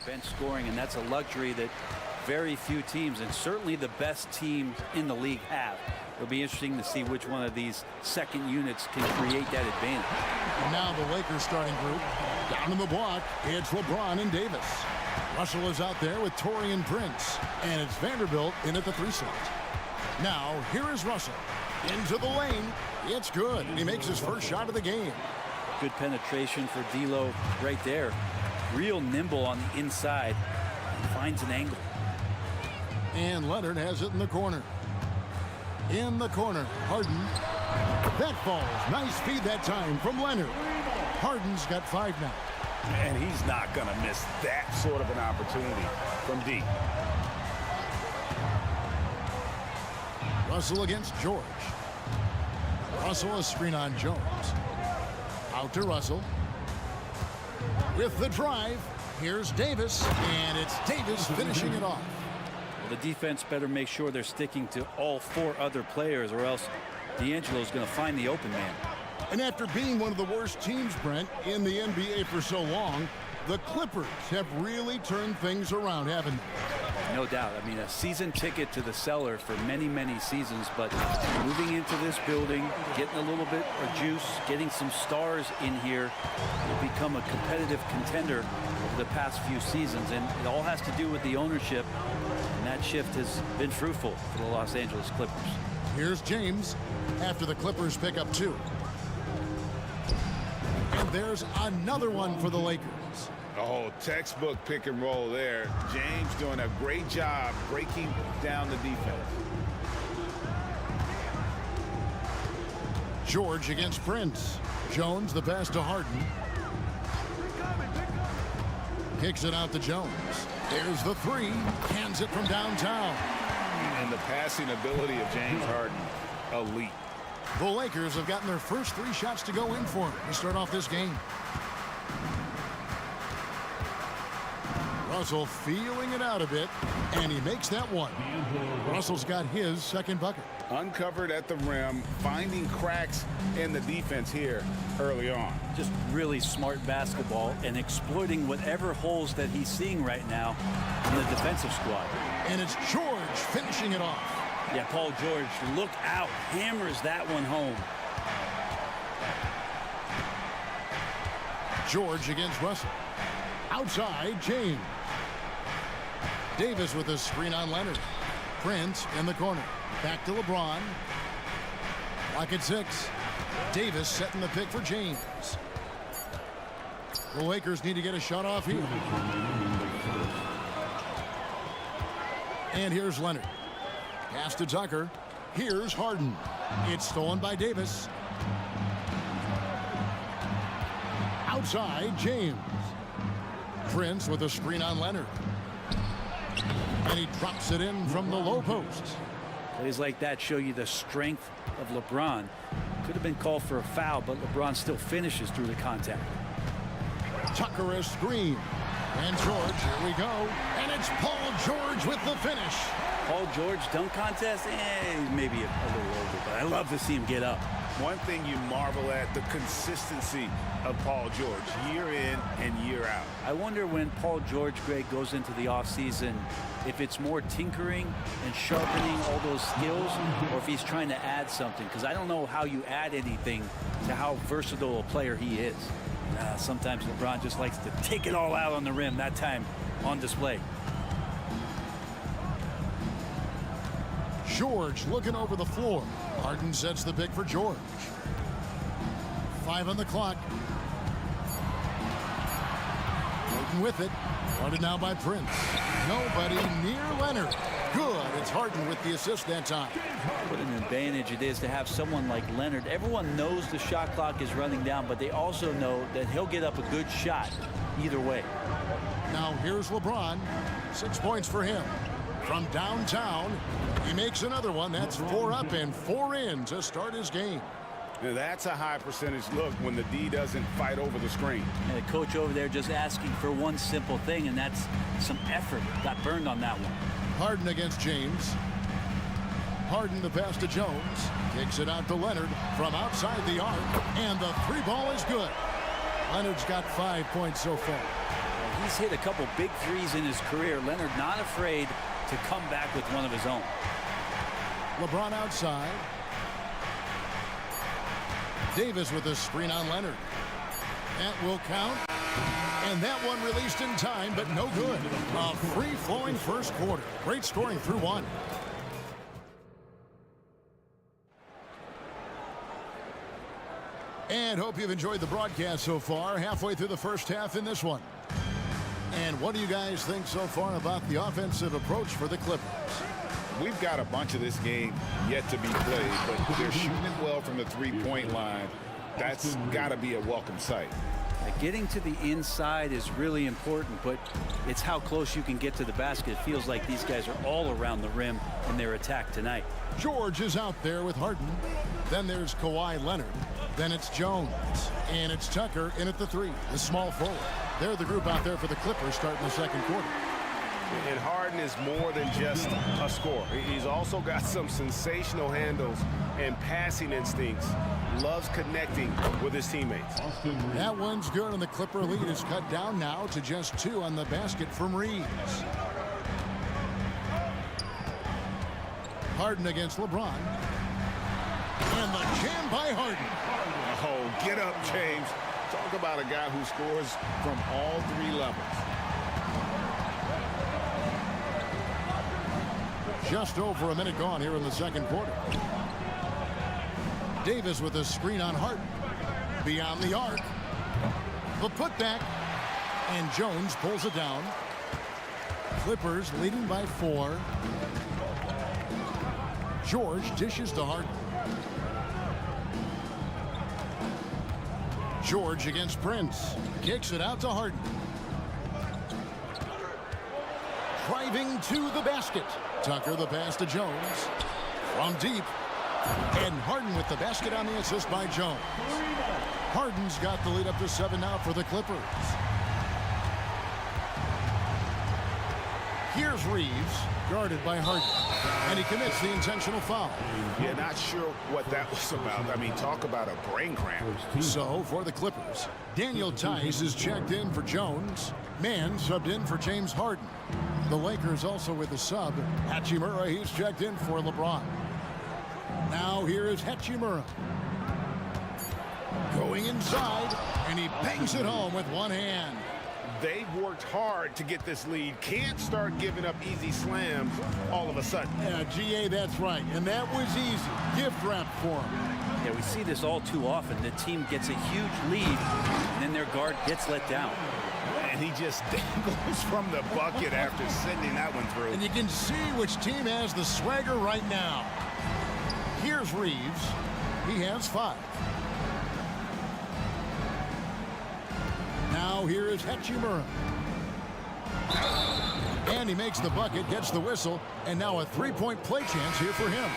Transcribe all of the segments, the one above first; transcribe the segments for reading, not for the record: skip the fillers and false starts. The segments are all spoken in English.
bench scoring, and that's a luxury that very few teams, and certainly the best teams in the league, have. It'll be interesting to see which one of these second units can create that advantage. And now the Lakers starting group. Down in the block, it's LeBron and Davis. Russell is out there with Taurean Prince. And it's Vanderbilt in at the 3 slot. Now, here is Russell. Into the lane. It's good. He makes his first shot of the game. Good penetration for D'Lo right there. Real nimble on the inside. Finds an angle. And Leonard has it in the corner. In the corner, Harden. That falls. Nice feed that time from Leonard. Harden's got 5 now. And he's not going to miss that sort of an opportunity from D. Russell against George. Russell a screen on Jones. Out to Russell. With the drive, here's Davis, and it's Davis finishing it off. The defense better make sure they're sticking to all 4 other players, or else D'Angelo's going to find the open man. And after being one of the worst teams, Brent, in the NBA for so long, the Clippers have really turned things around, haven't they? No doubt. I mean, a season ticket to the cellar for many, many seasons, but moving into this building, getting a little bit of juice, getting some stars in here, will become a competitive contender over the past few seasons, and it all has to do with the ownership, and that shift has been fruitful for the Los Angeles Clippers. Here's James after the Clippers pick up 2. And there's another one for the Lakers. Oh, textbook pick and roll there. James doing a great job breaking down the defense. George against Prince. Jones the pass to Harden. Kicks it out to Jones. There's the 3. Hands it from downtown. And the passing ability of James Harden, elite. The Lakers have gotten their first 3 shots to go in for him to start off this game. Russell feeling it out a bit, and he makes that one. Russell's got his second bucket. Uncovered at the rim, finding cracks in the defense here early on. Just really smart basketball and exploiting whatever holes that he's seeing right now in the defensive squad. And it's George finishing it off. Yeah, Paul George, look out, hammers that one home. George against Russell. Outside, James. Davis with a screen on Leonard. Prince in the corner. Back to LeBron. Lock at 6. Davis setting the pick for James. The Lakers need to get a shot off here. And here's Leonard. Pass to Tucker. Here's Harden. It's stolen by Davis. Outside, James. Prince with a screen on Leonard. And he drops it in from the low post. Plays like that show you the strength of LeBron. Could have been called for a foul, but LeBron still finishes through the contact. Tucker a screen. And George, here we go. And it's Paul George with the finish. Paul George dunk contest? He's maybe a little over, but I love to see him get up. One thing you marvel at, the consistency of Paul George, year in and year out. I wonder when Paul George, Greg, goes into the offseason, if it's more tinkering and sharpening all those skills, or if he's trying to add something. Because I don't know how you add anything to how versatile a player he is. Sometimes LeBron just likes to take it all out on the rim, that time on display. George looking over the floor. Harden sets the pick for George. 5 on the clock. Harden with it. Guarded now by Prince. Nobody near Leonard. Good. It's Harden with the assist that time. What an advantage it is to have someone like Leonard. Everyone knows the shot clock is running down, but they also know that he'll get up a good shot either way. Now here's LeBron. 6 points for him. From downtown, he makes another one. That's 4 up and 4 in to start his game. Now that's a high percentage look when the D doesn't fight over the screen. And the coach over there just asking for one simple thing, and that's some effort. Got burned on that one. Harden against James. Harden the pass to Jones. Kicks it out to Leonard from outside the arc. And the 3 ball is good. Leonard's got 5 points so far. he's hit a couple big threes in his career. Leonard not afraid to come back with one of his own. LeBron outside. Davis with a screen on Leonard. That will count. And that one released in time, but no good. A free-flowing first quarter. Great scoring through one. And hope you've enjoyed the broadcast so far. Halfway through the first half in this one. And what do you guys think so far about the offensive approach for the Clippers? We've got a bunch of this game yet to be played, but they're shooting it well from the three-point line. That's got to be a welcome sight. Getting to the inside is really important, but it's how close you can get to the basket. It feels like these guys are all around the rim in their attack tonight. George is out there with Harden. Then there's Kawhi Leonard. Then it's Jones. And it's Tucker in at the three, the small forward. They're the group out there for the Clippers starting the second quarter. And Harden is more than just a scorer. He's also got some sensational handles and passing instincts. Loves connecting with his teammates. That one's good, and the Clipper lead is cut down now to just 2 on the basket from Reeves. Harden against LeBron. And the jam by Harden. Oh, get up, James. Talk about a guy who scores from all 3 levels. Just over a minute gone here in the second quarter. Davis with a screen on Harden. Beyond the arc. The putback. And Jones pulls it down. Clippers leading by 4. George dishes to Harden. George against Prince. Kicks it out to Harden. Driving to the basket. Tucker the pass to Jones. From deep. And Harden with the basket on the assist by Jones. Harden's got the lead up to 7 now for the Clippers. Here's Reeves, guarded by Harden. And he commits the intentional foul. Yeah, not sure what that was about. I mean, talk about a brain cramp. So, for the Clippers, Daniel Tice is checked in for Jones. Mann subbed in for James Harden. The Lakers also with a sub. Hachimura, he's checked in for LeBron. Now here is Hachimura. Going inside, and he bangs it home with one hand. They've worked hard to get this lead. Can't start giving up easy slams all of a sudden. Yeah, GA, that's right. And that was easy. Gift wrap for him. Yeah, we see this all too often. The team gets a huge lead, and then their guard gets let down. And he just dangles from the bucket after sending that one through. And you can see which team has the swagger right now. Here's Reeves. He has 5. Now here is Hachimura. And he makes the bucket, gets the whistle, and now a 3-point play chance here for him.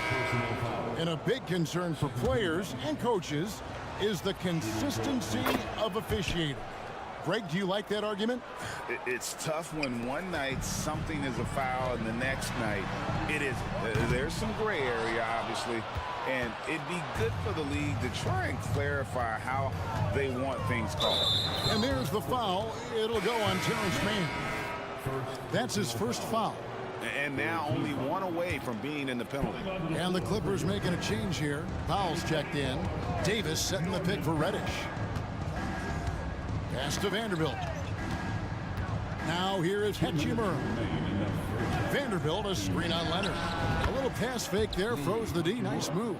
And a big concern for players and coaches is the consistency of officiating. Greg, do you like that argument? It's tough when one night something is a foul and the next night it isn't. There's some gray area, obviously, and it'd be good for the league to try and clarify how they want things called. And there's the foul. It'll go on Terrence Mann. That's his first foul. And now only 1 away from being in the penalty. And the Clippers making a change here. Powell's checked in. Davis setting the pick for Reddish. Pass to Vanderbilt. Now here is Hachimura. Vanderbilt, a screen on Leonard. A little pass fake there, froze the D. Nice move.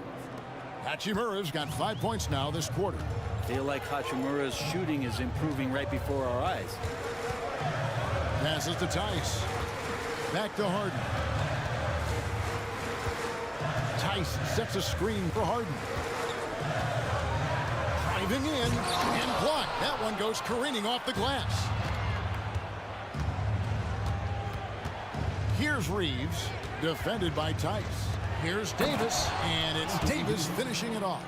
Hachimura's got 5 points now this quarter. Feel like Hachimura's shooting is improving right before our eyes. Passes to Tice. Back to Harden. Tice sets a screen for Harden. Driving in and blocked. That one goes careening off the glass. Here's Reeves, defended by Tice. Here's Davis, and it's Davis finishing it off.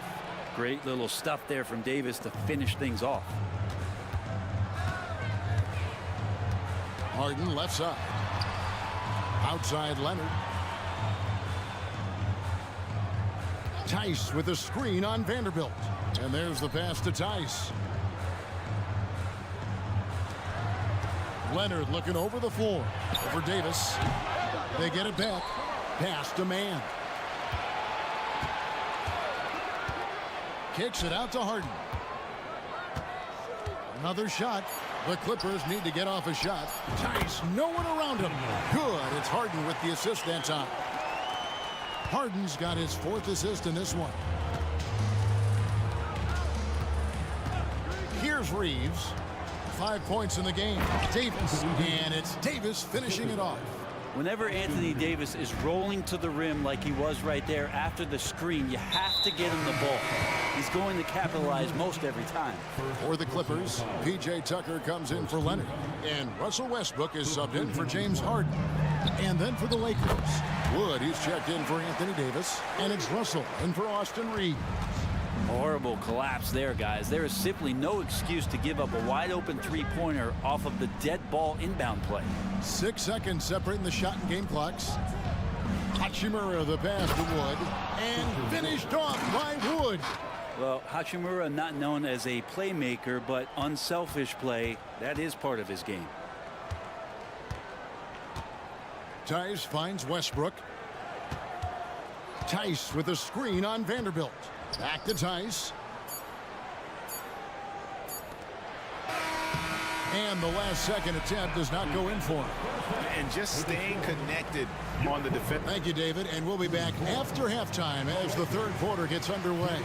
Great little stuff there from Davis to finish things off. Harden left side. Outside Leonard. Tice with a screen on Vanderbilt. And there's the pass to Tice. Leonard looking over the floor. Over Davis. They get it back. Pass to man. Kicks it out to Harden. Another shot. The Clippers need to get off a shot. Tice, no one around him. Good. It's Harden with the assist that time. Harden's got his 4th assist in this one. Here's Reeves. 5 points in the game. Davis. And it's Davis finishing it off. Whenever Anthony Davis is rolling to the rim like he was right there after the screen, you have to get him the ball. He's going to capitalize most every time. For the Clippers, P.J. Tucker comes in for Leonard. And Russell Westbrook is subbed in for James Harden. And then for the Lakers, Wood, he's checked in for Anthony Davis. And it's Russell in for Austin Reeves. Horrible collapse there, guys. There is simply no excuse to give up a wide-open three-pointer off of the dead ball inbound play. 6 seconds separating the shot and game clocks. Hachimura the pass to Wood. And finished off by Wood. Well, Hachimura not known as a playmaker, but unselfish play, that is part of his game. Tice finds Westbrook. Tice with a screen on Vanderbilt. Back to Tice. And the last second attempt does not go in for him. And just staying connected on the defense. Thank you, David. And we'll be back after halftime as the 3rd quarter gets underway.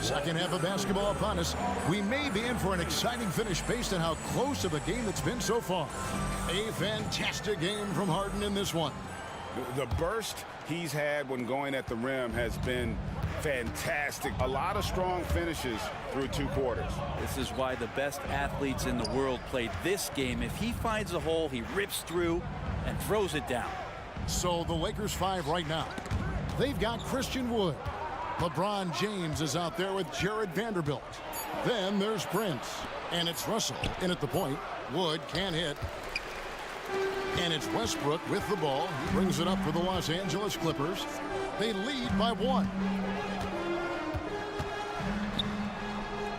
Second half of basketball upon us. We may be in for an exciting finish based on how close of a game it's been so far. A fantastic game from Harden in this one. The burst he's had when going at the rim has been fantastic. A lot of strong finishes through 2 quarters. This is why the best athletes in the world play this game. If he finds a hole, he rips through and throws it down. So the Lakers 5 right now. They've got Christian Wood. LeBron James is out there with Jared Vanderbilt. Then there's Prince. And it's Russell in at the point. Wood can't hit. And it's Westbrook with the ball. He brings it up for the Los Angeles Clippers. They lead by 1.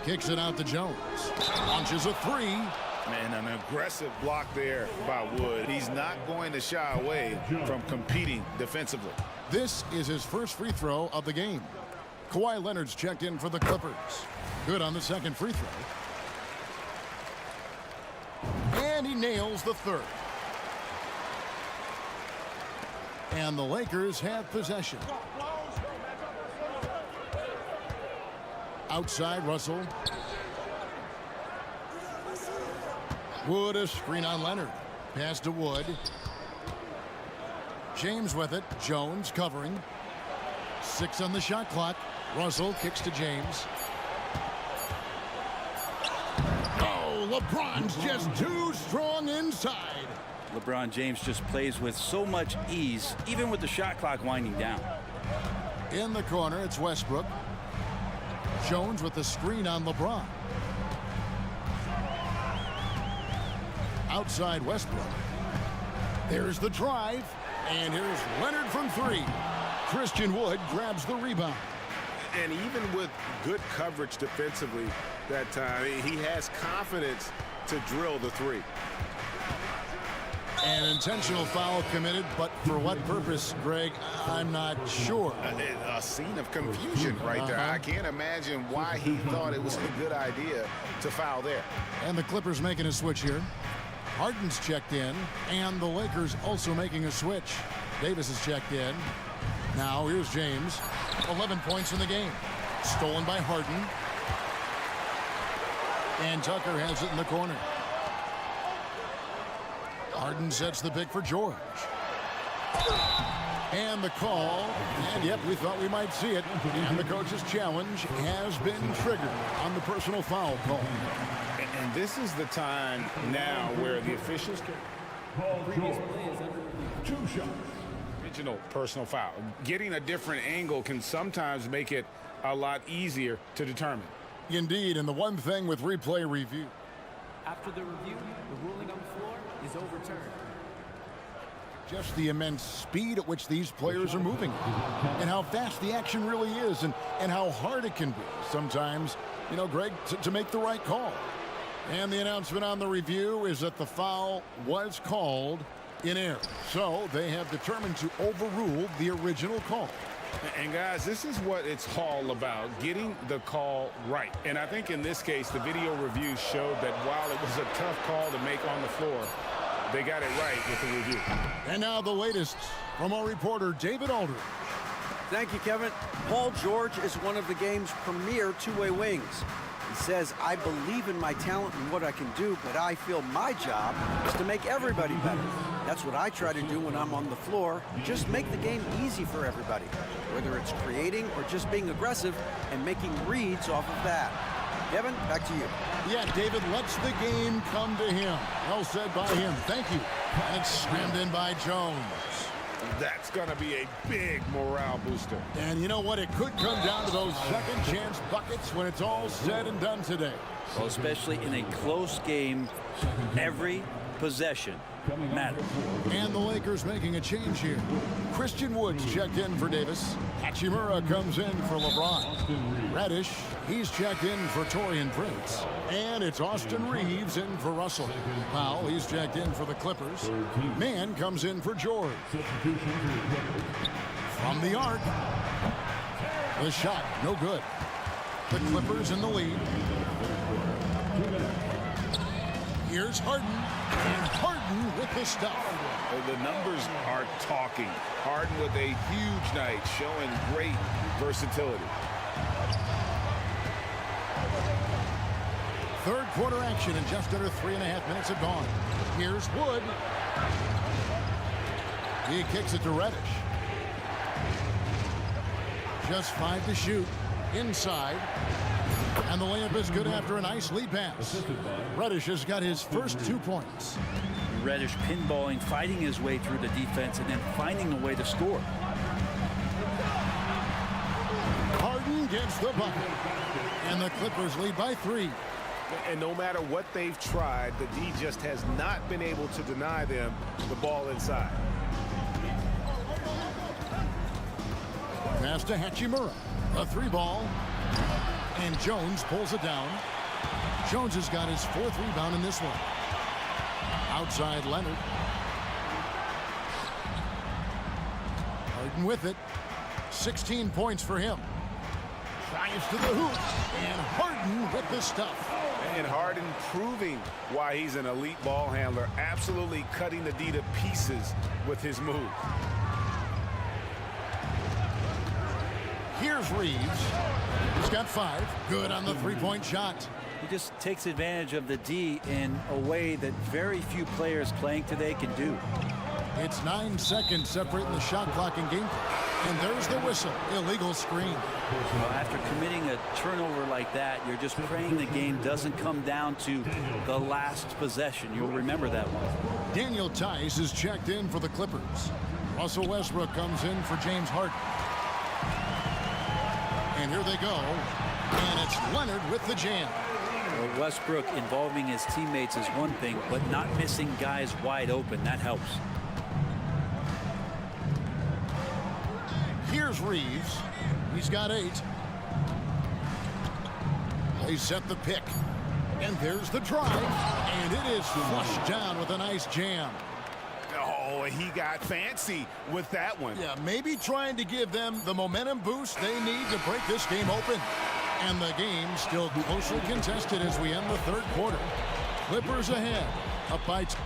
Kicks it out to Jones. Launches a 3. Man, an aggressive block there by Wood. He's not going to shy away from competing defensively. This is his first free throw of the game. Kawhi Leonard's checked in for the Clippers. Good on the second free throw. And he nails the 3rd. And the Lakers have possession. Outside Russell. Wood, a screen on Leonard. Pass to Wood. James with it. Jones covering. 6 on the shot clock. Russell kicks to James. Oh, LeBron's just too strong inside. LeBron James just plays with so much ease, even with the shot clock winding down. In the corner, it's Westbrook. Jones with the screen on LeBron. Outside Westbrook. There's the drive. And here's Leonard from 3. Christian Wood grabs the rebound. And even with good coverage defensively that time, he has confidence to drill the 3. An intentional foul committed, but for what purpose, Greg, I'm not sure. A scene of confusion right there. I can't imagine why he thought it was a good idea to foul there. And the Clippers making a switch here. Harden's checked in, and the Lakers also making a switch. Davis is checked in. Now here's James. 11 points in the game. Stolen by Harden. And Tucker has it in the corner. Harden sets the pick for George. And the call. And yep, we thought we might see it. And the coach's challenge has been triggered on the personal foul call. And this is the time now where the officials can call previous plays under 2 shots. Original personal foul. Getting a different angle can sometimes make it a lot easier to determine. Indeed, and the one thing with replay review. After the review, the ruling on the floor is overturned. Just the immense speed at which these players are moving and how fast the action really is and how hard it can be sometimes, you know, Greg, to make the right call. And the announcement on the review is that the foul was called in error. So they have determined to overrule the original call. And guys, this is what it's all about, getting the call right. And I think in this case, the video review showed that while it was a tough call to make on the floor, they got it right with the review. And now the latest from our reporter, David Aldridge. Thank you, Kevin. Paul George is one of the game's premier two-way wings. He says, I believe in my talent and what I can do, but I feel my job is to make everybody better. That's what I try to do when I'm on the floor. Just make the game easy for everybody, whether it's creating or just being aggressive and making reads off of that. Kevin, back to you. Yeah, David lets the game come to him. Well said by him. Thank you. And it's slammed in by Jones. That's going to be a big morale booster. And you know what? It could come down to those second chance buckets when it's all said and done today. Well, especially in a close game, every possession matters. And the Lakers making a change here. Christian Woods checked in for Davis. Hachimura comes in for LeBron. Reddish, he's checked in for Taurean Prince. And it's Austin Reeves in for Russell. Powell, he's checked in for the Clippers. Mann comes in for George. From the arc. The shot, no good. The Clippers in the lead. Here's Harden. And Harden with the stuff. The numbers are talking. Harden with a huge night, showing great versatility. Third quarter action in just under 3.5 minutes have gone. Here's Wood. He kicks it to Reddish. Just 5 to shoot. Inside. And the layup is good after a nice lead pass. Reddish has got his first 2 points. Reddish pinballing, fighting his way through the defense, and then finding a way to score. Harden gets the bucket. And the Clippers lead by 3. And no matter what they've tried, the D just has not been able to deny them the ball inside. Pass to Hachimura. A 3-ball. And Jones pulls it down. Jones has got his 4th rebound in this one. Outside Leonard. Harden with it. 16 points for him. Drives to the hoop. And Harden with the stuff. And Harden proving why he's an elite ball handler. Absolutely cutting the D to pieces with his move. Here's Reeves. He's got 5. Good on the 3-point shot. He just takes advantage of the D in a way that very few players playing today can do. It's 9 seconds separating the shot clock and game clock. And there's the whistle. Illegal screen. Well, after committing a turnover like that, you're just praying the game doesn't come down to the last possession. You'll remember that one. Daniel Tice is checked in for the Clippers. Russell Westbrook comes in for James Harden. And here they go. And it's Leonard with the jam. Well, Westbrook involving his teammates is one thing, but not missing guys wide open, that helps. Here's Reeves. He's got 8. They set the pick. And there's the drive. And it is flushed down with a nice jam. Oh, he got fancy with that one. Yeah, maybe trying to give them the momentum boost they need to break this game open. And the game still closely contested as we end the third quarter. Clippers ahead, up by 2.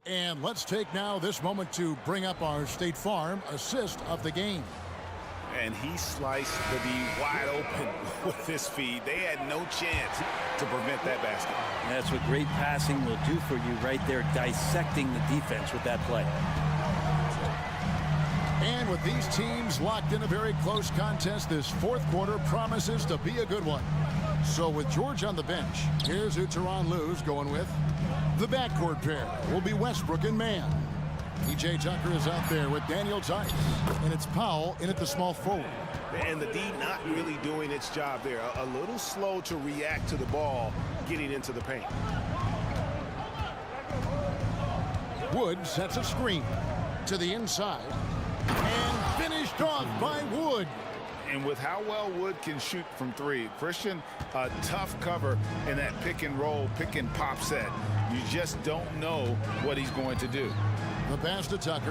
And let's take now this moment to bring up our State Farm assist of the game. And he sliced the D wide open with his feed. They had no chance to prevent that basket. That's what great passing will do for you right there, dissecting the defense with that play. And with these teams locked in a very close contest, this fourth quarter promises to be a good one. So with George on the bench, here's who Tyronn Lue's going with. The backcourt pair will be Westbrook and Mann. P.J. Tucker is out there with Daniel Tice. And it's Powell in at the small forward. And the D not really doing its job there. A little slow to react to the ball getting into the paint. Wood sets a screen to the inside. And finished off by Wood. And with how well Wood can shoot from three, Christian, a tough cover in that pick and roll, pick and pop set. You just don't know what he's going to do. The pass to Tucker.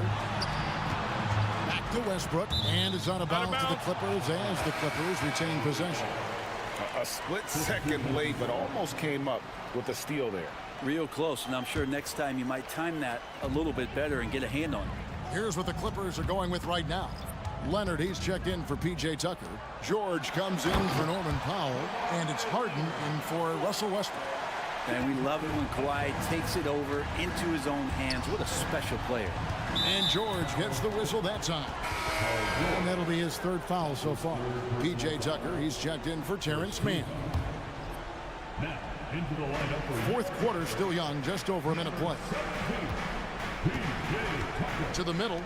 Back to Westbrook. And it's out of bounds to the Clippers as the Clippers retain possession. A split second late, but almost came up with a steal there. Real close, and I'm sure next time you might time that a little bit better and get a hand on it. Here's what the Clippers are going with right now. Leonard, he's checked in for P.J. Tucker. George comes in for Norman Powell. And it's Harden in for Russell Westbrook. And we love it when Kawhi takes it over into his own hands. What a special player. And George gets the whistle that time. And that'll be his third foul so far. P.J. Tucker, he's checked in for Terrence Mann. Now, into the lineup for Fourth quarter still young, just over a minute play. To the middle.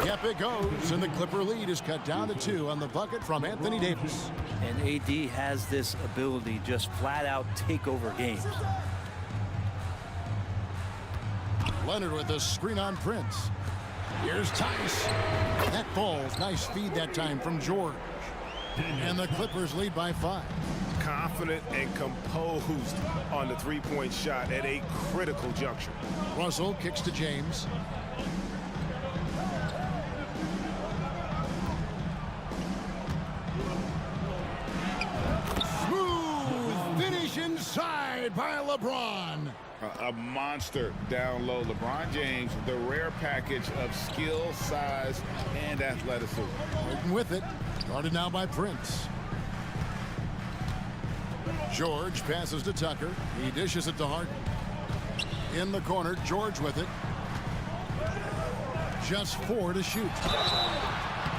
Yep, it goes, and the Clipper lead is cut down to 2 on the bucket from Anthony Davis. And AD has this ability just flat out take over games. Leonard with a screen on Prince. Here's Tice. That falls. Nice feed that time from George. And the Clippers lead by 5. Confident and composed on the three-point shot at a critical juncture. Russell kicks to James. Smooth finish inside by LeBron. A monster down low. LeBron James, the rare package of skill, size, and athleticism. Waiting with it. Guarded now by Prince. George passes to Tucker. He dishes it to Harden. In the corner, George with it. Just 4 to shoot.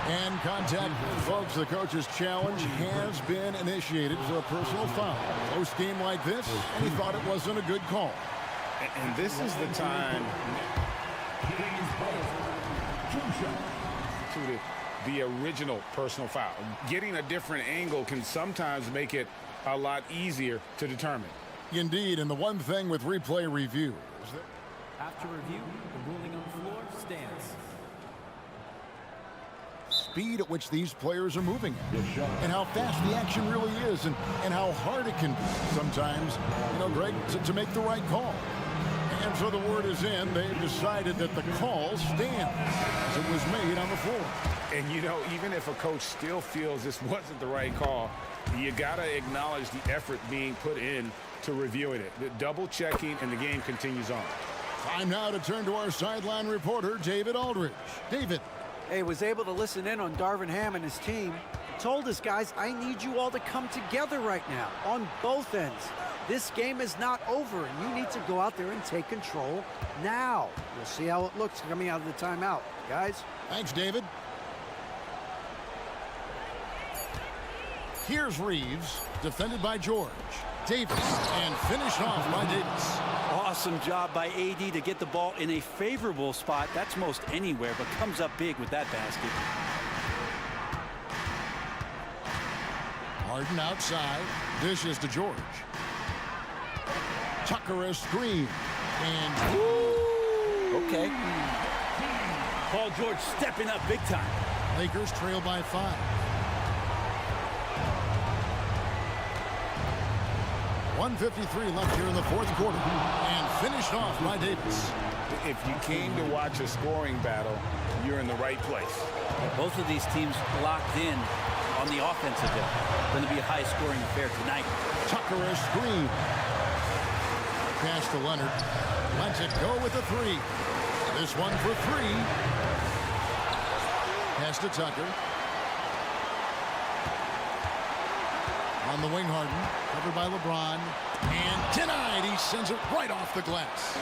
And contact, folks, the coach's challenge has been initiated for a personal foul. Close game like this, and he thought it wasn't a good call. And this is the time to the original personal foul. Getting a different angle can sometimes make it a lot easier to determine. Indeed, and the one thing with replay review is that After review, the ruling on the floor stands. speed at which these players are moving and how fast the action really is and how hard it can be sometimes, Greg, to make the right call. And so the word is in. They've decided that the call stands as it was made on the floor. And, even if a coach still feels this wasn't the right call, you got to acknowledge the effort being put in to reviewing it. The double checking, and the game continues on. Time now to turn to our sideline reporter, David Aldridge. David. Hey, was able to listen in on Darvin Ham and his team. Told us, guys, I need you all to come together right now on both ends. This game is not over, and you need to go out there and take control now. We'll see how it looks coming out of the timeout. Guys? Thanks, David. Here's Reeves, defended by George. Davis, and finished off by Davis. Awesome job by AD to get the ball in a favorable spot. That's most anywhere, but comes up big with that basket. Harden outside, dishes to George. Tucker a screen, and Okay. Paul George stepping up big time. Lakers trail by 5. 1:53 left here in the fourth quarter, and finished off by Davis. If you came to watch a scoring battle, you're in the right place. Both of these teams locked in on the offensive end. Going to be a high-scoring affair tonight. Tucker a screen. Pass to Leonard. Lets it go with a 3. This one for 3. Pass to Tucker. On the wing, Harden. Covered by LeBron. And denied. He sends it right off the glass.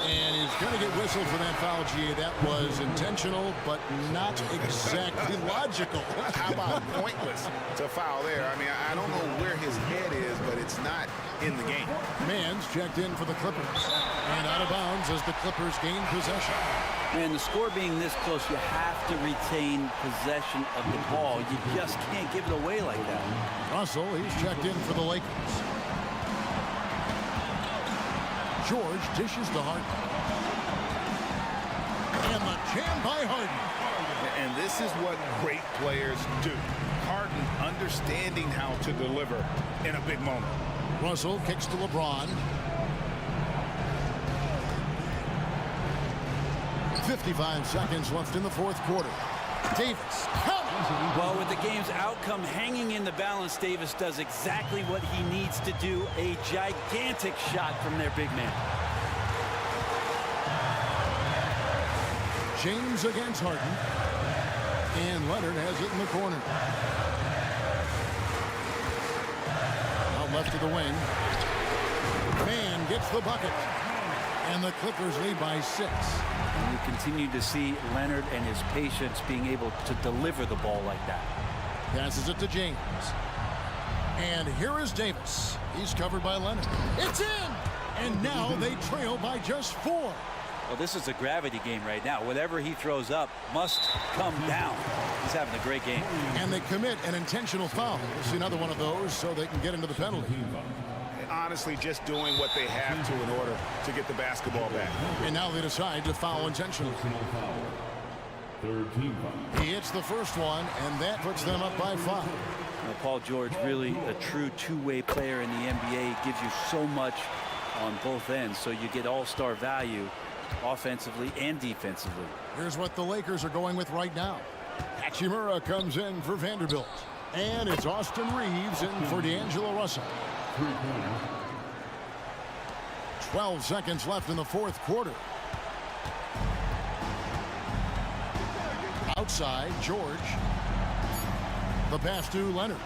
And he's going to get whistled for that foul, GA. That was intentional, but not exactly logical. How about pointless to foul there? I mean, I don't know where his head is, but it's not in the game. Man's checked in for the Clippers. And out of bounds as the Clippers gain possession. Man, the score being this close, you have to retain possession of the ball. You just can't give it away like that. Russell, he's checked in for the Lakers. George dishes to Harden. And the jam by Harden. And this is what great players do. Harden understanding how to deliver in a big moment. Russell kicks to LeBron. 55 seconds left in the fourth quarter. Davis. Well, with the game's outcome hanging in the balance, Davis does exactly what he needs to do. A gigantic shot from their big man. James against Harden. And Leonard has it in the corner. Out left to the wing. Man gets the bucket. And the Clippers lead by 6. And you continue to see Leonard and his patience being able to deliver the ball like that. Passes it to James. And here is Davis. He's covered by Leonard. It's in! And now they trail by just 4. Well, this is a gravity game right now. Whatever he throws up must come down. He's having a great game. And they commit an intentional foul. We'll see another one of those so they can get into the penalty. Honestly, just doing what they have to in order to get the basketball back. And now they decide to foul intentionally. Third team foul. He hits the first one, and that puts them up by 5. Now, Paul George, really a true two-way player in the NBA. He gives you so much on both ends, so you get all-star value offensively and defensively. Here's what the Lakers are going with right now. Hachimura comes in for Vanderbilt. And it's Austin Reeves in for D'Angelo Russell. 12 seconds left in the fourth quarter. Outside, George. The pass to Leonard.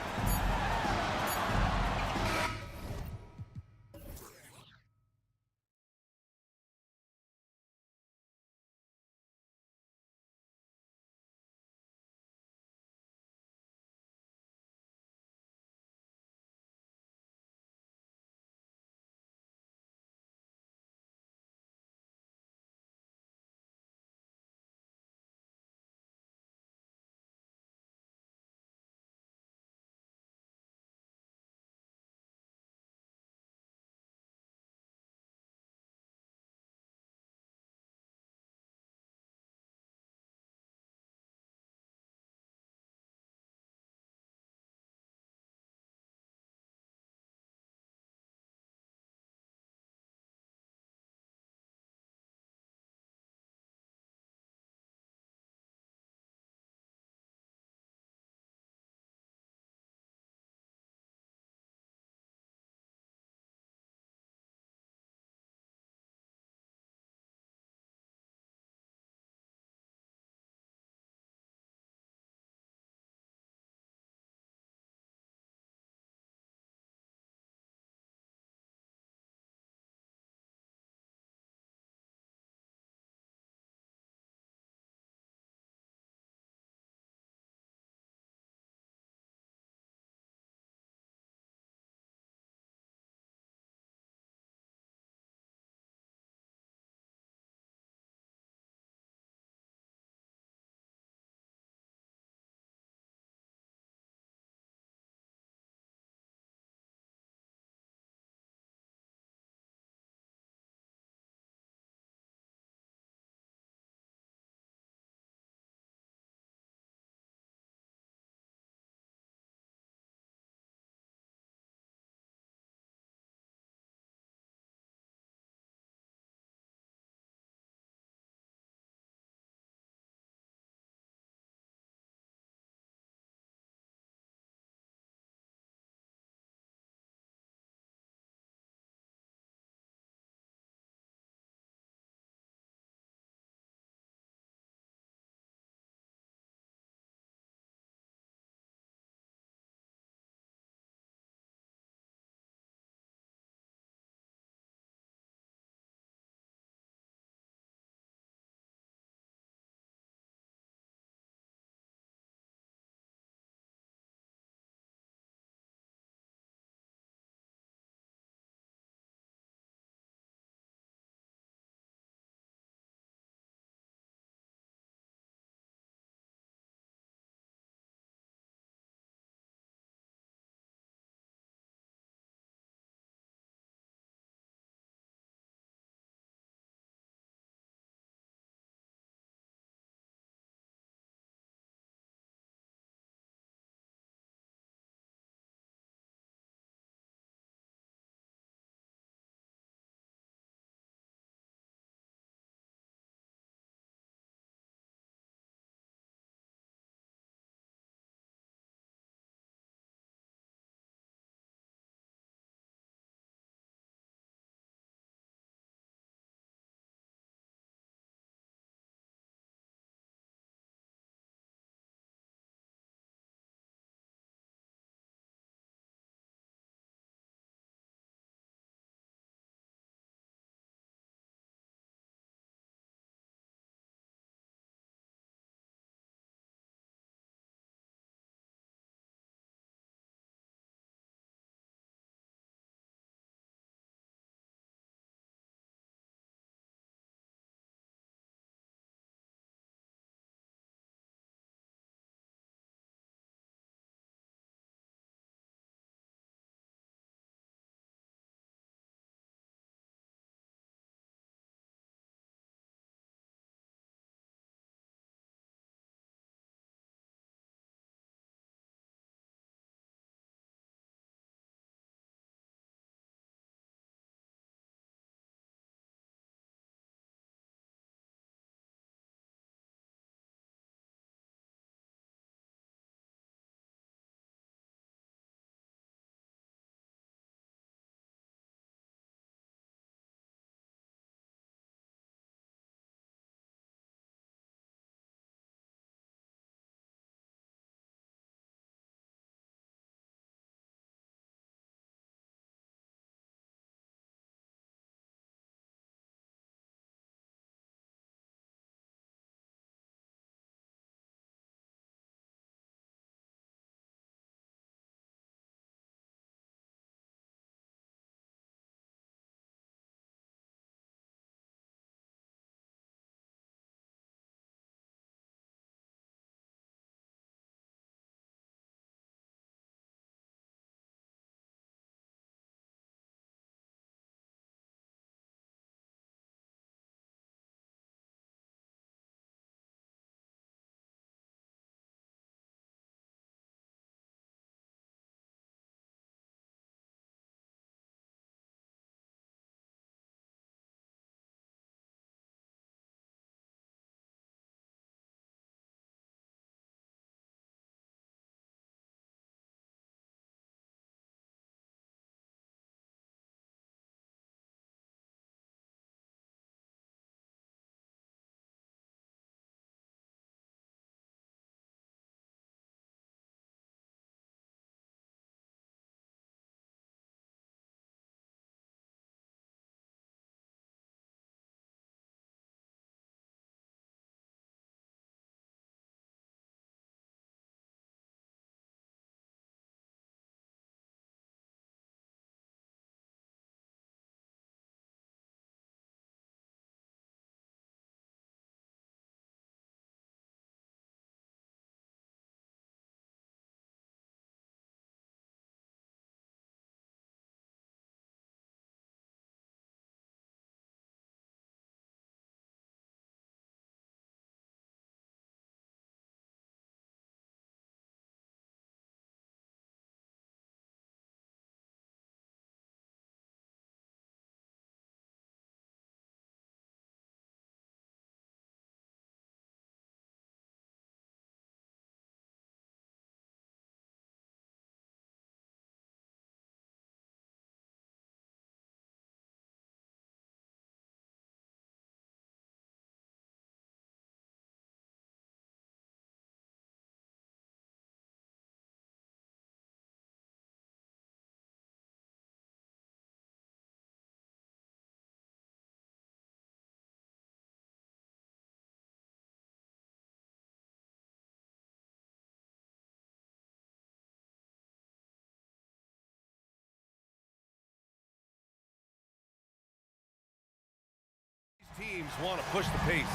teams want to push the pace.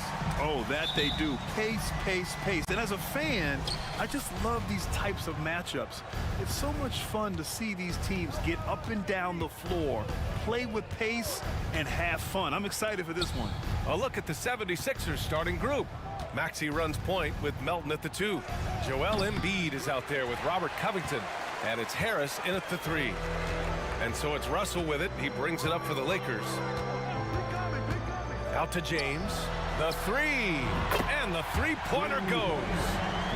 Oh, that they do. Pace, pace, pace. And as a fan, I just love these types of matchups. It's so much fun to see these teams get up and down the floor, play with pace, and have fun. I'm excited for this one. A look at the 76ers starting group. Maxey runs point with Melton at the 2. Joel Embiid is out there with Robert Covington. And it's Harris in at the 3. And so it's Russell with it. He brings it up for the Lakers. Out to James. The 3. And the three-pointer goes.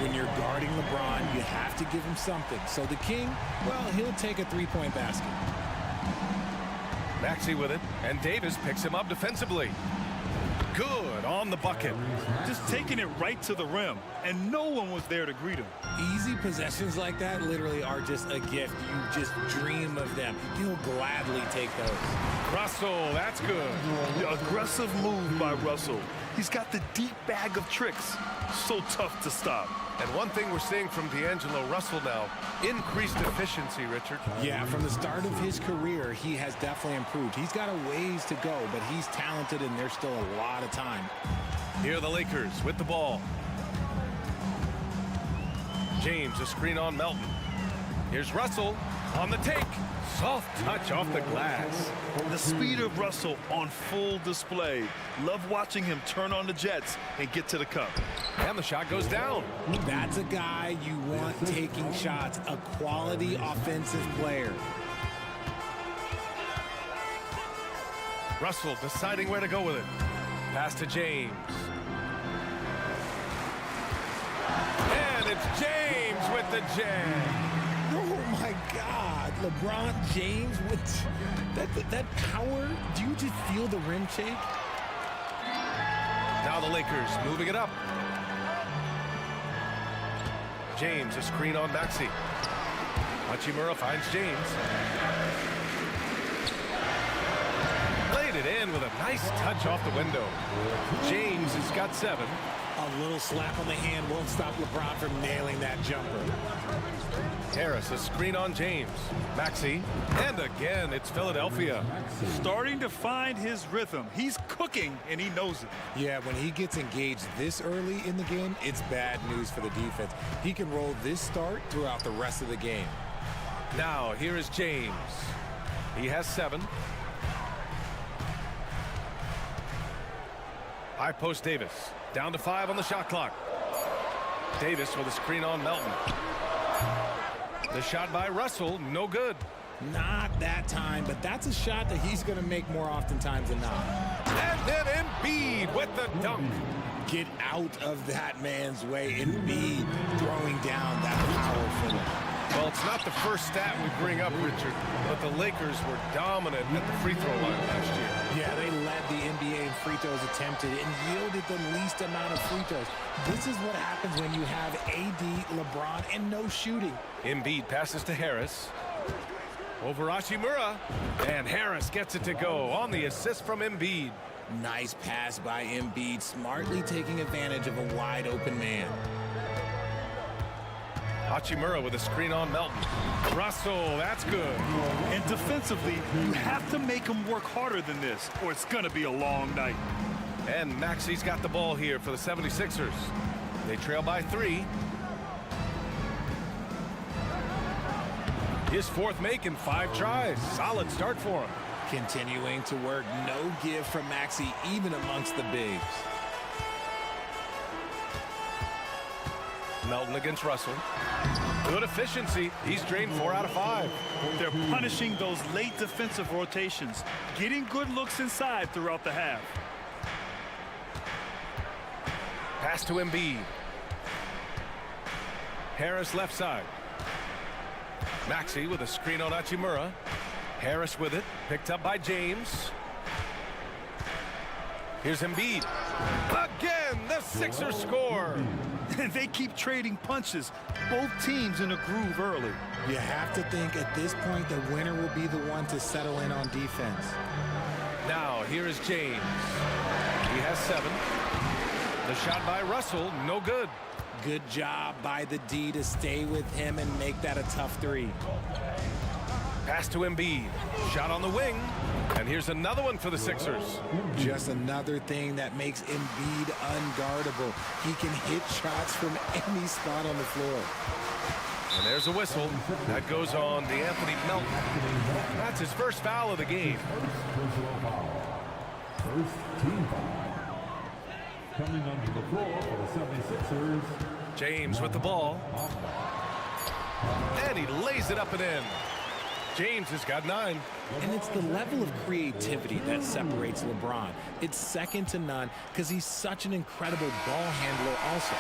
When you're guarding LeBron, you have to give him something. So the King, well, he'll take a three-point basket. Maxey with it. And Davis picks him up defensively. Good on the bucket. Just taking it right to the rim, and no one was there to greet him. Easy possessions like that literally are just a gift. You just dream of them. He'll gladly take those. Russell, that's good. The aggressive move by Russell. He's got the deep bag of tricks. So tough to stop. And one thing we're seeing from D'Angelo Russell now, increased efficiency, Richard. Yeah, from the start of his career, he has definitely improved. He's got a ways to go, but he's talented and there's still a lot of time. Here are the Lakers with the ball. James, a screen on Melton. Here's Russell on the take. Soft touch off the glass. The speed of Russell on full display. Love watching him turn on the jets and get to the cup. And the shot goes down. That's a guy you want taking shots, a quality offensive player. Russell deciding where to go with it. Pass to James. And it's James with the jam. Oh my God, LeBron James with that power. Do you just feel the rim shake? Now the Lakers moving it up. James, a screen on Maxey. Hachimura finds James. Played it in with a nice touch off the window. James has got 7. A little slap on the hand won't stop LeBron from nailing that jumper. Harris, a screen on James. Maxey, and again, it's Philadelphia. Starting to find his rhythm. He's cooking, and he knows it. Yeah, when he gets engaged this early in the game, it's bad news for the defense. He can roll this start throughout the rest of the game. Now, here is James. He has 7. High post Davis. Down to 5 on the shot clock. Davis with a screen on Melton. The shot by Russell, no good. Not that time, but that's a shot that he's going to make more oftentimes than not. And then Embiid with the dunk. Get out of that man's way. Embiid throwing down that power finish. Well, it's not the first stat we bring up, Richard, but the Lakers were dominant at the free throw line last year. Yeah, they led the NBA in free throws attempted and yielded the least amount of free throws. This is what happens when you have AD, LeBron, and no shooting. Embiid passes to Harris. Over Hachimura. And Harris gets it to go on the assist from Embiid. Nice pass by Embiid, smartly taking advantage of a wide open man. Hachimura with a screen on Melton. Russell, that's good. And defensively, you have to make him work harder than this, or it's going to be a long night. And Maxey's got the ball here for the 76ers. They trail by 3. His 4th make in 5 tries. Solid start for him. Continuing to work, no give from Maxey, even amongst the bigs. Melton against Russell. Good efficiency. He's drained 4 out of 5. They're punishing those late defensive rotations, getting good looks inside throughout the half. Pass to Embiid. Harris left side. Maxey with a screen on Hachimura. Harris with it. Picked up by James. Here's Embiid. Again, the Sixers score. And they keep trading punches. Both teams in a groove early. You have to think at this point the winner will be the one to settle in on defense. Now, here is James. He has 7. The shot by Russell, no good. Good job by the D to stay with him and make that a tough 3. Pass to Embiid. Shot on the wing. And here's another one for the Sixers. Just another thing that makes Embiid unguardable. He can hit shots from any spot on the floor. And there's a whistle. That goes on D'Anthony Melton. That's his first foul of the game. First team foul. Coming onto the floor for the 76ers. James with the ball. And he lays it up and in. James has got 9. And it's the level of creativity that separates LeBron. It's second to none because he's such an incredible ball handler also.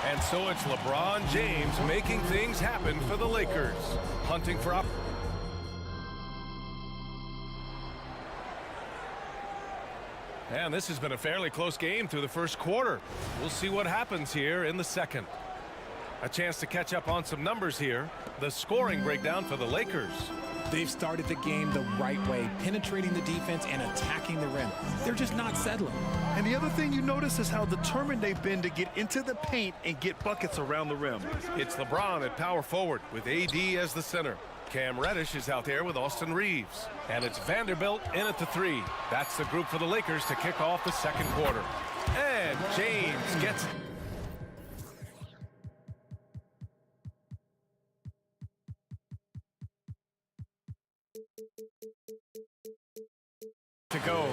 And so it's LeBron James making things happen for the Lakers. Hunting for And this has been a fairly close game through the first quarter. We'll see what happens here in the second. A chance to catch up on some numbers here. The scoring breakdown for the Lakers. They've started the game the right way, penetrating the defense and attacking the rim. They're just not settling. And the other thing you notice is how determined they've been to get into the paint and get buckets around the rim. It's LeBron at power forward with AD as the center. Cam Reddish is out there with Austin Reeves. And it's Vanderbilt in at the 3. That's the group for the Lakers to kick off the second quarter. And James gets it. To go.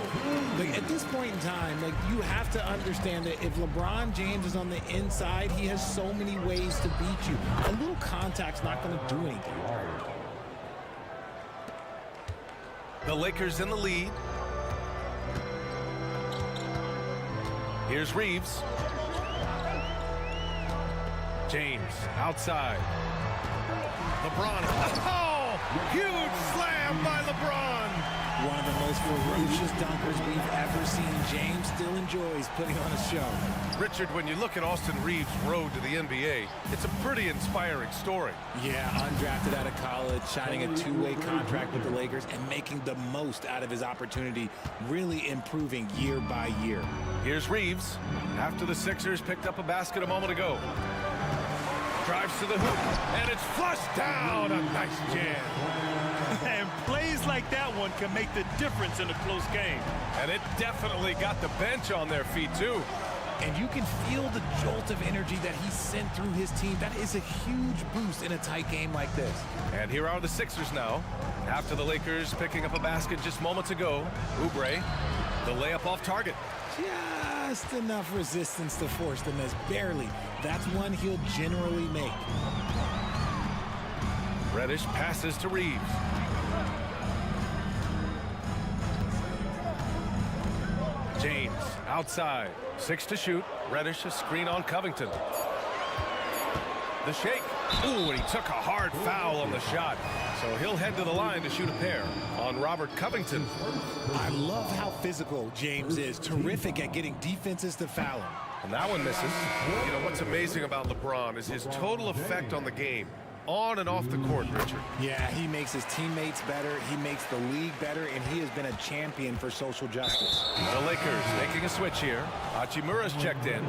Like, at this point in time, like, you have to understand that if LeBron James is on the inside, he has so many ways to beat you. A little contact's not going to do anything. The Lakers in the lead. Here's Reeves. James outside. LeBron. Oh! Huge slam by LeBron. One of the most ferocious dunkers we've ever seen. James still enjoys putting on a show. Richard, when you look at Austin Reeves' road to the NBA, it's a pretty inspiring story. Yeah, undrafted out of college, signing a two-way contract with the Lakers and making the most out of his opportunity, really improving year by year. Here's Reeves, after the Sixers picked up a basket a moment ago. Drives to the hoop, and it's flushed down. A nice jam. And plays like that one can make the difference in a close game. And it definitely got the bench on their feet, too. And you can feel the jolt of energy that he sent through his team. That is a huge boost in a tight game like this. And here are the Sixers now. After the Lakers picking up a basket just moments ago, Oubre, the layup off target. Just enough resistance to force the miss. Barely. That's one he'll generally make. Reddish passes to Reeves. James outside. 6 to shoot. Reddish a screen on Covington. The shake. Ooh, and he took a hard foul on the shot. So he'll head to the line to shoot a pair on Robert Covington. I love how physical James is. Terrific at getting defenses to foul him. And that one misses. You know, what's amazing about LeBron is his total effect on the game. On and off the court, Richard. Yeah, he makes his teammates better, he makes the league better, and he has been a champion for social justice. The Lakers making a switch here. Hachimura's checked in.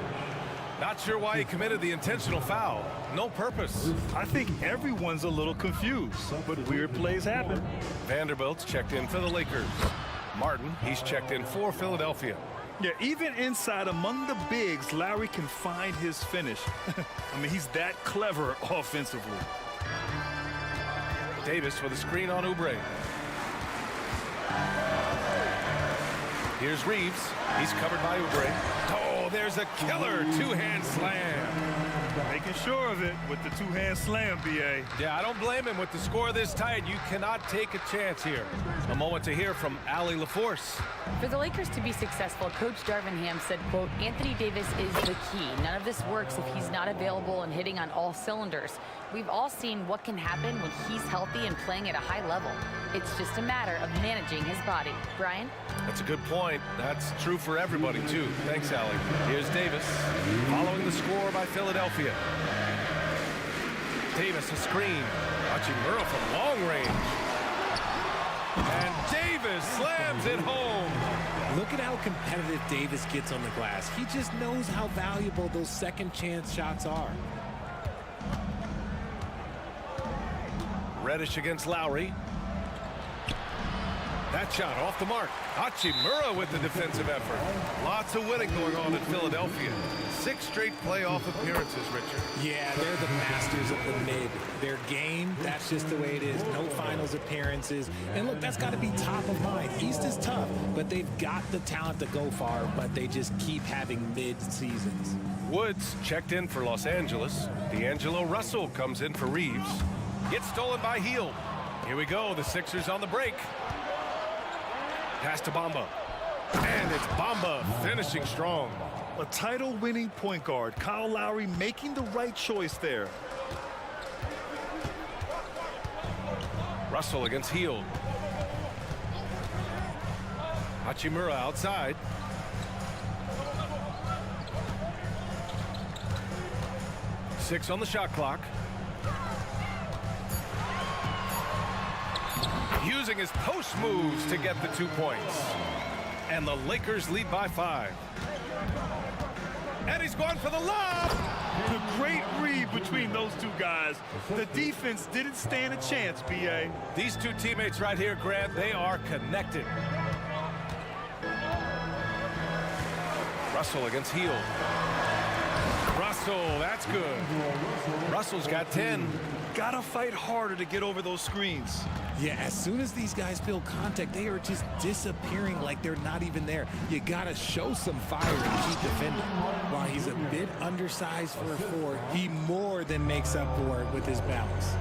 Not sure why he committed the intentional foul. No purpose. I think everyone's a little confused, but weird plays happen. Vanderbilt's checked in for the Lakers. Martin, he's checked in for Philadelphia. Yeah, even inside among the bigs, Lowry can find his finish. I mean, he's that clever offensively. Davis with a screen on Oubre. Here's Reeves. He's covered by Oubre. Oh, there's a killer two-hand slam. Making sure of it with the two-hand slam, B.A. Yeah, I don't blame him. With the score this tight, you cannot take a chance here. A moment to hear from Allie LaForce. For the Lakers to be successful, Coach Darvin Ham said, quote, Anthony Davis is the key. None of this works if he's not available and hitting on all cylinders. We've all seen what can happen when he's healthy and playing at a high level. It's just a matter of managing his body. Brian? That's a good point. That's true for everybody, too. Thanks, Allie. Here's Davis, following the score by Philadelphia. Davis a screen. Hachimura from long range. And Davis slams it home. Look at how competitive Davis gets on the glass. He just knows how valuable those second chance shots are. Reddish against Lowry. That shot off the mark. Hachimura with the defensive effort. Lots of winning going on in Philadelphia. 6 straight playoff appearances, Richard. Yeah, they're the masters of the mid. Their game, that's just the way it is. No finals appearances. And look, that's got to be top of mind. East is tough, but they've got the talent to go far, but they just keep having mid seasons. Woods checked in for Los Angeles. D'Angelo Russell comes in for Reeves. Gets stolen by Heel. Here we go, the Sixers on the break. Pass to Bamba. And it's Bamba finishing strong. A title-winning point guard, Kyle Lowry making the right choice there. Russell against Heel. Hachimura outside. Six on the shot clock. Using his post moves to get the 2 points. And the Lakers lead by 5. And he's going for the lob. The great read between those two guys. The defense didn't stand a chance, B.A. These two teammates right here, Grant, they are connected. Russell against Heel. Russell, that's good. Russell's got 10. Gotta fight harder to get over those screens. Yeah, as soon as these guys feel contact, they are just disappearing like they're not even there. You gotta show some fire and keep defending. While he's a bit undersized for a 4, he more than makes up for it with his bounce.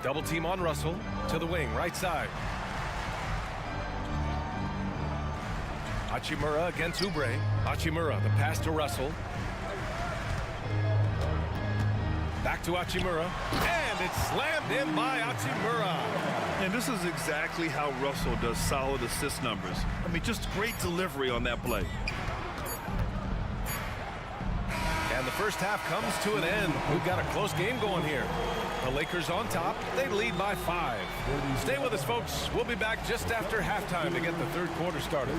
Double team on Russell to the wing, right side. Hachimura against Oubre. Hachimura, the pass to Russell. Back to Hachimura, and it's slammed in by Hachimura. And this is exactly how Russell does solid assist numbers. I mean, just great delivery on that play. And the first half comes to an end. We've got a close game going here. The Lakers on top. They lead by 5. Stay with us, folks. We'll be back just after halftime to get the third quarter started.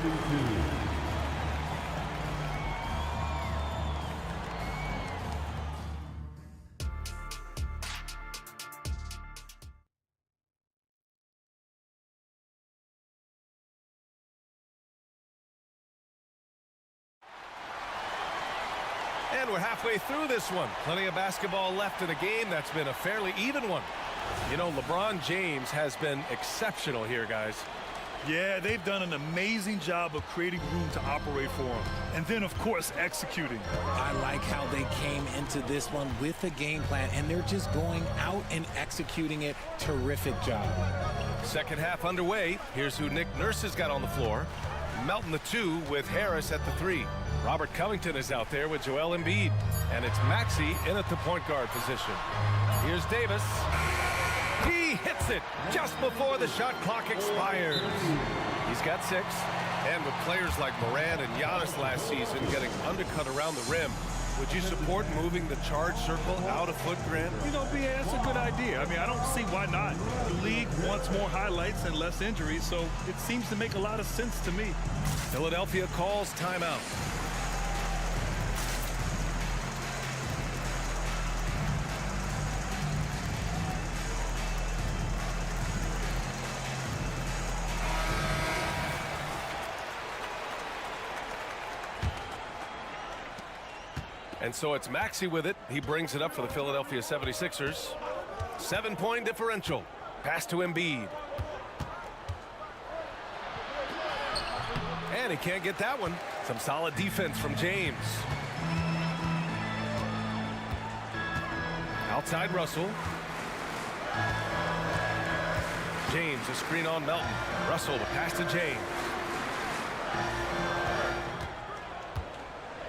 And we're halfway through this one. Plenty of basketball left in a game that's been a fairly even one. You know, LeBron James has been exceptional here, guys. Yeah, they've done an amazing job of creating room to operate for him. And then, of course, executing. I like how they came into this one with a game plan, and they're just going out and executing it. Terrific job. Second half underway. Here's who Nick Nurse has got on the floor. Melton the 2 with Harris at the 3. Robert Covington is out there with Joel Embiid. And it's Maxey in at the point guard position. Here's Davis. He hits it just before the shot clock expires. He's got 6. And with players like Morant and Giannis last season getting undercut around the rim, would you support moving the charge circle out a foot, Grant? You know, B.A., that's a good idea. I mean, I don't see why not. The league wants more highlights and less injuries, so it seems to make a lot of sense to me. Philadelphia calls timeout. And so it's Maxey with it. He brings it up for the Philadelphia 76ers. 7-point differential. Pass to Embiid. And he can't get that one. Some solid defense from James. Outside Russell. James, a screen on Melton. Russell, the pass to James.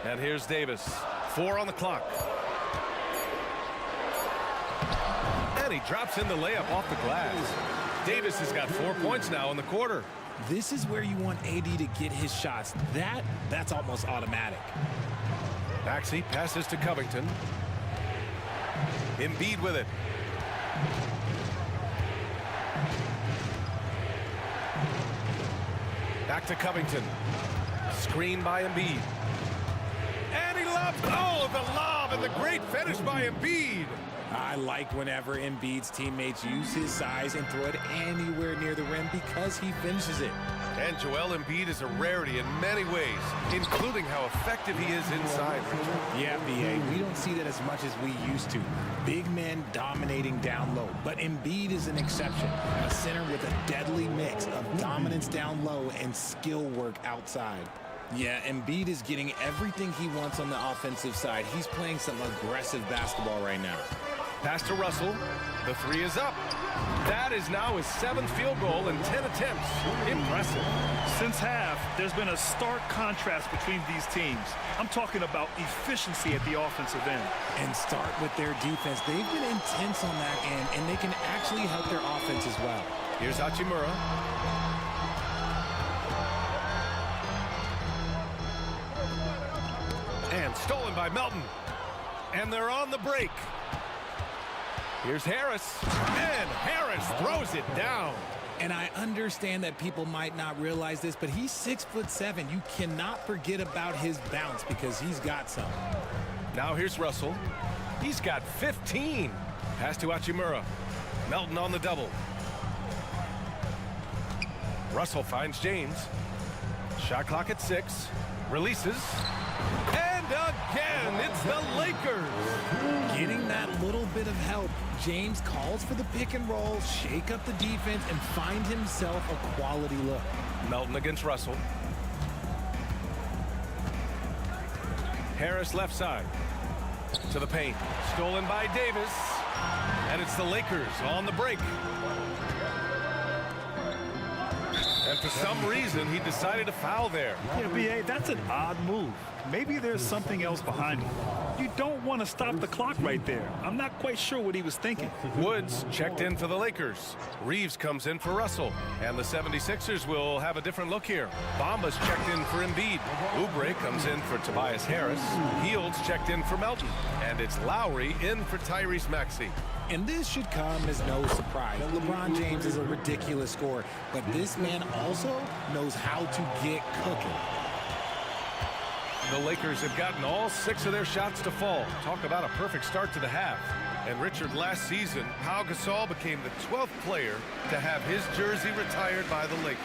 And here's Davis. 4 on the clock. And he drops in the layup off the glass. Davis has got 4 points now in the quarter. This is where you want AD to get his shots. That's almost automatic. Maxey passes to Covington. Embiid with it. Back to Covington. Screen by Embiid. And he lobs. Oh, the lob and the great finish by Embiid. I like whenever Embiid's teammates use his size and throw it anywhere near the rim because he finishes it. And Joel Embiid is a rarity in many ways, including how effective he is inside. Yeah, B.A., we don't see that as much as we used to. Big men dominating down low, but Embiid is an exception. A center with a deadly mix of dominance down low and skill work outside. Yeah, Embiid is getting everything he wants on the offensive side. He's playing some aggressive basketball right now. Pass to Russell. The three is up. That is now his 7th field goal in 10 attempts. Impressive. Since half, there's been a stark contrast between these teams. I'm talking about efficiency at the offensive end. And start with their defense. They've been intense on that end, and they can actually help their offense as well. Here's Hachimura. And stolen by Melton. And they're on the break. Here's Harris. And Harris throws it down. And I understand that people might not realize this, but he's 6'7". You cannot forget about his bounce because he's got some. Now here's Russell. He's got 15. Pass to Hachimura. Melton on the double. Russell finds James. Shot clock at 6. Releases. And again, it's the Lakers. Getting that little bit of help. James calls for the pick and roll, shake up the defense, and find himself a quality look. Melton against Russell. Harris left side. To the paint. Stolen by Davis. And it's the Lakers on the break. And for some reason, he decided to foul there. Yeah, B.A., that's an odd move. Maybe there's something else behind it. You don't want to stop the clock right there. I'm not quite sure what he was thinking. Woods checked in for the Lakers. Reeves comes in for Russell. And the 76ers will have a different look here. Bamba's checked in for Embiid. Oubre comes in for Tobias Harris. Fields checked in for Melton. And it's Lowry in for Tyrese Maxey. And this should come as no surprise. LeBron James is a ridiculous scorer, but this man also knows how to get cooking. The Lakers have gotten all 6 of their shots to fall. Talk about a perfect start to the half. And Richard, last season, Pau Gasol became the 12th player to have his jersey retired by the Lakers.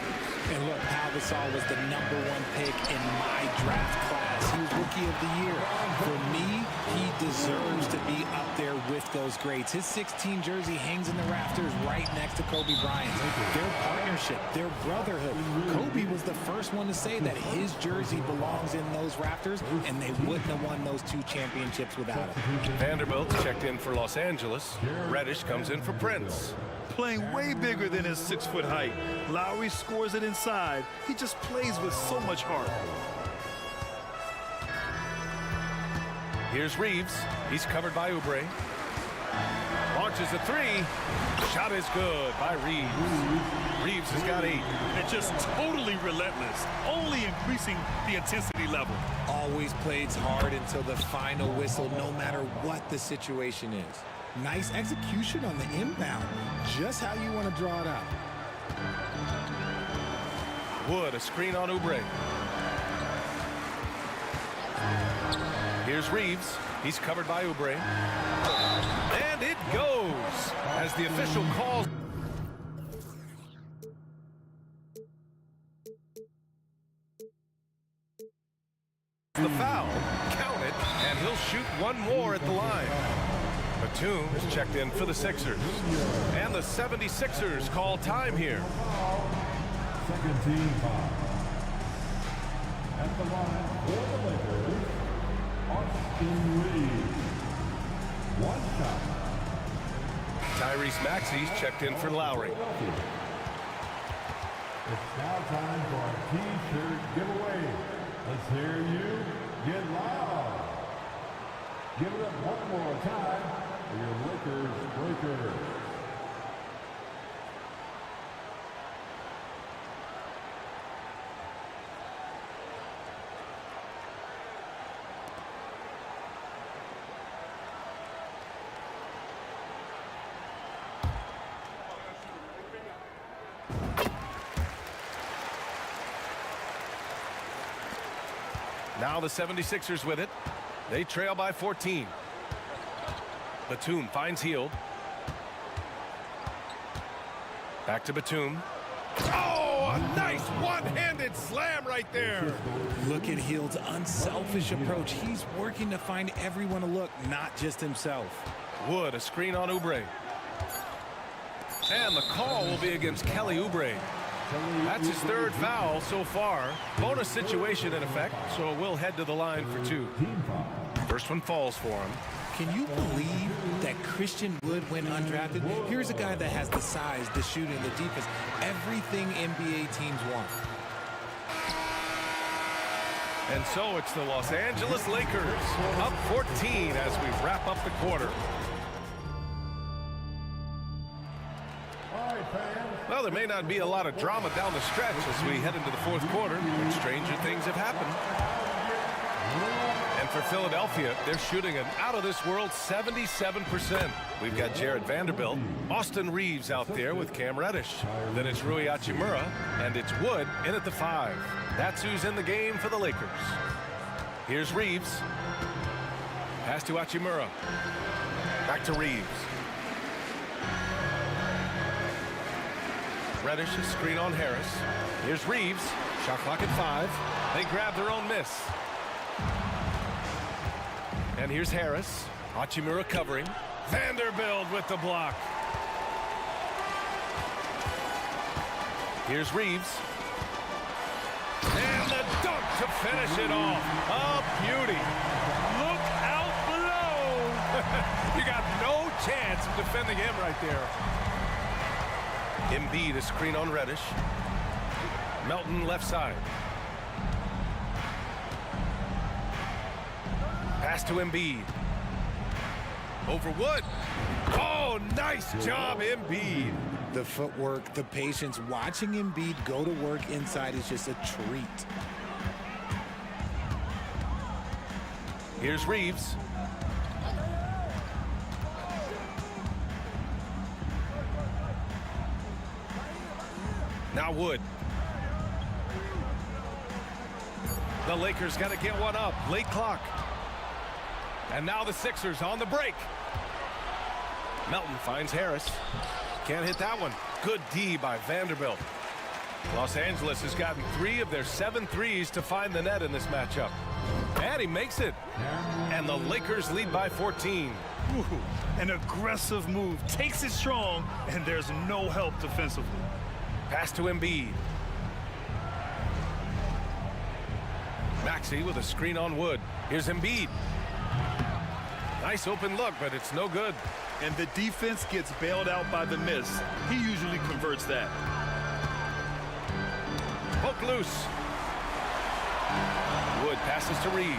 And look, Pau Gasol was the #1 pick in my draft class. He was Rookie of the Year. For me, he deserves to be up there with those greats. His 16 jersey hangs in the rafters right next to Kobe Bryant's. Their partnership, their brotherhood. Kobe was the first one to say that his jersey belongs in those rafters, and they wouldn't have won those 2 championships without him. Vanderbilt checked in for Los Angeles. Reddish comes in for Prince. Playing way bigger than his 6-foot height. Lowry scores it inside. He just plays with so much heart. Here's Reeves. He's covered by Oubre. Launches a 3. Shot is good by Reeves. Reeves has got 8. And just totally relentless, only increasing the intensity level. Always plays hard until the final whistle, no matter what the situation is. Nice execution on the inbound. Just how you want to draw it up. Wood, a screen on Oubre. Here's Reeves. He's covered by Oubre. And it goes as the official calls. The foul, count it, and he'll shoot one more at the line. Batum is checked in for the Sixers. And the 76ers call time here. Second team foul. At the line for the Lakers, Austin Reeves. 1 shot. Tyrese Maxey's checked in for Lowry. It's now time for our T-shirt giveaway. Let's hear you get loud. Give it up one more time for your Lakers Breakers. Now the 76ers with it. They trail by 14. Batum finds Hield. Back to Batum. Oh, a nice one-handed slam right there. Look at Hield's unselfish approach. He's working to find everyone to look, not just himself. Wood, a screen on Oubre. And the call will be against Kelly Oubre. That's his third foul so far. Bonus situation in effect, so we'll head to the line for two. First one falls for him. Can you believe that Christian Wood went undrafted? Here's a guy that has the size, the shooting, the defense, everything NBA teams want. And so it's the Los Angeles Lakers up 14 as we wrap up the quarter. Well, there may not be a lot of drama down the stretch as we head into the fourth quarter, but stranger things have happened. And for Philadelphia, they're shooting an out-of-this-world 77%. We've got Jared Vanderbilt, Austin Reeves out there with Cam Reddish. Then it's Rui Hachimura, and it's Wood in at the 5. That's who's in the game for the Lakers. Here's Reeves. Pass to Hachimura. Back to Reeves. Reddish, a screen on Harris. Here's Reeves. Shot clock at 5. They grab their own miss. And here's Harris. Hachimura covering. Vanderbilt with the block. Here's Reeves. And the dunk to finish it off. A beauty. Look out below. You got no chance of defending him right there. Embiid, a screen on Reddish. Melton left side. Pass to Embiid. Over Wood. Oh, nice job, Embiid. The footwork, the patience, watching Embiid go to work inside is just a treat. Here's Reeves. Now Wood. The Lakers got to get one up. Late clock. And now the Sixers on the break. Melton finds Harris. Can't hit that one. Good D by Vanderbilt. Los Angeles has gotten 3 of their 7 threes to find the net in this matchup. And he makes it. And the Lakers lead by 14. Ooh, an aggressive move. Takes it strong, and there's no help defensively. Pass to Embiid. Maxey with a screen on Wood. Here's Embiid. Nice open look, but it's no good. And the defense gets bailed out by the miss. He usually converts that. Poke loose. Wood passes to Reeves.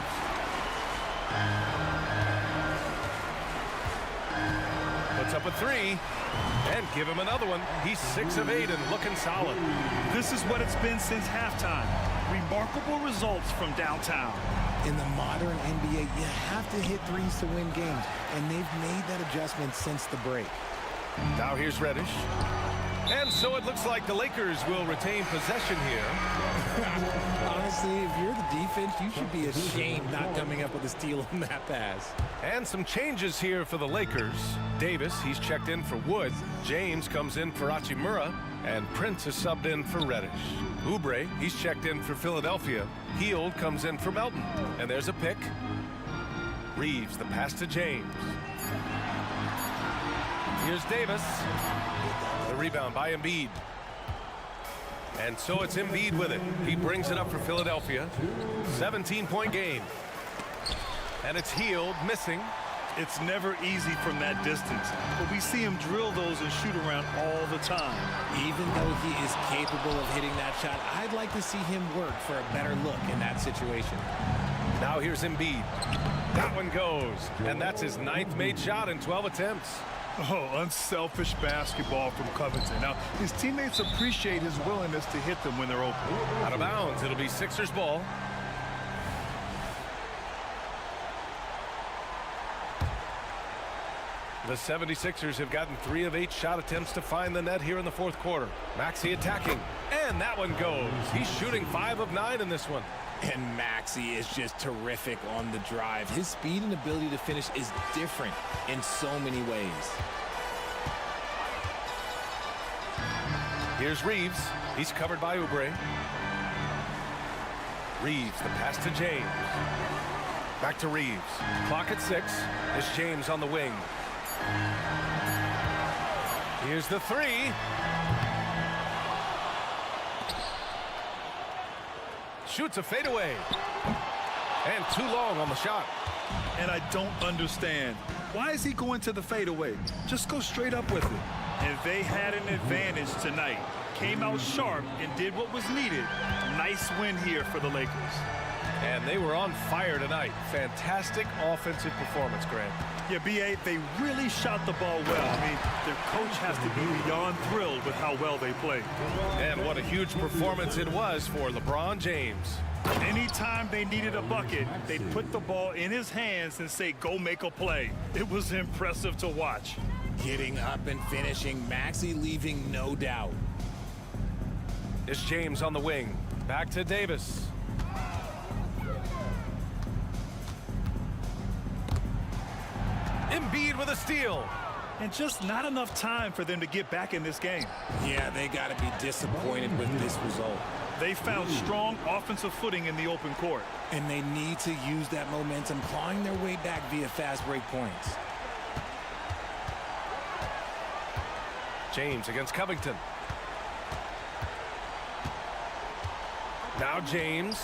Puts up a 3. And give him another one. He's 6 of 8 and looking solid. This is what it's been since halftime. Remarkable results from downtown. In the modern NBA, you have to hit threes to win games, and they've made that adjustment since the break. Now here's Reddish. And so it looks like the Lakers will retain possession here. Honestly, if you're the defense, you should be ashamed not coming up with a steal on that pass. And some changes here for the Lakers. Davis, he's checked in for Wood. James comes in for Hachimura. And Prince is subbed in for Reddish. Oubre, he's checked in for Philadelphia. Hield comes in for Melton. And there's a pick. Reeves, the pass to James. Here's Davis. The rebound by Embiid. And so it's Embiid with it. He brings it up for Philadelphia. 17-point game. And it's Hield missing. It's never easy from that distance, but we see him drill those and shoot around all the time. Even though he is capable of hitting that shot, I'd like to see him work for a better look in that situation. Now here's Embiid. That one goes, and that's his 9th made shot in 12 attempts. Oh, unselfish basketball from Covington. Now, his teammates appreciate his willingness to hit them when they're open. Out of bounds, it'll be Sixers ball. The 76ers have gotten 3 of 8 shot attempts to find the net here in the fourth quarter. Maxey attacking, and that one goes. He's shooting 5 of 9 in this one. And Maxey is just terrific on the drive. His speed and ability to finish is different in so many ways. Here's Reeves. He's covered by Oubre. Reeves, the pass to James. Back to Reeves. Clock at 6. It's James on the wing. Here's the three. Shoots a fadeaway. And too long on the shot. And I don't understand. Why is he going to the fadeaway? Just go straight up with it. And they had an advantage tonight. Came out sharp and did what was needed. Nice win here for the Lakers. And they were on fire tonight. Fantastic offensive performance, Grant. Yeah, B.A., they really shot the ball well. I mean, their coach has to be beyond thrilled with how well they played. And what a huge performance it was for LeBron James. Anytime they needed a bucket, they'd put the ball in his hands and say, go make a play. It was impressive to watch. Getting up and finishing, Maxey leaving no doubt. It's James on the wing. Back to Davis. Embiid with a steal. And just not enough time for them to get back in this game. Yeah, they got to be disappointed with this result. They found strong offensive footing in the open court. And they need to use that momentum, clawing their way back via fast break points. James against Covington. Now James.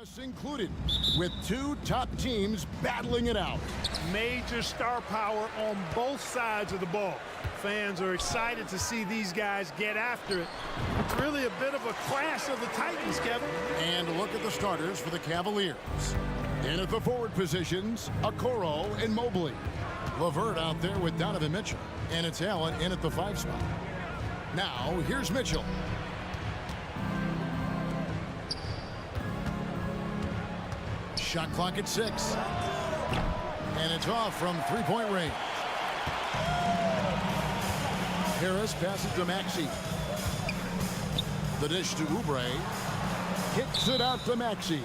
Us included, with two top teams battling it out. Major star power on both sides of the ball. Fans are excited to see these guys get after it. It's really a bit of a clash of the Titans, Kevin. And look at the starters for the Cavaliers. In at the forward positions, Okoro and Mobley. LeVert out there with Donovan Mitchell. And it's Allen in at the 5 spot. Now, here's Mitchell. Shot clock at 6. And it's off from three-point range. Harris passes to Maxey. The dish to Oubre. Kicks it out to Maxey.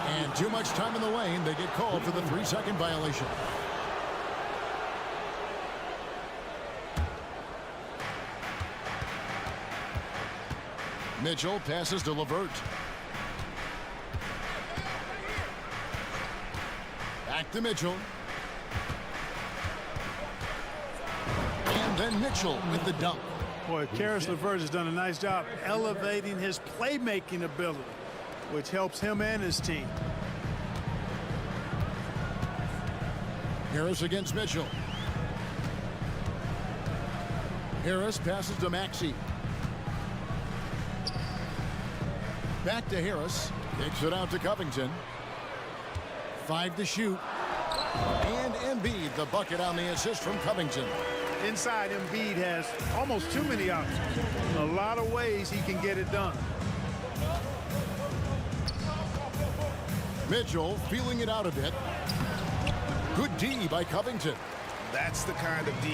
And too much time in the lane. They get called for the 3-second violation. Mitchell passes to LeVert. Back to Mitchell. And then Mitchell with the dunk. Boy, Karis LeVert has done a nice job elevating his playmaking ability, which helps him and his team. Harris against Mitchell. Harris passes to Maxey. Back to Harris. Kicks it out to Covington. 5 to shoot. And Embiid, the bucket on the assist from Covington. Inside, Embiid has almost too many options. A lot of ways he can get it done. Mitchell feeling it out a bit. Good D by Covington. That's the kind of D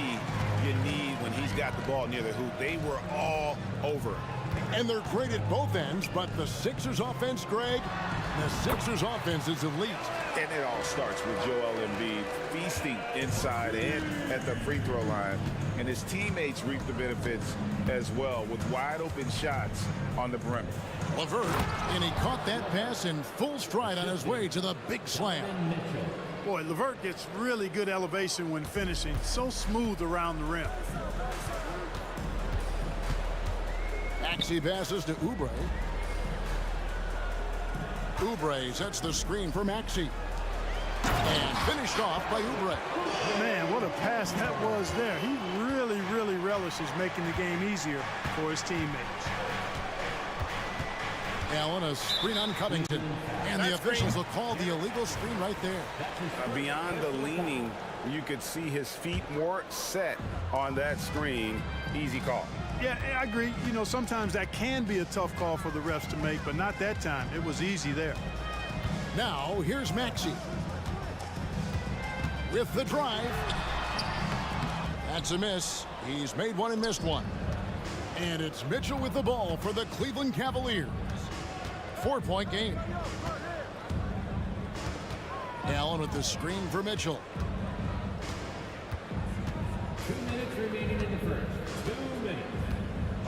you need when he's got the ball near the hoop. They were all over him. And they're great at both ends, but the Sixers offense, Greg, the Sixers offense is elite. And it all starts with Joel Embiid feasting inside and at the free throw line. And his teammates reap the benefits as well with wide open shots on the perimeter. LeVert, and he caught that pass in full stride on his way to the big slam. Boy, LeVert gets really good elevation when finishing. So smooth around the rim. Maxey passes to Oubre. Oubre sets the screen for Maxey. And finished off by Oubre. Man, what a pass that was there. He really relishes making the game easier for his teammates. Allen, a screen on Covington. And the officials will call the illegal screen right there. Beyond the leaning, you could see his feet more set on that screen. Easy call. Yeah, I agree. You know, sometimes that can be a tough call for the refs to make, but not that time. It was easy there. Now, here's Maxey. With the drive. That's a miss. He's made one and missed one. And it's Mitchell with the ball for the Cleveland Cavaliers. 4-point game. Allen with the screen for Mitchell. 2 minutes remaining in the first. 2 minutes.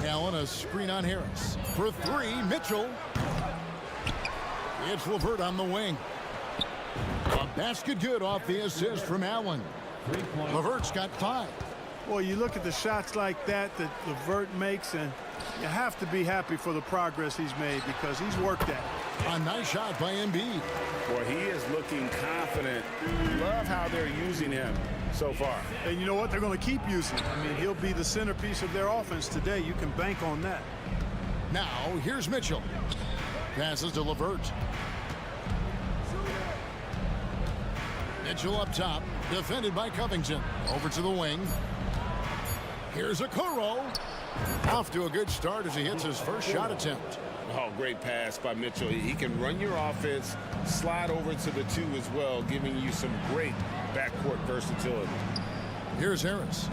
Allen, a screen on Harris. For 3, Mitchell. It's LeVert on the wing. A basket good off the assist from Allen. LeVert's got 5. Boy, you look at the shots like that LeVert makes, and you have to be happy for the progress he's made because he's worked at it. A nice shot by Embiid. Boy, he is looking confident. Love how they're using him so far. And you know what? They're going to keep using him. I mean, he'll be the centerpiece of their offense today. You can bank on that. Now, here's Mitchell. Passes to LeVert. Mitchell up top, defended by Covington. Over to the wing. Here's Okoro. Off to a good start as he hits his first shot attempt. Oh, great pass by Mitchell. He can run your offense, slide over to the 2 as well, giving you some great backcourt versatility. Here's Harris.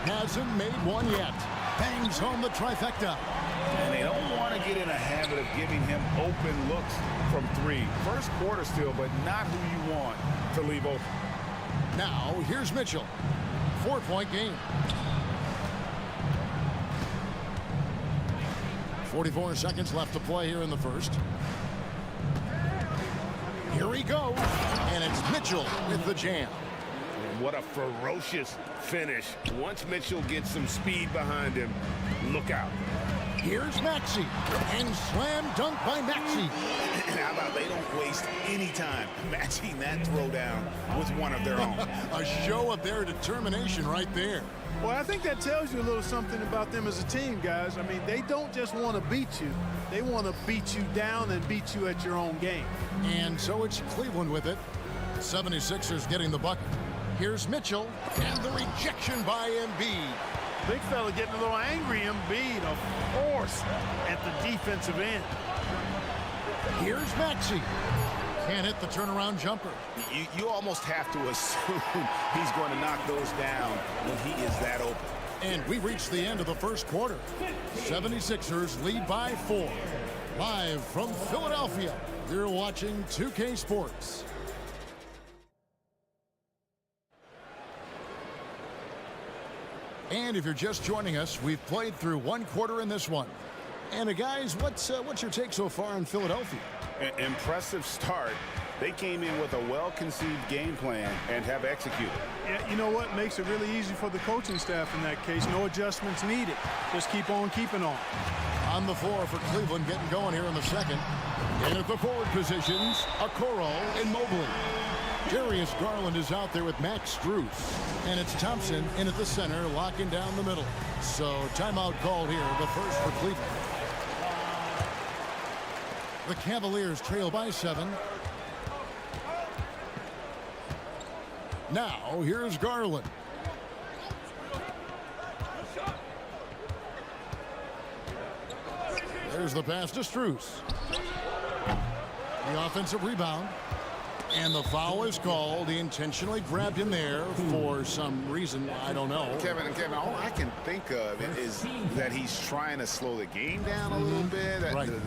Hasn't made one yet. Bangs home the trifecta. And they don't want to get in a habit of giving him open looks from 3. First quarter still, but not who you want to leave open. Now, here's Mitchell. 4-point game. 44 seconds left to play here in the first. Here he goes. And it's Mitchell with the jam. And what a ferocious finish. Once Mitchell gets some speed behind him, look out. Here's Maxey. And slam dunk by Maxey. And how about they don't waste any time matching that throwdown with one of their own. A show of their determination right there. Well, I think that tells you a little something about them as a team, guys. I mean, they don't just want to beat you. They want to beat you down and beat you at your own game. And so it's Cleveland with it. 76ers getting the bucket. Here's Mitchell. And the rejection by Embiid. Big fella getting a little angry. Embiid, a force at the defensive end. Here's Maxey. Can't hit the turnaround jumper. You almost have to assume he's going to knock those down when he is that open. And we reached the end of the first quarter. 76ers lead by 4. Live from Philadelphia, you're watching 2K Sports. And if you're just joining us, we've played through one quarter in this one. And guys, what's your take so far on Philadelphia? Impressive start. They came in with a well-conceived game plan and have executed. Yeah, you know what? Makes it really easy for the coaching staff in that case. No adjustments needed. Just keep on keeping on. On the floor for Cleveland, getting going here in the second. And at the forward positions, Okoro and Mobley. Darius Garland is out there with Max Strus. And it's Thompson in at the center, locking down the middle. So timeout called here, the first for Cleveland. The Cavaliers trail by 7. Now, here's Garland. There's the pass to Strus. The offensive rebound. And the foul is called. He intentionally grabbed him there for some reason. I don't know. Kevin, all I can think of is that he's trying to slow the game down a little bit.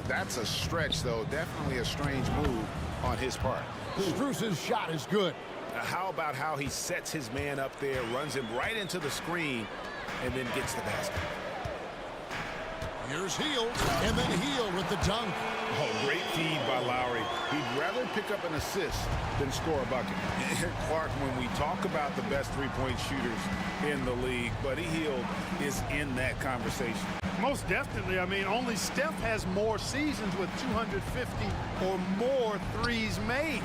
That's a stretch, though. Definitely a strange move on his part. Strus's shot is good. How about how he sets his man up there, runs him right into the screen, and then gets the basket? Here's Hield, and then Hield with the dunk. Oh, great feed by Lowry. He'd rather pick up an assist than score a bucket. Clark, when we talk about the best three-point shooters in the league, Buddy Hield is in that conversation. Most definitely. I mean, only Steph has more seasons with 250 or more threes made.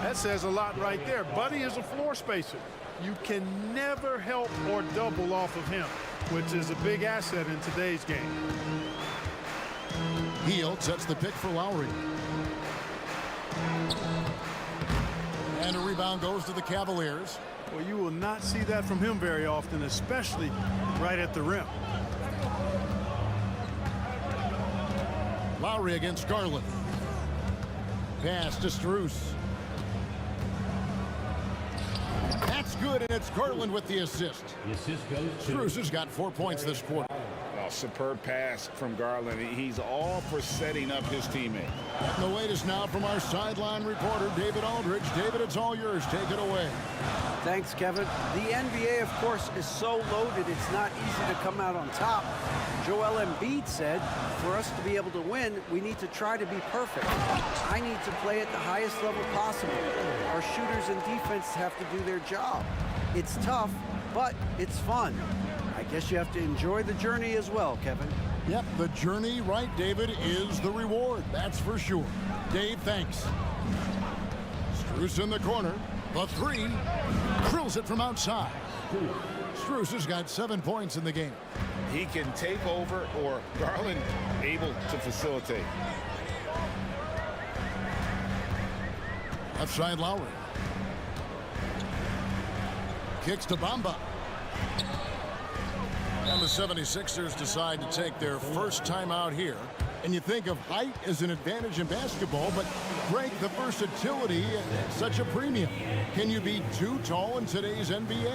That says a lot right there. Buddy is a floor spacer. You can never help or double off of him, which is a big asset in today's game. Hield sets the pick for Lowry. And a rebound goes to the Cavaliers. Well, you will not see that from him very often, especially right at the rim. Lowry against Garland. Pass to Strus. That's good, and it's Garland with the assist. Strus has got 4 points this quarter. Oh, superb pass from Garland. He's all for setting up his teammate. And the latest now from our sideline reporter, David Aldridge. David, it's all yours. Take it away. Thanks, Kevin. The NBA, of course, is so loaded, it's not easy to come out on top. Joel Embiid said, for us to be able to win, we need to try to be perfect. I need to play at the highest level possible. Our shooters and defense have to do their job. It's tough, but it's fun. I guess you have to enjoy the journey as well, Kevin. Yep, the journey, right, David, is the reward. That's for sure. Dave, thanks. Strus in the corner. The three. Drills it from outside. Strus has got 7 points in the game. He can take over, or Garland able to facilitate. Left side Lowry. Kicks to Bamba. And the 76ers decide to take their first time out here. And you think of height as an advantage in basketball, but Greg, the versatility at such a premium. Can you be too tall in today's NBA?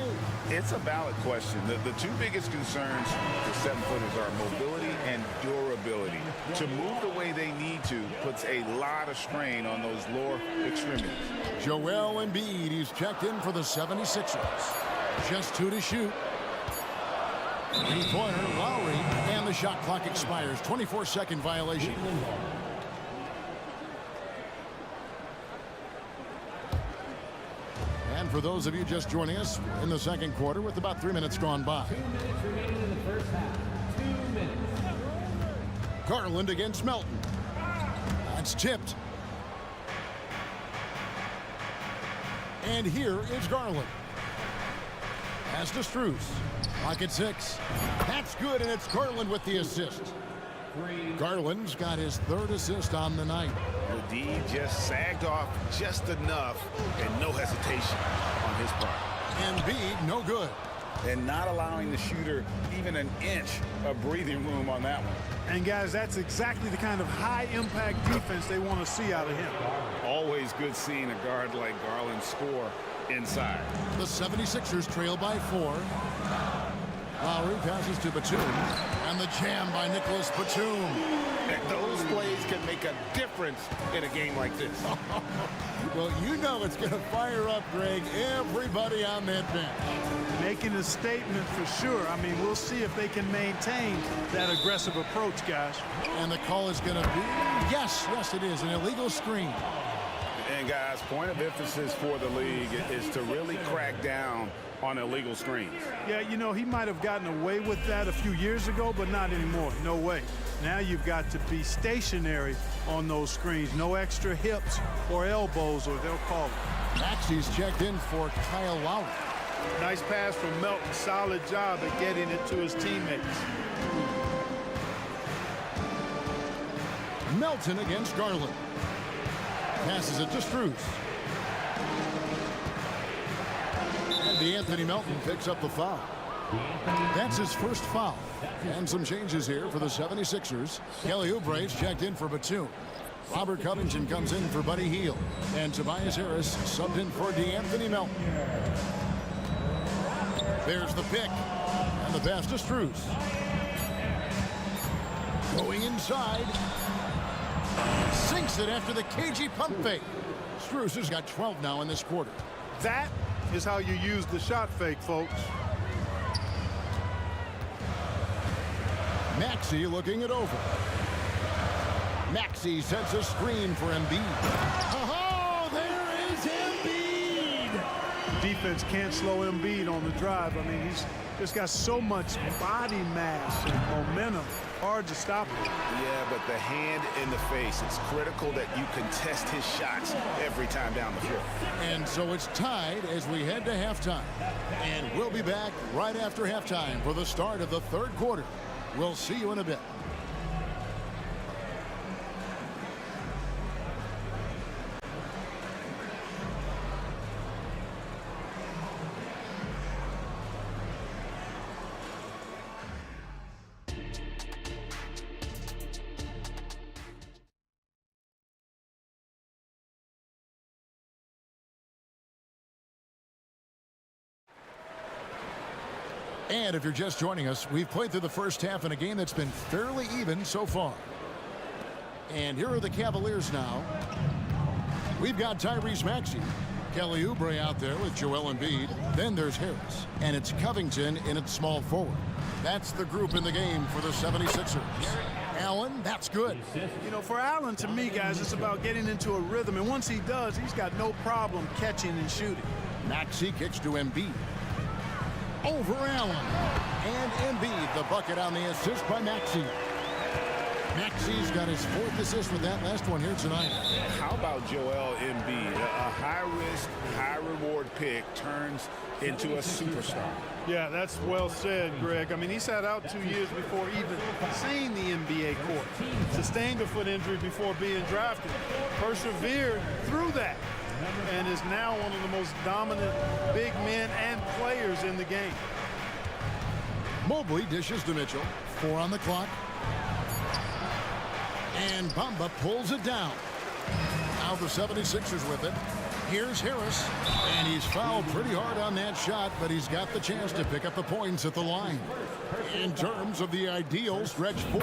It's a valid question. The two biggest concerns for 7-footers are mobility and durability. To move the way they need to puts a lot of strain on those lower extremities. Joel Embiid, he's checked in for the 76ers. Just 2 to shoot. Three-pointer, Lowry, and the shot clock expires. 24-second violation. And for those of you just joining us in the second quarter with about 3 minutes gone by. 2 minutes remaining in the first half. 2 minutes. Garland against Melton. That's tipped. And here is Garland. Pass to Strus. Pocket 6. That's good, and it's Garland with the assist. Garland's got his 3rd assist on the night. The D just sagged off just enough, and no hesitation on his part. Embiid, no good. And not allowing the shooter even an inch of breathing room on that one. And guys, that's exactly the kind of high-impact defense they want to see out of him. Always good seeing a guard like Garland score inside. The 76ers trail by 4. Lowry passes to Batum, and the jam by Nicholas Batum. And those plays can make a difference in a game like this. Well, you know it's going to fire up, Greg, everybody on that bench. Making a statement for sure. I mean, we'll see if they can maintain that aggressive approach, guys. And the call is going to be, yes, it is, an illegal screen. And guys, point of emphasis for the league is to really crack down on illegal screens. Yeah, you know, he might have gotten away with that a few years ago, but not anymore. No way. Now you've got to be stationary on those screens. No extra hips or elbows, or they'll call it. Maxey's checked in for Kyle Lowry. Nice pass from Melton. Solid job at getting it to his teammates. Melton against Garland. Passes it to Strus. And Anthony Melton picks up the foul. That's his first foul. And some changes here for the 76ers. Kelly Oubre's checked in for Batum. Robert Covington comes in for Buddy Hield. And Tobias Harris subbed in for Anthony Melton. There's the pick. And the pass to Strus. Going inside. Sinks it after the cagey pump fake. Strus has got 12 now in this quarter. That is how you use the shot fake, folks. Maxey looking it over. Maxey sets a screen for Embiid. Oh, there is Embiid! Defense can't slow Embiid on the drive. I mean, he's just got so much body mass and momentum. Hard to stop him. Yeah, but the hand in the face, it's critical that you contest his shots every time down the floor. And so it's tied as we head to halftime. And we'll be back right after halftime for the start of the 3rd quarter. We'll see you in a bit. And if you're just joining us, we've played through the first half in a game that's been fairly even so far. And here are the Cavaliers now. We've got Tyrese Maxey, Kelly Oubre out there with Joel Embiid. Then there's Harris, and it's Covington in at small forward. That's the group in the game for the 76ers. Allen, that's good. You know, for Allen, to me, guys, it's about getting into a rhythm. And once he does, he's got no problem catching and shooting. Maxey kicks to Embiid. Over Allen. And Embiid, the bucket on the assist by Maxey. Maxey's got his 4th assist with that last one here tonight. How about Joel Embiid? A high-risk, high-reward pick turns into a superstar. Yeah, that's well said, Greg. I mean, he sat out 2 years before even seeing the NBA court. Sustained a foot injury before being drafted. Persevered through that. And is now one of the most dominant big men and players in the game. Mobley dishes to Mitchell. 4 on the clock. And Bamba pulls it down. Now the 76ers with it. Here's Harris. And he's fouled pretty hard on that shot, but he's got the chance to pick up the points at the line. In terms of the ideal stretch 4,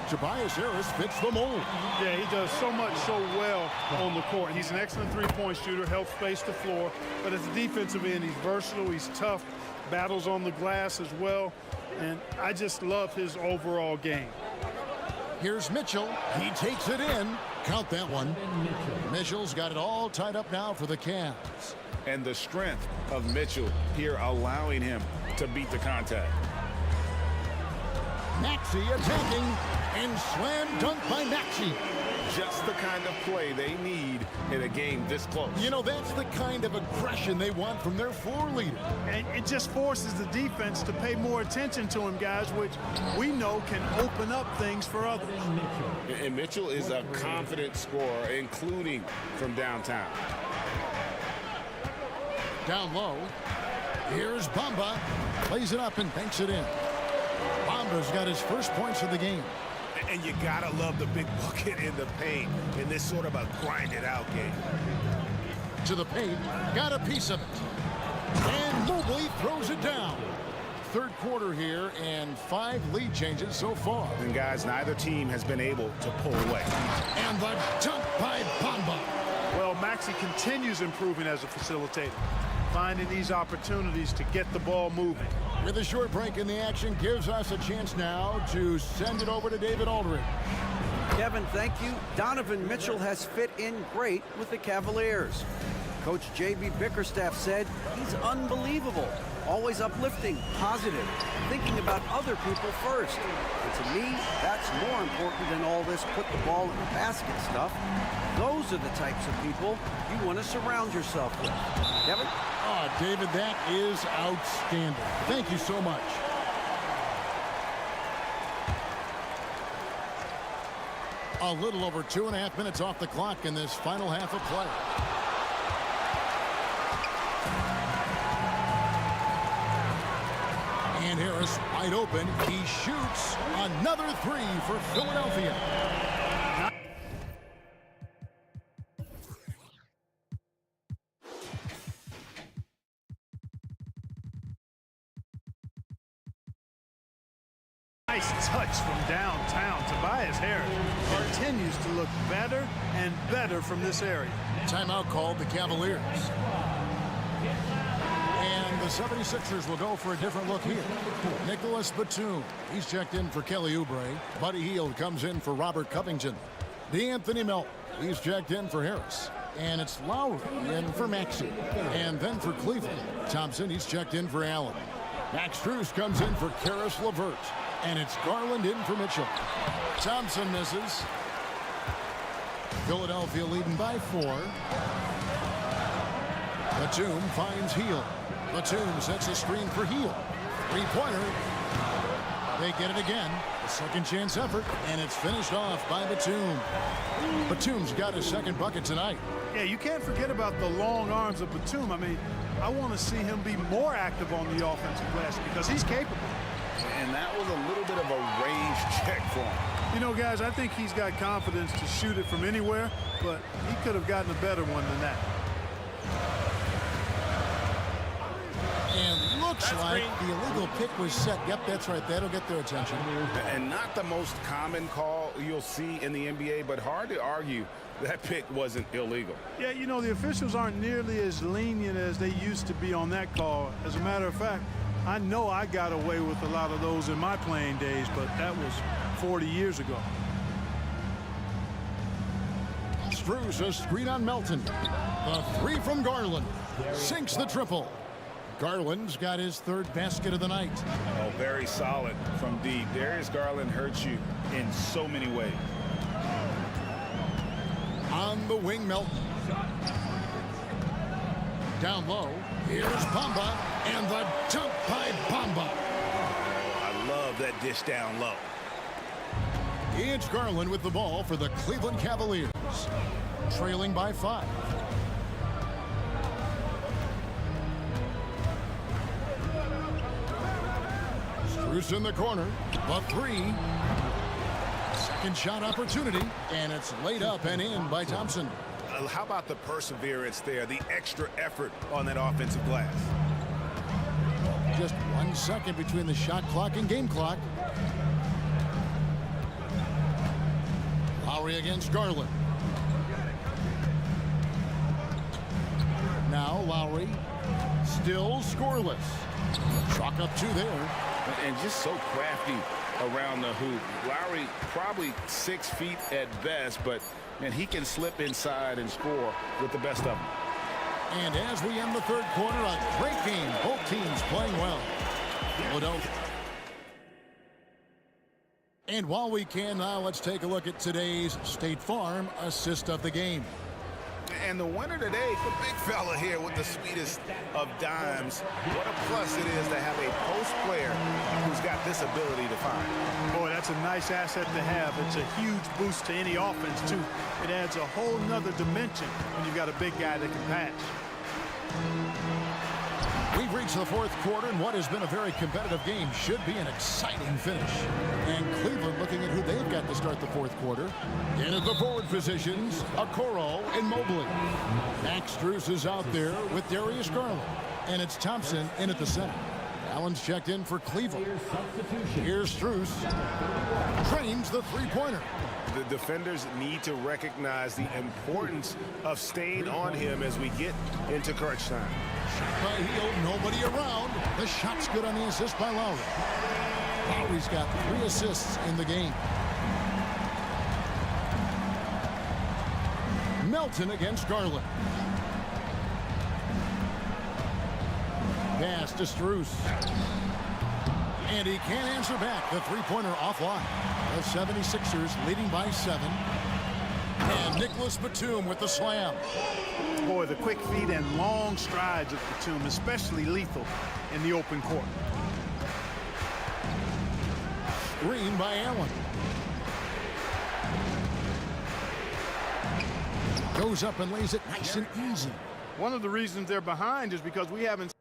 Tobias Harris fits the mold. Yeah, he does so much so well on the court. He's an excellent three-point shooter, helps space the floor. But at the defensive end, he's versatile, he's tough, battles on the glass as well. And I just love his overall game. Here's Mitchell. He takes it in. Count that one. Mitchell's got it all tied up now for the Cavs. And the strength of Mitchell here allowing him to beat the contact. Maxey attacking. And slam dunk by Maxey. Just the kind of play they need in a game this close. You know, that's the kind of aggression they want from their floor leader. And it just forces the defense to pay more attention to him, guys, which we know can open up things for others. And Mitchell is a confident scorer, including from downtown. Down low. Here's Bamba. Plays it up and banks it in. Bamba's got his first points of the game. And you gotta love the big bucket in the paint in this sort of a grind-it-out game. To the paint, got a piece of it. And Mobley throws it down. Third quarter here, and 5 lead changes so far. And guys, neither team has been able to pull away. And the dunk by Bamba. Well, Maxey continues improving as a facilitator, finding these opportunities to get the ball moving. With a short break in the action, gives us a chance now to send it over to David Aldridge. Kevin, thank you. Donovan Mitchell has fit in great with the Cavaliers. Coach J.B. Bickerstaff said he's unbelievable, always uplifting, positive, thinking about other people first. And to me, that's more important than all this put the ball in the basket stuff. Those are the types of people you want to surround yourself with. Kevin? Oh, David, that is outstanding. Thank you so much. A little over 2.5 minutes off the clock in this final half of play. And Harris wide open. He shoots another 3 for Philadelphia. Nice touch from downtown. Tobias Harris continues to look better and better from this area. Timeout called the Cavaliers. And the 76ers will go for a different look here. Nicholas Batum, he's checked in for Kelly Oubre. Buddy Hield comes in for Robert Covington. DeAnthony Melton, he's checked in for Harris. And it's Lowry in for Maxey. And then for Cleveland, Thompson, he's checked in for Allen. Max Strus comes in for Karis LeVert. And it's Garland in for Mitchell. Thompson misses. Philadelphia leading by 4. Batum finds Hield. Batum sets a screen for Hield. 3-pointer. They get it again. A second chance effort, and it's finished off by Batum. Batum's got his second bucket tonight. Yeah, you can't forget about the long arms of Batum. I mean, I want to see him be more active on the offensive glass because he's capable. And that was a little bit of a range check for him. You know, guys, I think he's got confidence to shoot it from anywhere, but he could have gotten a better one than that. And looks like the illegal pick was set. Yep, that's right. That'll get their attention. And not the most common call you'll see in the NBA, but hard to argue that pick wasn't illegal. Yeah, you know, the officials aren't nearly as lenient as they used to be on that call. As a matter of fact, I know I got away with a lot of those in my playing days, but that was 40 years ago. Strus a screen on Melton. The 3 from Garland. Sinks the triple. Garland's got his third basket of the night. Oh, very solid from deep. Darius Garland hurts you in so many ways. On the wing, Melton. Down low, here's Bamba, and the dunk by Bamba. I love that dish down low. It's Garland with the ball for the Cleveland Cavaliers, trailing by 5. Strus in the corner, the 3. Second shot opportunity, and it's laid up and in by Thompson. How about the perseverance there, the extra effort on that offensive glass? Just 1 second between the shot clock and game clock. Lowry against Garland. Now Lowry still scoreless. Chalk up 2 there. And just so crafty around the hoop. Lowry probably 6 feet at best, but man, he can slip inside and score with the best of them. And as we end the third quarter, a great game. Both teams playing well. Philadelphia. And while we can now, let's take a look at today's State Farm assist of the game. And the winner today, the big fella here with the sweetest of dimes. What a plus it is to have a post player who's got this ability to find. Boy, that's a nice asset to have. It's a huge boost to any offense, too. It adds a whole nother dimension when you've got a big guy that can pass. We've reached the fourth quarter, and what has been a very competitive game should be an exciting finish. And Cleveland looking at who they've got to start the fourth quarter. In at the forward positions, Okoro and Mobley. Max Strus is out there with Darius Garland. And it's Thompson in at the center. Allen's checked in for Cleveland. Here's Strus. Trains the three-pointer. The defenders need to recognize the importance of staying on him as we get into crunch time. Shot by Hield, nobody around. The shot's good on the assist by Lowry. Lowry's got 3 assists in the game. Melton against Garland. Pass to Strus. And he can't answer back. The three-pointer offline. The 76ers leading by 7. And Nicholas Batum with the slam. Boy, the quick feet and long strides of Batum, especially lethal in the open court. Screen by Allen. Goes up and lays it nice and easy. One of the reasons they're behind is because we haven't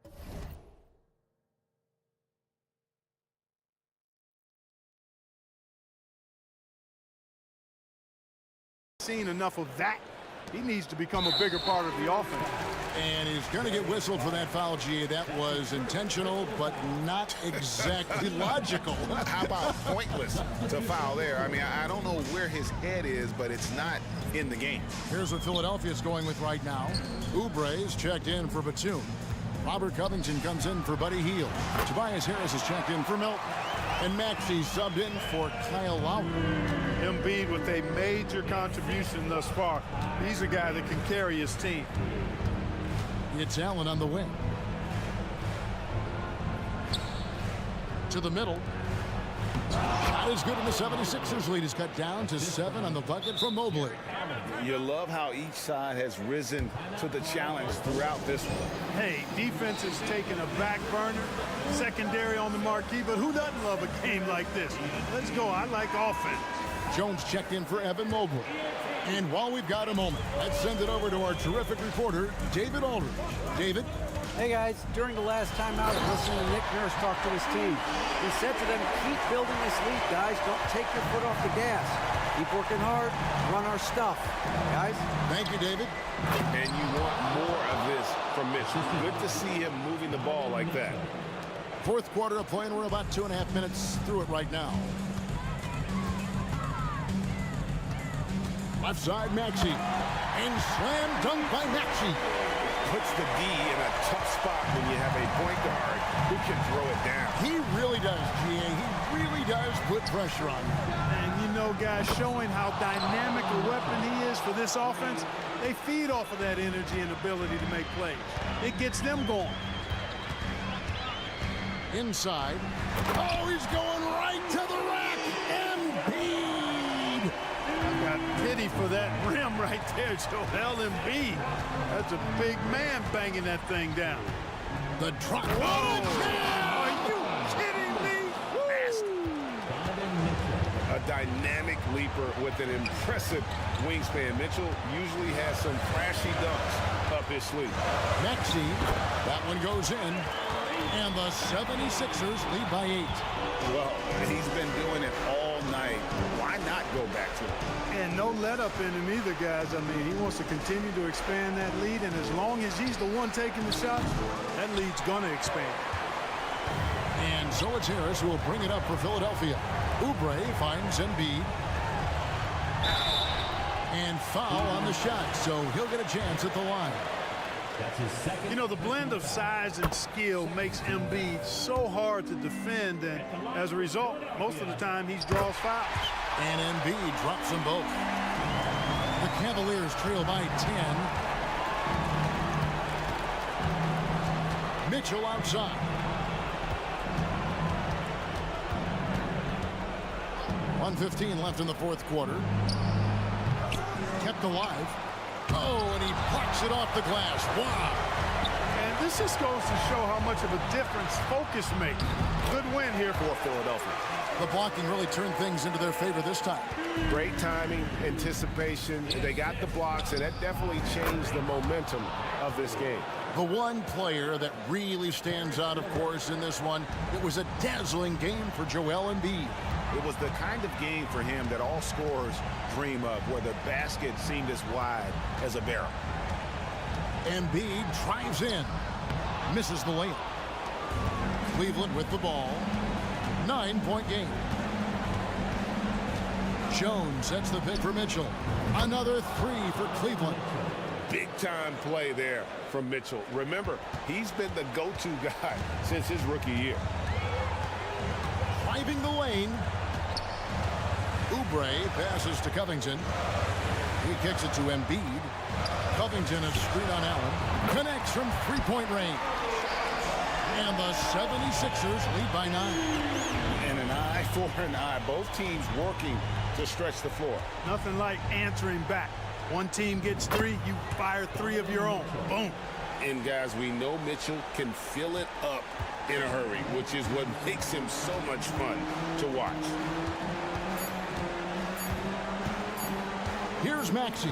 seen enough of that. He needs to become a bigger part of the offense. And he's going to get whistled for that foul, G. That was intentional, but not exactly logical. How about pointless to foul there? I mean, I don't know where his head is, but it's not in the game. Here's what Philadelphia's going with right now. Oubre is checked in for Batum. Robert Covington comes in for Buddy Hield. Tobias Harris is checked in for Milton. And Maxey subbed in for Kyle Lowry. Embiid with a major contribution thus far. He's a guy that can carry his team. It's Allen on the wing. To the middle. Shot is good, and the 76ers lead is cut down to 7 on the bucket from Mobley. You love how each side has risen to the challenge throughout this one. Hey, defense is taking a back burner, secondary on the marquee, but who doesn't love a game like this? Let's go. I like offense. Jones checked in for Evan Mobley. And while we've got a moment, let's send it over to our terrific reporter, David Aldridge. David? Hey guys, during the last timeout, listening to Nick Nurse talk to his team. He said to them, keep building this lead, guys. Don't take your foot off the gas. Keep working hard, run our stuff. Guys? Thank you, David. And you want more of this from Mitchell. Good to see him moving the ball like that. Fourth quarter of play, and we're about 2.5 minutes through it right now. Left side, Maxey. And slam dunk by Maxey. Puts the D in a tough spot when you have a point guard who can throw it down. He really does, G.A. He really does put pressure on you. And you know, guys, showing how dynamic a weapon he is for this offense, they feed off of that energy and ability to make plays. It gets them going. Inside. Oh, he's going right to the rack. Embiid. I've got pity for that rim right there, Joel Embiid. That's a big man banging that thing down. The drop. Whoa! Are you kidding me? A dynamic leaper with an impressive wingspan. Mitchell usually has some flashy dunks up his sleeve. Maxey. That one goes in. And the 76ers lead by 8. Well, he's been doing it all night. Why not go back to it? And no let up in him either, guys. I mean, he wants to continue to expand that lead, and as long as he's the one taking the shots, that lead's going to expand. And so it's Harris who will bring it up for Philadelphia. Oubre finds Embiid. And foul on the shot, so he'll get a chance at the line. You know, the blend of size and skill makes Embiid so hard to defend, and as a result, most of the time he draws fouls. And Embiid drops them both. The Cavaliers trail by 10. Mitchell outside. 1:15 left in the fourth quarter. Kept alive. Oh, and he blocks it off the glass. Wow. And this just goes to show how much of a difference focus makes. Good win here for Philadelphia. The blocking really turned things into their favor this time. Great timing, anticipation. They got the blocks, and that definitely changed the momentum of this game. The one player that really stands out, of course, in this one, it was a dazzling game for Joel Embiid. It was the kind of game for him that all scorers dream of, where the basket seemed as wide as a barrel. Embiid drives in, misses the layup. Cleveland with the ball. 9-point game. Jones sets the pick for Mitchell. Another three for Cleveland. Big-time play there from Mitchell. Remember, he's been the go-to guy since his rookie year. Driving the lane. Oubre passes to Covington. He kicks it to Embiid. Covington is screen on Allen. Connects from three-point range. And the 76ers lead by 9. And an eye for an eye. Both teams working to stretch the floor. Nothing like answering back. One team gets three, you fire three of your own. Boom. And guys, we know Mitchell can fill it up in a hurry, which is what makes him so much fun to watch. Here's Maxey.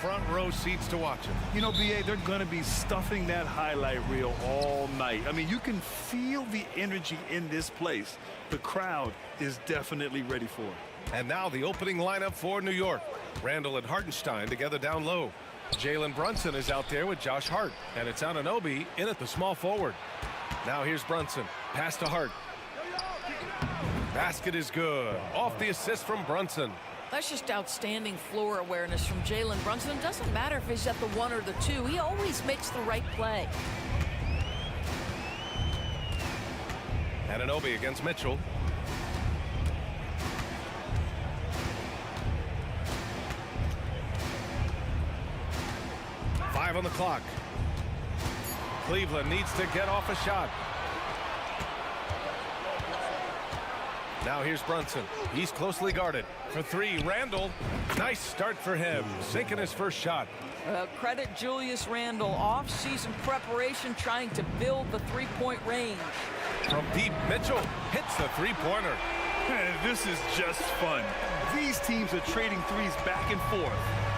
front row seats to watch it. You know, BA, they're going to be stuffing that highlight reel all night. I mean, you can feel the energy in this place. The crowd is definitely ready for it. And now the opening lineup for New York. Randall and Hartenstein together down low. Jalen Brunson is out there with Josh Hart. And it's Anunoby in at the small forward. Now here's Brunson. Pass to Hart. Basket is good. Off the assist from Brunson. That's just outstanding floor awareness from Jalen Brunson. It doesn't matter if he's at the 1 or the 2. He always makes the right play. Anunoby against Mitchell. Five on the clock. Cleveland needs to get off a shot. Now here's Brunson. He's closely guarded. For three, Randall. Nice start for him. Sinking his first shot. Credit Julius Randle. Off-season preparation trying to build the three-point range. From deep, Mitchell hits the three-pointer. This is just fun. These teams are trading threes back and forth.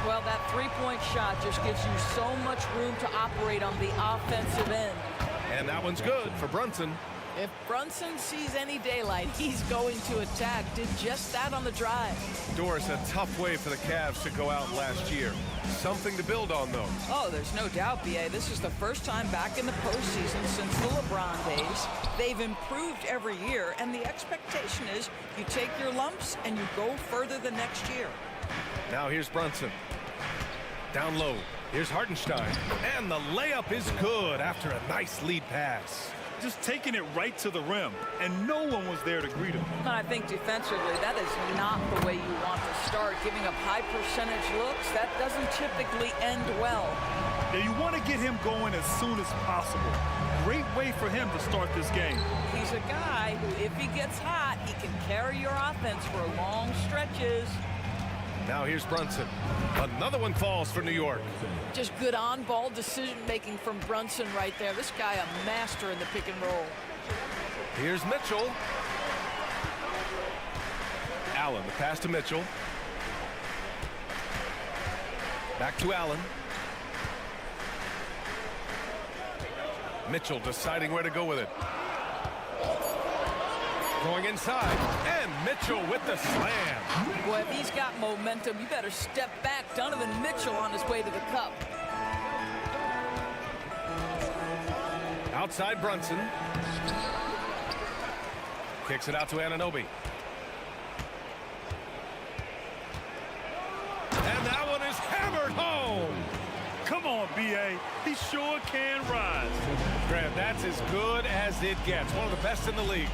Well, that three-point shot just gives you so much room to operate on the offensive end. And that one's good for Brunson. If Brunson sees any daylight, he's going to attack. Did just that on the drive. Doris, a tough way for the Cavs to go out last year. Something to build on, though. Oh, there's no doubt, B.A. This is the first time back in the postseason since the LeBron days. They've improved every year, and the expectation is you take your lumps and you go further the next year. Now here's Brunson. Down low. Here's Hartenstein. And the layup is good after a nice lead pass. Just taking it right to the rim, and no one was there to greet him. I think defensively, that is not the way you want to start. Giving up high percentage looks, that doesn't typically end well. Now, you want to get him going as soon as possible. Great way for him to start this game. He's a guy who, if he gets hot, he can carry your offense for long stretches. Now here's Brunson. Another one falls for New York. Just good on-ball decision-making from Brunson right there. This guy a master in the pick and roll. Here's Mitchell. Allen, the pass to Mitchell. Back to Allen. Mitchell deciding where to go with it. Going inside, and Mitchell with the slam. Boy, if he's got momentum, you better step back. Donovan Mitchell on his way to the cup. Outside Brunson. Kicks it out to Anunoby. And that one is hammered home. Come on, B.A. He sure can rise. Grant, that's as good as it gets. One of the best in the league.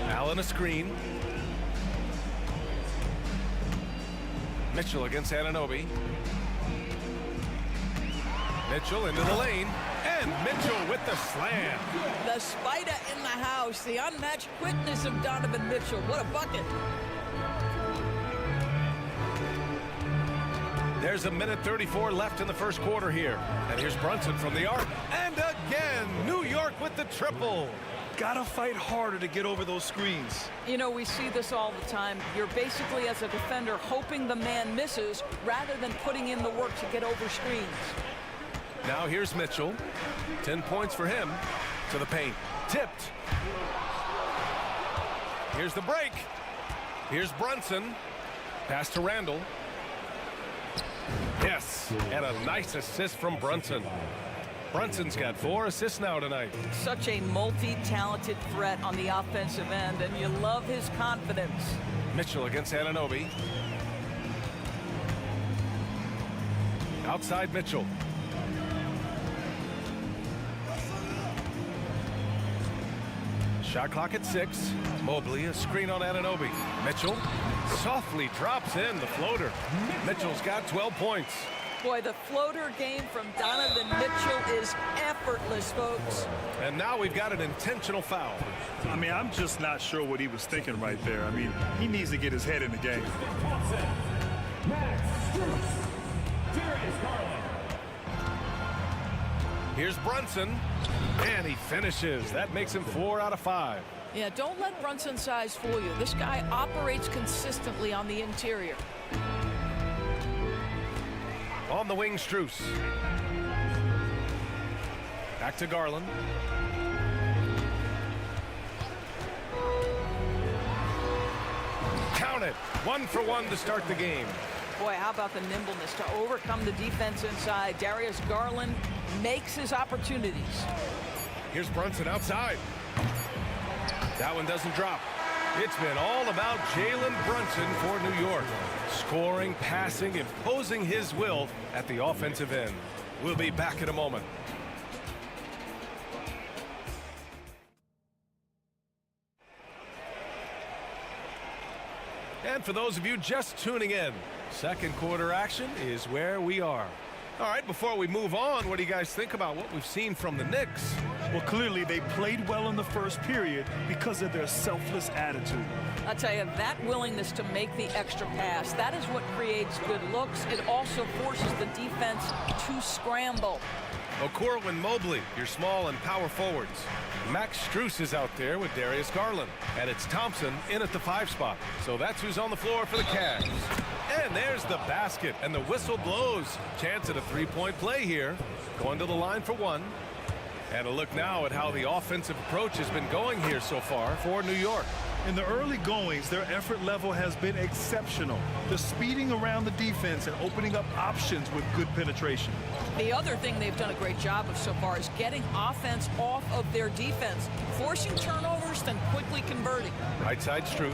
Allen a screen. Mitchell against Anunoby. Mitchell into the lane. And Mitchell with the slam. The spider in the house. The unmatched quickness of Donovan Mitchell. What a bucket. There's a minute 34 left in the first quarter here. And here's Brunson from the arc. And again, New York with the triple. Gotta fight harder to get over those screens. You know, we see this all the time. You're basically, as a defender, hoping the man misses rather than putting in the work to get over screens. Now here's Mitchell. 10 points for him. To the paint. Tipped. Here's the break. Here's Brunson. Pass to Randall. Yes, and a nice assist from Brunson. Brunson's got 4 assists now tonight. Such a multi-talented threat on the offensive end, and you love his confidence. Mitchell against Anunoby. Outside Mitchell. Shot clock at 6. Mobley, a screen on Anunoby. Mitchell softly drops in the floater. Mitchell's got 12 points. Boy, the floater game from Donovan Mitchell is effortless, folks. And now we've got an intentional foul. I mean, I'm just not sure what he was thinking right there. I mean, he needs to get his head in the game. Here's Brunson, and he finishes. That makes him 4 out of 5. Yeah, don't let Brunson's size fool you. This guy operates consistently on the interior. On the wing, Strus. Back to Garland. Count it. 1 for 1 to start the game. Boy, how about the nimbleness to overcome the defense inside. Darius Garland makes his opportunities. Here's Brunson outside. That one doesn't drop. It's been all about Jalen Brunson for New York. Scoring, passing, imposing his will at the offensive end. We'll be back in a moment. And for those of you just tuning in, second quarter action is where we are. All right, before we move on, what do you guys think about what we've seen from the Knicks? Well, clearly they played well in the first period because of their selfless attitude. I'll tell you, that willingness to make the extra pass, that is what creates good looks. It also forces the defense to scramble. Okoro and Mobley, your small and power forwards. Max Strus is out there with Darius Garland. And it's Thompson in at the 5 spot. So that's who's on the floor for the Cavs. And there's the basket, and the whistle blows. Chance at a three-point play here. Going to the line for 1. And a look now at how the offensive approach has been going here so far for New York. In the early goings, their effort level has been exceptional. They're speeding around the defense and opening up options with good penetration. The other thing they've done a great job of so far is getting offense off of their defense, forcing turnovers, then quickly converting. Right side, Strus.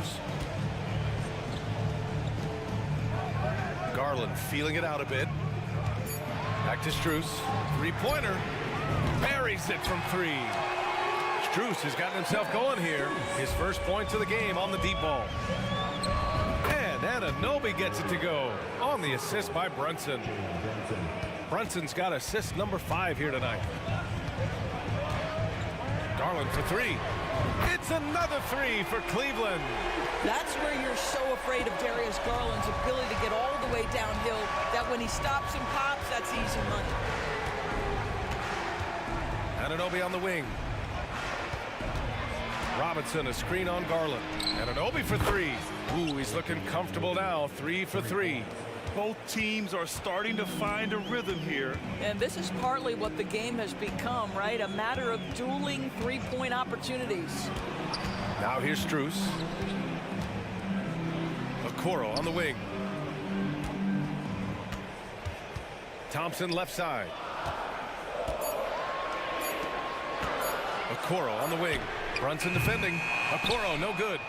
Garland feeling it out a bit. Back to Strus. Three-pointer. Buries it from 3. Strus has gotten himself going here. His first points of the game on the deep ball. And Anunoby gets it to go on the assist by Brunson. Brunson's got assist number 5 here tonight. Garland for 3. It's another 3 for Cleveland. That's where you're so afraid of Darius Garland's ability to get all the way downhill, that when he stops and pops, that's easy money. Anunoby on the wing. Robinson, a screen on Garland. Anunoby for 3. Ooh, he's looking comfortable now. 3 for 3. Both teams are starting to find a rhythm here. And this is partly what the game has become, right? A matter of dueling three-point opportunities. Now here's Strus. Okoro on the wing. Thompson left side. Okoro on the wing. Brunson defending. Okoro no good.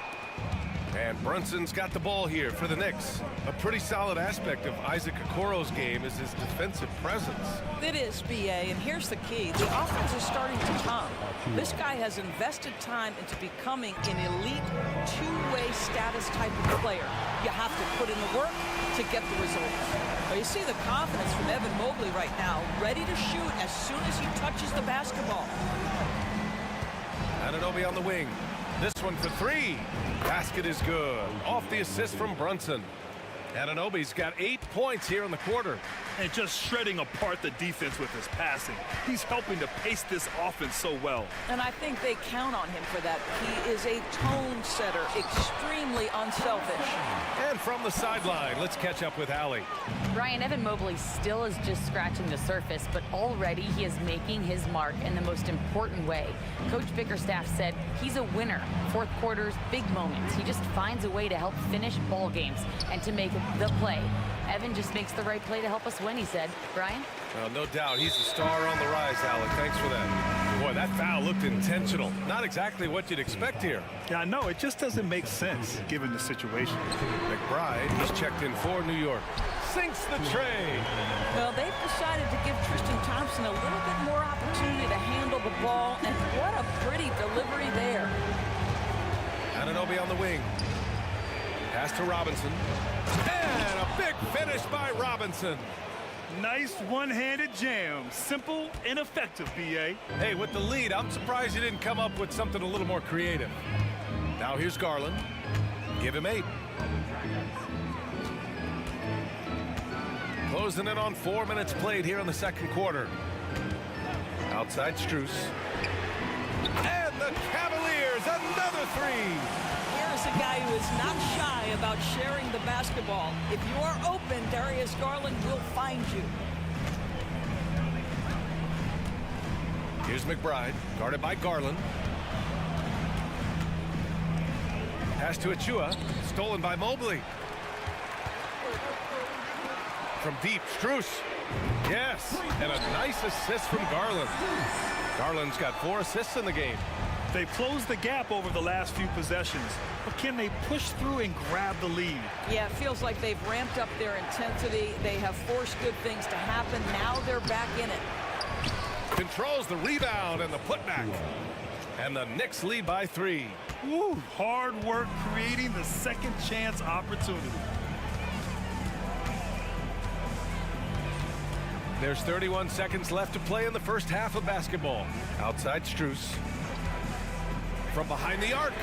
And Brunson's got the ball here for the Knicks. A pretty solid aspect of Isaac Okoro's game is his defensive presence. It is, BA, and here's the key. The offense is starting to come. This guy has invested time into becoming an elite two-way status type of player. You have to put in the work to get the results. Well, you see the confidence from Evan Mobley right now, ready to shoot as soon as he touches the basketball. Anunoby on the wing. This one for 3. Basket is good. Off the assist from Brunson. Anunoby's got 8 points here in the quarter. And just shredding apart the defense with his passing. He's helping to pace this offense so well. And I think they count on him for that. He is a tone setter, extremely unselfish. And from the sideline, let's catch up with Allie. Brian, Evan Mobley still is just scratching the surface, but already he is making his mark in the most important way. Coach Bickerstaff said he's a winner. Fourth quarters, big moments. He just finds a way to help finish ball games and to make the play. Evan just makes the right play to help us win, he said. Brian? Well, no doubt. He's a star on the rise, Alec. Thanks for that. Boy, that foul looked intentional. Not exactly what you'd expect here. Yeah, I know. It just doesn't make sense, given the situation. McBride, he's checked in for New York. Sinks the tray. Well, they've decided to give Tristan Thompson a little bit more opportunity to handle the ball, and what a pretty delivery there. Anunoby on the wing. Pass to Robinson. And a big finish by Robinson. Nice one-handed jam. Simple and effective, BA. Hey, with the lead, I'm surprised you didn't come up with something a little more creative. Now here's Garland. Give him 8. Closing in on 4 minutes played here in the second quarter. Outside Strus. And the Cavaliers, another 3. Here's a guy who is not shy about sharing the basketball. If you are open, Darius Garland will find you. Here's McBride, guarded by Garland. Pass to Achua, stolen by Mobley. From deep, Strus. Yes, and a nice assist from Garland. Garland's got 4 assists in the game. They've closed the gap over the last few possessions, but can they push through and grab the lead? Yeah, it feels like they've ramped up their intensity. They have forced good things to happen. Now they're back in it. Controls the rebound and the putback. And the Knicks lead by 3. Woo, hard work creating the second chance opportunity. There's 31 seconds left to play in the first half of basketball. Outside Strus. From behind the arc.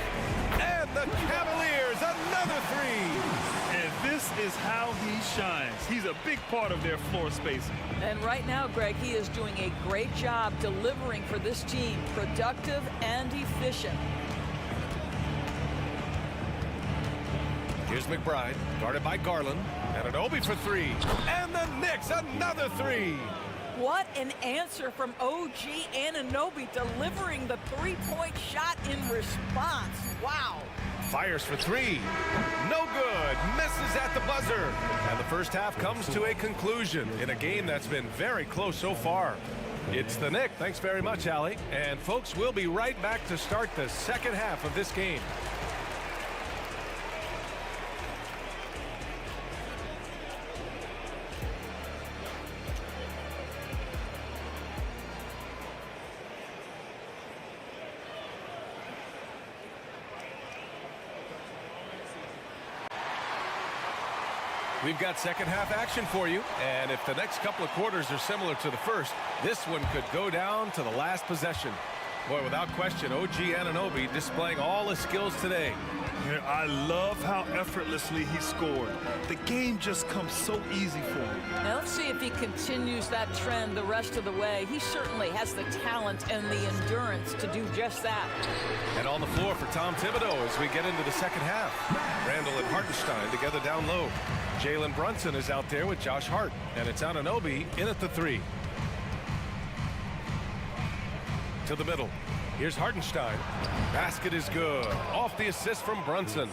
And the Cavaliers, another 3. And this is how he shines. He's a big part of their floor spacing. And right now, Greg, he is doing a great job delivering for this team. Productive and efficient. Here's McBride, guarded by Garland. And an Obi for 3. And the Knicks, another 3. What an answer from OG Anunoby, delivering the three-point shot in response. Wow. Fires for 3. No good. Misses at the buzzer. And the first half comes to a conclusion in a game that's been very close so far. It's the Knicks. Thanks very much, Allie. And folks, we'll be right back to start the second half of this game. We've got second half action for you, and if the next couple of quarters are similar to the first, this one could go down to the last possession. Boy, without question, OG Anunoby displaying all his skills today. I love how effortlessly he scored. The game just comes so easy for him. Now let's see if he continues that trend the rest of the way. He certainly has the talent and the endurance to do just that. And on the floor for Tom Thibodeau as we get into the second half. Randall and Hartenstein together down low. Jalen Brunson is out there with Josh Hart, and it's Anunoby in at the 3. To the middle. Here's Hartenstein. Basket is good. Off the assist from Brunson.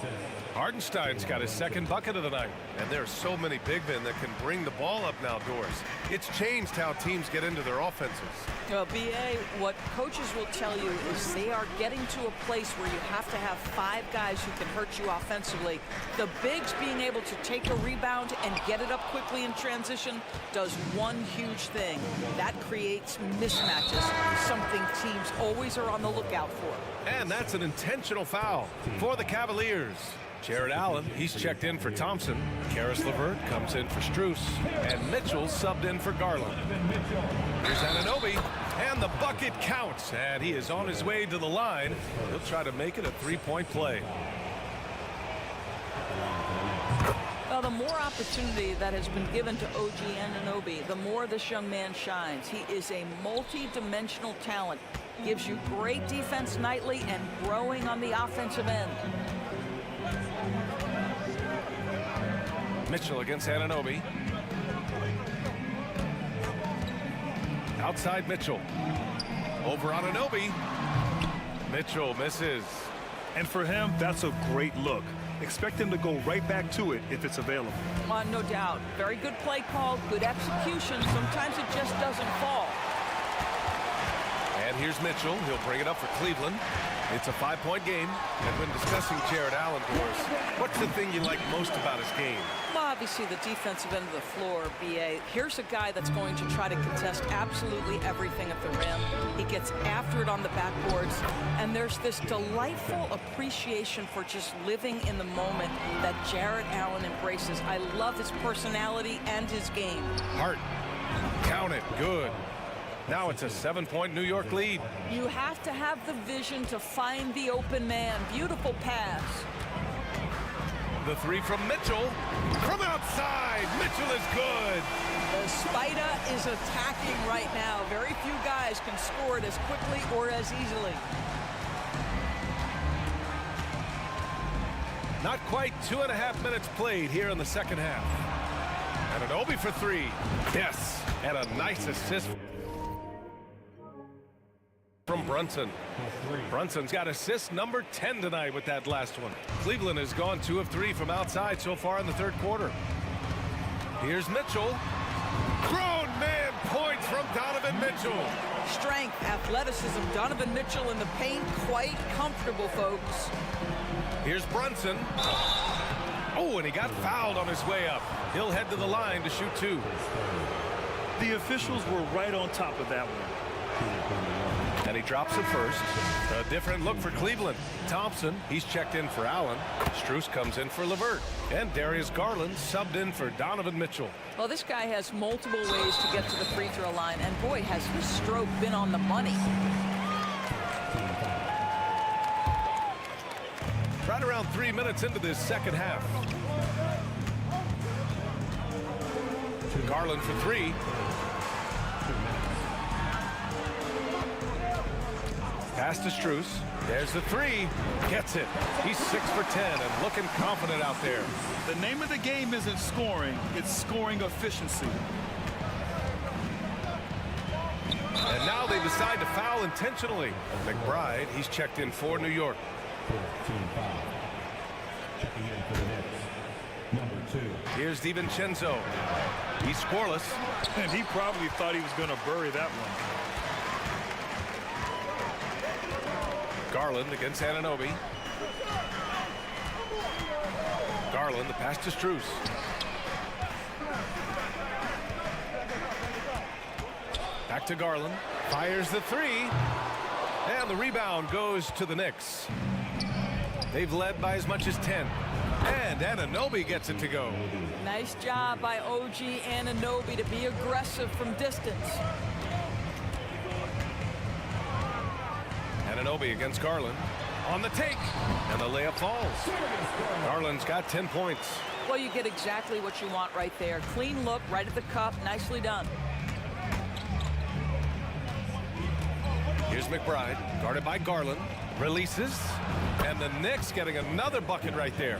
Hartenstein's got his second bucket of the night. And there are so many big men that can bring the ball up now, Doors. It's changed how teams get into their offenses. Well, BA, what coaches will tell you is they are getting to a place where you have to have 5 guys who can hurt you offensively. The bigs being able to take a rebound and get it up quickly in transition does one huge thing. That creates mismatches, something teams always are on the lookout for. And that's an intentional foul for the Cavaliers. Jared Allen, he's checked in for Thompson. Karis LeVert comes in for Strus. And Mitchell subbed in for Garland. Here's Anunoby, and the bucket counts. And he is on his way to the line. He'll try to make it a 3-point play. Well, the more opportunity that has been given to OG Anunoby, the more this young man shines. He is a multi-dimensional talent. Gives you great defense nightly and growing on the offensive end. Mitchell against Anunoby. Outside Mitchell. Over Anunoby. Mitchell misses. And for him, that's a great look. Expect him to go right back to it if it's available. No doubt. Very good play call, good execution. Sometimes it just doesn't fall. And here's Mitchell. He'll bring it up for Cleveland. It's a 5-point game. And when discussing Jared Allen, Doris, what's the thing you like most about his game? Well, obviously the defensive end of the floor, BA. Here's a guy that's going to try to contest absolutely everything at the rim. He gets after it on the backboards. And there's this delightful appreciation for just living in the moment that Jared Allen embraces. I love his personality and his game. Hart. Count it. Good. Now it's a 7-point New York lead. You have to have the vision to find the open man. Beautiful pass. The 3 from Mitchell. From outside. Mitchell is good. The Spider is attacking right now. Very few guys can score it as quickly or as easily. Not quite 2.5 minutes played here in the second half. And an Obi for three. Yes, and a nice assist from Brunson. Brunson's got assist number 10 tonight with that last one. Cleveland has gone 2 of 3 from outside so far in the third quarter. Here's Mitchell. Grown man points from Donovan Mitchell. Strength, athleticism, Donovan Mitchell in the paint, quite comfortable, folks. Here's Brunson. Oh, and he got fouled on his way up. He'll head to the line to shoot 2. The officials were right on top of that one. And he drops it first. A different look for Cleveland. Thompson, he's checked in for Allen. Strus comes in for LeVert. And Darius Garland subbed in for Donovan Mitchell. Well, this guy has multiple ways to get to the free throw line, and boy, has his stroke been on the money. Right around 3 minutes into this second half. Garland for 3. Pass to Strus. There's the 3. Gets it. He's 6 for 10 and looking confident out there. The name of the game isn't scoring, it's scoring efficiency. And now they decide to foul intentionally. McBride, he's checked in for New York. Checking in for the Knicks, number 2. Here's DiVincenzo. He's scoreless. And he probably thought he was going to bury that one. Garland against Anunoby. Garland, the pass to Strus. Back to Garland. Fires the 3. And the rebound goes to the Knicks. They've led by as much as 10. And Anunoby gets it to go. Nice job by OG Anunoby to be aggressive from distance. Anunoby against Garland. On the take. And the layup falls. Garland's got 10 points. Well, you get exactly what you want right there. Clean look, right at the cup. Nicely done. Here's McBride, guarded by Garland. Releases. And the Knicks getting another bucket right there.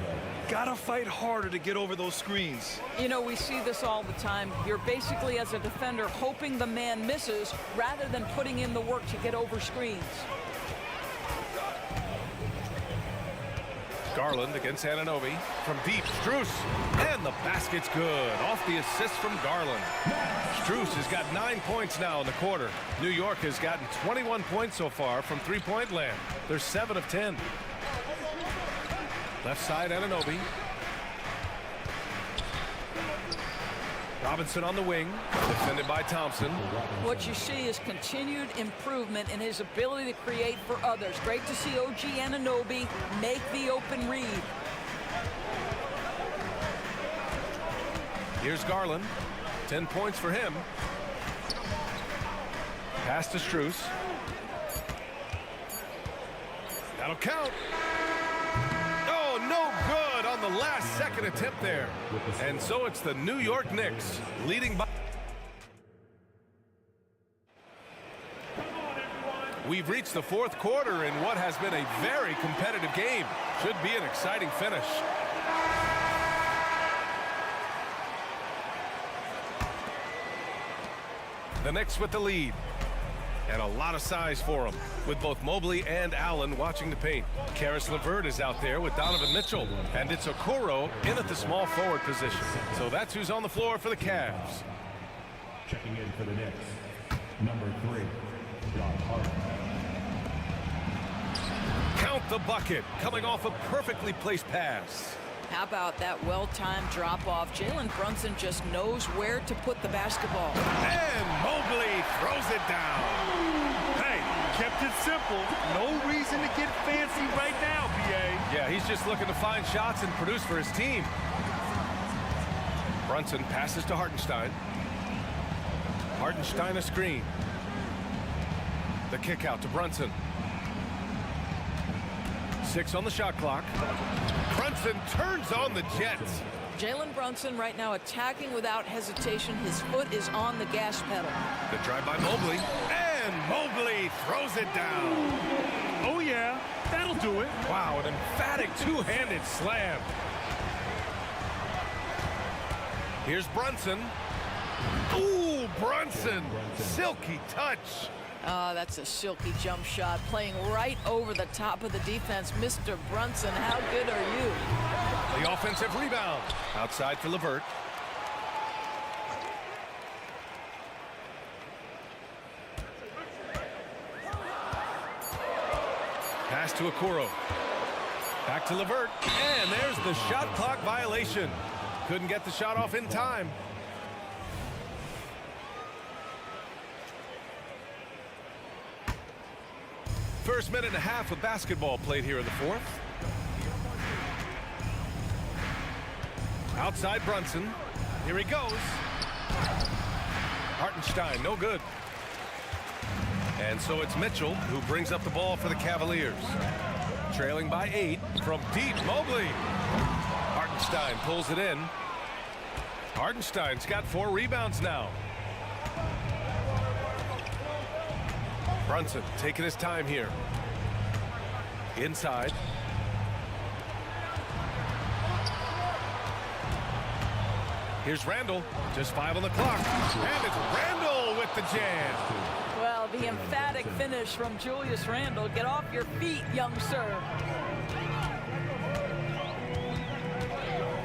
Gotta fight harder to get over those screens. You know, we see this all the time. You're basically, as a defender, hoping the man misses rather than putting in the work to get over screens. Garland against Anunoby. From deep, Strus. And the basket's good. Off the assist from Garland. Strus has got 9 points now in the quarter. New York has gotten 21 points so far from three-point land. They're 7 of 10. Left side, Anunoby. Robinson on the wing, defended by Thompson. What you see is continued improvement in his ability to create for others. Great to see OG Anunoby make the open read. Here's Garland. 10 points for him. Pass to Strus. That'll count. Oh, no good on the last second attempt there. And so it's the New York Knicks leading by. We've reached the fourth quarter in what has been a very competitive game. Should be an exciting finish. The Knicks with the lead. And a lot of size for them, with both Mobley and Allen watching the paint. Karis LeVert is out there with Donovan Mitchell. And it's Okoro in at the small forward position. So that's who's on the floor for the Cavs. Checking in for the Knicks, number 3, John Harden. Count the bucket, coming off a perfectly placed pass. How about that well-timed drop-off? Jalen Brunson just knows where to put the basketball. And Mobley throws it down. Hey, kept it simple. No reason to get fancy right now, BA. Yeah, he's just looking to find shots and produce for his team. Brunson passes to Hartenstein. Hartenstein a screen. The kick out to Brunson. 6 on the shot clock. Brunson turns on the Jets. Jalen Brunson right now attacking without hesitation. His foot is on the gas pedal. The drive by Mobley. And Mobley throws it down. Oh, yeah, that'll do it. Wow, an emphatic two-handed slam. Here's Brunson. Ooh, Brunson. Silky touch. That's a silky jump shot, playing right over the top of the defense. Mr. Brunson, how good are you? The offensive rebound. Outside for LeVert. Pass to Okoro. Back to LeVert. And there's the shot clock violation. Couldn't get the shot off in time. First minute and a half of basketball played here in the fourth. Outside Brunson. Here he goes. Hartenstein, no good. And so it's Mitchell who brings up the ball for the Cavaliers. Trailing by 8 from deep. Mobley. Hartenstein pulls it in. Hartenstein's got 4 rebounds now. Brunson taking his time here. Inside. Here's Randall. Just 5 on the clock. And it's Randall with the jam. Well, the emphatic finish from Julius Randle. Get off your feet, young sir.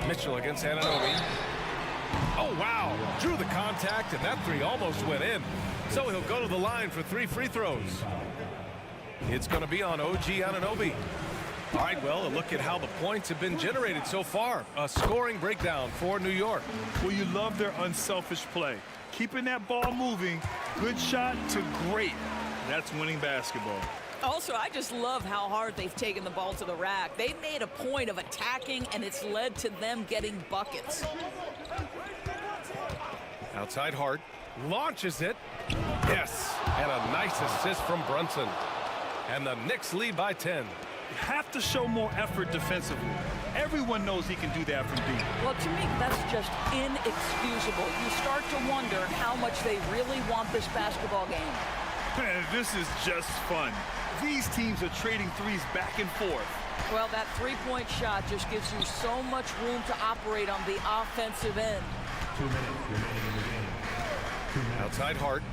Mitchell against Anunoby. Oh, wow. Drew the contact, and that 3 almost went in. So he'll go to the line for 3 free throws. It's going to be on OG Anunoby. All right, well, a look at how the points have been generated so far. A scoring breakdown for New York. Well, you love their unselfish play. Keeping that ball moving, good shot to great. That's winning basketball. Also, I just love how hard they've taken the ball to the rack. They've made a point of attacking, and it's led to them getting buckets. Outside Hart. Launches it. Yes. And a nice assist from Brunson. And the Knicks lead by 10. You have to show more effort defensively. Everyone knows he can do that from deep. Well, to me, that's just inexcusable. You start to wonder how much they really want this basketball game. Man, this is just fun. These teams are trading threes back and forth. Well, that three-point shot just gives you so much room to operate on the offensive end. 2 minutes remaining in the game. 2 minutes. Outside Hart.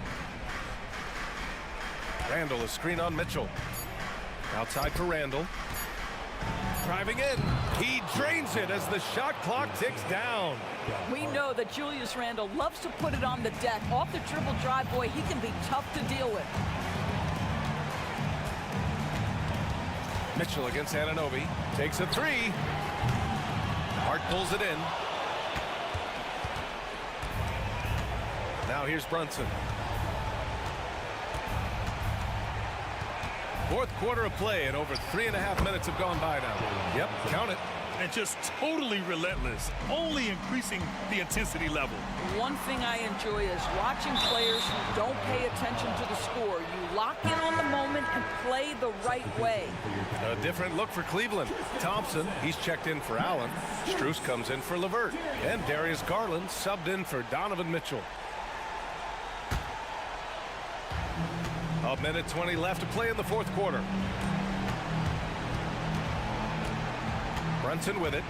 Randall, a screen on Mitchell. Outside for Randall. Driving in. He drains it as the shot clock ticks down. We know that Julius Randle loves to put it on the deck. Off the dribble drive, boy, he can be tough to deal with. Mitchell against Anunoby. Takes a 3. Hart pulls it in. Now here's Brunson. Fourth quarter of play, and over 3.5 minutes have gone by now. Yep, count it. And just totally relentless, only increasing the intensity level. One thing I enjoy is watching players who don't pay attention to the score. You lock in on the moment and play the right way. A different look for Cleveland. Thompson, he's checked in for Allen. Strus comes in for LeVert. And Darius Garland subbed in for Donovan Mitchell. A minute 20 left to play in the fourth quarter. Brunson with it.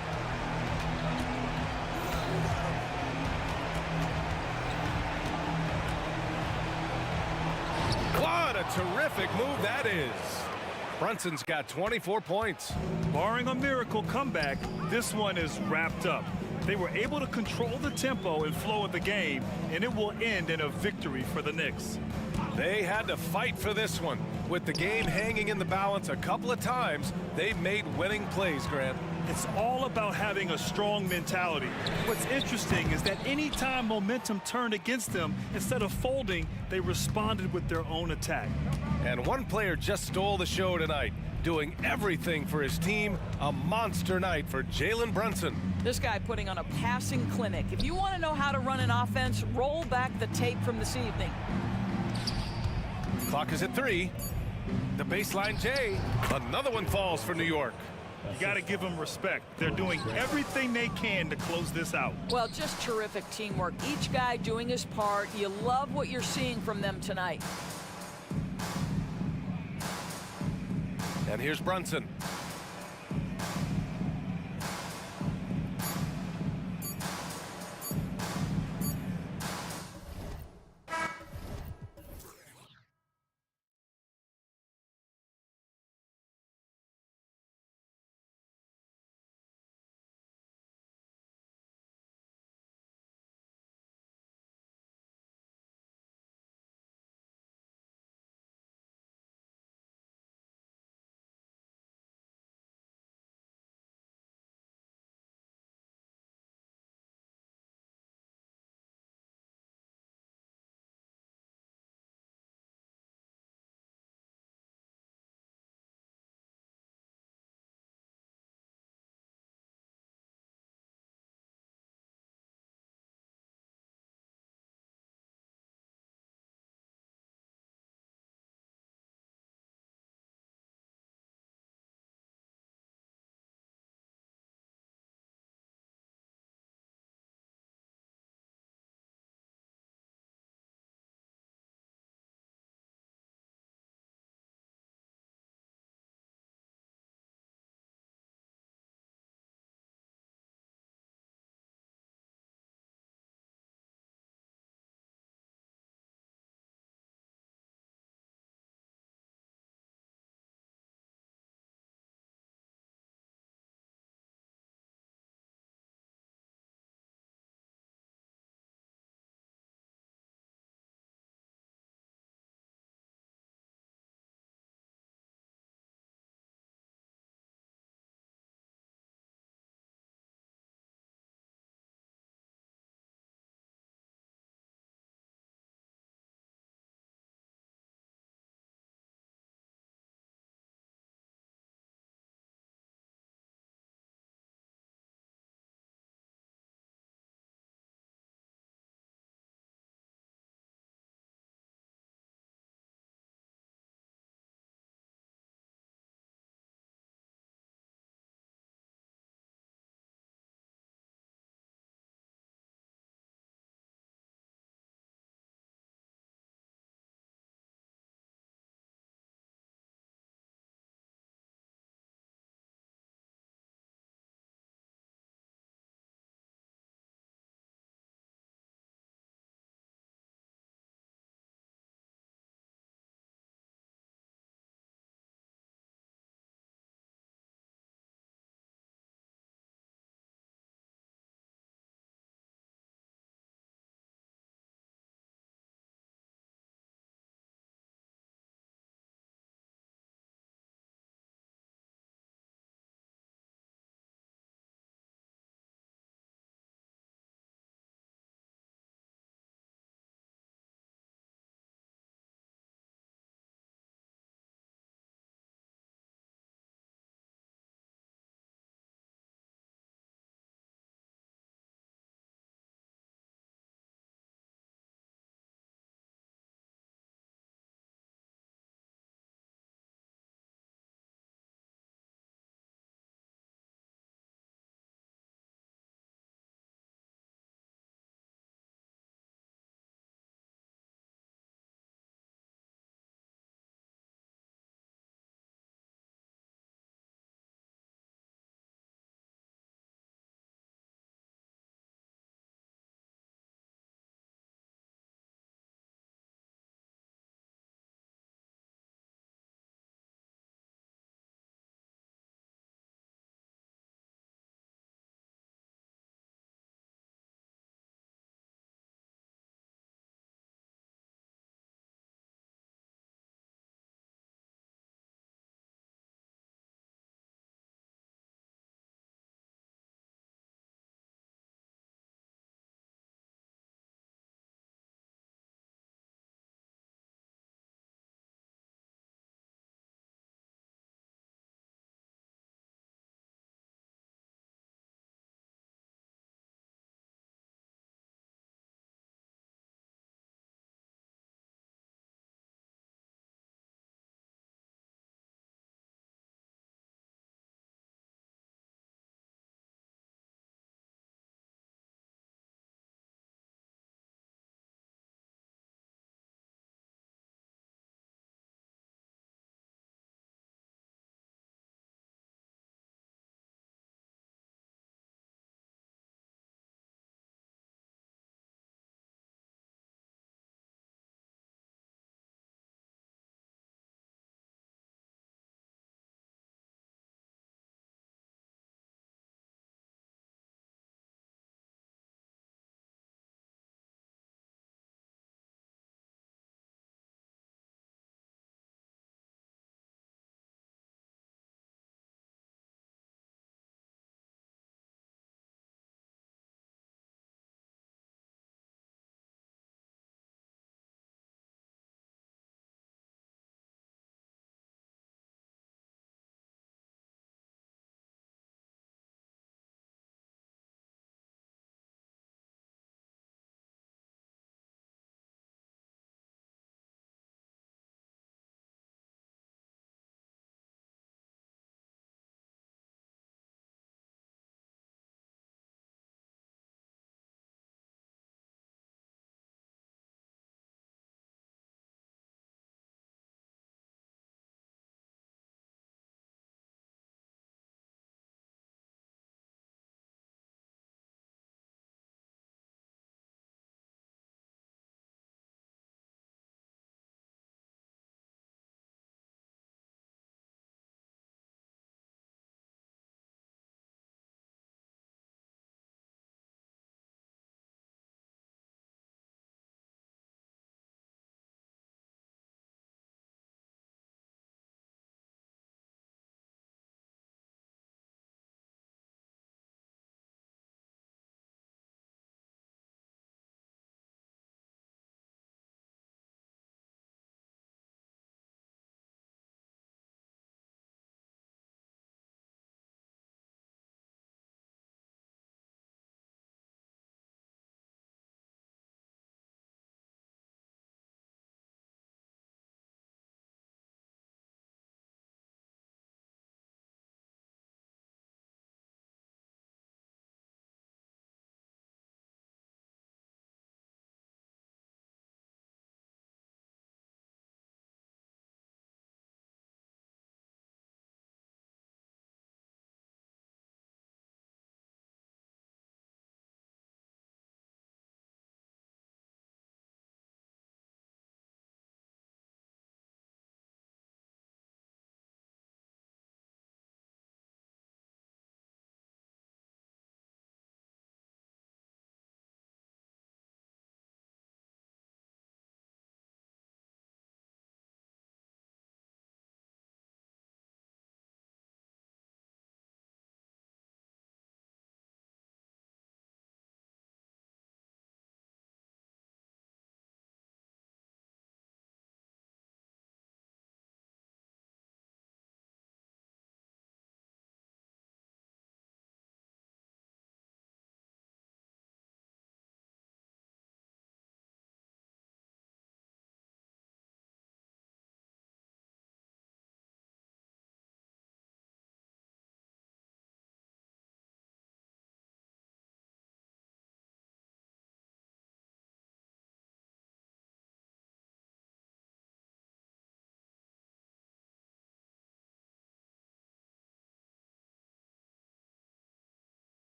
What a terrific move that is. Brunson's got 24 points. Barring a miracle comeback, this one is wrapped up. They were able to control the tempo and flow of the game, and it will end in a victory for the Knicks. They had to fight for this one. With the game hanging in the balance a couple of times, they've made winning plays, Grant. It's all about having a strong mentality. What's interesting is that anytime momentum turned against them, instead of folding, they responded with their own attack. And one player just stole the show tonight, doing everything for his team. A monster night for Jalen Brunson. This guy putting on a passing clinic. If you want to know how to run an offense, roll back the tape from this evening. Clock is at 3. The baseline J. Another one falls for New York. You got to give them respect. They're doing everything they can to close this out. Well, just terrific teamwork. Each guy doing his part. You love what you're seeing from them tonight. And here's Brunson.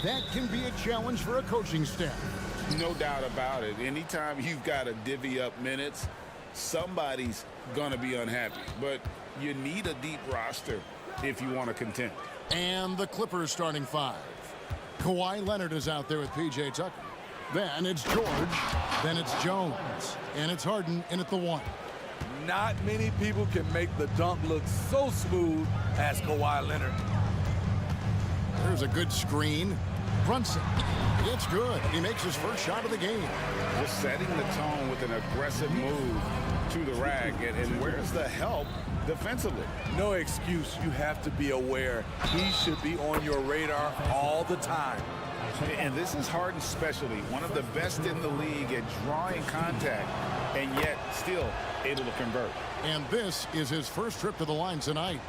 that can be a challenge for a coaching staff. No doubt about it. Anytime you've got to divvy up minutes, somebody's going to be unhappy. But you need a deep roster if you want to contend. And the Clippers starting five. Kawhi Leonard is out there with P.J. Tucker. Then it's George. Then it's Jones. And it's Harden in at the one. Not many people can make the dunk look so smooth as Kawhi Leonard. There's a good screen. Brunson. It's good. He makes his first shot of the game. Just setting the tone with an aggressive move to the rack. And where's the help defensively? No excuse. You have to be aware. He should be on your radar all the time. And this is Harden's specialty. One of the best in the league at drawing contact and yet still able to convert. And this is his first trip to the line tonight.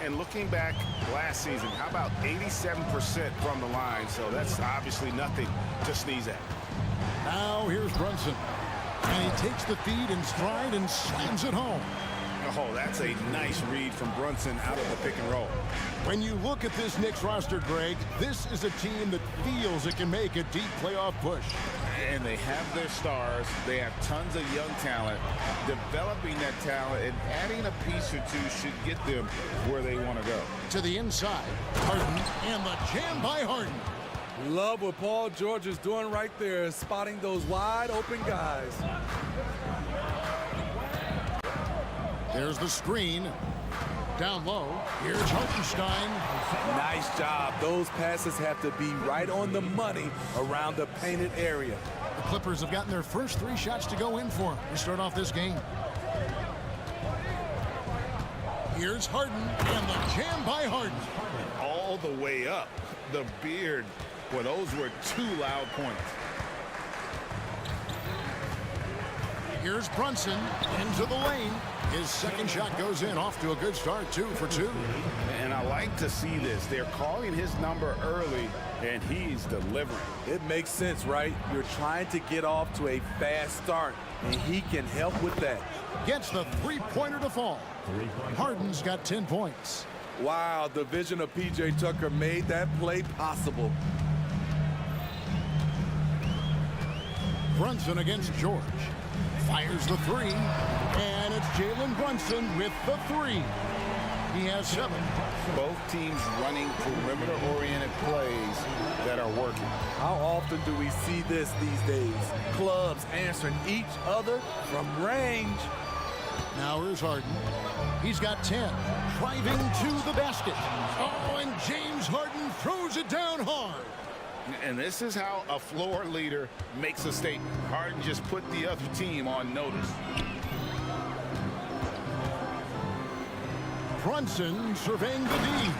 And looking back last season, how about 87% from the line? So that's obviously nothing to sneeze at. Now here's Brunson. And he takes the feed in stride and slams it home. Oh, that's a nice read from Brunson out of the pick and roll. When you look at this Knicks roster, Greg, this is a team that feels it can make a deep playoff push. And they have their stars. They have tons of young talent. Developing that talent and adding a piece or two should get them where they want to go. To the inside, Harden, and the jam by Harden. Love what Paul George is doing right there, spotting those wide open guys. There's the screen. Down low, here's Hartenstein. Nice job. Those passes have to be right on the money around the painted area. The Clippers have gotten their first 3 shots to go in for to start off this game. Here's Harden, and the jam by Harden. All the way up. The beard. Well, those were 2 loud points. Here's Brunson into the lane. His second shot goes in, off to a good start, 2 for 2. And I like to see this. They're calling his number early, and he's delivering. It makes sense, right? You're trying to get off to a fast start, and he can help with that. Gets the three-pointer to fall. Harden's got 10 points. Wow, the vision of P.J. Tucker made that play possible. Brunson against George. Fires the 3, and it's Jalen Brunson with the 3. He has 7. Both teams running perimeter-oriented plays that are working. How often do we see this these days? Clubs answering each other from range. Now here's Harden. He's got 10. Driving to the basket. Oh, and James Harden throws it down hard. And this is how a floor leader makes a statement. Harden just put the other team on notice. Brunson surveying the D.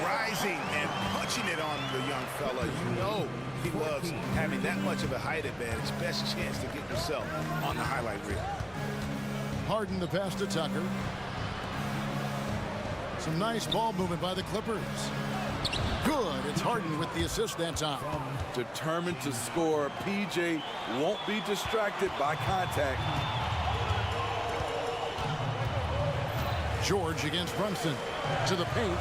Rising and punching it on the young fella. You know he loves having that much of a height advantage. Best chance to get yourself on the highlight reel. Harden the pass to Tucker. Some nice ball movement by the Clippers. Good. It's Harden with the assist that time. Determined to score, PJ won't be distracted by contact. George against Brunson. To the paint.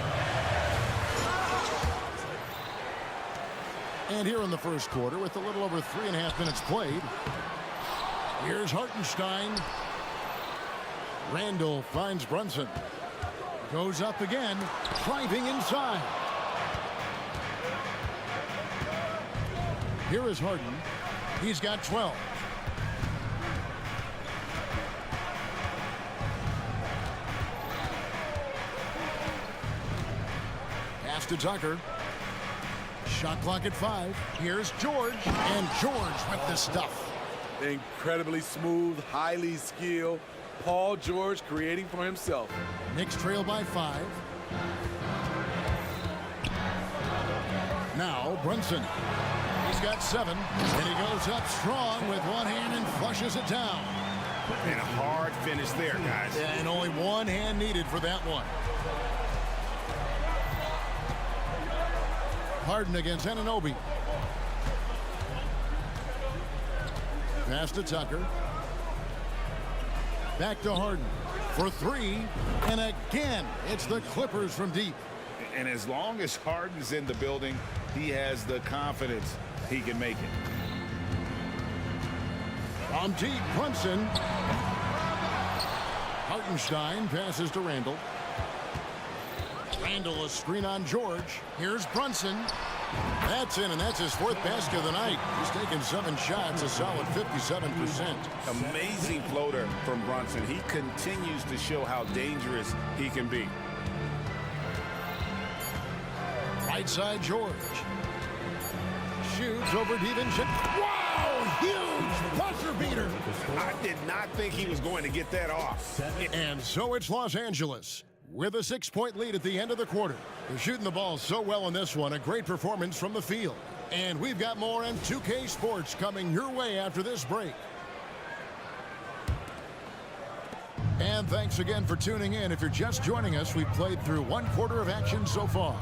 And here in the first quarter, with a little over 3.5 minutes played, here's Hartenstein. Randall finds Brunson. Goes up again, driving inside. Here is Harden. He's got 12. Pass to Tucker. Shot clock at 5. Here's George. And George with the stuff. Incredibly smooth, highly skilled. Paul George creating for himself. Knicks trail by 5. Now Brunson. He's got 7, and he goes up strong with one hand and flushes it down. And a hard finish there, guys. And only one hand needed for that one. Harden against Anunoby. Pass to Tucker. Back to Harden for 3, and again, it's the Clippers from deep. And as long as Harden's in the building, he has the confidence he can make it. From deep, Brunson. Hartenstein passes to Randall. Randall, a screen on George. Here's Brunson. That's in, and that's his 4th basket of the night. He's taken 7 shots, a solid 57%. Amazing floater from Brunson. He continues to show how dangerous he can be. Right side, George. Shoots over Devention. Wow! Huge buzzer beater. I did not think he was going to get that off. And so it's Los Angeles with a 6-point lead at the end of the quarter. They're shooting the ball so well in this one. A great performance from the field. And we've got more on 2K Sports coming your way after this break. And thanks again for tuning in. If you're just joining us, we've played through 1 quarter of action so far.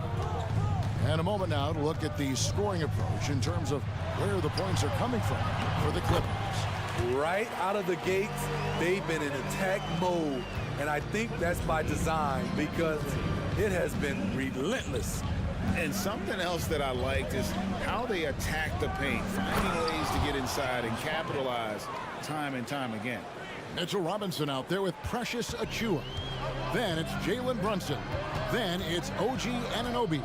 And a moment now to look at the scoring approach in terms of where the points are coming from for the Clippers. Right out of the gates, they've been in attack mode. And I think that's by design because it has been relentless. And something else that I liked is how they attack the paint, finding ways to get inside and capitalize time and time again. Mitchell Robinson out there with Precious Achua. Then it's Jalen Brunson. Then it's OG Anunoby.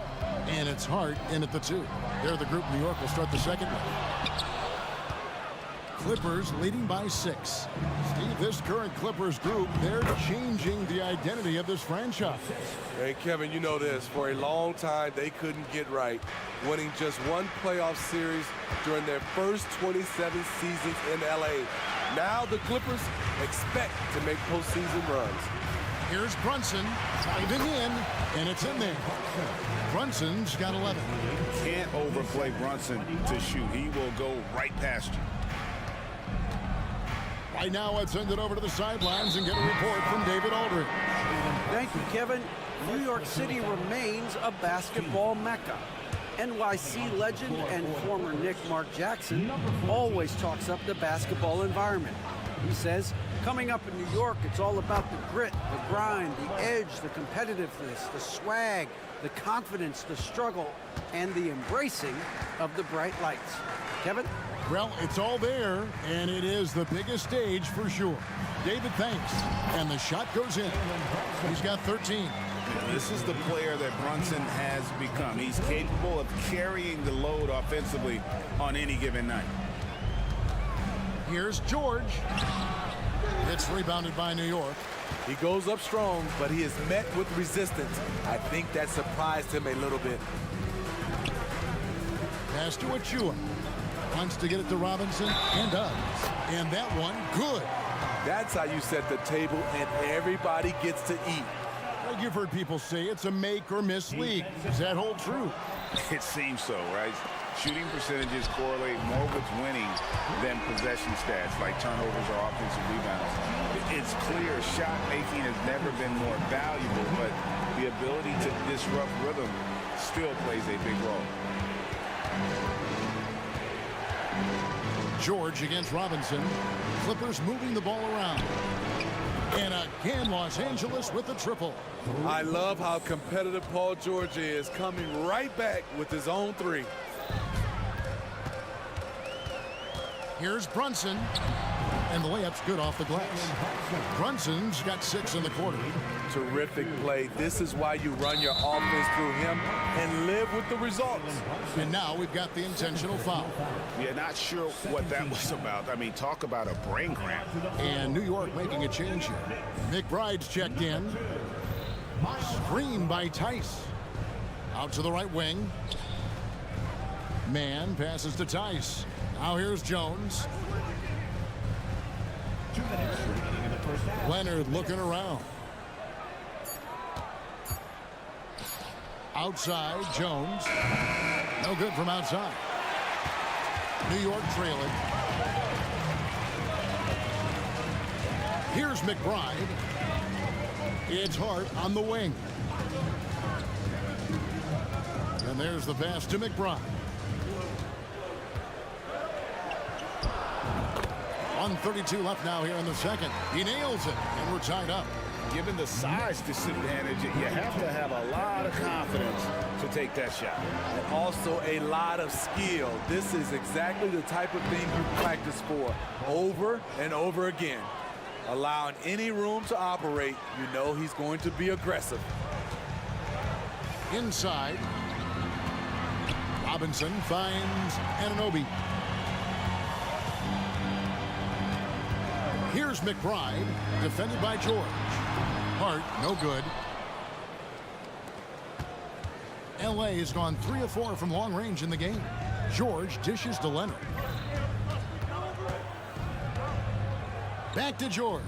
And it's Hart in at the 2. They're the group. New York will start the second one. Clippers leading by 6. Steve, this current Clippers group, they're changing the identity of this franchise. Hey, Kevin, you know this. For a long time, they couldn't get right, winning just 1 playoff series during their first 27 seasons in L.A. Now the Clippers expect to make postseason runs. Here's Brunson diving in, and it's in there. Brunson's got 11. Can't overplay Brunson to shoot. He will go right past you. Right now, let's send it over to the sidelines and get a report from David Aldridge. Thank you, Kevin. New York City remains a basketball mecca. NYC legend and former Knick Mark Jackson always talks up the basketball environment. He says, coming up in New York, it's all about the grit, the grind, the edge, the competitiveness, the swag, the confidence, the struggle, and the embracing of the bright lights. Kevin? Well, it's all there, and it is the biggest stage for sure. David, thanks. And the shot goes in. He's got 13. This is the player that Brunson has become. He's capable of carrying the load offensively on any given night. Here's George. It's rebounded by New York. He goes up strong, but he is met with resistance. I think that surprised him a little bit. Pass to Achua. Wants to get it to Robinson, and does. And that one, good. That's how you set the table, and everybody gets to eat. Well, you've heard people say it's a make or miss league. Does that hold true? It seems so, right? Shooting percentages correlate more with winning than possession stats like turnovers or offensive rebounds. It's clear shot making has never been more valuable, but the ability to disrupt rhythm still plays a big role. George against Robinson. Clippers moving the ball around. And again, Los Angeles with the triple. I love how competitive Paul George is, coming right back with his own 3. Here's Brunson. And the layup's good off the glass. Brunson's got 6 in the quarter. Terrific play. This is why you run your offense through him and live with the results. And now we've got the intentional foul. Yeah, not sure what that was about. I mean, talk about a brain cramp. And New York making a change here. McBride's checked in. Screen by Tice. Out to the right wing. Man passes to Tice. Now here's Jones. Leonard looking around. Outside, Jones. No good from outside. New York trailing. Here's McBride. It's Hart on the wing. And there's the pass to McBride. 1:32 left now here in the second. He nails it, and we're tied up. given the size disadvantage, you have to have a lot of confidence to take that shot. And also a lot of skill. This is exactly the type of thing you practice for over and over again. Allowing any room to operate, you know he's going to be aggressive. Inside. Robinson finds Anunoby. Here's McBride, defended by George. Hart, no good. LA has gone 3 of 4 from long range in the game. George dishes to Leonard. Back to George.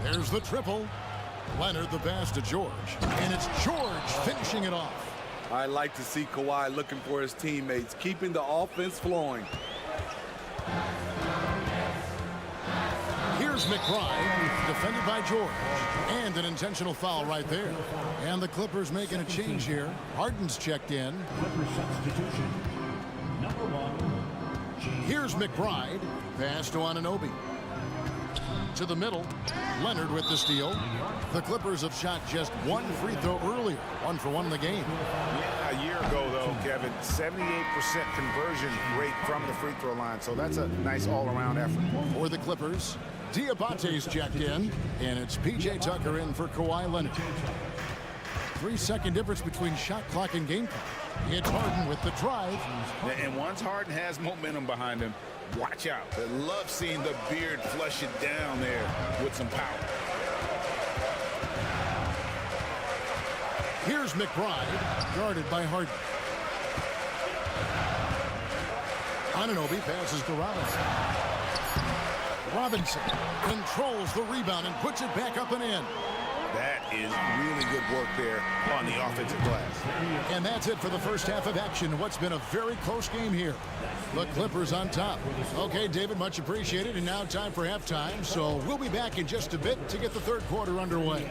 There's the triple. Leonard the pass to George. And it's George finishing it off. I like to see Kawhi looking for his teammates, keeping the offense flowing. Here's McBride, defended by George. And an intentional foul right there. And the Clippers making a change here. Harden's checked in. Here's McBride. Pass to Anunoby. To the middle. Leonard with the steal. The Clippers have shot just 1 free throw earlier. 1 for 1 in the game. Yeah, a year ago, though, Kevin, 78% conversion rate from the free throw line. So that's a nice all-around effort. For the Clippers, Diabate's checked in. And it's P.J. Tucker in for Kawhi Leonard. 3-second difference between shot clock and game clock. It's Harden with the drive. And once Harden has momentum behind him, watch out. I love seeing the beard flush it down there with some power. Here's McBride, guarded by Harden. Anunoby passes to Robinson. Robinson controls the rebound and puts it back up and in. That is really good work there on the offensive glass. And that's it for the first half of action. What's been a very close game here. The Clippers on top. Okay, David, much appreciated. And now time for halftime. So we'll be back in just a bit to get the third quarter underway.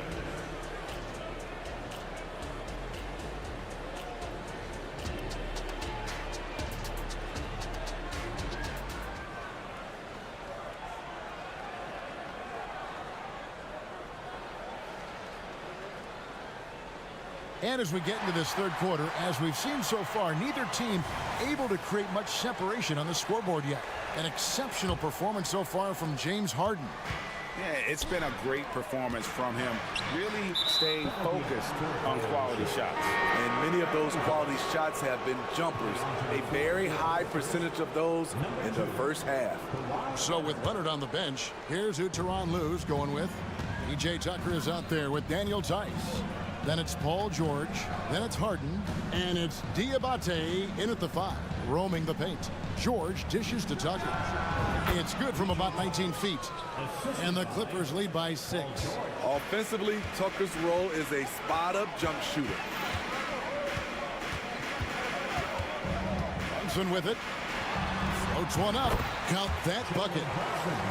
And as we get into this third quarter, as we've seen so far, neither team able to create much separation on the scoreboard yet. An exceptional performance so far from James Harden. Yeah, it's been a great performance from him. Really staying focused on quality shots. And many of those quality shots have been jumpers. A very high percentage of those in the first half. So with Leonard on the bench, here's who Tyronn Lue's going with. P.J. Tucker is out there with Daniel Tice. Then it's Paul George. Then it's Harden. And it's Diabate in at the 5, roaming the paint. George dishes to Tucker. It's good from about 19 feet. And the Clippers lead by 6. Offensively, Tucker's role is a spot-up jump shooter. Brunson with it. Floats one up. Count that bucket.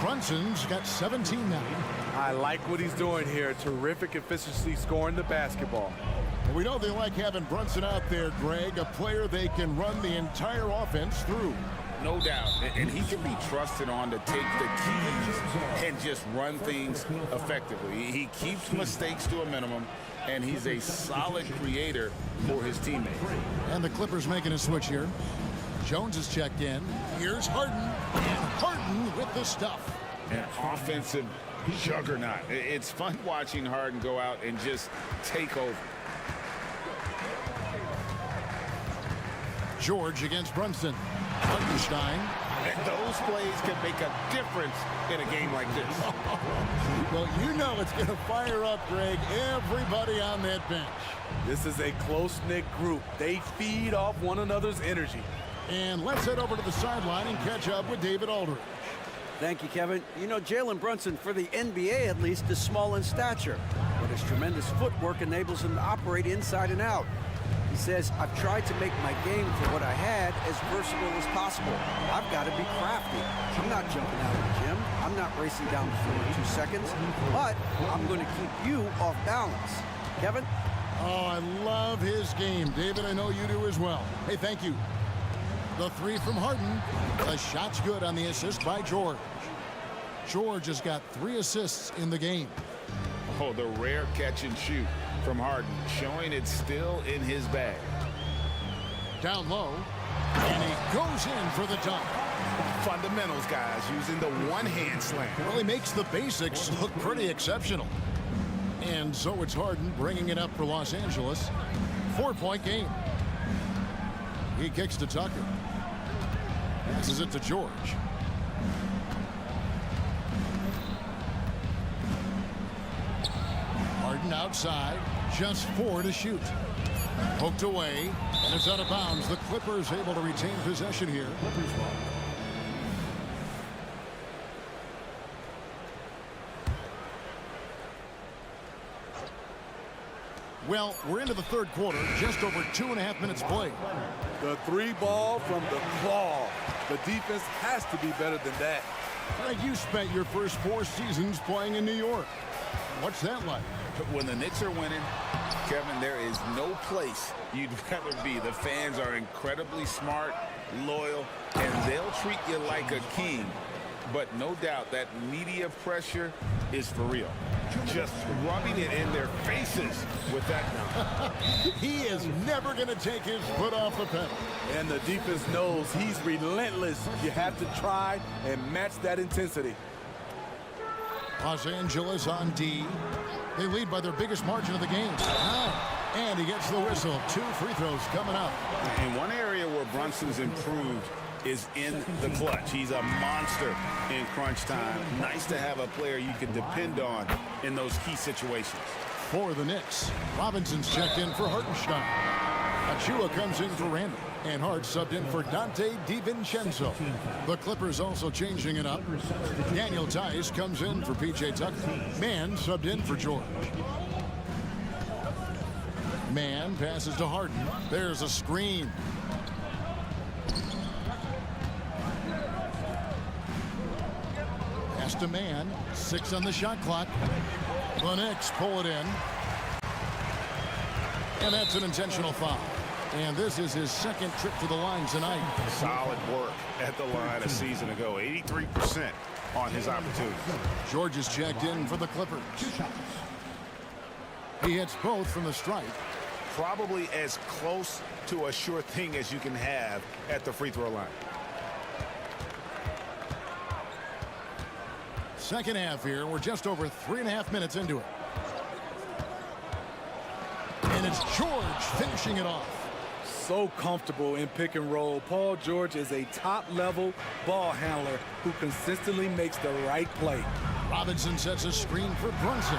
Brunson's got 17 now. I like what he's doing here. Terrific efficiency scoring the basketball. We know they like having Brunson out there, Greg, a player they can run the entire offense through. No doubt. And he can be trusted on to take the keys and just run things effectively. He keeps mistakes to a minimum, and he's a solid creator for his teammates. And the Clippers making a switch here. Jones is checked in. Here's Harden. And Harden with the stuff. An offensive juggernaut. It's fun watching Harden go out and just take over. George against Brunson. Hartenstein. And those plays can make a difference in a game like this. Well, you know it's going to fire up, Greg, everybody on that bench. This is a close-knit group. They feed off one another's energy. And let's head over to the sideline and catch up with David Aldridge. Thank you, Kevin. You know, Jalen Brunson, for the NBA at least, is small in stature, but his tremendous footwork enables him to operate inside and out. He says, I've tried to make my game for what I had as versatile as possible. I've got to be crafty. I'm not jumping out of the gym. I'm not racing down the floor in 2 seconds, but I'm going to keep you off balance. Kevin? Oh, I love his game. David, I know you do as well. Hey, thank you. The 3 from Harden. The shot's good on the assist by George. George has got 3 assists in the game. Oh, the rare catch and shoot from Harden, showing it's still in his bag. Down low, and he goes in for the dunk. Fundamentals, guys, using the one-hand slam. Well, he makes the basics look pretty exceptional. And so it's Harden bringing it up for Los Angeles. 4-point game. He kicks to Tucker. Passes it to George. Harden outside, just 4 to shoot. Poked away, and it's out of bounds. The Clippers able to retain possession here. Well, we're into the third quarter, just over 2.5 minutes played. The 3 ball from the claw. The defense has to be better than that. Greg, you spent your first 4 seasons playing in New York. What's that like? When the Knicks are winning, Kevin, there is no place you'd rather be. The fans are incredibly smart, loyal, and they'll treat you like a king. But no doubt that media pressure is for real. Just rubbing it in their faces with that now. He is never going to take his foot off the pedal. And the defense knows he's relentless. You have to try and match that intensity. Los Angeles on D. They lead by their biggest margin of the game. And he gets the whistle. 2 free throws coming up. In one area where Brunson's improved is in the clutch. He's a monster in crunch time. Nice to have a player you can depend on in those key situations. For the Knicks, Robinson's checked in for Hartenstein. Achua comes in for Randall. And Hart subbed in for Dante DiVincenzo. The Clippers also changing it up. Daniel Tice comes in for P.J. Tucker. Mann subbed in for George. Mann passes to Harden. There's a screen. Pass to Mann. 6 on the shot clock. The Knicks pull it in. And that's an intentional foul. And this is his second trip to the line tonight. Solid work at the line a season ago. 83% on his opportunity. George is checked in for the Clippers. He hits both from the stripe. Probably as close to a sure thing as you can have at the free throw line. Second half here. We're just over 3.5 minutes into it. And it's George finishing it off. So comfortable in pick and roll. Paul George is a top-level ball handler who consistently makes the right play. Robinson sets a screen for Brunson.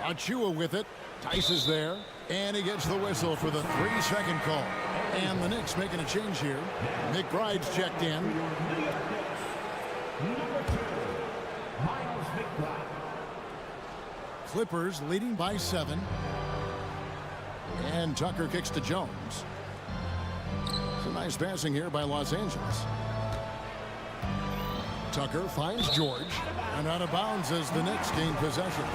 Achua with it. Tice is there. And he gets the whistle for the 3-second call. And the Knicks making a change here. McBride's checked in. Clippers leading by 7. And Tucker kicks to Jones. It's a nice passing here by Los Angeles. Tucker finds George. And out of bounds as the Knicks gain possession.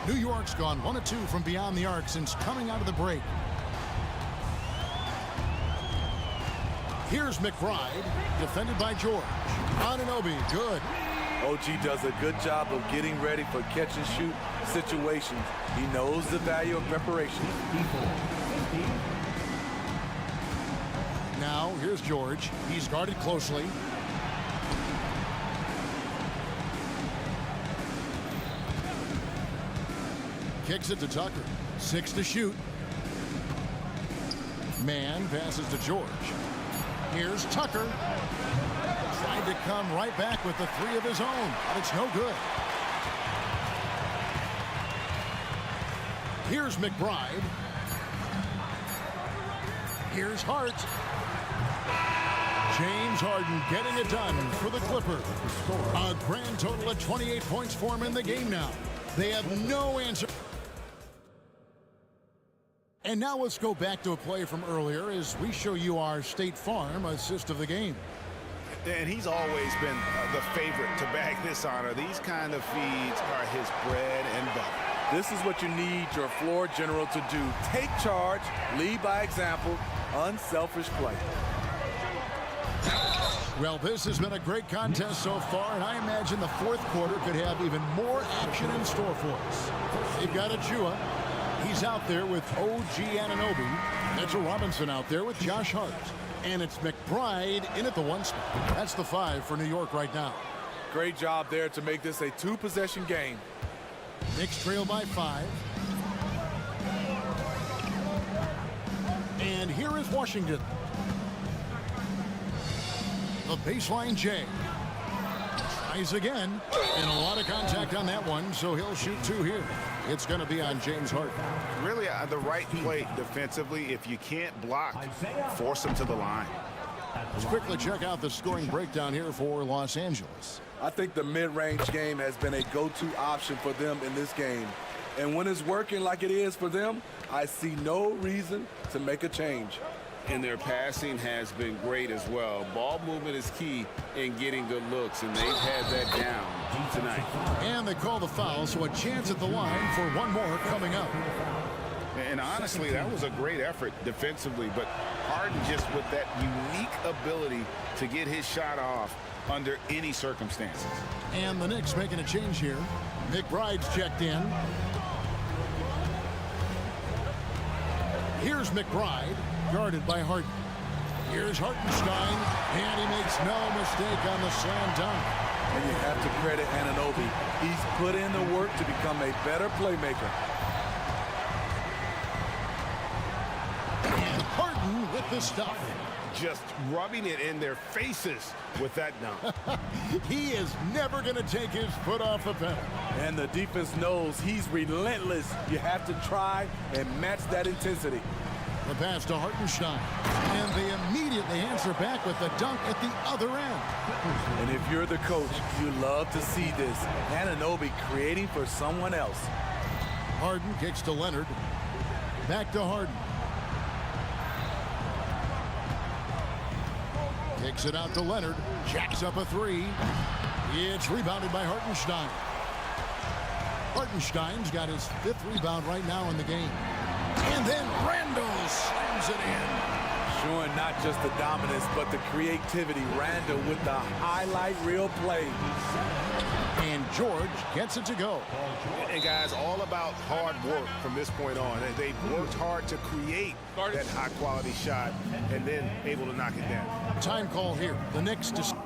New York's gone 1 of 2 from beyond the arc since coming out of the break. Here's McBride, defended by George. Anunoby, good. OG does a good job of getting ready for catch and shoot situations. He knows the value of preparation. Now, here's George. He's guarded closely. Kicks it to Tucker. 6 to shoot. Mann passes to George. Here's Tucker. Tried to come right back with the 3 of his own, but it's no good. Here's McBride. Here's Hart. James Harden getting it done for the Clippers. A grand total of 28 points for him in the game now. They have no answer. And now let's go back to a play from earlier as we show you our State Farm assist of the game. And he's always been the favorite to bag this honor. These kind of feeds are his bread and butter. This is what you need your floor general to do. Take charge, lead by example, unselfish play. Well, this has been a great contest so far, and I imagine the fourth quarter could have even more action in store for us. They've got Ajua. He's out there with OG Anunoby. Mitchell Robinson out there with Josh Hart. And it's McBride in at the 1 spot. That's the 5 for New York right now. Great job there to make this a 2-possession game. Knicks trail by 5. And here is Washington. The baseline J. Tries again. And a lot of contact on that one, so he'll shoot 2 here. It's going to be on James Harden. Really the right play defensively. If you can't block, force him to the line. Let's quickly check out the scoring breakdown here for Los Angeles. I think the mid-range game has been a go-to option for them in this game. And when it's working like it is for them, I see no reason to make a change. And their passing has been great as well. Ball movement is key in getting good looks, and they've had that down tonight. And they call the foul, so a chance at the line for one more coming up. And honestly, that was a great effort defensively, but Harden just with that unique ability to get his shot off under any circumstances. And the Knicks making a change here. McBride's checked in. Here's McBride, guarded by Harden. Here's Hartenstein, and he makes no mistake on the slam dunk. And you have to credit Anunoby. He's put in the work to become a better playmaker. And Harden with the stuff. Just rubbing it in their faces with that dunk. He is never going to take his foot off the pedal. And the defense knows he's relentless. You have to try and match that intensity. The pass to Hartenstein. And they immediately answer back with the dunk at the other end. And if you're the coach, you love to see this. Anunoby creating for someone else. Harden kicks to Leonard. Back to Harden. Kicks it out to Leonard. Jacks up a 3. It's rebounded by Hartenstein. Hartenstein's got his 5th rebound right now in the game. And then Randall slams it in. Showing not just the dominance, but the creativity. Randall with the highlight reel play. And George gets it to go. And guys, all about hard work from this point on. They've worked hard to create that high-quality shot and then able to knock it down. Time call here. The Knicks decide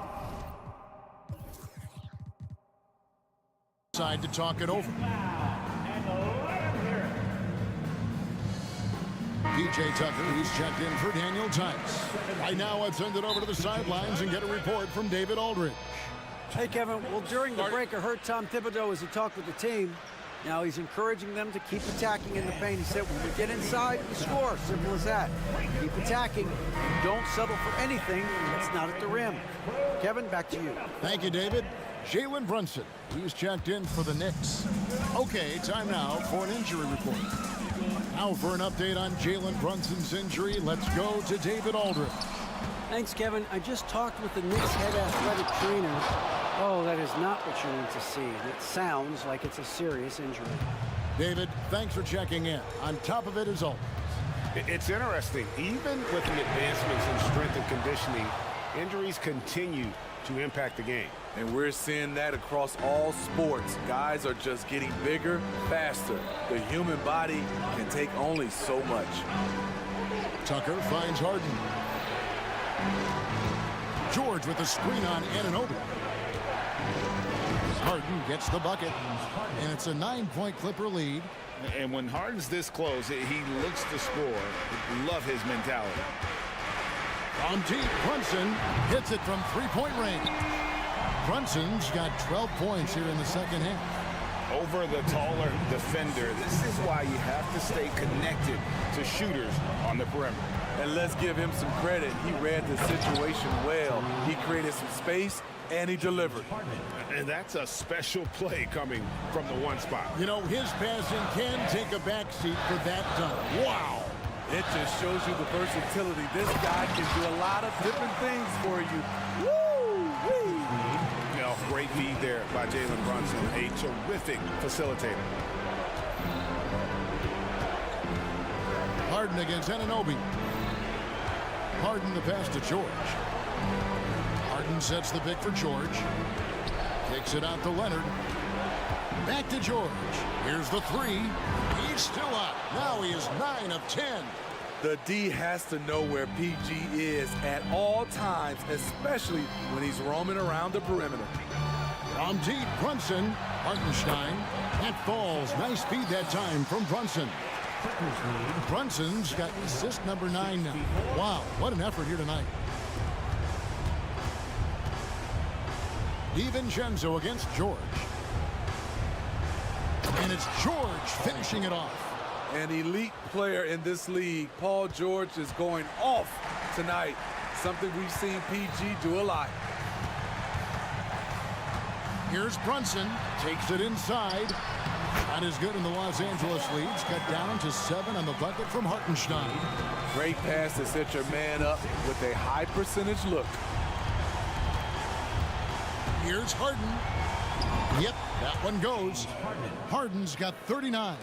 to talk it over. PJ Tucker, he's checked in for Daniel Tice. Right now, let's send it over to the sidelines and get a report from David Aldridge. Hey, Kevin. Well, during the break, I heard Tom Thibodeau as he talked with the team. Now he's encouraging them to keep attacking in the paint. He said, when we get inside, we score. Simple as that. Keep attacking. Don't settle for anything that's not at the rim. Kevin, back to you. Thank you, David. Jalen Brunson, he's checked in for the Knicks. Okay, time now for an injury report. Now for an update on Jalen Brunson's injury, let's go to David Aldridge. Thanks, Kevin. I just talked with the Knicks head athletic trainer. Oh, that is not what you need to see. It sounds like it's a serious injury. David, thanks for checking in. On top of it as always. It's interesting. Even with the advancements in strength and conditioning, injuries continue to impact the game. And we're seeing that across all sports. Guys are just getting bigger, faster. The human body can take only so much. Tucker finds Harden. George with the screen on Anunoby. Harden gets the bucket, and it's a 9-point Clipper lead. And when Harden's this close, he looks to score. Love his mentality. From deep, Brunson hits it from 3-point range. Brunson's got 12 points here in the second half. Over the taller defender, this is why you have to stay connected to shooters on the perimeter. And let's give him some credit. He read the situation well. He created some space, and he delivered. And that's a special play coming from the 1 spot. You know, his passing can take a backseat for that dunk. Wow. It just shows you the versatility. This guy can do a lot of different things for you. Woo-wee. You know, great feed there by Jalen Brunson, a terrific facilitator. Harden against Anunoby. Harden the pass to George. Harden sets the pick for George. Kicks it out to Leonard. Back to George. Here's the three. He's still up. Now he is 9 of 10. The D has to know where PG is at all times, especially when he's roaming around the perimeter. From deep, Brunson. Hartenstein. That falls. Nice feed that time from Brunson. Brunson's got assist number 9 now. Wow, what an effort here tonight. DiVincenzo against George. And it's George finishing it off. An elite player in this league, Paul George, is going off tonight. Something we've seen PG do a lot. Here's Brunson. Takes it inside. Not as good in the Los Angeles leads. Cut down to 7 on the bucket from Hartenstein. Great pass to set your man up with a high percentage look. Here's Harden. Yep, that one goes. Harden's got 39.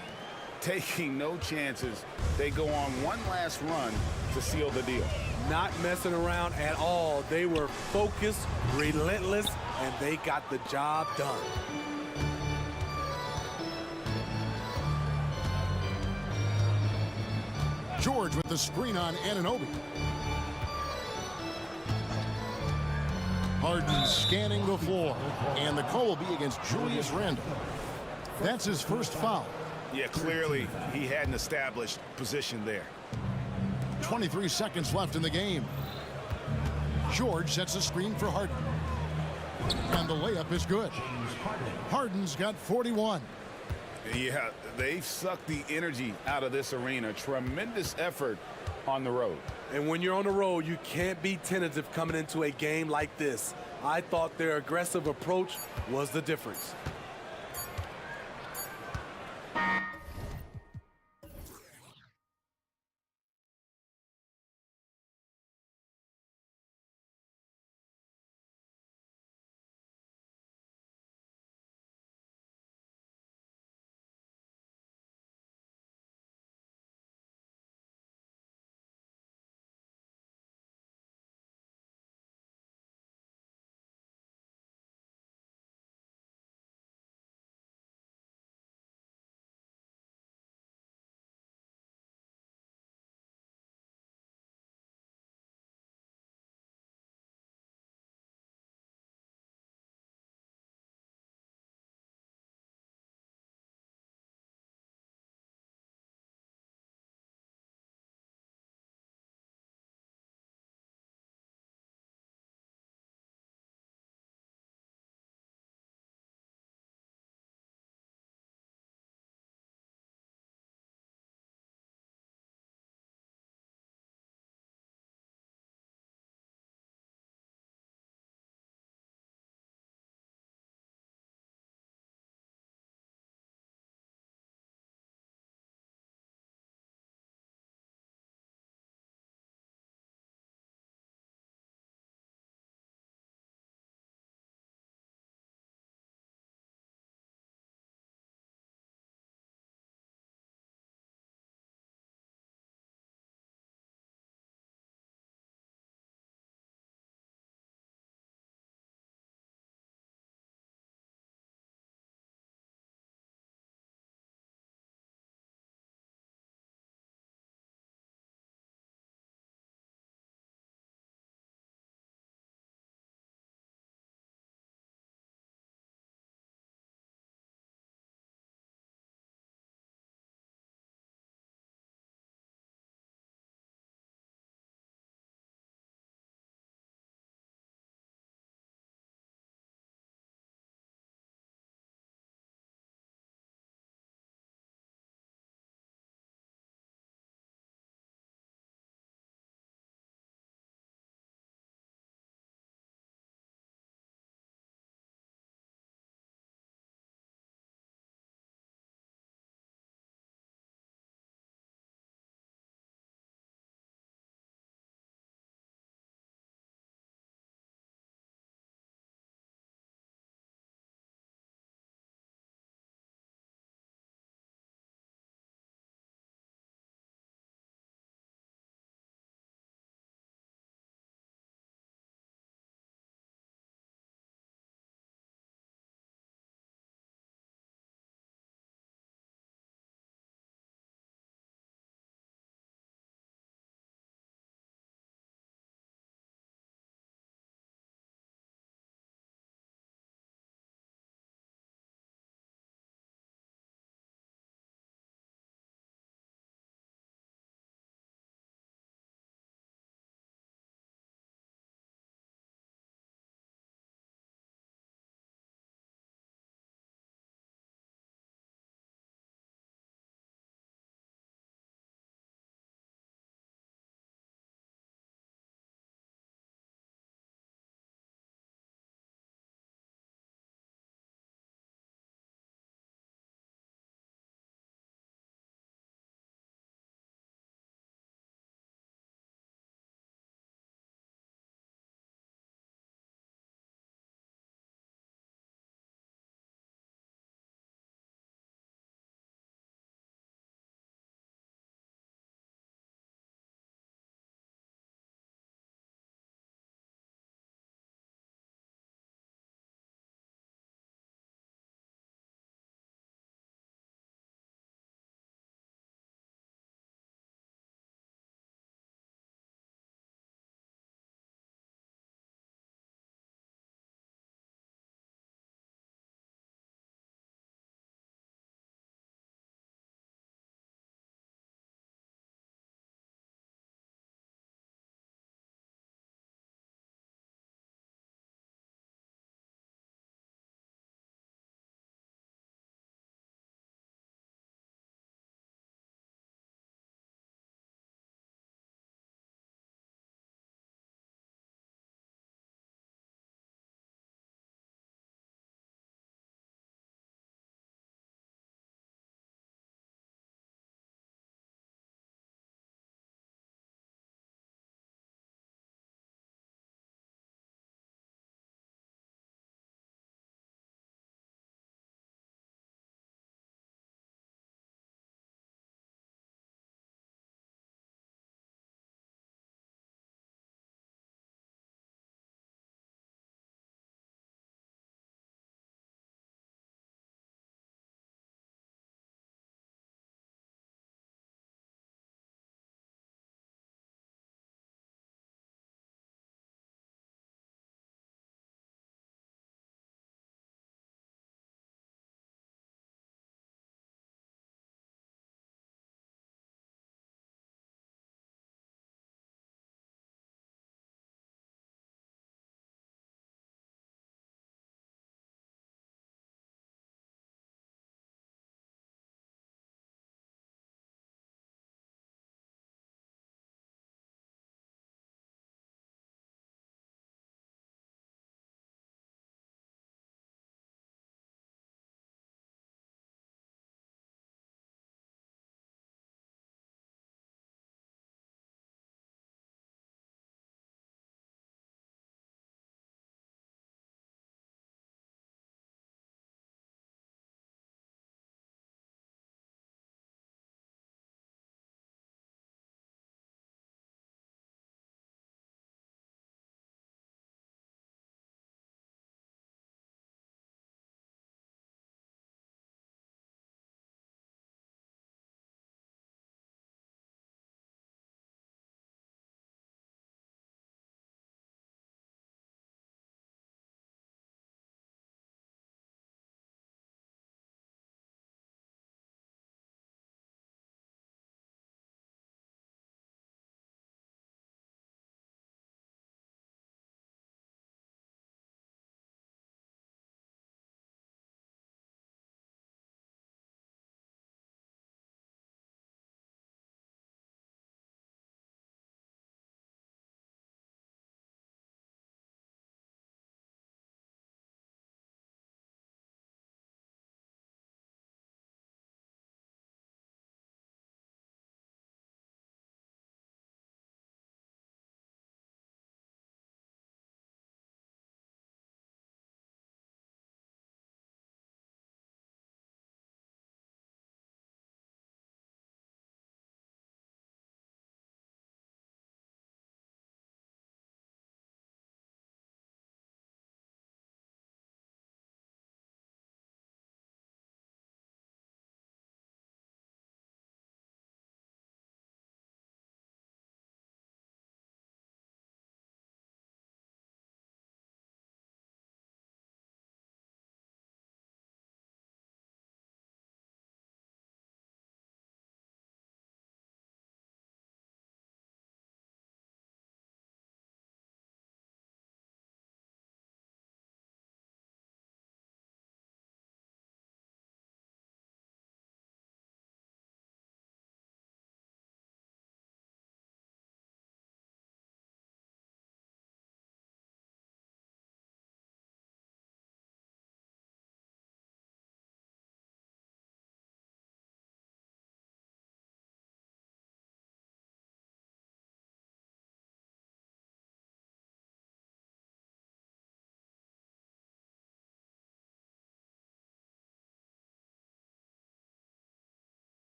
Taking no chances. They go on one last run to seal the deal. Not messing around at all. They were focused, relentless, and they got the job done. George with the screen on Anunoby. Harden scanning the floor. And the call will be against Julius Randle. That's his first foul. Yeah, clearly he hadn't established position there. 23 seconds left in the game. George sets a screen for Harden. And the layup is good. Harden's got 41. Yeah, they've sucked the energy out of this arena. Tremendous effort on the road. And when you're on the road, you can't be tentative coming into a game like this. I thought their aggressive approach was the difference.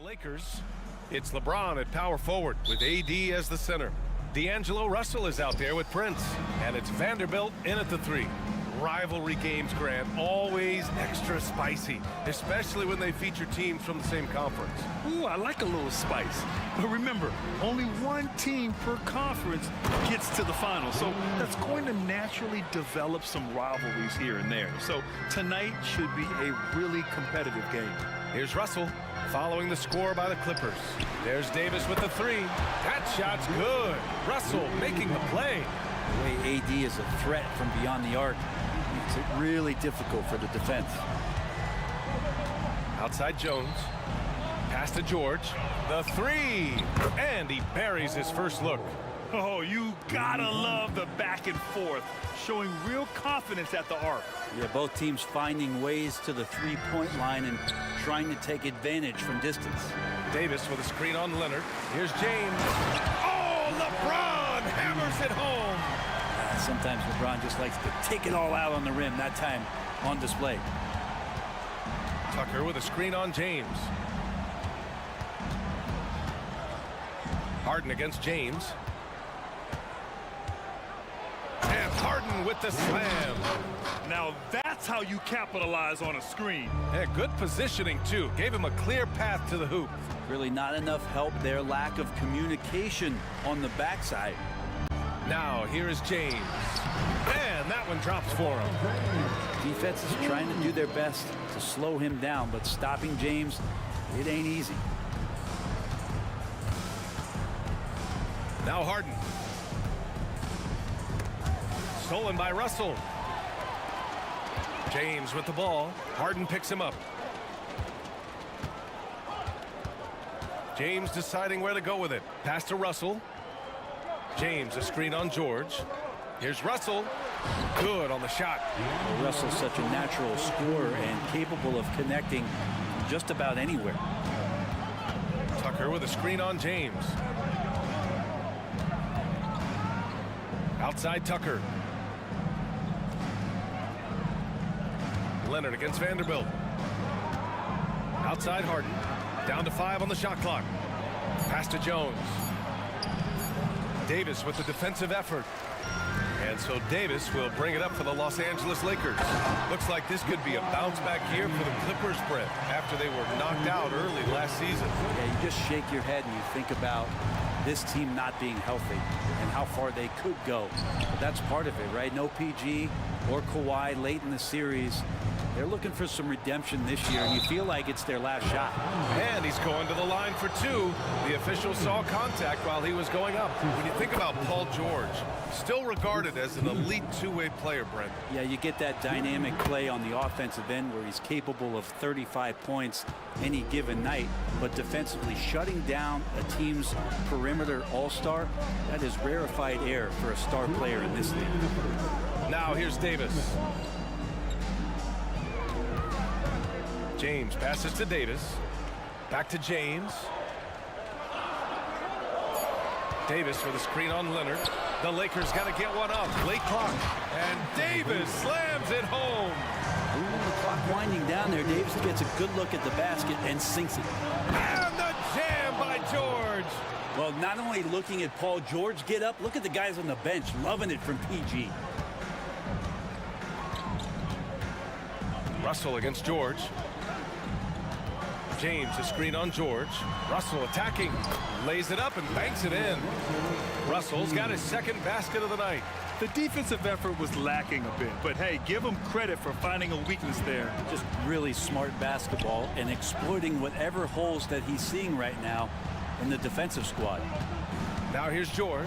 The Lakers, it's LeBron at power forward with AD as the center. D'Angelo Russell is out there with Prince, and it's Vanderbilt in at the 3. Rivalry games, Grant, always extra spicy, especially when they feature teams from the same conference. Ooh, I like a little spice. But remember, only one team per conference gets to the final. So that's going to naturally develop some rivalries here and there. So tonight should be a really competitive game. Here's Russell following the score by the Clippers. There's Davis with the 3. That shot's good. Russell making the play. The way AD is a threat from beyond the arc makes it really difficult for the defense. Outside Jones. Pass to George. The 3. And he buries his first look. Oh, you gotta love the back and forth, showing real confidence at the arc. Yeah, both teams finding ways to the three-point line and trying to take advantage from distance. Davis with a screen on Leonard. Here's James. Oh, LeBron hammers it home. Sometimes LeBron just likes to take it all out on the rim, that time on display. Tucker with a screen on James. Harden against James. And Harden with the slam. Now that's how you capitalize on a screen. Yeah, good positioning, too. Gave him a clear path to the hoop. Really not enough help there. Lack of communication on the backside. Now, here is James. And that one drops for him. Defense is trying to do their best to slow him down, but stopping James, it ain't easy. Now Harden. Stolen by Russell. James with the ball. Harden picks him up. James deciding where to go with it. Pass to Russell. James a screen on George. Here's Russell. Good on the shot. Well, Russell's such a natural scorer and capable of connecting just about anywhere. Tucker with a screen on James. Outside Tucker. Leonard against Vanderbilt. Outside Harden. Down to 5 on the shot clock. Pass to Jones. Davis with the defensive effort. And so Davis will bring it up for the Los Angeles Lakers. Looks like this could be a bounce back year for the Clippers, Brent, after they were knocked out early last season. Yeah, you just shake your head and you think about this team not being healthy and how far they could go. But that's part of it, right? No PG or Kawhi late in the series. They're looking for some redemption this year, and you feel like it's their last shot. And he's going to the line for 2. The official saw contact while he was going up. When you think about Paul George, still regarded as an elite two-way player, Brent. Yeah, you get that dynamic play on the offensive end where he's capable of 35 points any given night, but defensively shutting down a team's perimeter all-star, that is rarefied air for a star player in this league. Now here's Davis. James passes to Davis. Back to James. Davis with a screen on Leonard. The Lakers got to get one up. Late clock. And Davis slams it home. Ooh, the clock winding down there. Davis gets a good look at the basket and sinks it. And the jam by George. Well, not only looking at Paul George get up, look at the guys on the bench loving it from PG. Russell against George. James a screen on George. Russell attacking. Lays it up and banks it in. Russell's got his second basket of the night. The defensive effort was lacking a bit, but hey, give him credit for finding a weakness there. Just really smart basketball and exploiting whatever holes that he's seeing right now in the defensive squad. Now here's George.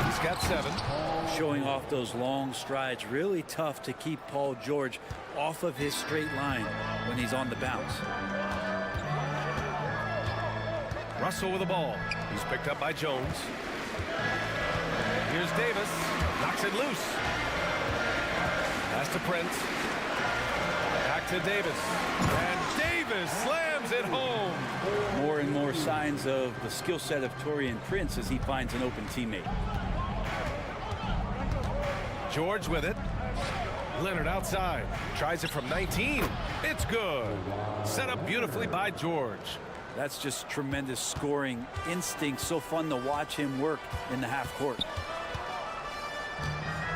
He's got 7. Showing off those long strides. Really tough to keep Paul George off of his straight line when he's on the bounce. Russell with the ball. He's picked up by Jones. Here's Davis. Knocks it loose. Pass to Prince. Back to Davis. And Davis slams it home. More and more signs of the skill set of Taurean Prince as he finds an open teammate. George with it. Leonard outside. Tries it from 19. It's good. Set up beautifully by George. That's just tremendous scoring instinct. So fun to watch him work in the half court.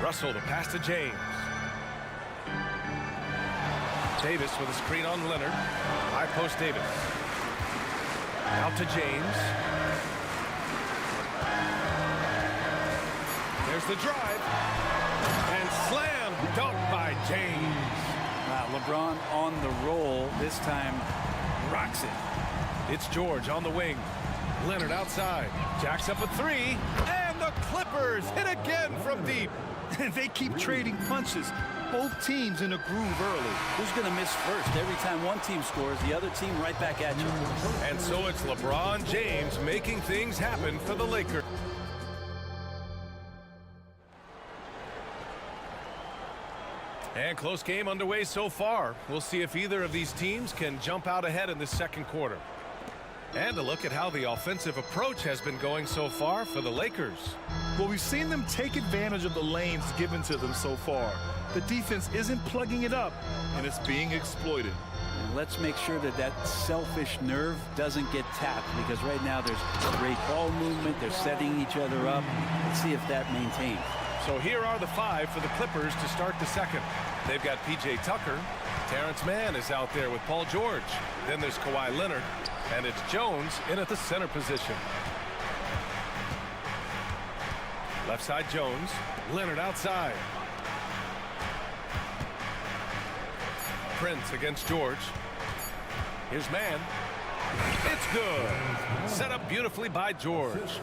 Russell, the pass to James. Davis with a screen on Leonard. High post Davis. Out to James. There's the drive. And slam dunk by James. Wow, LeBron on the roll. This time rocks it. It's George on the wing. Leonard outside. Jacks up a three. And the Clippers hit again from deep. They keep trading punches. Both teams in a groove early. Who's going to miss first? Every time one team scores, the other team right back at you. And so it's LeBron James making things happen for the Lakers. And close game underway so far. We'll see if either of these teams can jump out ahead in the second quarter. And a look at how the offensive approach has been going so far for the Lakers. Well, we've seen them take advantage of the lanes given to them so far. The defense isn't plugging it up, and it's being exploited. And let's make sure that that selfish nerve doesn't get tapped, because right now there's great ball movement. They're setting each other up. Let's see if that maintains. So here are the five for the Clippers to start the second. They've got P.J. Tucker. Terrence Mann is out there with Paul George. Then there's Kawhi Leonard. And it's Jones in at the center position. Left side Jones. Leonard outside. Prince against George. Here's Mann. It's good. Set up beautifully by George.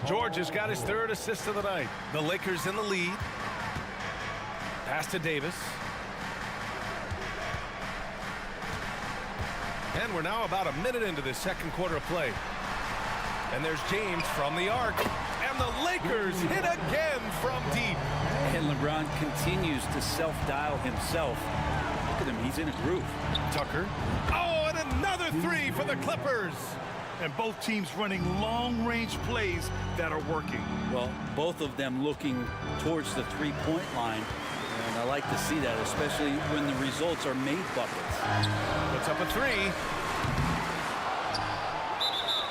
George has got his third assist of the night. The Lakers in the lead. Pass to Davis. And we're now about a minute into this second quarter of play. And there's James from the arc. And the Lakers hit again from deep. And LeBron continues to self-dial himself. Look at him. He's in a groove. Tucker. Oh, and another three for the Clippers. And both teams running long-range plays that are working. Well, both of them looking towards the three-point line. And I like to see that, especially when the results are made buckets. Puts up a three.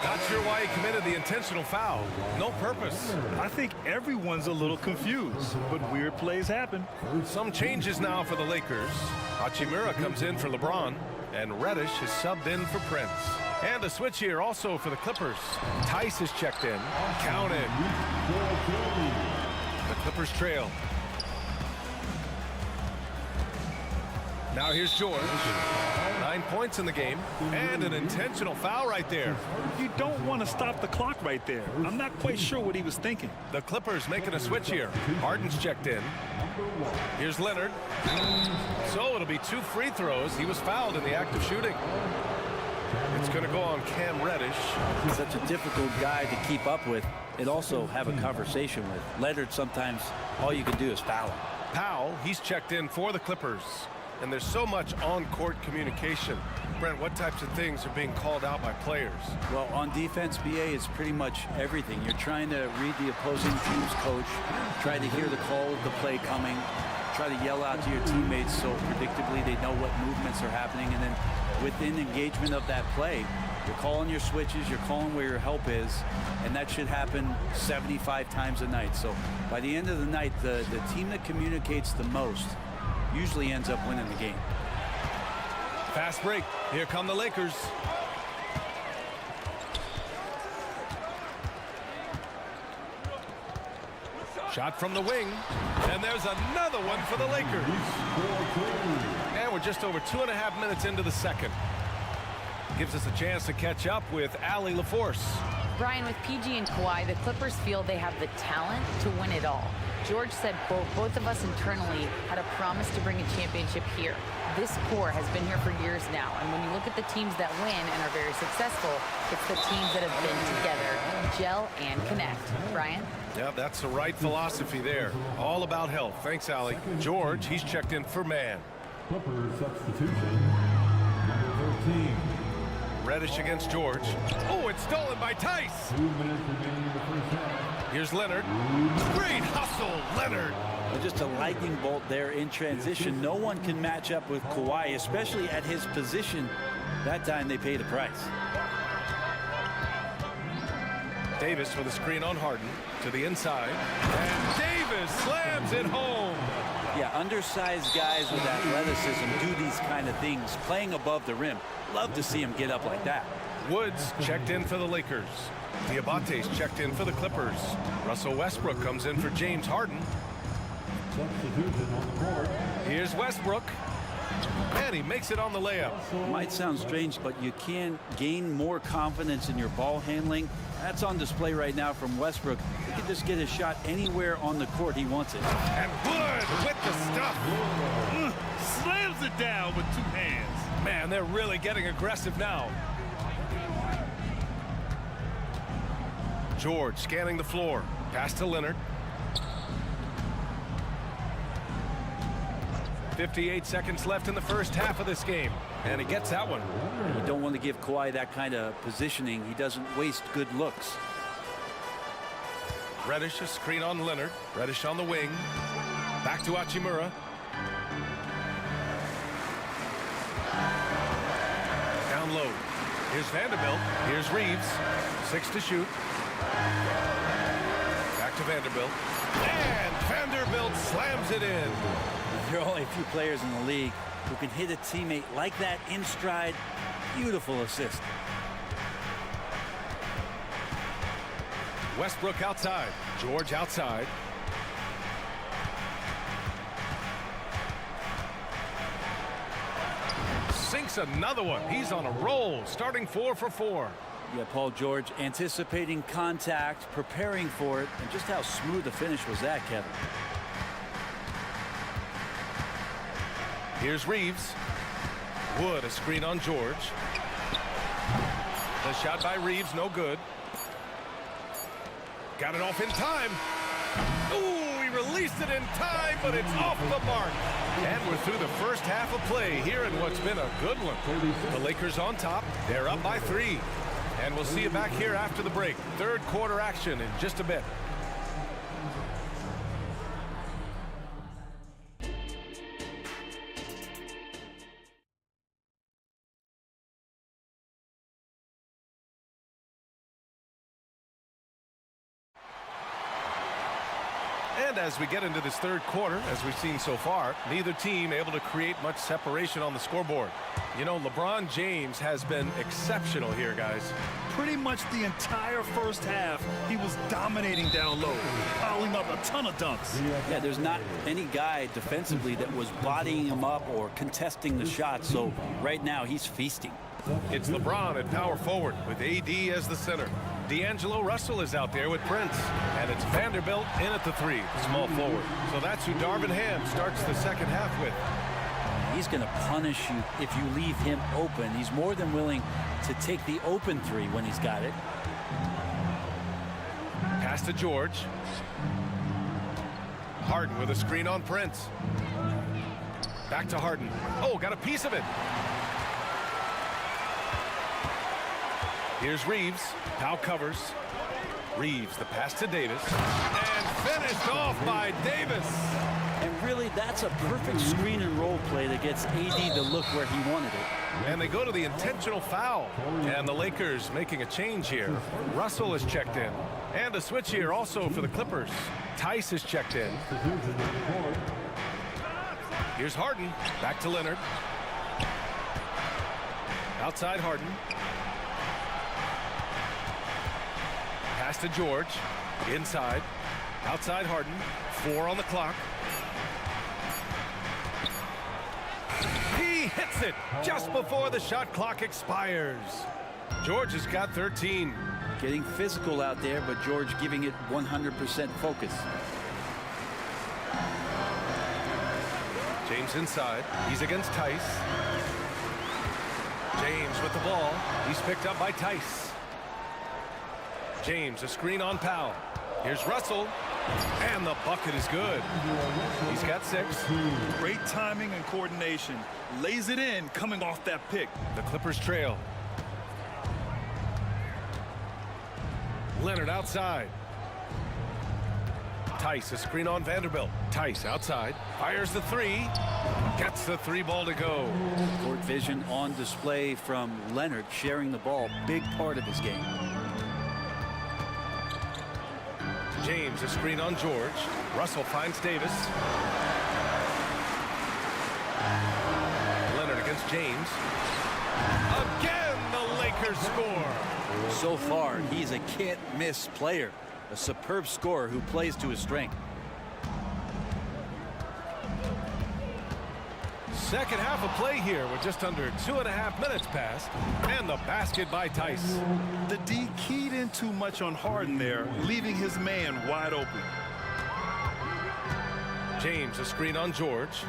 Not sure why he committed the intentional foul. No purpose. I think everyone's a little confused, but weird plays happen. Some changes now for the Lakers. Hachimura comes in for LeBron, and Reddish is subbed in for Prince. And a switch here also for the Clippers. Tice is checked in. Counted. The Clippers trail. Now here's George. 9 points in the game. And an intentional foul right there. You don't want to stop the clock right there. I'm not quite sure what he was thinking. The Clippers making a switch here. Harden's checked in. Here's Leonard. So it'll be 2 free throws. He was fouled in the act of shooting. It's going to go on Cam Reddish. Such a difficult guy to keep up with and also have a conversation with. Leonard, sometimes all you can do is foul him. Powell, he's checked in for the Clippers. And there's so much on-court communication. Brent, what types of things are being called out by players? Well, on defense, BA, it's pretty much everything. You're trying to read the opposing team's coach, try to hear the call of the play coming, try to yell out to your teammates so predictably they know what movements are happening, and then within engagement of that play, you're calling your switches, you're calling where your help is, and that should happen 75 times a night. So by the end of the night, the team that communicates the most usually ends up winning the game. Fast break. Here come the Lakers. Shot from the wing. And there's another one for the Lakers. And we're just over 2.5 minutes into the second. Gives us a chance to catch up with Allie LaForce. Brian, with PG and Kawhi, the Clippers feel they have the talent to win it all. George said both of us internally had a promise to bring a championship here. This core has been here for years now, and when you look at the teams that win and are very successful, it's the teams that have been together, gel and connect. Brian? Yeah, that's the right philosophy there. All about health. Thanks, Allie. George, he's checked in for Mann. Clippers substitution, number 13. Reddish against George. Oh, it's stolen by Tice. 2 minutes remaining in the first half. Here's Leonard. Great hustle, Leonard. Just a lightning bolt there in transition. No one can match up with Kawhi, especially at his position. That time they paid a price. Davis with a screen on Harden to the inside. And Davis slams it home. Yeah, undersized guys with athleticism do these kind of things, playing above the rim. Love to see him get up like that. Woods checked in for the Lakers. Diabate's checked in for the Clippers. Russell Westbrook comes in for James Harden. Substitution on the board. Here's Westbrook. And he makes it on the layup. Might sound strange, but you can gain more confidence in your ball handling. That's on display right now from Westbrook. He can just get his shot anywhere on the court he wants it. And Wood with the stuff. Slams it down with two hands. Man, they're really getting aggressive now. George scanning the floor. Pass to Leonard. 58 seconds left in the first half of this game. And he gets that one. You don't want to give Kawhi that kind of positioning. He doesn't waste good looks. Reddish a screen on Leonard. Reddish on the wing. Back to Hachimura. Down low. Here's Vanderbilt. Here's Reeves. 6 to shoot. Back to Vanderbilt. And Vanderbilt slams it in. There are only a few players in the league who can hit a teammate like that in stride. Beautiful assist. Westbrook outside. George outside. Sinks another one. He's on a roll, starting 4 for 4. Yeah, Paul George anticipating contact, preparing for it, and just how smooth the finish was that, Kevin. Here's Reeves. Wood a screen on George. The shot by Reeves, no good. Got it off in time. Ooh, he released it in time, but it's off the mark. And we're through the first half of play here in what's been a good one. The Lakers on top. They're up by 3. And we'll see you back here after the break. Third quarter action in just a bit. And as we get into this third quarter, as we've seen so far, neither team able to create much separation on the scoreboard. You know, LeBron James has been exceptional here, guys. Pretty much the entire first half, he was dominating down low, piling up a ton of dunks. Yeah, there's not any guy defensively that was bodying him up or contesting the shot, so right now he's feasting. It's LeBron at power forward with AD as the center. D'Angelo Russell is out there with Prince. And it's Vanderbilt in at the 3, small forward. So that's who Darvin Ham starts the second half with. He's going to punish you if you leave him open. He's more than willing to take the open 3 when he's got it. Pass to George. Harden with a screen on Prince. Back to Harden. Oh, got a piece of it. Here's Reeves. Powell covers. Reeves, the pass to Davis. And finished off by Davis. And really, that's a perfect screen and roll play that gets AD to look where he wanted it. And they go to the intentional foul. And the Lakers making a change here. Russell is checked in. And a switch here also for the Clippers. Tice is checked in. Here's Harden. Back to Leonard. Outside Harden. Pass to George. Inside. Outside Harden. 4 on the clock. He hits it just before the shot clock expires. George has got 13. Getting physical out there, but George giving it 100% focus. James inside. He's against Tice. James with the ball. He's picked up by Tice. James, a screen on Powell. Here's Russell. And the bucket is good. He's got 6. Great timing and coordination. Lays it in coming off that pick. The Clippers trail. Leonard outside. Tice, a screen on Vanderbilt. Tice outside, fires the three, gets the three ball to go. Court vision on display from Leonard, sharing the ball, big part of his game. James, a screen on George. Russell finds Davis. Leonard against James. Again, the Lakers score. So far, he's a can't-miss player, a superb scorer who plays to his strength. Second half of play here with just under 2.5 minutes passed, and the basket by Tice. The D keyed in too much on Harden there, leaving his man wide open. James, a screen on George,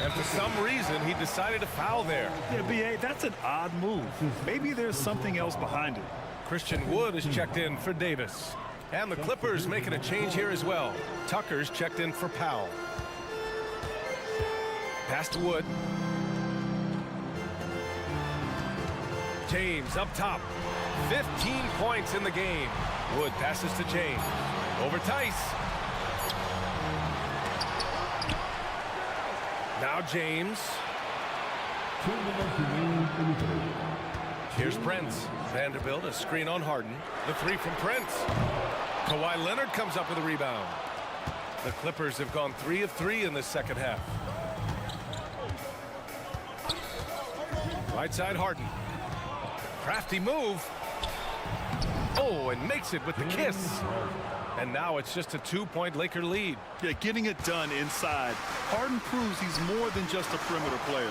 and for some reason he decided to foul there. Yeah, B.A., that's an odd move. Maybe there's something else behind it. Christian Wood is checked in for Davis. And the Clippers making a change here as well. Tucker's checked in for Powell. Pass to Wood. James up top. 15 points in the game. Wood passes to James. Over Tice. Now James. Here's Prince. Vanderbilt, a screen on Harden. The three from Prince. Kawhi Leonard comes up with a rebound. The Clippers have gone 3 of 3 in this second half. Right side Harden. Crafty move. Oh, and makes it with the kiss. And now it's just a 2-point Laker lead. Yeah, getting it done inside. Harden proves he's more than just a perimeter player.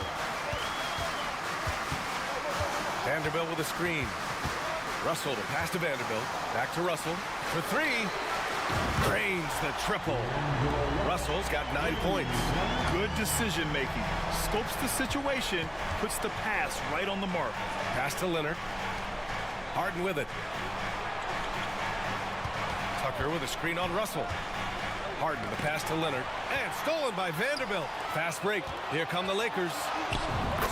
Vanderbilt with a screen. Russell to pass to Vanderbilt. Back to Russell for three. Drains the triple. Russell's got 9 points. Good decision making. Scopes the situation, puts the pass right on the mark. Pass to Leonard. Harden with it. Tucker with a screen on Russell. Harden the pass to Leonard. And stolen by Vanderbilt. Fast break. Here come the Lakers.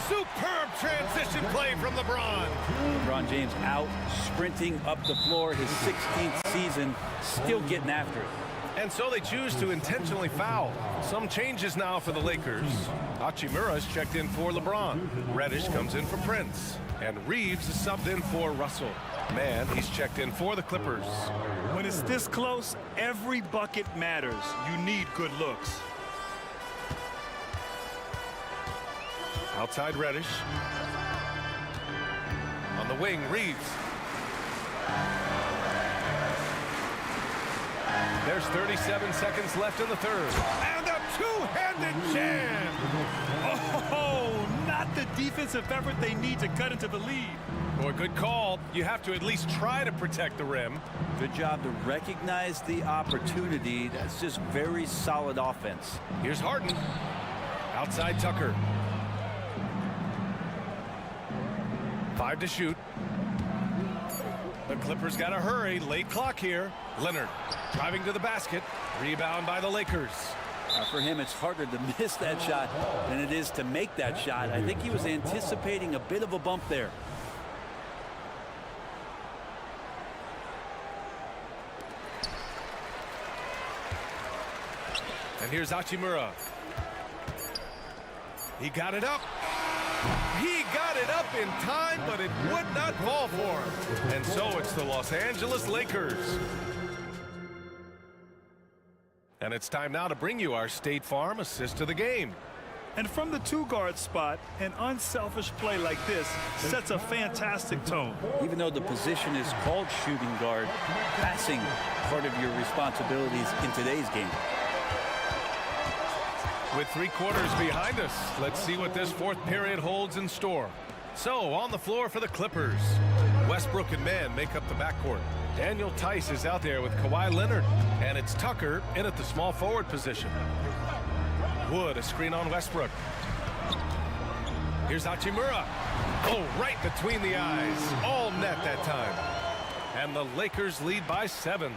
Superb transition play from LeBron. LeBron James out sprinting up the floor, his 16th season, still getting after it. And so they choose to intentionally foul. Some changes now for the Lakers. Hachimura's checked in for LeBron. Reddish comes in for Prince. And Reeves is subbed in for Russell. Man, he's checked in for the Clippers. When it's this close, every bucket matters. You need good looks. Outside Reddish. On the wing, Reeves. There's 37 seconds left in the third. And a two-handed jam! Oh, not the defensive effort they need to cut into the lead. Boy, good call. You have to at least try to protect the rim. Good job to recognize the opportunity. That's just very solid offense. Here's Harden. Outside Tucker. 5 to shoot. The Clippers got to hurry. Late clock here. Leonard driving to the basket. Rebound by the Lakers. For him, it's harder to miss that shot than it is to make that shot. I think he was anticipating a bit of a bump there. And here's Hachimura. He got it up. He got it up in time, but it would not fall for him. And so it's the Los Angeles Lakers. And it's time now to bring you our State Farm assist of the game. And from the two-guard spot, an unselfish play like this sets a fantastic tone. Even though the position is called shooting guard, passing part of your responsibilities in today's game. With 3 quarters behind us, let's see what this fourth period holds in store. So, on the floor for the Clippers, Westbrook and Mann make up the backcourt. Daniel Tice is out there with Kawhi Leonard, and it's Tucker in at the small forward position. Wood, a screen on Westbrook. Here's Hachimura. Oh, right between the eyes. All net that time. And the Lakers lead by 7.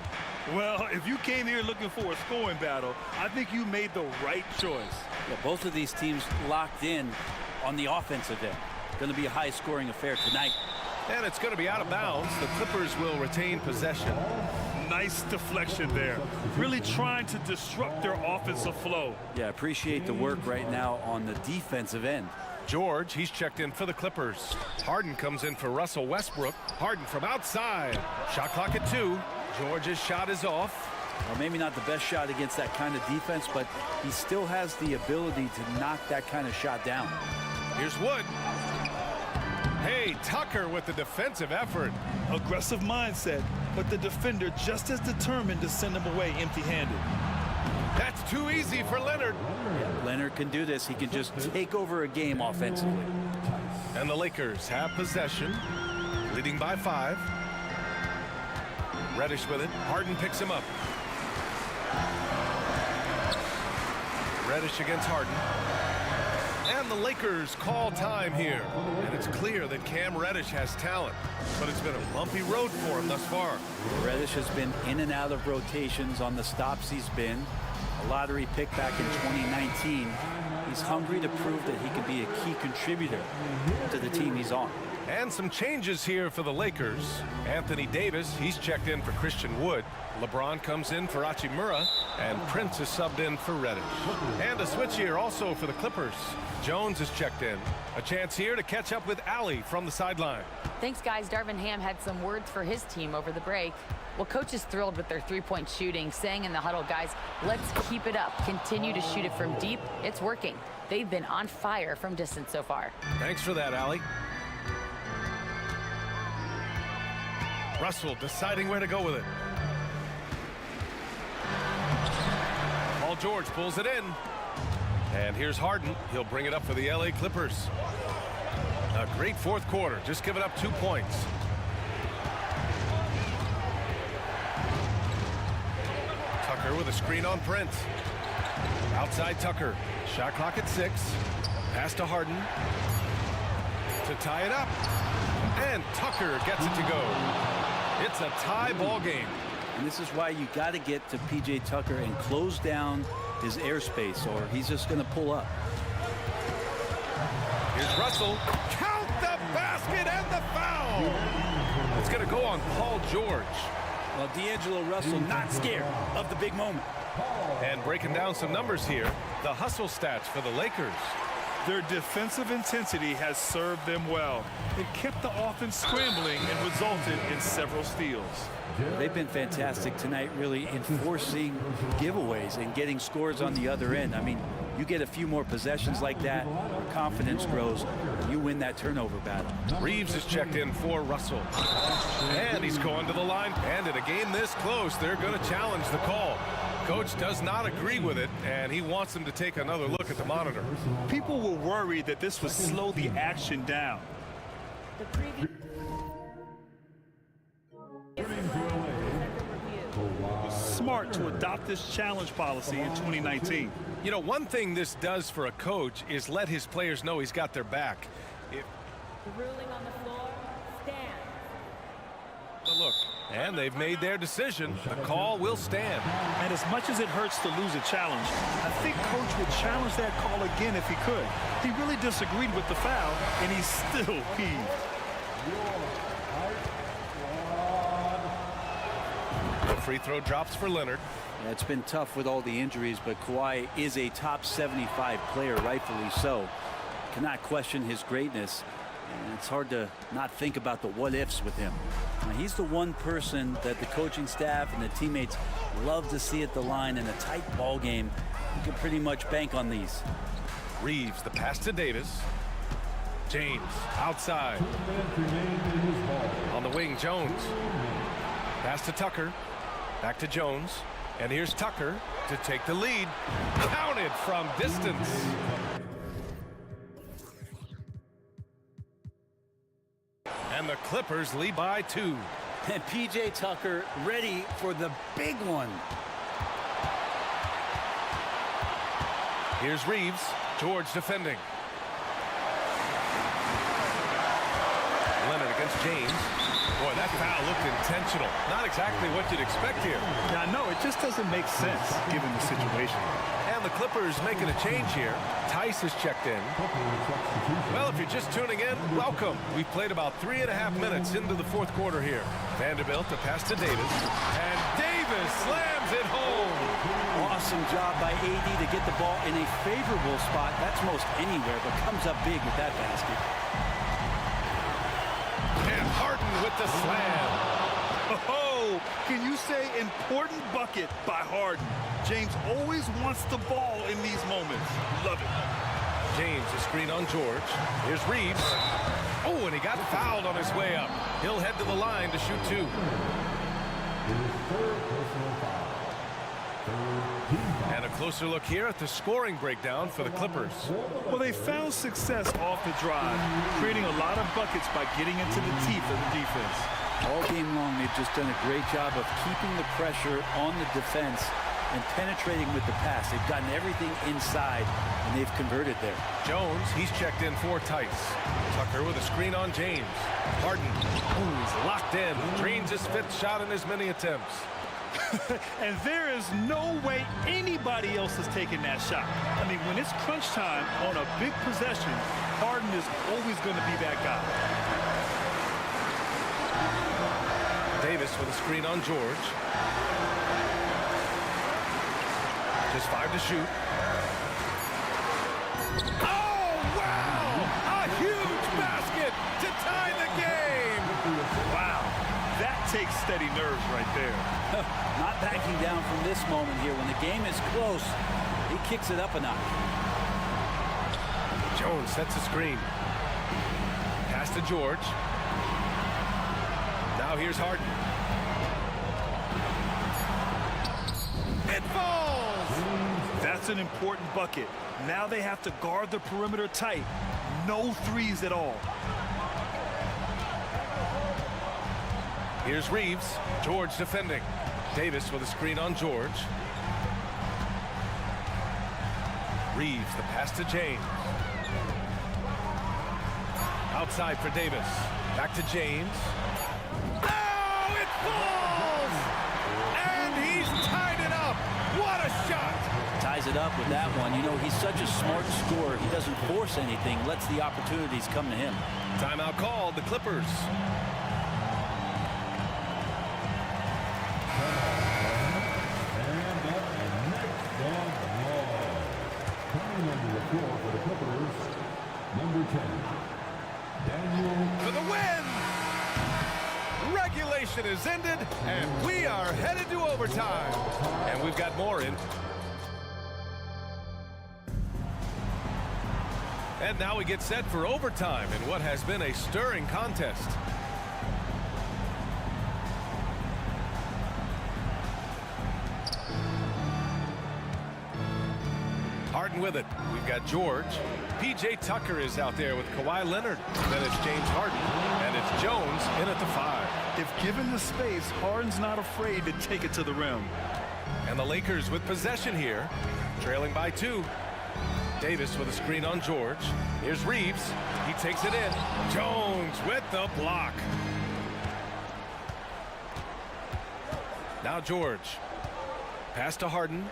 Well, if you came here looking for a scoring battle, I think you made the right choice. Yeah, both of these teams locked in on the offensive end. Going to be a high-scoring affair tonight. And it's going to be out of bounds. The Clippers will retain possession. Nice deflection there. Really trying to disrupt their offensive flow. Yeah, appreciate the work right now on the defensive end. George, he's checked in for the Clippers. Harden comes in for Russell Westbrook. Harden from outside. Shot clock at 2. George's shot is off. Well, maybe not the best shot against that kind of defense, but he still has the ability to knock that kind of shot down. Here's Wood. Hey, Tucker with the defensive effort. Aggressive mindset, but the defender just as determined to send him away empty-handed. That's too easy for Leonard. Yeah, Leonard can do this. He can just take over a game offensively. And the Lakers have possession, leading by 5. Reddish with it. Harden picks him up. Reddish against Harden. And the Lakers call time here. And it's clear that Cam Reddish has talent, but it's been a bumpy road for him thus far. Reddish has been in and out of rotations on the stops he's been. A lottery pick back in 2019. He's hungry to prove that he can be a key contributor to the team he's on. And some changes here for the Lakers. Anthony Davis, he's checked in for Christian Wood. LeBron comes in for Hachimura, and Prince is subbed in for Reddish. And a switch here also for the Clippers. Jones is checked in. A chance here to catch up with Allie from the sideline. Thanks, guys. Darvin Ham had some words for his team over the break. Well, coach is thrilled with their three-point shooting, saying in the huddle, guys, let's keep it up. Continue to shoot it from deep. It's working. They've been on fire from distance so far. Thanks for that, Allie. Russell deciding where to go with it. Paul George pulls it in. And here's Harden. He'll bring it up for the LA Clippers. A great fourth quarter, just giving up 2 points. Tucker with a screen on Prince. Outside Tucker. Shot clock at 6. Pass to Harden. To tie it up. And Tucker gets it to go. It's a tie ball game. And this is why you got to get to P.J. Tucker and close down his airspace, or he's just going to pull up. Here's Russell. Count the basket and the foul. It's going to go on Paul George. Well, D'Angelo Russell not scared of the big moment. And breaking down some numbers here, the hustle stats for the Lakers. Their defensive intensity has served them well. It kept the offense scrambling and resulted in several steals. They've been fantastic tonight, really enforcing giveaways and getting scores on the other end. I mean, you get a few more possessions like that, your confidence grows, and you win that turnover battle. Reeves is checked in for Russell. And he's going to the line. And in a game this close, they're going to challenge the call. Coach does not agree with it, and he wants them to take another look at the monitor. People were worried that this would slow the action down. Smart to adopt this challenge policy in 2019. You know, one thing this does for a coach is let his players know he's got their back. If the ruling on the floor stands. Look, and they've made their decision. The call will stand. And as much as it hurts to lose a challenge, I think Coach would challenge that call again if he could. He really disagreed with the foul, and he's still peeved. The free throw drops for Leonard. Yeah, it's been tough with all the injuries, but Kawhi is a top 75 player, rightfully so. Cannot question his greatness. And it's hard to not think about the what-ifs with him. Now, he's the one person that the coaching staff and the teammates love to see at the line in a tight ball game. You can pretty much bank on these. Reeves, the pass to Davis. James, outside. On the wing, Jones. Pass to Tucker. Back to Jones. And here's Tucker to take the lead. Counted from distance. And the Clippers lead by 2. And P.J. Tucker ready for the big one. Here's Reeves. George defending. Leonard against James. Boy, that foul looked intentional. Not exactly what you'd expect here. Yeah, no, it just doesn't make sense given the situation. And the Clippers making a change here. Tice is checked in. Well, if you're just tuning in, welcome. We've played about 3.5 minutes into the fourth quarter here. Vanderbilt to pass to Davis. And Davis slams it home. Awesome job by AD to get the ball in a favorable spot. That's most anywhere, but comes up big with that basket. And Harden with the slam. Oh, can you say important bucket by Harden? James always wants the ball in these moments. Love it. James, a screen on George. Here's Reeves. Oh, and he got fouled on his way up. He'll head to the line to shoot two. And a closer look here at the scoring breakdown for the Clippers. Well, they found success off the drive, creating a lot of buckets by getting into the teeth of the defense. All game long, they've just done a great job of keeping the pressure on the defense and penetrating with the pass. They've gotten everything inside, and they've converted there. Jones, he's checked in for Tice. Tucker with a screen on James. Harden, ooh, he's locked in. Drains his fifth shot in as many attempts. And there is no way anybody else is taking that shot. I mean, when it's crunch time on a big possession, Harden is always going to be that guy. Davis with a screen on George. Just 5 to shoot. Oh, wow! A huge basket to tie the game! Wow, that takes steady nerves right there. Not backing down from this moment here. When the game is close, he kicks it up a notch. Jones sets a screen. Pass to George. Now here's Harden. It falls! That's an important bucket. Now they have to guard the perimeter tight. No threes at all. Here's Reeves. George defending. Davis with a screen on George. Reeves, the pass to James. Outside for Davis. Back to James. Oh, it falls! And he's tied it up. What a shot! Ties it up with that one. You know, he's such a smart scorer. He doesn't force anything, lets the opportunities come to him. Timeout called, the Clippers. Number 10, Daniel. For the win! Regulation is ended, and we are headed to overtime. And we've got more in. And now we get set for overtime in what has been a stirring contest. Harden with it. We've got George. P.J. Tucker is out there with Kawhi Leonard. Then it's James Harden. And it's Jones in at the 5. If given the space, Harden's not afraid to take it to the rim. And the Lakers with possession here, trailing by 2. Davis with a screen on George. Here's Reeves. He takes it in. Jones with the block. Now George. Pass to Harden.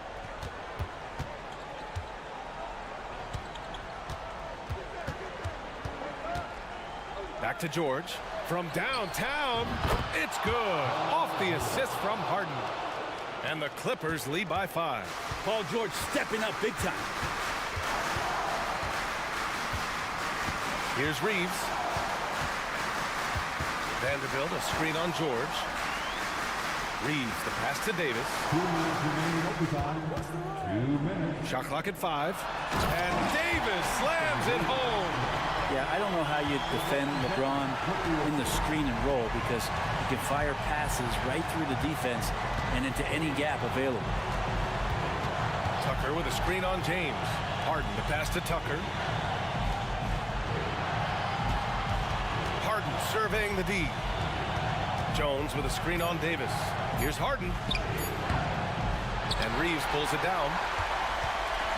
Back to George. From downtown, it's good. Off the assist from Harden. And the Clippers lead by 5. Paul George stepping up big time. Here's Reeves. Vanderbilt, a screen on George. Reeves, the pass to Davis. 2 minutes. Shot clock at 5. And Davis slams it home. Yeah, I don't know how you defend LeBron in the screen and roll because he can fire passes right through the defense and into any gap available. Tucker with a screen on James. Harden, the pass to Tucker. Harden surveying the D. Jones with a screen on Davis. Here's Harden. And Reeves pulls it down.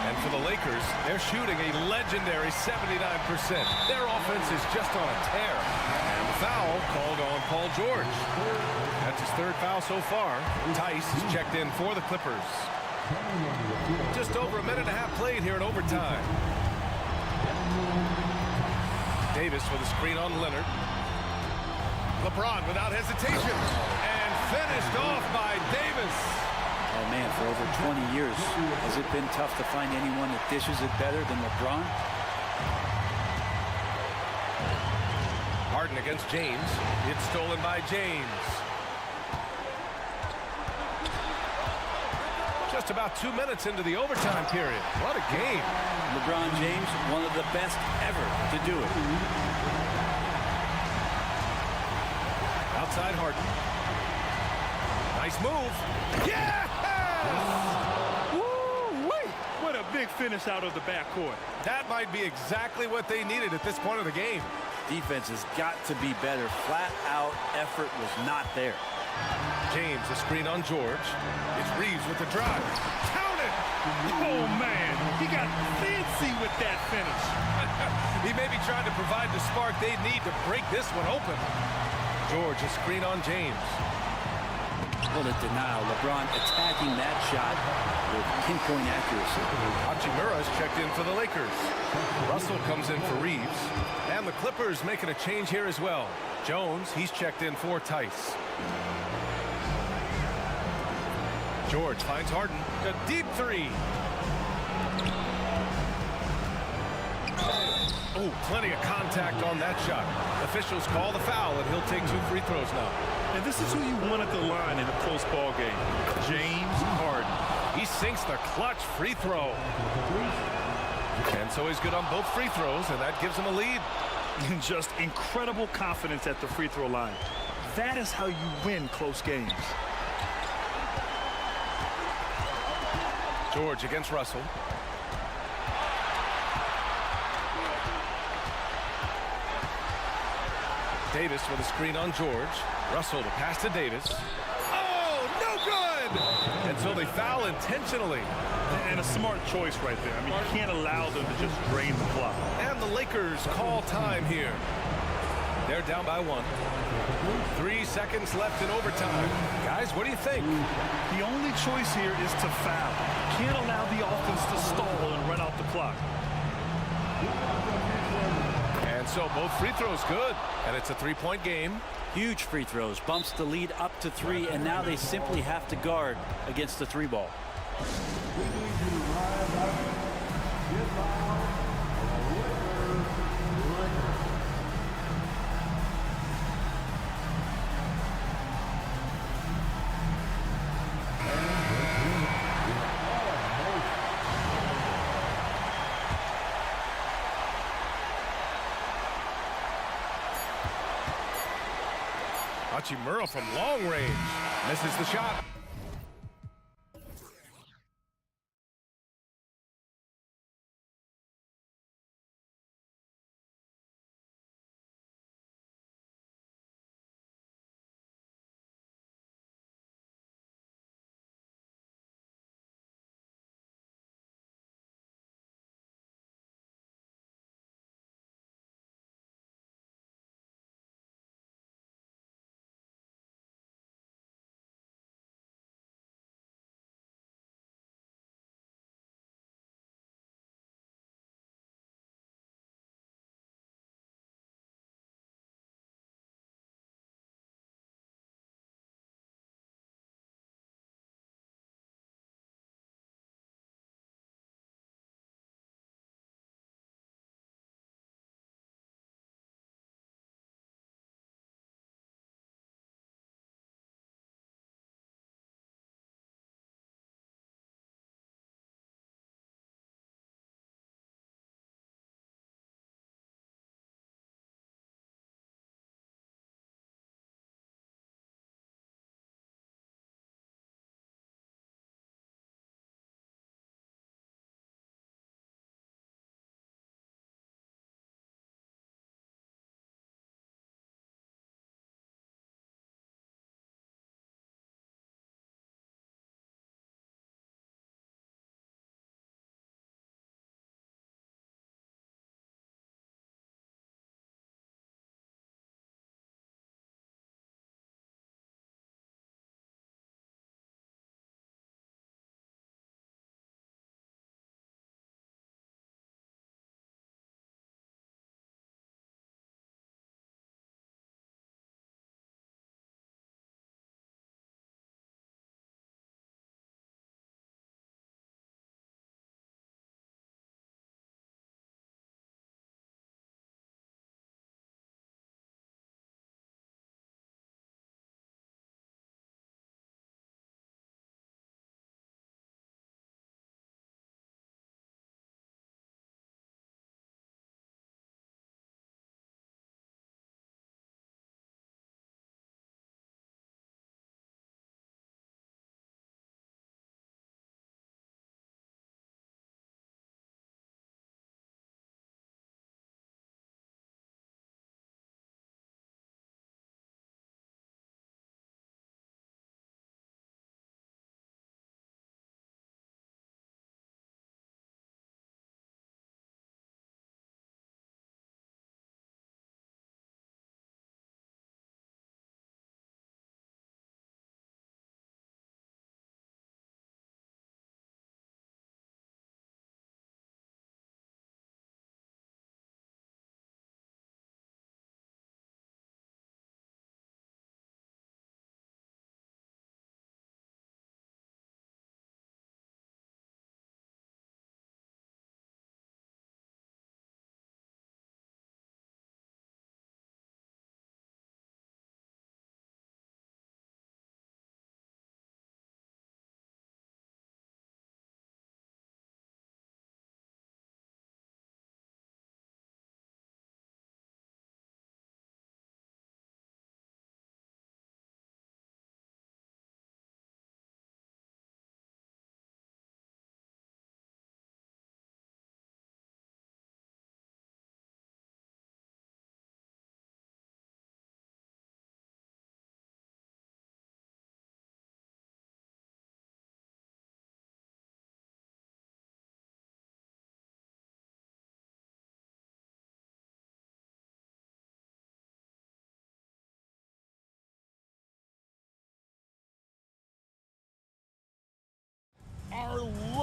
And for the Lakers, they're shooting a legendary 79%. Their offense is just on a tear. And the foul called on Paul George. That's his 3rd foul so far. Tice is checked in for the Clippers. Just over a minute and a half played here in overtime. Davis with a screen on Leonard. LeBron without hesitation. And Finished off by Davis. Oh, man, for over 20 years, has it been tough to find anyone that dishes it better than LeBron? Harden against James. It's stolen by James. Just about 2 minutes into the overtime period. What a game. LeBron James, one of the best ever to do it. Outside Harden. Nice move. Yeah! Woo-wee! What a big finish out of the backcourt. That might be exactly what they needed at this point of the game. Defense has got to be better. Flat out effort was not there. James, a screen on George. It's Reeves with the drive. Count it! Oh, man. He got fancy with that finish. He may be trying to provide the spark they need to break this one open. George, a screen on James. What a denial. LeBron attacking that shot with pinpoint accuracy. Hachimura's checked in for the Lakers. Russell comes in for Reeves. And the Clippers making a change here as well. Jones, he's checked in for Tice. George finds Harden. A deep three. Oh, plenty of contact on that shot. Officials call the foul, and he'll take 2 free throws now. And this is who you want at the line in a close ball game. James Harden. He sinks the clutch free throw. And so he's good on both free throws, and that gives him a lead. Just incredible confidence at the free throw line. That is how you win close games. George against Russell. Davis with a screen on George. Russell to pass to Davis. Oh, no good! And so they foul intentionally. And a smart choice right there. I mean, you can't allow them to just drain the clock. And the Lakers call time here. They're down by 1. 3 seconds left in overtime. Guys, what do you think? The only choice here is to foul. Can't allow the offense to stall and run out the clock. And so both free throws good. And it's a 3-point game. Huge free throws. Bumps the lead up to 3, and now they simply have to guard against the 3 ball. Hachimura from long range. Misses the shot.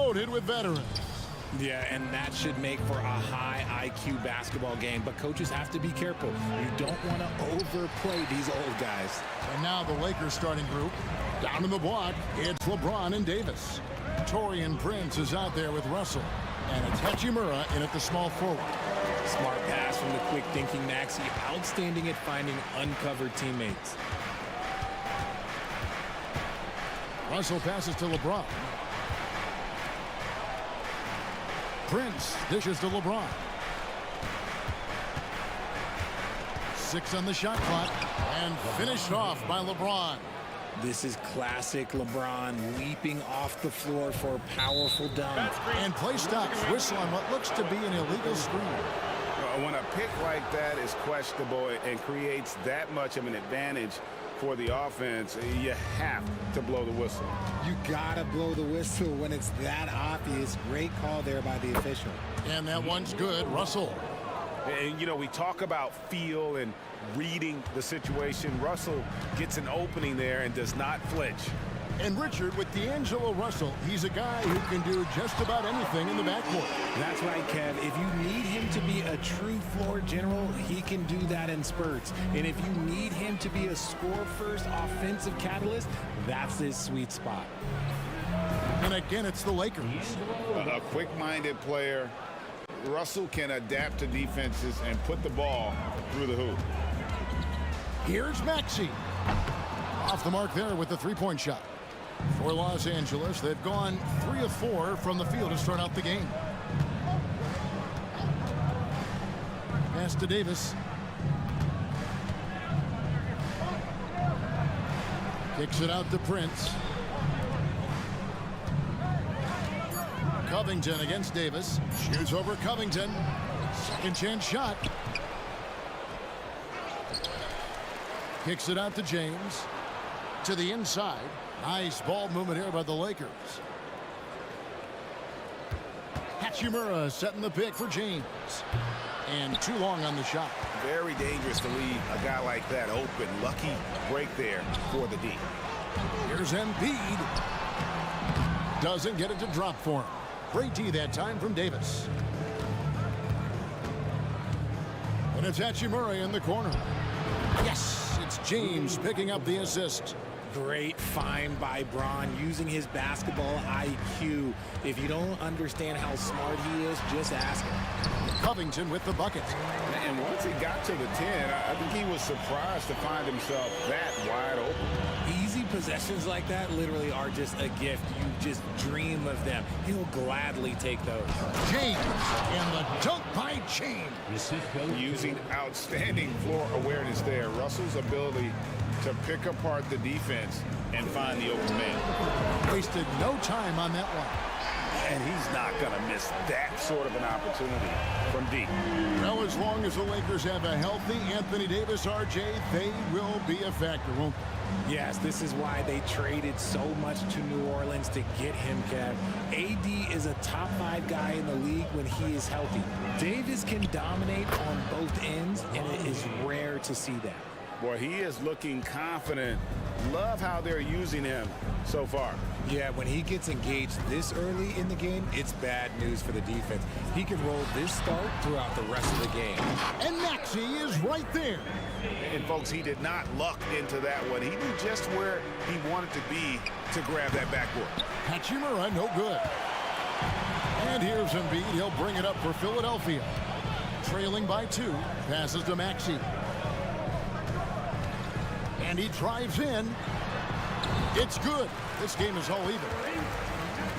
loaded with veterans. Yeah, and that should make for a high IQ basketball game. But coaches have to be careful. You don't want to overplay these old guys. And now the Lakers starting group. Down in the block, it's LeBron and Davis. Taurean Prince is out there with Russell. And it's Hachimura in at the small forward. Smart pass from the quick-thinking Maxey. Outstanding at finding uncovered teammates. Russell passes to LeBron. Prince dishes to LeBron. 6 on the shot clock. And finished off by LeBron. This is classic LeBron leaping off the floor for a powerful dunk. And play stops. Whistle on what looks to be an illegal screen. When a pick like that is questionable and creates that much of an advantage for the offense, you have to blow the whistle. You gotta blow the whistle when it's that obvious. Great call there by the official. And that one's good. Russell. And, you know, we talk about feel and reading the situation. Russell gets an opening there and does not flinch. And Richard, with D'Angelo Russell, he's a guy who can do just about anything in the backcourt. That's right, Kev. If you need him to be a true floor general, he can do that in spurts. And if you need him to be a score-first offensive catalyst, that's his sweet spot. And again, it's the Lakers. A quick-minded player. Russell can adapt to defenses and put the ball through the hoop. Here's Maxey. Off the mark there with the three-point shot. For Los Angeles, they've gone 3 of 4 from the field to start out the game. Pass to Davis. Kicks it out to Prince. Covington against Davis. Shoots over Covington. Second chance shot. Kicks it out to James. To the inside. Nice ball movement here by the Lakers. Hachimura setting the pick for James. And too long on the shot. Very dangerous to leave a guy like that open. Lucky break there for the D. Here's Embiid. Doesn't get it to drop for him. Great D that time from Davis. And it's Hachimura in the corner. Yes, it's James picking up the assist. Great find by Bron using his basketball IQ. If you don't understand how smart he is, just ask him. Covington with the bucket. And once he got to the 10, I think he was surprised to find himself that wide open. Easy possessions like that literally are just a gift. You just dream of them. He'll gladly take those. James and the dunk by James. Using outstanding floor awareness there. Russell's ability to pick apart the defense and find the open man. Wasted no time on that one. And he's not going to miss that sort of an opportunity from deep. Well, as long as the Lakers have a healthy Anthony Davis, RJ, they will be a factor, won't they? Yes, this is why they traded so much to New Orleans to get him, Kev. AD is a top 5 guy in the league when he is healthy. Davis can dominate on both ends, and it is rare to see that. Boy, he is looking confident. Love how they're using him so far. Yeah, when he gets engaged this early in the game, it's bad news for the defense. He can roll this start throughout the rest of the game. And Maxey is right there. And, folks, he did not luck into that one. He knew just where he wanted to be to grab that backboard. Hachimura, no good. And here's Embiid. He'll bring it up for Philadelphia. Trailing by 2. Passes to Maxey. And he drives in. It's good. This game is all even.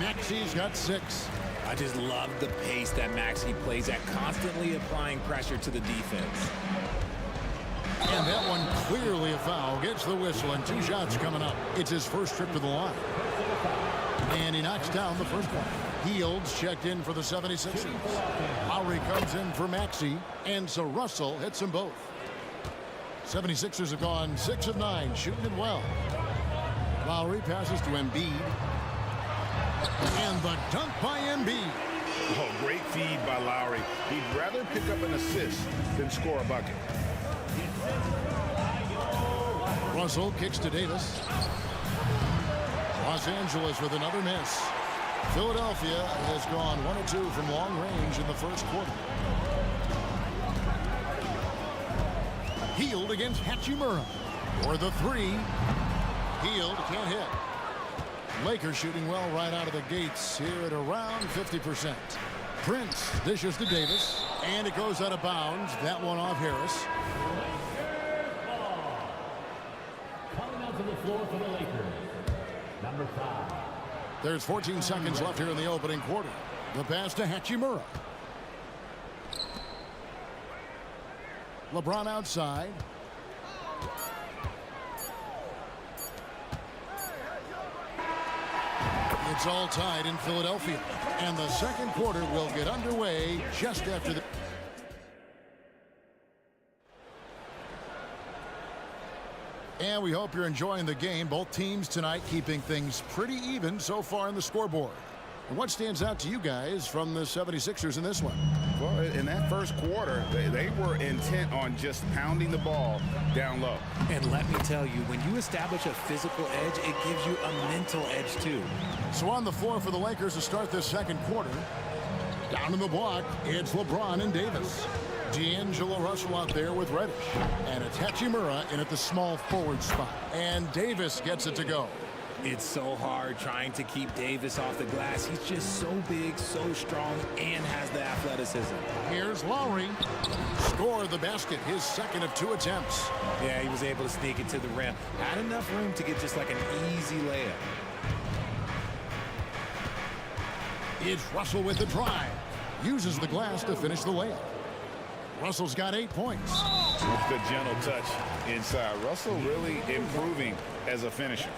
Maxey's got 6. I just love the pace that Maxey plays at, constantly applying pressure to the defense. And that one clearly a foul. Gets the whistle and 2 shots coming up. It's his first trip to the line. And he knocks down the first one. Fields checked in for the 76ers. Lowry comes in for Maxey. And so Russell hits them both. 76ers have gone 6 of 9, shooting it well. Lowry passes to Embiid. And the dunk by Embiid. Oh, great feed by Lowry. He'd rather pick up an assist than score a bucket. Russell kicks to Davis. Los Angeles with another miss. Philadelphia has gone 1 of 2 from long range in the first quarter. Healed against Hachimura for the 3. Healed, can't hit. Lakers shooting well right out of the gates here at around 50%. Prince dishes to Davis, and it goes out of bounds. That one off Harris. Coming out to the floor for the Lakers, number 5. There's 14 seconds left here in the opening quarter. The pass to Hachimura. LeBron outside. It's all tied in Philadelphia. And the second quarter will get underway just after the... And we hope you're enjoying the game. Both teams tonight keeping things pretty even so far in the scoreboard. And what stands out to you guys from the 76ers in this one? Well, in that first quarter, they were intent on just pounding the ball down low. And let me tell you, when you establish a physical edge, it gives you a mental edge too. So on the floor for the Lakers to start this second quarter. Down in the block, it's LeBron and Davis. D'Angelo Russell out there with Reddish. And it's Hachimura in at the small forward spot. And Davis gets it to go. It's so hard trying to keep Davis off the glass. He's just so big, so strong, and has the athleticism. Here's Lowry. Scored the basket, his second of 2 attempts. Yeah, he was able to sneak it to the rim. Had enough room to get just like an easy layup. It's Russell with the drive. Uses the glass to finish the layup. Russell's got 8 points. The gentle touch inside. Russell really improving as a finisher.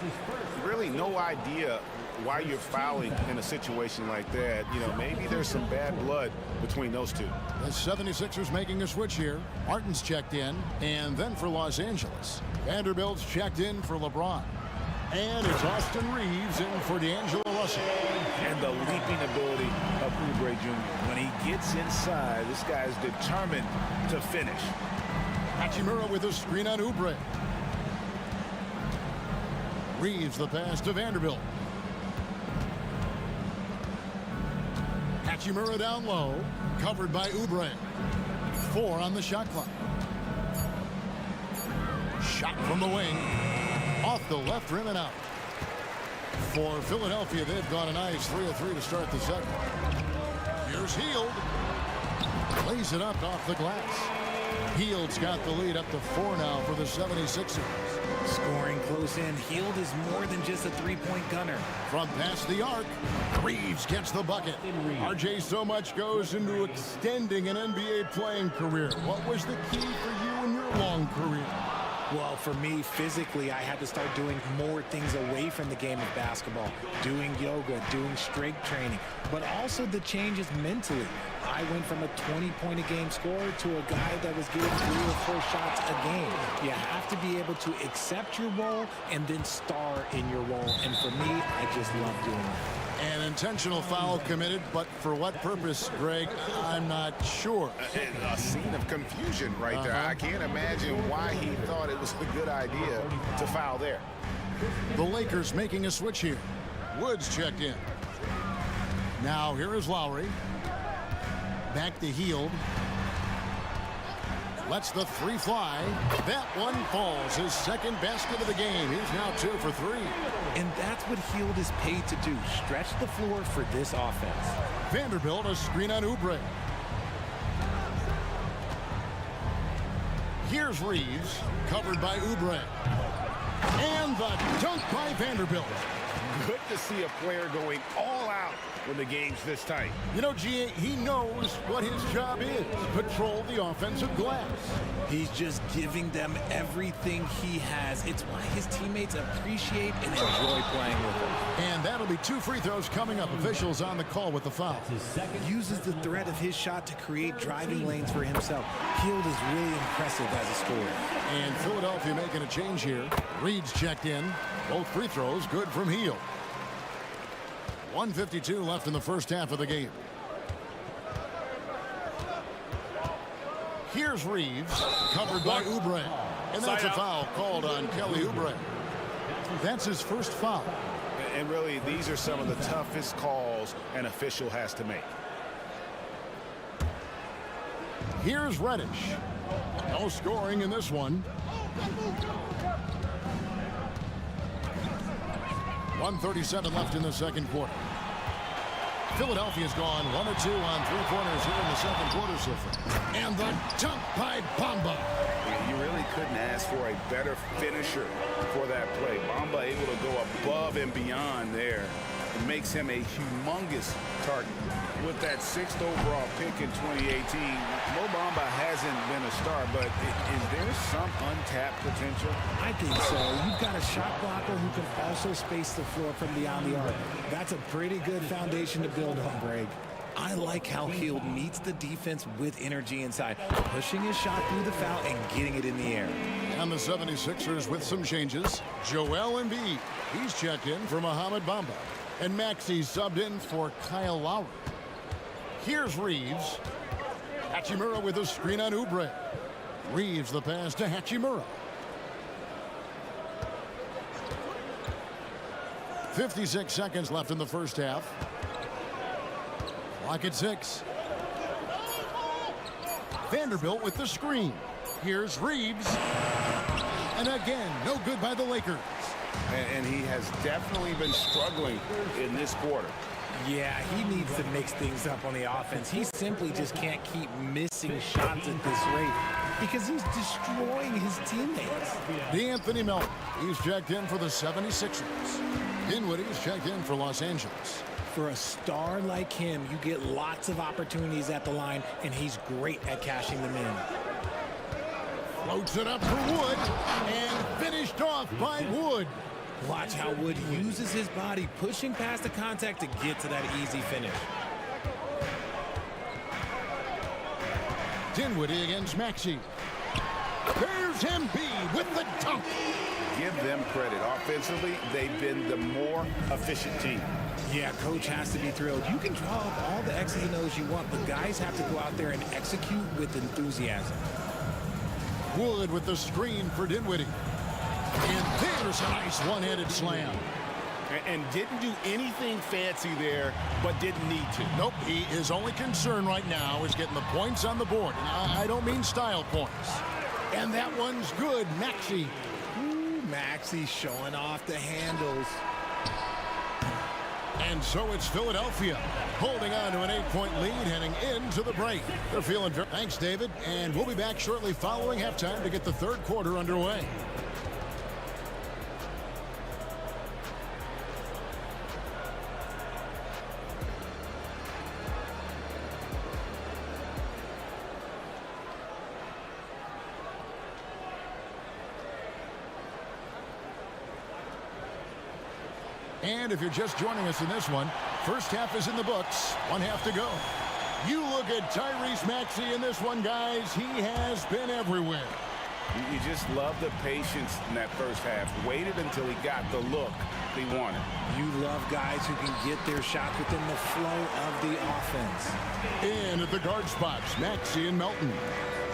Really no idea why you're fouling in a situation like that. You know, maybe there's some bad blood between those two. The 76ers making a switch here. Martin's checked in, and then for Los Angeles. Vanderbilt's checked in for LeBron. And it's Austin Reeves in for D'Angelo Russell. And the leaping ability of Oubre Jr. When he gets inside, this guy is determined to finish. Hachimura with a screen on Oubre. Reeves the pass to Vanderbilt. Hachimura down low, covered by Oubre. 4 on the shot clock. Shot from the wing. Off the left rim and out. For Philadelphia, they've gone a nice 3 of 3 to start the second. Here's Hield. Lays it up off the glass. Hield's got the lead up to 4 now for the 76ers. Scoring close in. Hield is more than just a three-point gunner. From past the arc, Reeves gets the bucket. RJ, so much goes into extending an NBA playing career. What was the key for you in your long career? Well, for me, physically, I had to start doing more things away from the game of basketball. Doing yoga, doing strength training, but also the changes mentally. I went from a 20-point-a-game scorer to a guy that was getting 3 or 4 shots a game. You have to be able to accept your role and then star in your role. And for me, I just love doing that. An intentional foul committed, but for what purpose, Greg? I'm not sure. A scene of confusion right there. I can't imagine why he thought it was a good idea to foul there. The Lakers making a switch here. Woods checked in. Now here is Lowry. Back to Hield. Lets the 3 fly. That one falls. His second basket of the game. He's now 2 for 3. And that's what Hield is paid to do. Stretch the floor for this offense. Vanderbilt, a screen on Oubre. Here's Reeves, covered by Oubre. And the dunk by Vanderbilt. Good to see a player going all out when the game's this tight. You know, G.A., he knows what his job is. Patrol the offensive glass. He's just giving them everything he has. It's why his teammates appreciate and enjoy playing with him. And that'll be 2 free throws coming up. Officials on the call with the foul. Uses the threat of his shot to create driving lanes for himself. Hield is really impressive as a scorer. And Philadelphia making a change here. Reed's checked in. Both free throws good from Hield. 1:52 left in the first half of the game. Here's Reeves, covered by Oubre. And that's a foul called on Kelly Oubre. That's his first foul. And really, these are some of the toughest calls calls an official has to make. Here's Reddish. No scoring in this one. 1:37 left in the second quarter. Philadelphia's gone 1 of 2 on three-pointers here in the second quarter so far. And the dunk by Bamba. You really couldn't ask for a better finisher for that play. Bamba able to go above and beyond there. It makes him a humongous target. With that 6th overall pick in 2018, Mo Bamba hasn't been a star, but is there some untapped potential? I think so. You've got a shot blocker who can also space the floor from beyond the arc. That's a pretty good foundation to build on, Greg. I like how Hield meets the defense with energy inside, pushing his shot through the foul and getting it in the air. And the 76ers with some changes. Joel Embiid, he's checked in for Mohamed Bamba. And Maxey subbed in for Kyle Lowry. Here's Reeves. Hachimura with a screen on Oubre. Reeves the pass to Hachimura. 56 seconds left in the first half. Clock at 6. Vanderbilt with the screen. Here's Reeves. And again, no good by the Lakers. And he has definitely been struggling in this quarter. Yeah, he needs to mix things up on the offense. He simply just can't keep missing shots at this rate because he's destroying his teammates. D'Anthony Melton, he's checked in for the 76ers. Dinwiddie's checked in for Los Angeles. For a star like him, you get lots of opportunities at the line, and he's great at cashing them in. Floats it up for Wood, and finished off by Wood. Watch how Wood uses his body, pushing past the contact to get to that easy finish. Dinwiddie against Maxey. There's Embiid with the dunk. Give them credit. Offensively, they've been the more efficient team. Yeah, coach has to be thrilled. You can draw up all the X's and O's you want, but guys have to go out there and execute with enthusiasm. Wood with the screen for Dinwiddie. And there's a nice one-handed slam. And didn't do anything fancy there, but didn't need to. Nope, his only concern right now is getting the points on the board. And I don't mean style points. And that one's good, Maxey. Ooh, Maxey showing off the handles. And so it's Philadelphia holding on to an 8-point lead heading into the break. They're feeling very... Thanks, David. And we'll be back shortly following halftime to get the third quarter underway. And if you're just joining us in this one, first half is in the books. 1 half to go. You look at Tyrese Maxey in this one, guys. He has been everywhere. You just love the patience in that first half. Waited until he got the look he wanted. You love guys who can get their shot within the flow of the offense. In at the guard spots, Maxey and Melton.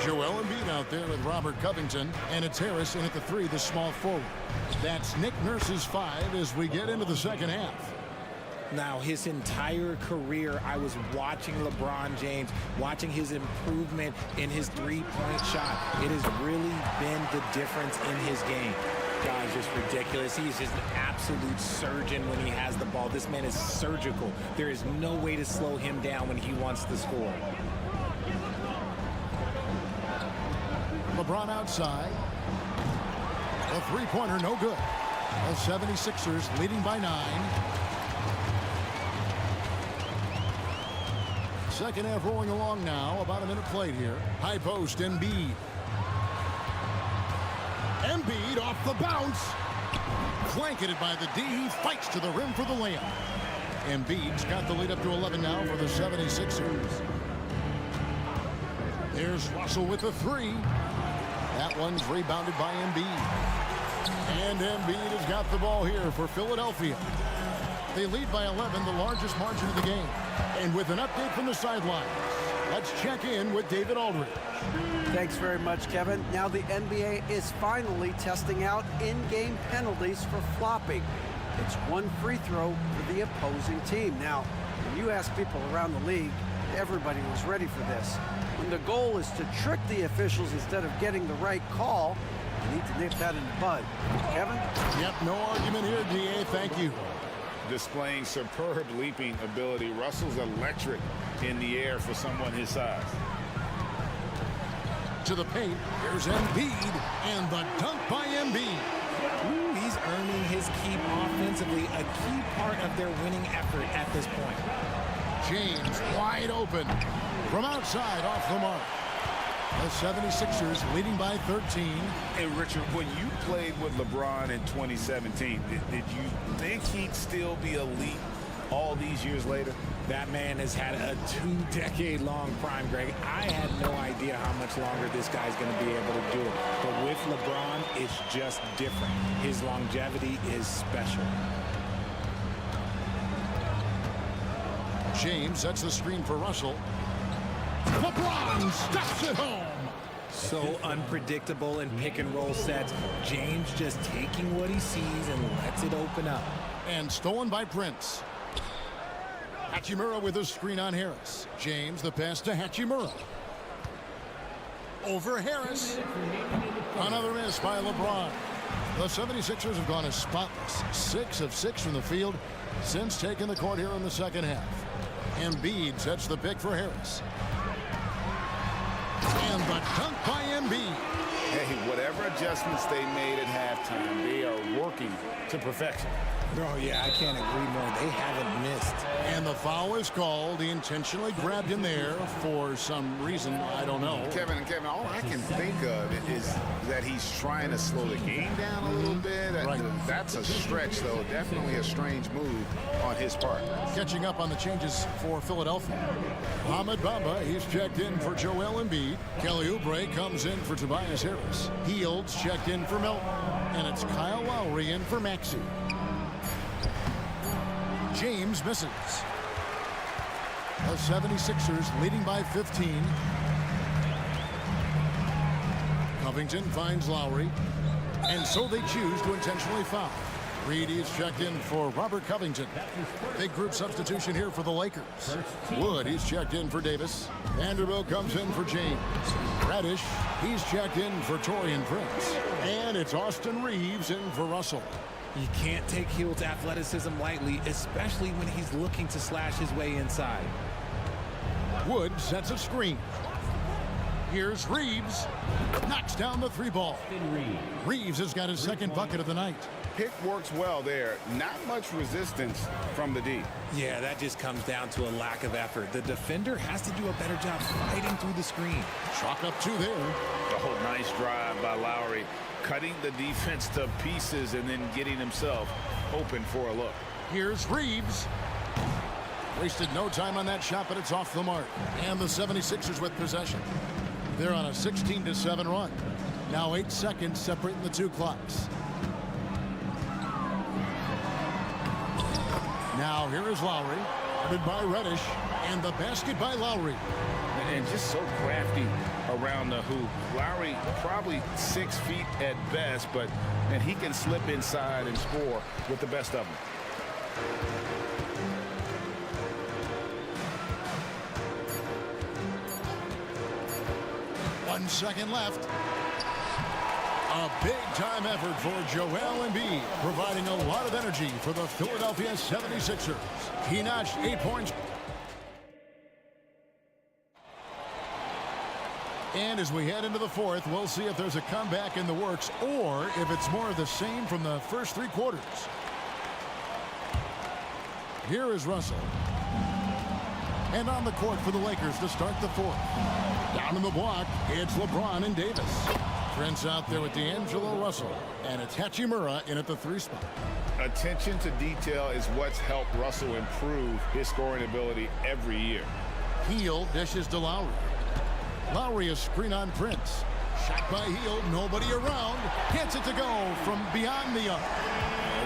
Joel Embiid out there with Robert Covington. And it's Harris in at the 3, the small forward. That's Nick Nurse's 5 as we get into the second half. Now, his entire career, I was watching LeBron James, watching his improvement in his three-point shot. It has really been the difference in his game. Guys, just ridiculous. He's just an absolute surgeon when he has the ball. This man is surgical. There is no way to slow him down when he wants to score. LeBron outside. A three-pointer, no good. The 76ers leading by 9. Second half rolling along now. About a minute played here. High post, Embiid. Embiid off the bounce. Flanketed by the D. He fights to the rim for the layup. Embiid's got the lead up to 11 now for the 76ers. There's Russell with the 3. That one's rebounded by Embiid. And Embiid has got the ball here for Philadelphia. They lead by 11, the largest margin of the game. And with an update from the sidelines, let's check in with David Aldridge. Thanks very much, Kevin. Now the NBA is finally testing out in-game penalties for flopping. It's one free throw for the opposing team. Now, You ask people around the league, everybody was ready for this. When the goal is to trick the officials instead of getting the right call, you need to nip that in the bud. Kevin? Yep, no argument here, DA. Thank you. Displaying superb leaping ability. Russell's electric in the air for someone his size. To the paint, here's Embiid, and the dunk by Embiid. Ooh, he's earning his keep offensively, a key part of their winning effort at this point. James wide open from outside off the mark. The 76ers leading by 13. Hey, Richard, when you played with LeBron in 2017, did you think he'd still be elite all these years later? That man has had a 2-decade-long prime, Greg. I had no idea how much longer this guy's going to be able to do it. But with LeBron, it's just different. His longevity is special. James sets the screen for Russell. LeBron steps it home. So unpredictable in pick-and-roll sets. James just taking what he sees and lets it open up. And stolen by Prince. Hachimura with a screen on Harris. James, the pass to Hachimura. Over Harris. Another miss by LeBron. The 76ers have gone as spotless. 6 of 6 from the field since taking the court here in the second half. Embiid sets the pick for Harris. And the dunk by Embiid. Hey, whatever adjustments they made at halftime, they are working to perfection. Oh, yeah, I can't agree more. They haven't missed. And the foul is called. He intentionally grabbed him there for some reason. I don't know. Kevin, all I can think of is that he's trying to slow the game down a little bit. Right. That's a stretch, though. Definitely a strange move on his part. Catching up on the changes for Philadelphia. Ahmed Bamba, he's checked in for Joel Embiid. Kelly Oubre comes in for Tobias Harris. Fields checked in for Milton. And it's Kyle Lowry in for Maxey. James misses. The 76ers leading by 15. Covington finds Lowry. And so they choose to intentionally foul. Reed is checked in for Robert Covington. Big group substitution here for the Lakers. Wood, he's checked in for Davis. Vanderbilt comes in for James. Reddish, he's checked in for Taurean Prince. And it's Austin Reeves in for Russell. You can't take Hield's athleticism lightly, especially when he's looking to slash his way inside. Wood sets a screen. Here's Reeves. Knocks down the 3 ball. Reeves has got his second bucket of the night. Pick works well there. Not much resistance from the D. Yeah, that just comes down to a lack of effort. The defender has to do a better job fighting through the screen. Chalk up 2 there. Oh, nice drive by Lowry. Cutting the defense to pieces and then getting himself open for a look. Here's Reeves. Wasted no time on that shot, but it's off the mark. And the 76ers with possession. They're on a 16-7 run. Now 8 seconds separating the 2 clocks. Now here is Lowry, guarded by Reddish, and the basket by Lowry. And just so crafty around the hoop. Lowry probably 6 feet at best, but and he can slip inside and score with the best of them. 1 second left. A big-time effort for Joel Embiid, providing a lot of energy for the Philadelphia 76ers. He notched 8 points. And as we head into the 4th, we'll see if there's a comeback in the works or if it's more of the same from the first 3 quarters. Here is Russell. And on the court for the Lakers to start the 4th. Down in the block, it's LeBron and Davis. Prince out there with D'Angelo Russell. And it's Hachimura in at the 3 spot. Attention to detail is what's helped Russell improve his scoring ability every year. Hield dishes to Lowry. Lowry a screen on Prince. Shot by Hield, nobody around. Gets it to go from beyond the arc.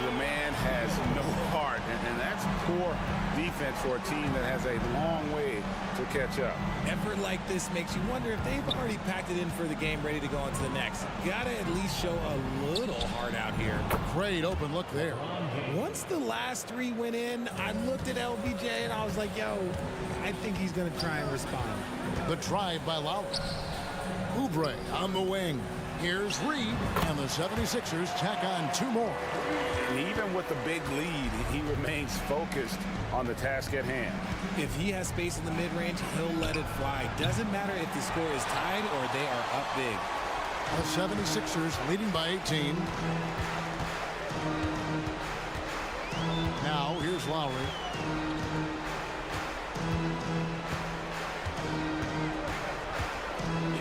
The man has no heart, and that's poor defense for a team that has a long way to catch up. Effort like this makes you wonder if they've already packed it in for the game, ready to go on to the next. Gotta at least show a little heart out here. Great open look there. Once the last three went in, I looked at LBJ and I was like, yo, I think he's gonna try and respond. The drive by Lowry. Oubre on the wing. Here's Reed, and the 76ers tack on two more. And even with the big lead, he remains focused on the task at hand. If he has space in the mid-range, he'll let it fly. Doesn't matter if the score is tied or they are up big. The 76ers leading by 18. Now, here's Lowry.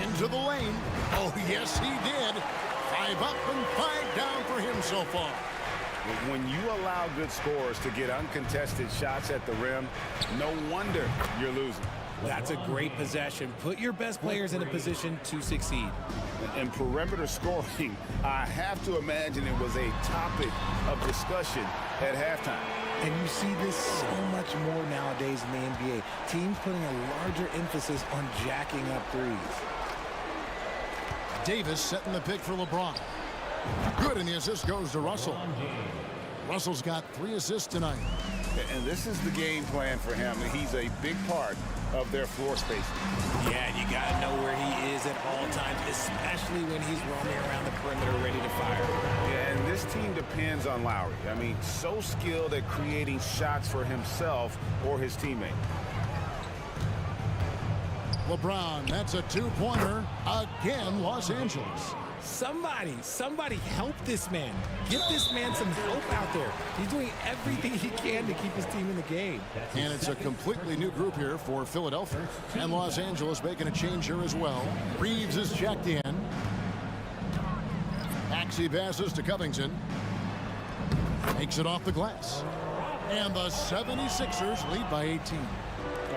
Into the lane. Oh, yes, he did. 5 up and 5 down for him so far. When you allow good scorers to get uncontested shots at the rim, no wonder you're losing. That's a great possession. Put your best players in a position to succeed. And perimeter scoring, I have to imagine it was a topic of discussion at halftime. And you see this so much more nowadays in the NBA. Teams putting a larger emphasis on jacking up threes. Davis setting the pick for LeBron. Good, and the assist goes to Russell. Russell's got 3 assists tonight. And this is the game plan for him. He's a big part of their floor spacing. Yeah, you got to know where he is at all times, especially when he's roaming around the perimeter ready to fire. Yeah, and this team depends on Lowry. I mean, so skilled at creating shots for himself or his teammate. LeBron, that's a 2-pointer. Again, Los Angeles. Somebody help this man. Give this man some help out there. He's doing everything he can to keep his team in the game. And it's a completely new group here for Philadelphia. And Los Angeles making a change here as well. Reeves is checked in. Maxey passes to Covington. Makes it off the glass. And the 76ers lead by 18.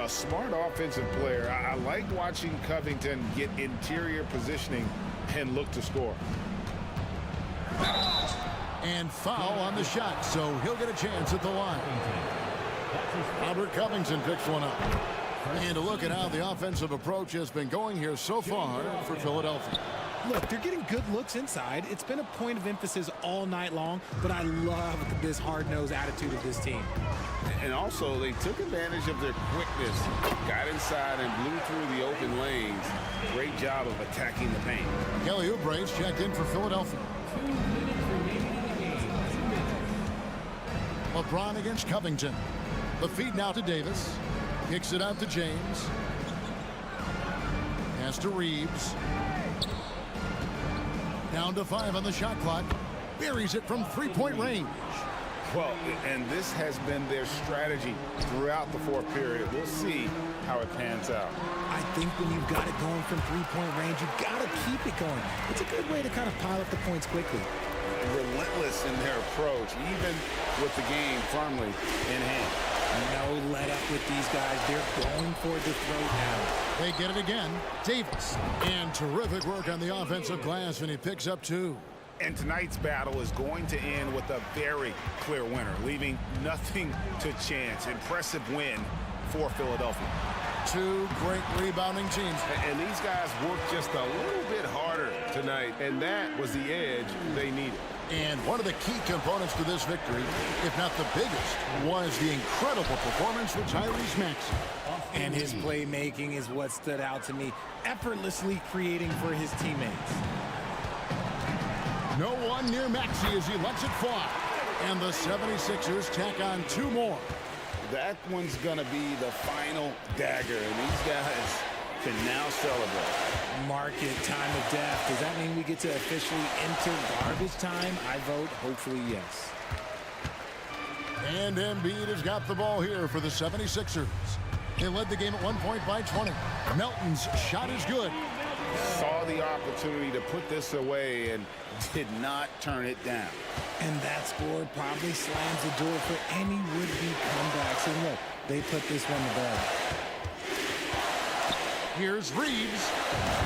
A smart offensive player. I like watching Covington get interior positioning and look to score. And foul on the shot, so he'll get a chance at the line. Robert Covington picks one up. And a look at how the offensive approach has been going here so far for Philadelphia. Look, they're getting good looks inside. It's been a point of emphasis all night long, but I love this hard-nosed attitude of this team. And also, they took advantage of their quickness, got inside and blew through the open lanes. Great job of attacking the paint. Kelly Oubre's checked in for Philadelphia. LeBron against Covington. The feed now to Davis. Kicks it out to James. Pass to Reeves. Down to 5 on the shot clock. Buries it from 3-point range. Well, and this has been their strategy throughout the fourth period. We'll see how it pans out. I think when you've got it going from 3-point range, you've got to keep it going. It's a good way to kind of pile up the points quickly. Relentless in their approach, even with the game firmly in hand. No let up with these guys. They're going for the throw now. They get it again. Davis. And terrific work on the offensive glass, and he picks up 2. And tonight's battle is going to end with a very clear winner, leaving nothing to chance. Impressive win for Philadelphia. 2 great rebounding teams. And these guys worked just a little bit harder tonight, and that was the edge they needed. And one of the key components to this victory, if not the biggest, was the incredible performance from Tyrese Maxey. And his playmaking is what stood out to me, effortlessly creating for his teammates. No one near Maxey as he lets it fly. And the 76ers tack on 2 more. That one's going to be the final dagger, and these guys can now celebrate. Mark it, time of death. Does that mean we get to officially enter garbage time? I vote hopefully yes. And Embiid has got the ball here for the 76ers. They led the game at 1 point by 20. Melton's shot is good. Saw the opportunity to put this away and did not turn it down. And that score probably slams the door for any would-be comebacks. And look, they put this one to bed. Here's Reeves.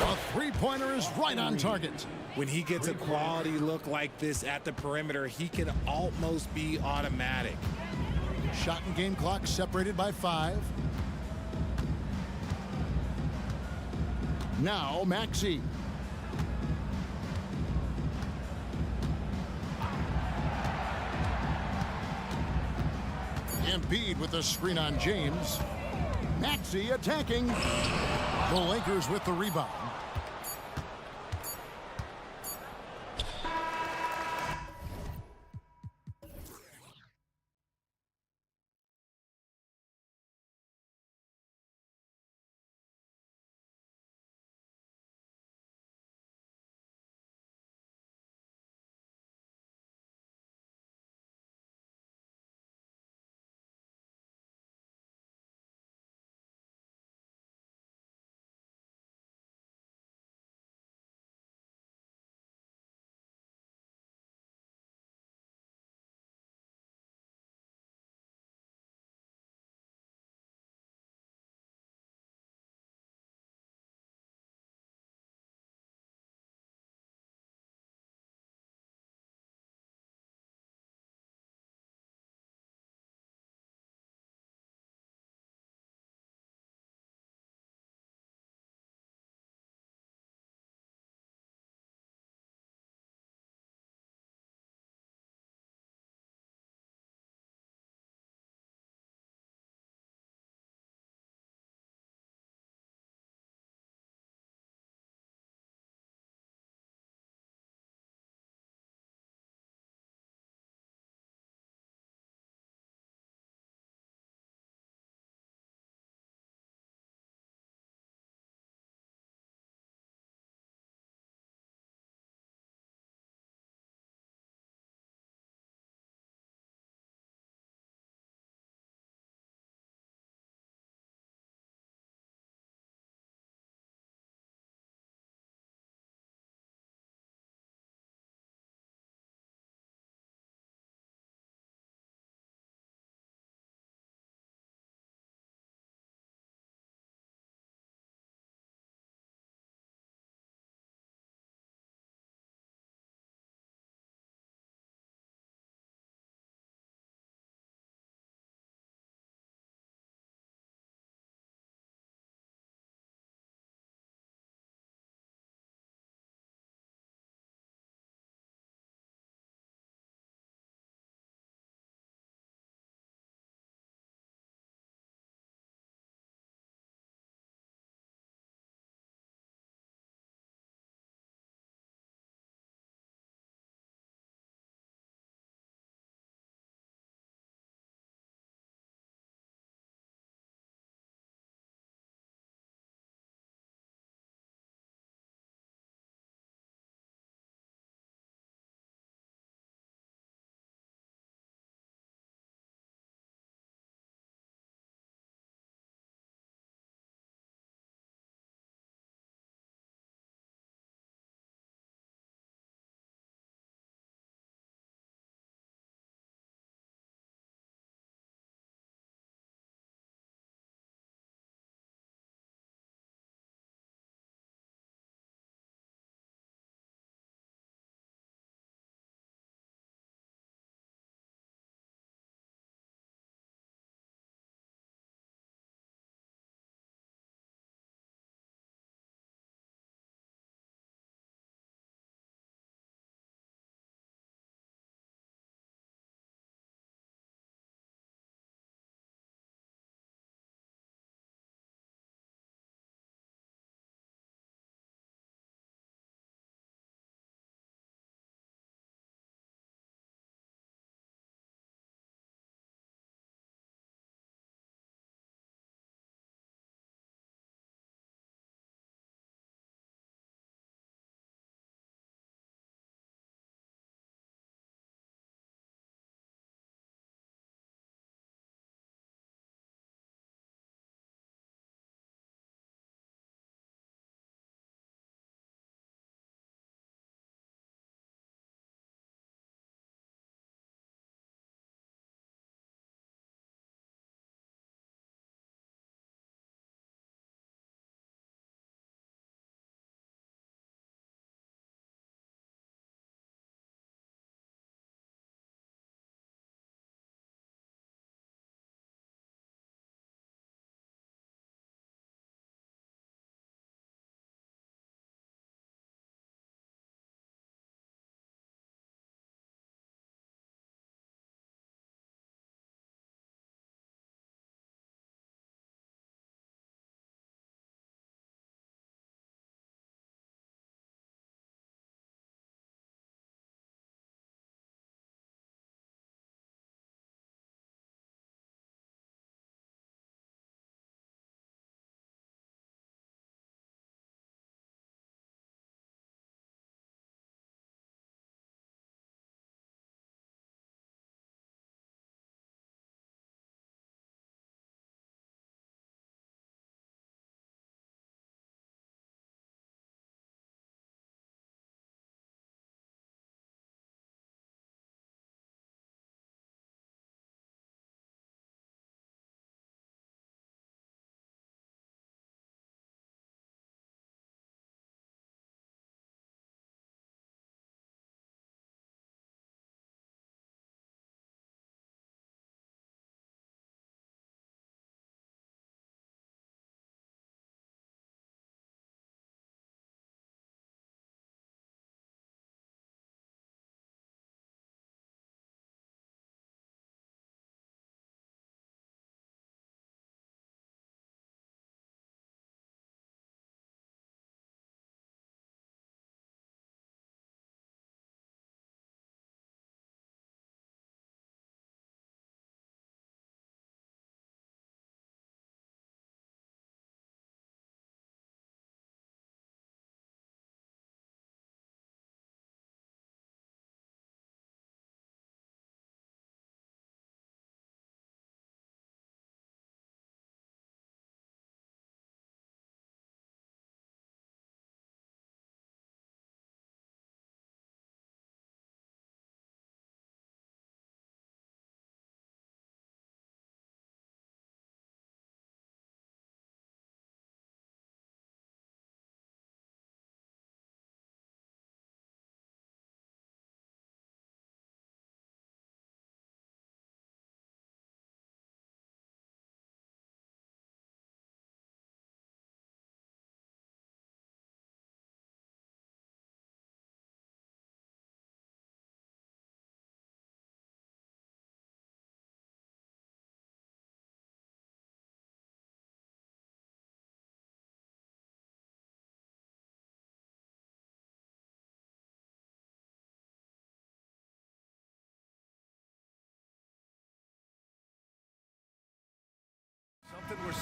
A 3-pointer is right on target. when he gets a quality look like this at the perimeter, he can almost be automatic. Shot and game clock separated by 5. Now Maxey. Embiid with the screen on James. Maxey attacking. The Lakers with the rebound.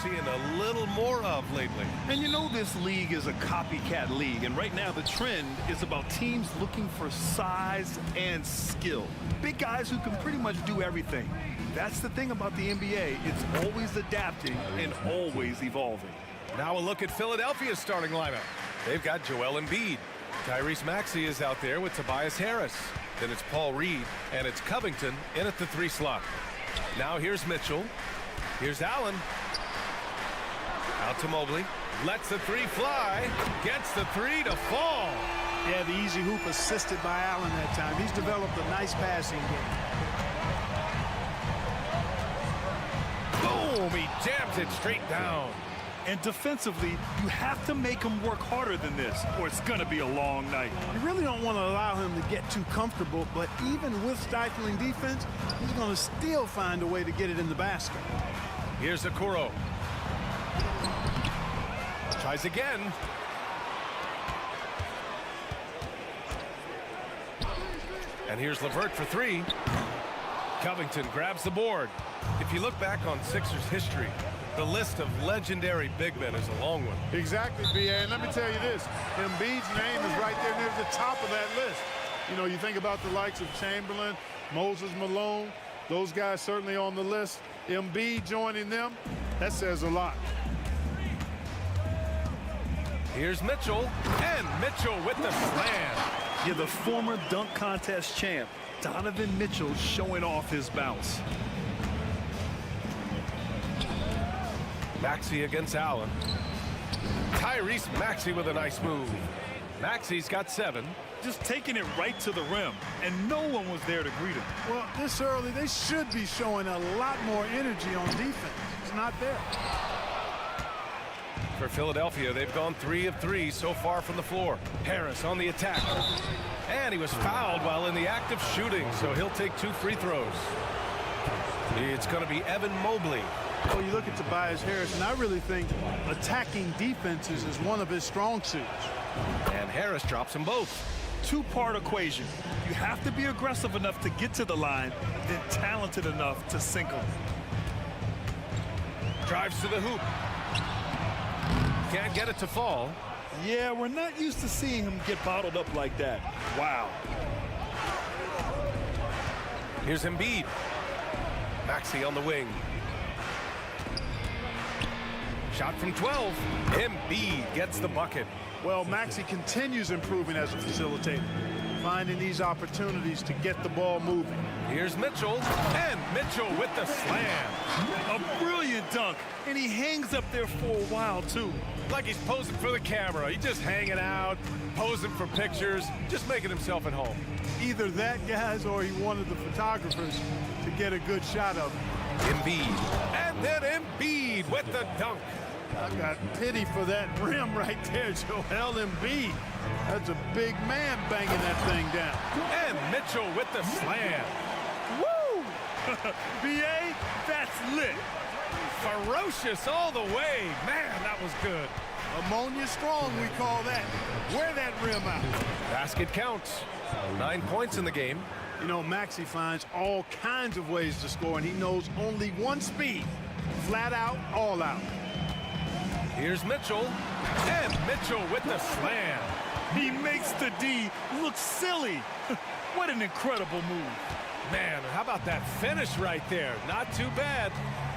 seeing a little more of lately. And you know this league is a copycat league, and right now the trend is about teams looking for size and skill. Big guys who can pretty much do everything. That's the thing about the NBA. It's always adapting and always evolving. Now a look at Philadelphia's starting lineup. They've got Joel Embiid. Tyrese Maxey is out there with Tobias Harris. Then it's Paul Reed, and it's Covington in at the 3 slot. Now here's Mitchell. Here's Allen. Out to Mobley. Lets the 3 fly. Gets the 3 to fall. Yeah, the easy hoop assisted by Allen that time. He's developed a nice passing game. Boom! He jams it straight down. And defensively, you have to make him work harder than this, or it's going to be a long night. You really don't want to allow him to get too comfortable, but even with stifling defense, he's going to still find a way to get it in the basket. Here's Okoro. Tries again. And here's LeVert for 3. Covington grabs the board. If you look back on Sixers history, the list of legendary big men is a long one. Exactly, B.A. And let me tell you this. Embiid's name is right there near the top of that list. You know, you think about the likes of Chamberlain, Moses Malone, those guys certainly on the list. Embiid joining them, that says a lot. Here's Mitchell, and Mitchell with the slam. Yeah, the former dunk contest champ, Donovan Mitchell, showing off his bounce. Maxey against Allen. Tyrese Maxey with a nice move. Maxey's got 7. Just taking it right to the rim, and no one was there to greet him. Well, this early, they should be showing a lot more energy on defense. It's not there. For Philadelphia, they've gone 3 of 3 so far from the floor. Harris on the attack. And he was fouled while in the act of shooting, so he'll take 2 free throws. It's going to be Evan Mobley. Well, you look at Tobias Harris, and I really think attacking defenses is one of his strong suits. And Harris drops them both. 2-part equation. You have to be aggressive enough to get to the line, then talented enough to sink them. Drives to the hoop. Can't get it to fall. Yeah, we're not used to seeing him get bottled up like that. Wow. Here's Embiid. Maxey on the wing. Shot from 12. Embiid gets the bucket. Well, Maxey continues improving as a facilitator, finding these opportunities to get the ball moving. Here's Mitchell, and Mitchell with the slam. A brilliant dunk, and he hangs up there for a while, too. Like he's posing for the camera. He's just hanging out, posing for pictures, just making himself at home. Either that, guys, or he wanted the photographers to get a good shot of him. Embiid, and then Embiid with the dunk. I got pity for that rim right there, Joel Embiid. That's a big man banging that thing down. And Mitchell with the slam. Woo! B.A., that's lit. Ferocious all the way. Man, that was good. Ammonia strong, we call that. Wear that rim out. Basket counts. 9 points in the game. You know, Maxey finds all kinds of ways to score, and he knows only one speed. Flat out, all out. Here's Mitchell, and Mitchell with the slam. He makes the D look silly. What an incredible move. Man, how about that finish right there? Not too bad.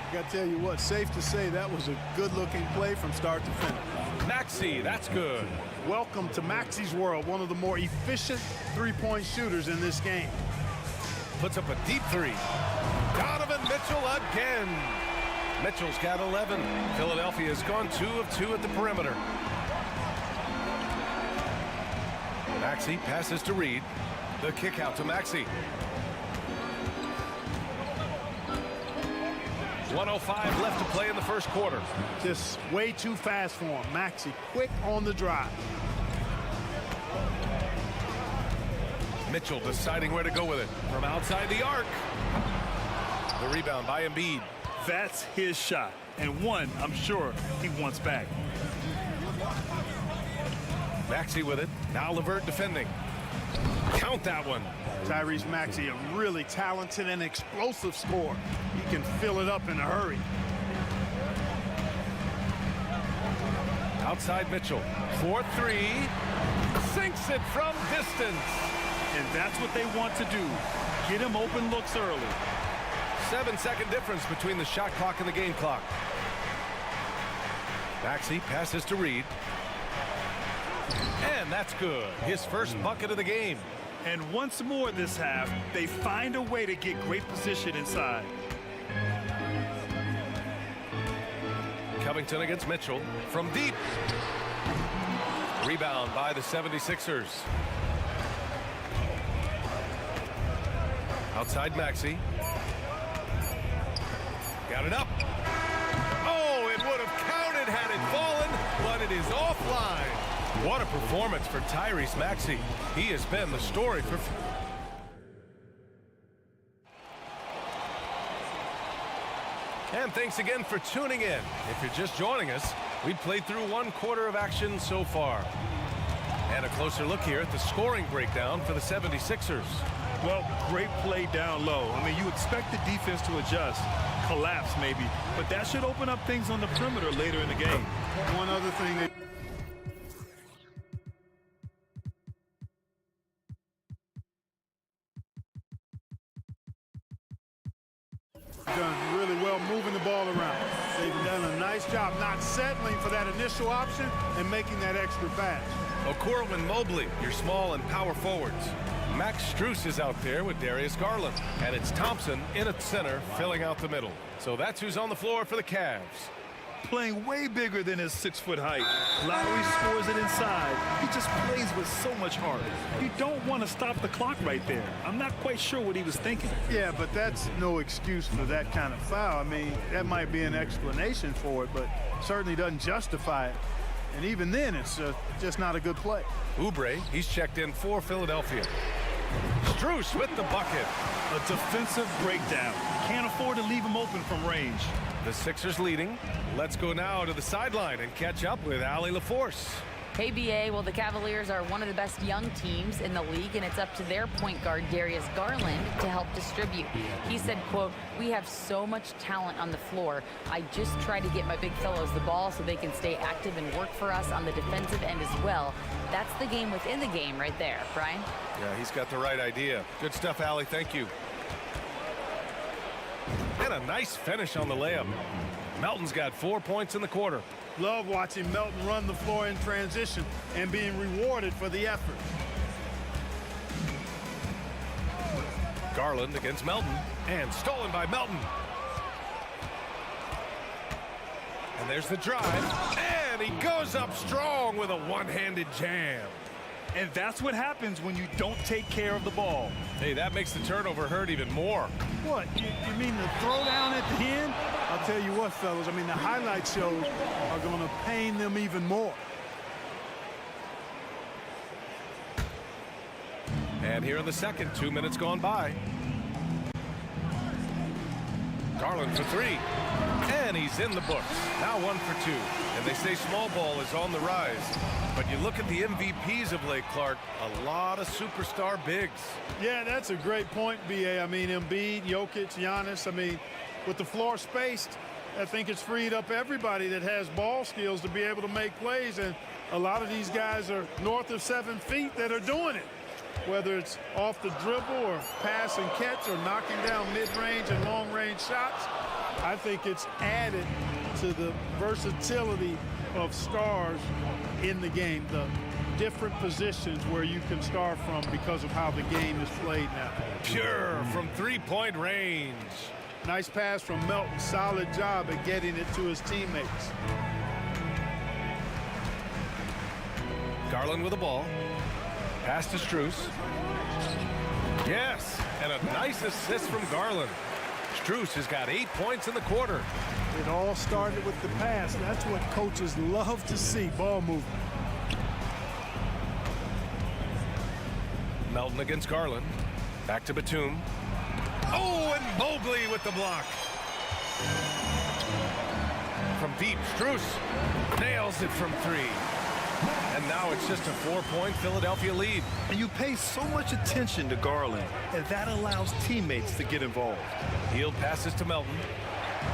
I gotta tell you what, safe to say that was a good-looking play from start to finish. Maxey, that's good. Welcome to Maxey's world, one of the more efficient three-point shooters in this game. Puts up a deep 3. Donovan Mitchell again. Mitchell's got 11. Philadelphia has gone 2 of 2 at the perimeter. Maxey passes to Reed. The kick out to Maxey. 1:05 left to play in the first quarter. Just way too fast for him. Maxey quick on the drive. Mitchell deciding where to go with it. From outside the arc. The rebound by Embiid. That's his shot, and one I'm sure he wants back. Maxey with it. Now LeVert defending. Count that one. Tyrese Maxey, a really talented and explosive scorer. He can fill it up in a hurry. Outside Mitchell. 4-3. Sinks it from distance. And that's what they want to do. Get him open looks early. 7-second difference between the shot clock and the game clock. Maxey passes to Reed. And that's good. His first bucket of the game. And once more this half, they find a way to get great position inside. Covington against Mitchell from deep. Rebound by the 76ers. Outside Maxey. Got it up. Oh, it would have counted had it fallen, but it is offline. What a performance for Tyrese Maxey. He has been the story for... And thanks again for tuning in. If you're just joining us, we've played through 1 quarter of action so far. And a closer look here at the scoring breakdown for the 76ers. Well, great play down low. I mean, you expect the defense to adjust, collapse maybe, but that should open up things on the perimeter later in the game. One other thing they done really well moving the ball around. They've done a nice job not settling for that initial option and making that extra pass. Okoro and Mobley, your small and power forwards. Max Strus is out there with Darius Garland. And it's Thompson in at center, filling out the middle. So that's who's on the floor for the Cavs. Playing way bigger than his 6-foot height. Lowry scores it inside. He just plays with so much heart. You don't want to stop the clock right there. I'm not quite sure what he was thinking. Yeah, but that's no excuse for that kind of foul. I mean, that might be an explanation for it, but certainly doesn't justify it. And even then, it's just not a good play. Oubre, he's checked in for Philadelphia. Strus with the bucket. A defensive breakdown. Can't afford to leave him open from range. The Sixers leading. Let's go now to the sideline and catch up with Allie LaForce. Hey, BA, well, the Cavaliers are one of the best young teams in the league, and it's up to their point guard, Darius Garland, to help distribute. He said, quote, "We have so much talent on the floor. I just try to get my big fellows the ball so they can stay active and work for us on the defensive end as well." That's the game within the game right there, Brian. Yeah, he's got the right idea. Good stuff, Allie. Thank you. And a nice finish on the layup. Melton's got 4 points in the quarter. Love watching Melton run the floor in transition and being rewarded for the effort. Garland against Melton, and stolen by Melton. And there's the drive, and he goes up strong with a one-handed jam. And that's what happens when you don't take care of the ball. Hey, that makes the turnover hurt even more. What, you mean the throwdown at the end? I'll tell you what, fellas, I mean, the highlight shows are going to pain them even more. And here in the second, 2 minutes gone by. Garland for three. And he's in the books. Now 1 for 2. And they say small ball is on the rise. But you look at the MVPs of late, Clark, a lot of superstar bigs. Yeah, that's a great point, BA. I mean, Embiid, Jokic, Giannis. I mean, with the floor spaced, I think it's freed up everybody that has ball skills to be able to make plays. And a lot of these guys are north of 7 feet that are doing it. Whether it's off the dribble or pass and catch or knocking down mid-range and long-range shots, I think it's added to the versatility of stars in the game, the different positions where you can start from because of how the game is played now. Pure from three-point range. Nice pass from Melton. Solid job at getting it to his teammates. Garland with the ball. Pass to Strus. Yes, and a nice assist from Garland. Strus has got 8 points in the quarter. It all started with the pass. That's what coaches love to see, ball movement. Melton against Garland. Back to Batum. Oh, and Mobley with the block. From deep, Strus nails it from 3. And now it's just a 4-point Philadelphia lead. And you pay so much attention to Garland, and that allows teammates to get involved. Hield passes to Melton.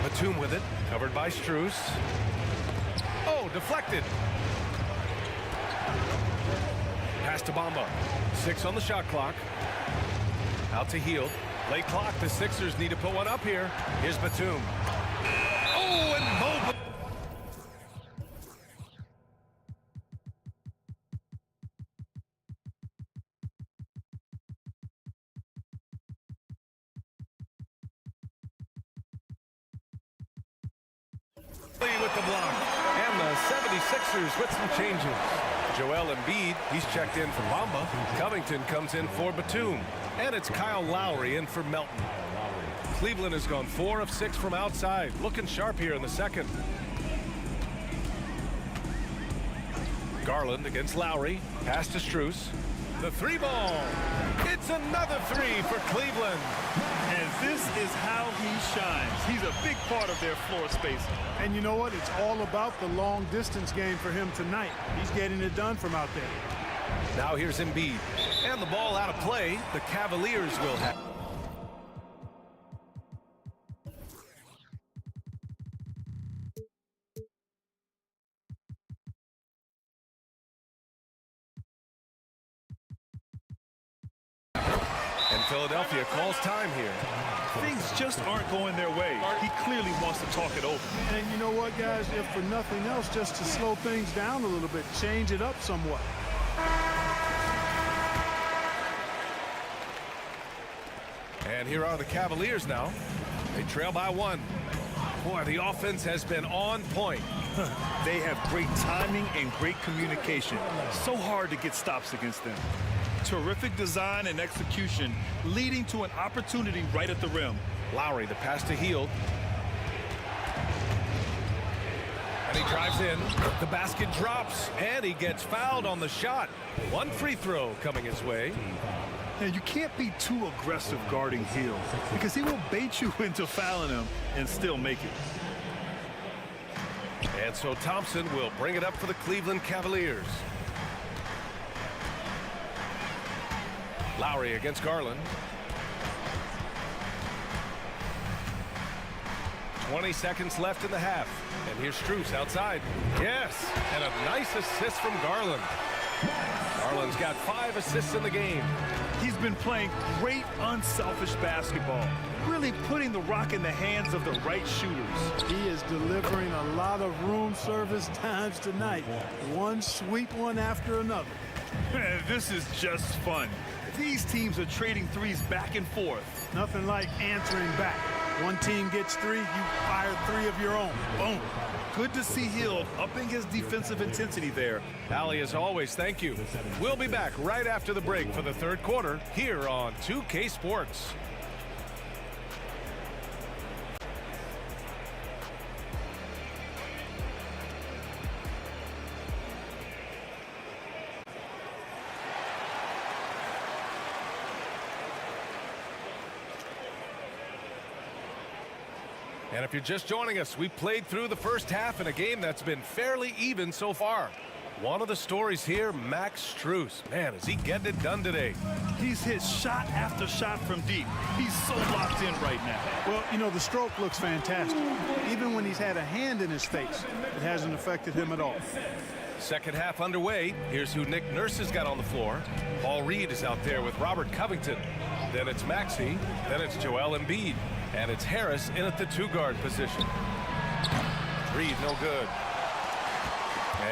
Batum with it, covered by Strus. Oh, deflected. Pass to Bamba. 6 on the shot clock. Out to Hield. Late clock. The Sixers need to put one up here. Here's Batum. Oh, and Mobley. With the block. And the 76ers with some changes. Joel Embiid, he's checked in for Bamba. Covington comes in for Batum. And it's Kyle Lowry in for Melton. Cleveland has gone 4 of 6 from outside. Looking sharp here in the second. Garland against Lowry. Pass to Strus. The 3-ball. It's another 3 for Cleveland. And this is how he shines. He's a big part of their floor space. And you know what? It's all about the long distance game for him tonight. He's getting it done from out there. Now here's Embiid. And the ball out of play. The Cavaliers will have. Philadelphia calls time here. Things just aren't going their way. He clearly wants to talk it over. And you know what, guys? If for nothing else, just to slow things down a little bit, change it up somewhat. And here are the Cavaliers now. They trail by 1. Boy, the offense has been on point. They have great timing and great communication. So hard to get stops against them. Terrific design and execution, leading to an opportunity right at the rim. Lowry, the pass to Hield. And he drives in. The basket drops, and he gets fouled on the shot. 1 free throw coming his way. And you can't be too aggressive guarding Hield, because he will bait you into fouling him and still make it. And so Thompson will bring it up for the Cleveland Cavaliers. Lowry against Garland. 20 seconds left in the half. And here's Strus outside. Yes, and a nice assist from Garland. Garland's got 5 assists in the game. He's been playing great unselfish basketball, really putting the rock in the hands of the right shooters. He is delivering a lot of room service times tonight. One sweet one after another. This is just fun. These teams are trading threes back and forth. Nothing like answering back. One team gets 3, you fire 3 of your own. Boom. Good to see Hield upping his defensive intensity there. Ali, as always, thank you. We'll be back right after the break for the third quarter here on 2K Sports. And if you're just joining us, we played through the first half in a game that's been fairly even so far. One of the stories here, Max Strus. Man, is he getting it done today? He's hit shot after shot from deep. He's so locked in right now. Well, you know, the stroke looks fantastic. Even when he's had a hand in his face, it hasn't affected him at all. Second half underway. Here's who Nick Nurse has got on the floor. Paul Reed is out there with Robert Covington. Then it's Maxey. Then it's Joel Embiid. And it's Harris in at the 2-guard position. Reed, no good.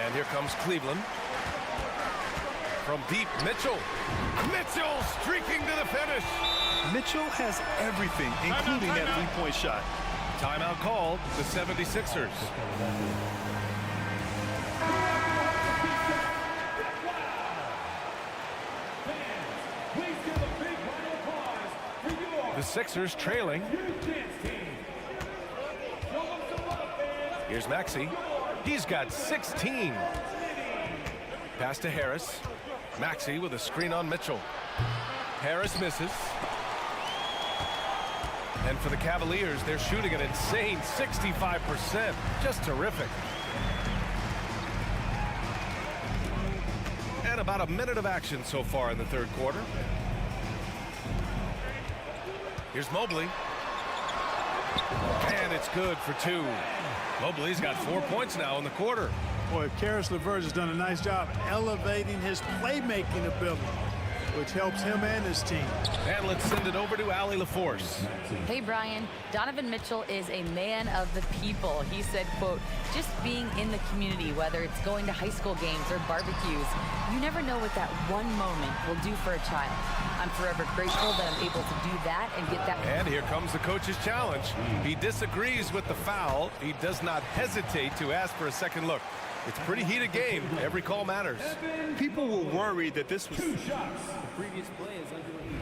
And here comes Cleveland. From deep, Mitchell. Mitchell streaking to the finish. Mitchell has everything, including that three-point shot. Timeout called, the 76ers. The Sixers trailing. Here's Maxey. He's got 16. Pass to Harris. Maxey with a screen on Mitchell. Harris misses. And for the Cavaliers, they're shooting an insane 65%. Just terrific. And about a minute of action so far in the third quarter. Here's Mobley. And it's good for 2. Mobley's got 4 points now in the quarter. Boy, Karis LeVert has done a nice job elevating his playmaking ability, which helps him and his team. And let's send it over to Allie LaForce. Hey, Brian. Donovan Mitchell is a man of the people. He said, quote, just being in the community, whether it's going to high school games or barbecues, you never know what that one moment will do for a child. I'm forever grateful that I'm able to do that and get that. And here comes the coach's challenge. He disagrees with the foul. He does not hesitate to ask for a second look. It's a pretty heated game. Every call matters. People were worried that this was Two shots. The previous play is under review.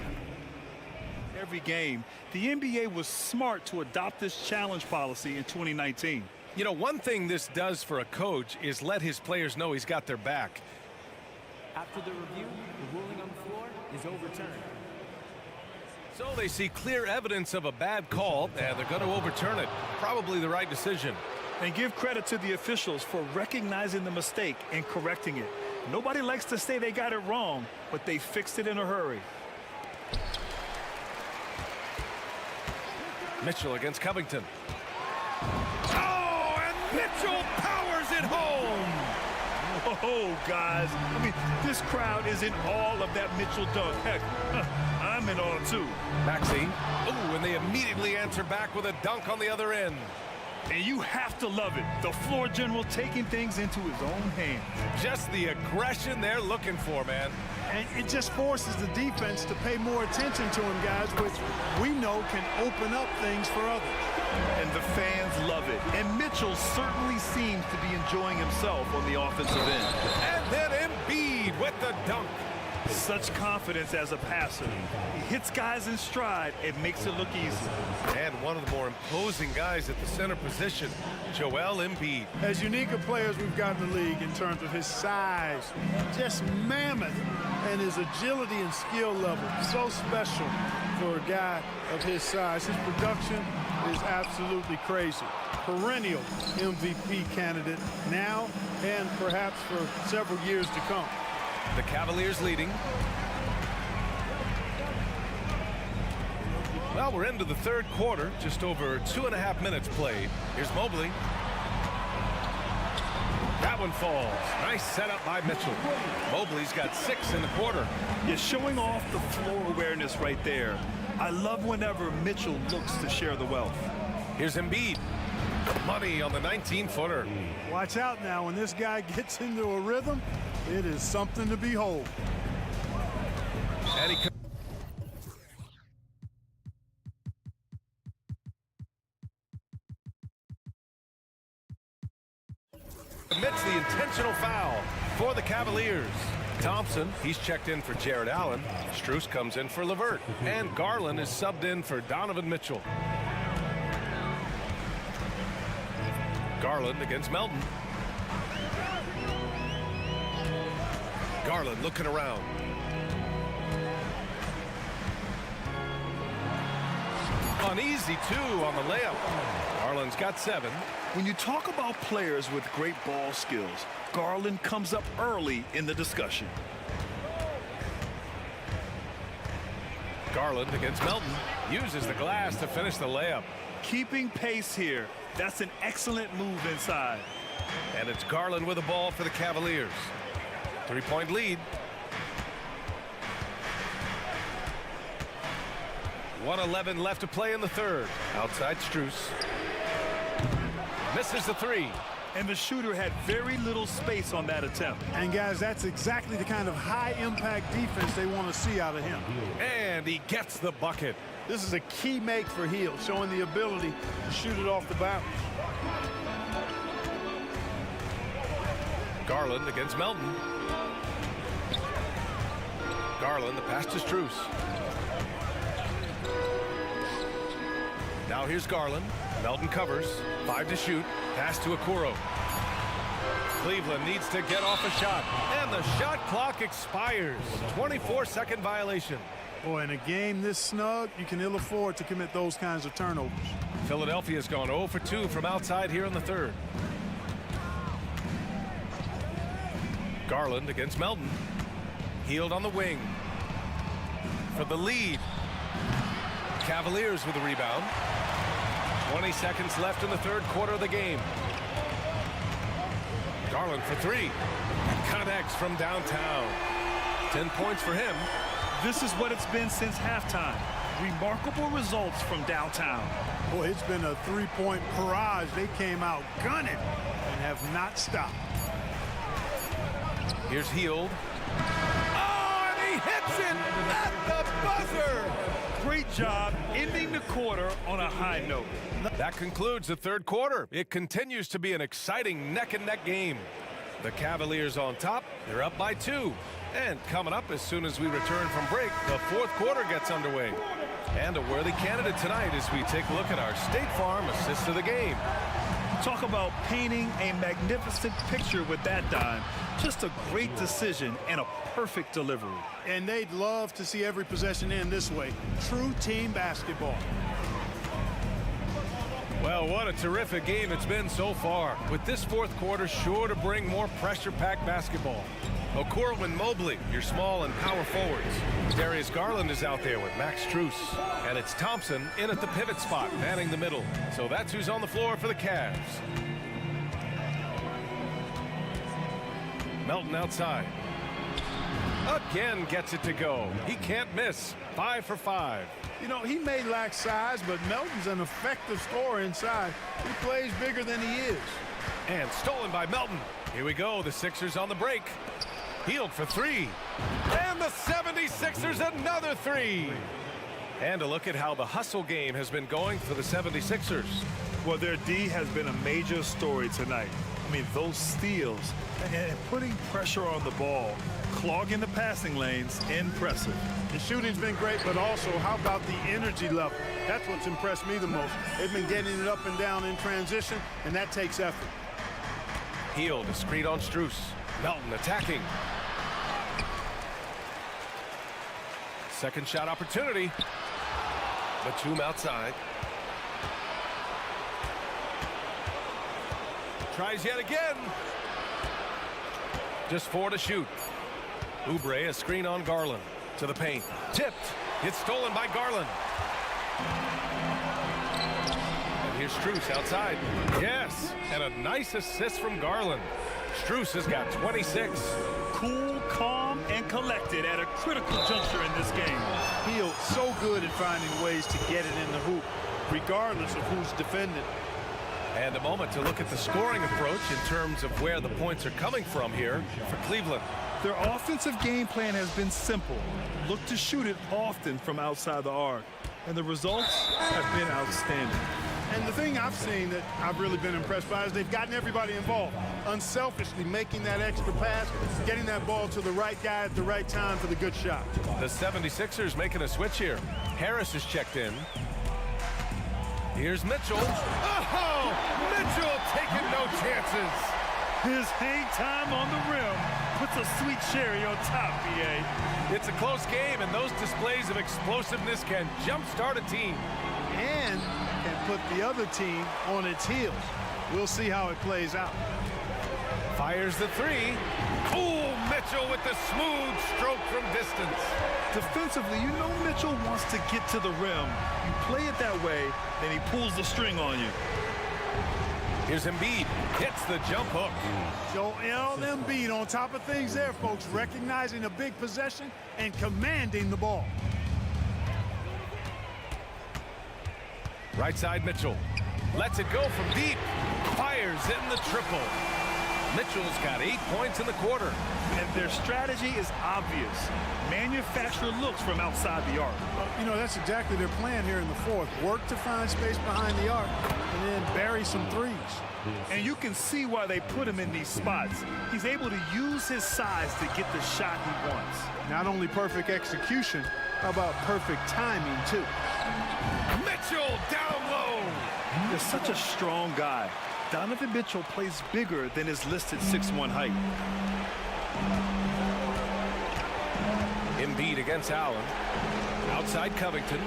every game. The NBA was smart to adopt this challenge policy in 2019. You know, one thing this does for a coach is let his players know he's got their back. After the review, the ruling on the floor is overturned. So they see clear evidence of a bad call, and they're going to overturn it. Probably the right decision. And give credit to the officials for recognizing the mistake and correcting it. Nobody likes to say they got it wrong, but they fixed it in a hurry. Mitchell against Covington. Oh, and Mitchell powers it home! Oh, guys, I mean, this crowd is in awe of that Mitchell dunk. Heck, I'm in awe, too. Maxey. Oh, and they immediately answer back with a dunk on the other end. And you have to love it. The floor general taking things into his own hands. Just the aggression they're looking for, man. And it just forces the defense to pay more attention to him, guys, which we know can open up things for others. And the fans love it. And Mitchell certainly seems to be enjoying himself on the offensive end. And then Embiid with the dunk. Such confidence as a passer. He hits guys in stride and makes it look easy. And one of the more imposing guys at the center position, Joel Embiid. As unique a player as we've got in the league in terms of his size, just mammoth, and his agility and skill level, so special for a guy of his size. His production is absolutely crazy. Perennial MVP candidate now and perhaps for several years to come. The Cavaliers leading. Well, we're into the third quarter, just over 2.5 minutes played. Here's Mobley. That one falls. Nice setup by Mitchell. Mobley's got 6 in the quarter. You're showing off the floor awareness right there. I love whenever Mitchell looks to share the wealth. Here's Embiid. Money on the 19-footer. Watch out now. When this guy gets into a rhythm, it is something to behold. And he commits the intentional foul for the Cavaliers. Thompson, he's checked in for Jared Allen. Strus comes in for LeVert. And Garland is subbed in for Donovan Mitchell. Garland against Melton. Garland looking around. An easy 2 on the layup. Garland's got 7. When you talk about players with great ball skills, Garland comes up early in the discussion. Garland against Melton. Uses the glass to finish the layup. Keeping pace here. That's an excellent move inside. And it's Garland with the ball for the Cavaliers. 3-point lead. 1:11 left to play in the third. Outside Strus. Misses the 3. And the shooter had very little space on that attempt. And guys, that's exactly the kind of high impact defense they want to see out of him. And he gets the bucket. This is a key make for Hill, showing the ability to shoot it off the bounce. Garland against Melton. Garland, the pass to Strus. Now here's Garland. Melton covers. 5 to shoot. Pass to Okoro. Cleveland needs to get off a shot. And the shot clock expires. 24-second violation. Boy, in a game this snug, you can ill afford to commit those kinds of turnovers. Philadelphia's gone 0 for 2 from outside here in the third. Garland against Melton. Healed on the wing. For the lead. Cavaliers with the rebound. 20 seconds left in the third quarter of the game. Garland for three. Connects from downtown. 10 points for him. This is what it's been since halftime. Remarkable results from downtown. Boy, it's been a three-point barrage. They came out gunning and have not stopped. Here's Heald. Oh, and he hits it at the buzzer! Great job ending the quarter on a high note. That concludes the third quarter. It continues to be an exciting neck-and-neck game. The Cavaliers on top. They're up by 2. And coming up as soon as we return from break, the fourth quarter gets underway. And a worthy candidate tonight as we take a look at our State Farm assist of the game. Talk about painting a magnificent picture with that dime. Just a great decision and a perfect delivery. And they'd love to see every possession end this way. True team basketball. Well, what a terrific game it's been so far, with this fourth quarter sure to bring more pressure-packed basketball. O'Corwin Mobley, your small and power forwards. Darius Garland is out there with Max Strus. And it's Thompson in at the pivot spot, manning the middle. So that's who's on the floor for the Cavs. Melton outside. Again gets it to go. He can't miss. 5 for 5. You know, he may lack size, but Melton's an effective scorer inside. He plays bigger than he is. And stolen by Melton. Here we go, the Sixers on the break. Heald for 3. And the 76ers another 3. And a look at how the hustle game has been going for the 76ers. Well, their D has been a major story tonight. I mean, those steals and putting pressure on the ball, clogging the passing lanes, impressive. The shooting's been great, but also how about the energy level? That's what's impressed me the most. They've been getting it up and down in transition, and that takes effort. Heald, a screen on Strus. Melton attacking. Second shot opportunity. Batum outside. Tries yet again. Just 4 to shoot. Oubre, a screen on Garland. To the paint. Tipped. It's stolen by Garland. And here's Strus outside. Yes. And a nice assist from Garland. Strus has got 26. Cool, calm, and collected at a critical juncture in this game. Heald so good at finding ways to get it in the hoop, regardless of who's defending. And a moment to look at the scoring approach in terms of where the points are coming from here for Cleveland. Their offensive game plan has been simple. Look to shoot it often from outside the arc. And the results have been outstanding. And the thing I've seen that I've really been impressed by is they've gotten everybody involved. Unselfishly making that extra pass, getting that ball to the right guy at the right time for the good shot. The 76ers making a switch here. Harris is checked in. Here's Mitchell. Oh! Mitchell taking no chances. His hang time on the rim puts a sweet cherry on top, BA. It's a close game, and those displays of explosiveness can jumpstart a team. And can put the other team on its heels. We'll see how it plays out. Fires the 3. Oh, Mitchell with the smooth stroke from distance. Defensively, you know Mitchell wants to get to the rim. You play it that way, then he pulls the string on you. Here's Embiid. Hits the jump hook. Joel Embiid on top of things there, folks. Recognizing a big possession and commanding the ball. Right side Mitchell. Lets it go from deep. Fires in the triple. Mitchell's got 8 points in the quarter. And their strategy is obvious. Manufacture looks from outside the arc. You know, that's exactly their plan here in the fourth. Work to find space behind the arc and then bury some threes. And you can see why they put him in these spots. He's able to use his size to get the shot he wants. Not only perfect execution, how about perfect timing, too? Mitchell down low. He's such a strong guy. Donovan Mitchell plays bigger than his listed 6'1" height. Embiid against Allen. Outside Covington.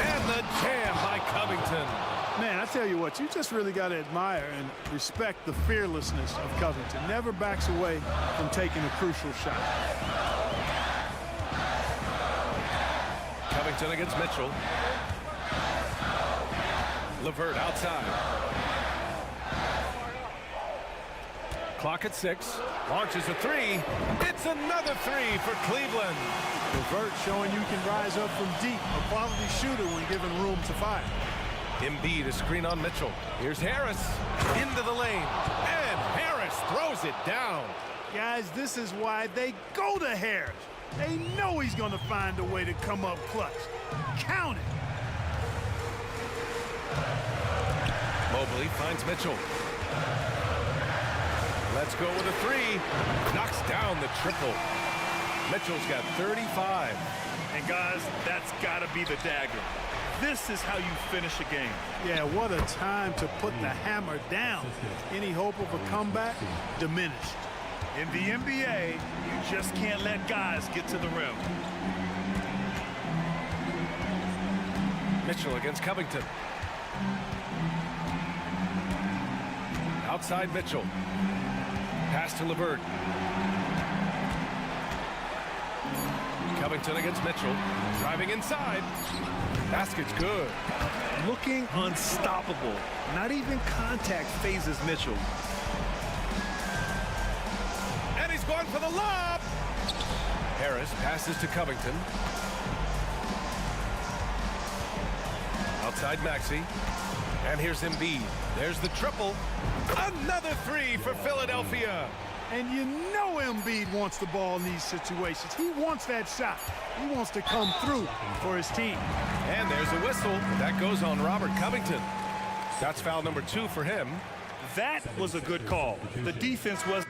And the jam by Covington. Man, I tell you what, you just really got to admire and respect the fearlessness of Covington. Never backs away from taking a crucial shot. Covington against Mitchell. LeVert outside. Clock at 6. Launches a three. It's another three for Cleveland. Levert showing you can rise up from deep. A quality shooter when given room to fire. Embiid a screen on Mitchell. Here's Harris into the lane. And Harris throws it down. Guys, this is why they go to Harris. They know he's going to find a way to come up clutch. Count it. Mobley finds Mitchell. Let's go with a three. Knocks down the triple. Mitchell's got 35. And guys, that's got to be the dagger. This is how you finish a game. Yeah, what a time to put the hammer down. Any hope of a comeback? Diminished. In the NBA, you just can't let guys get to the rim. Mitchell against Covington. Outside Mitchell. Pass to Levert. Covington against Mitchell. Driving inside. Basket's good. Looking unstoppable. Not even contact phases Mitchell. And he's going for the lob. Harris passes to Covington. Outside Maxey. And here's Embiid. There's the triple. Another three for Philadelphia. And you know Embiid wants the ball in these situations. He wants that shot. He wants to come through for his team. And there's a whistle. That goes on Robert Covington. That's foul number 2 for him. That was a good call. The defense was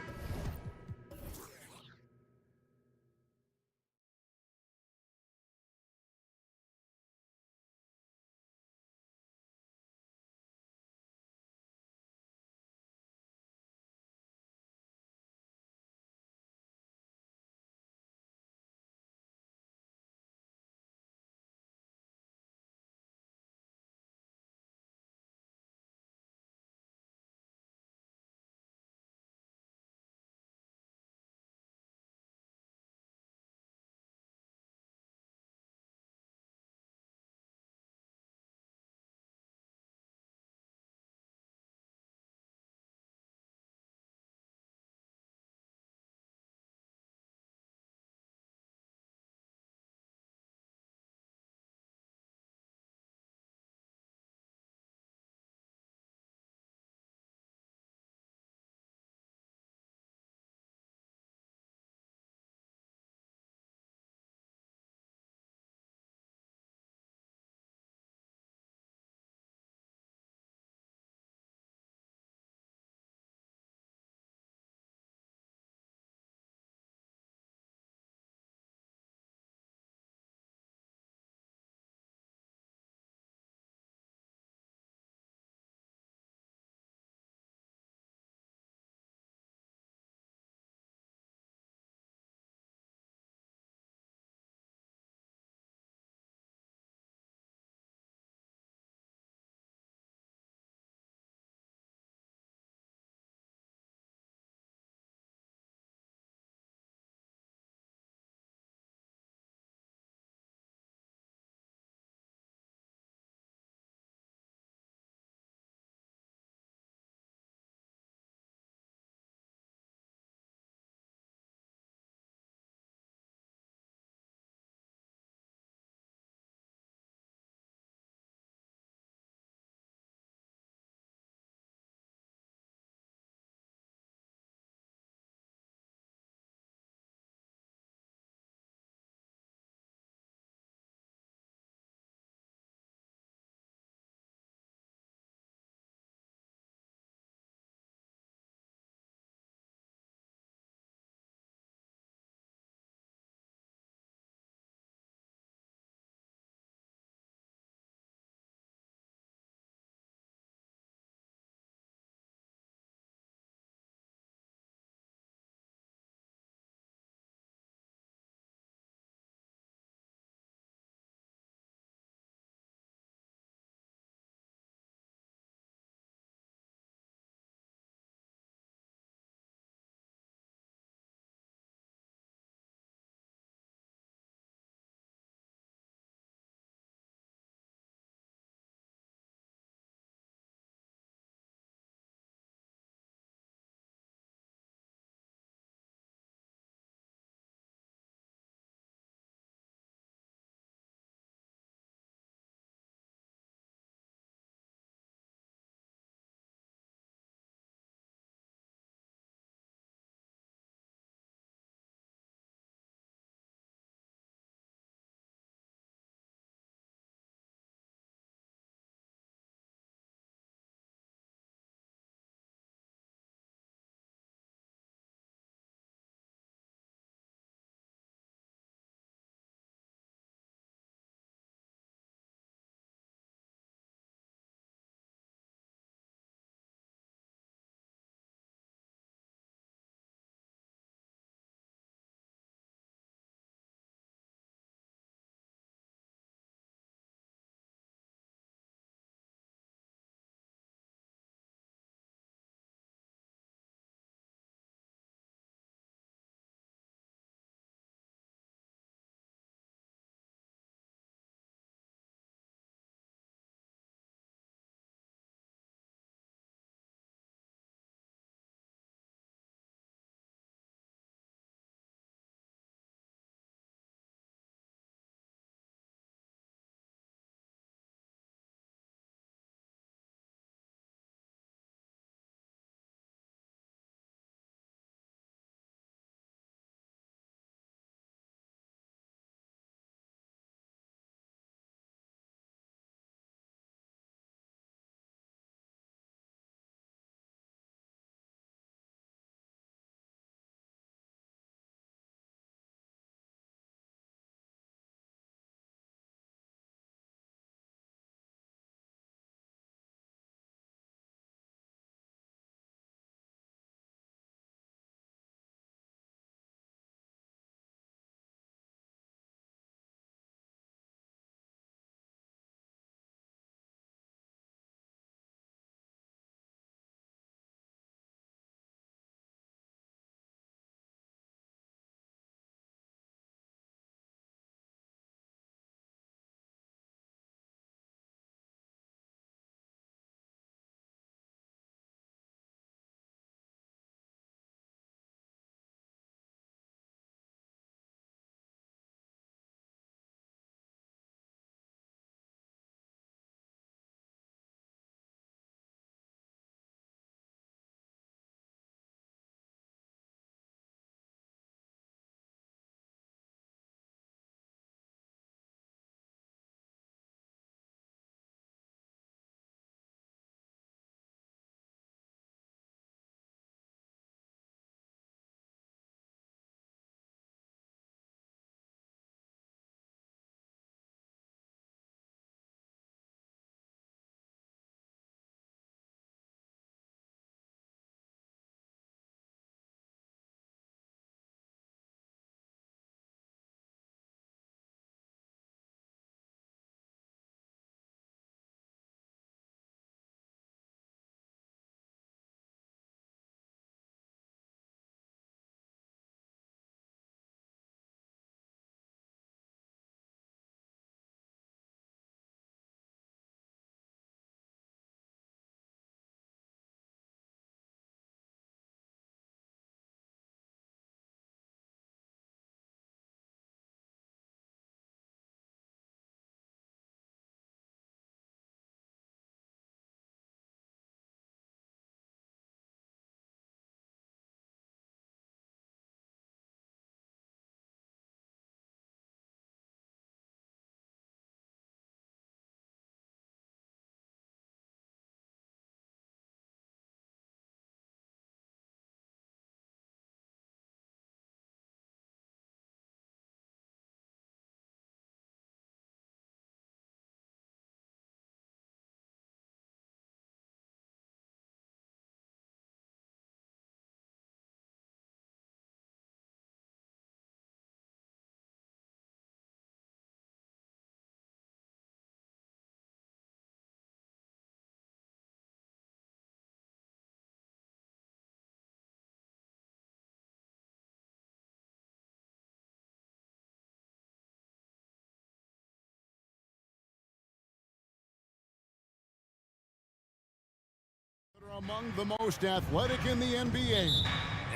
Among the most athletic in the NBA.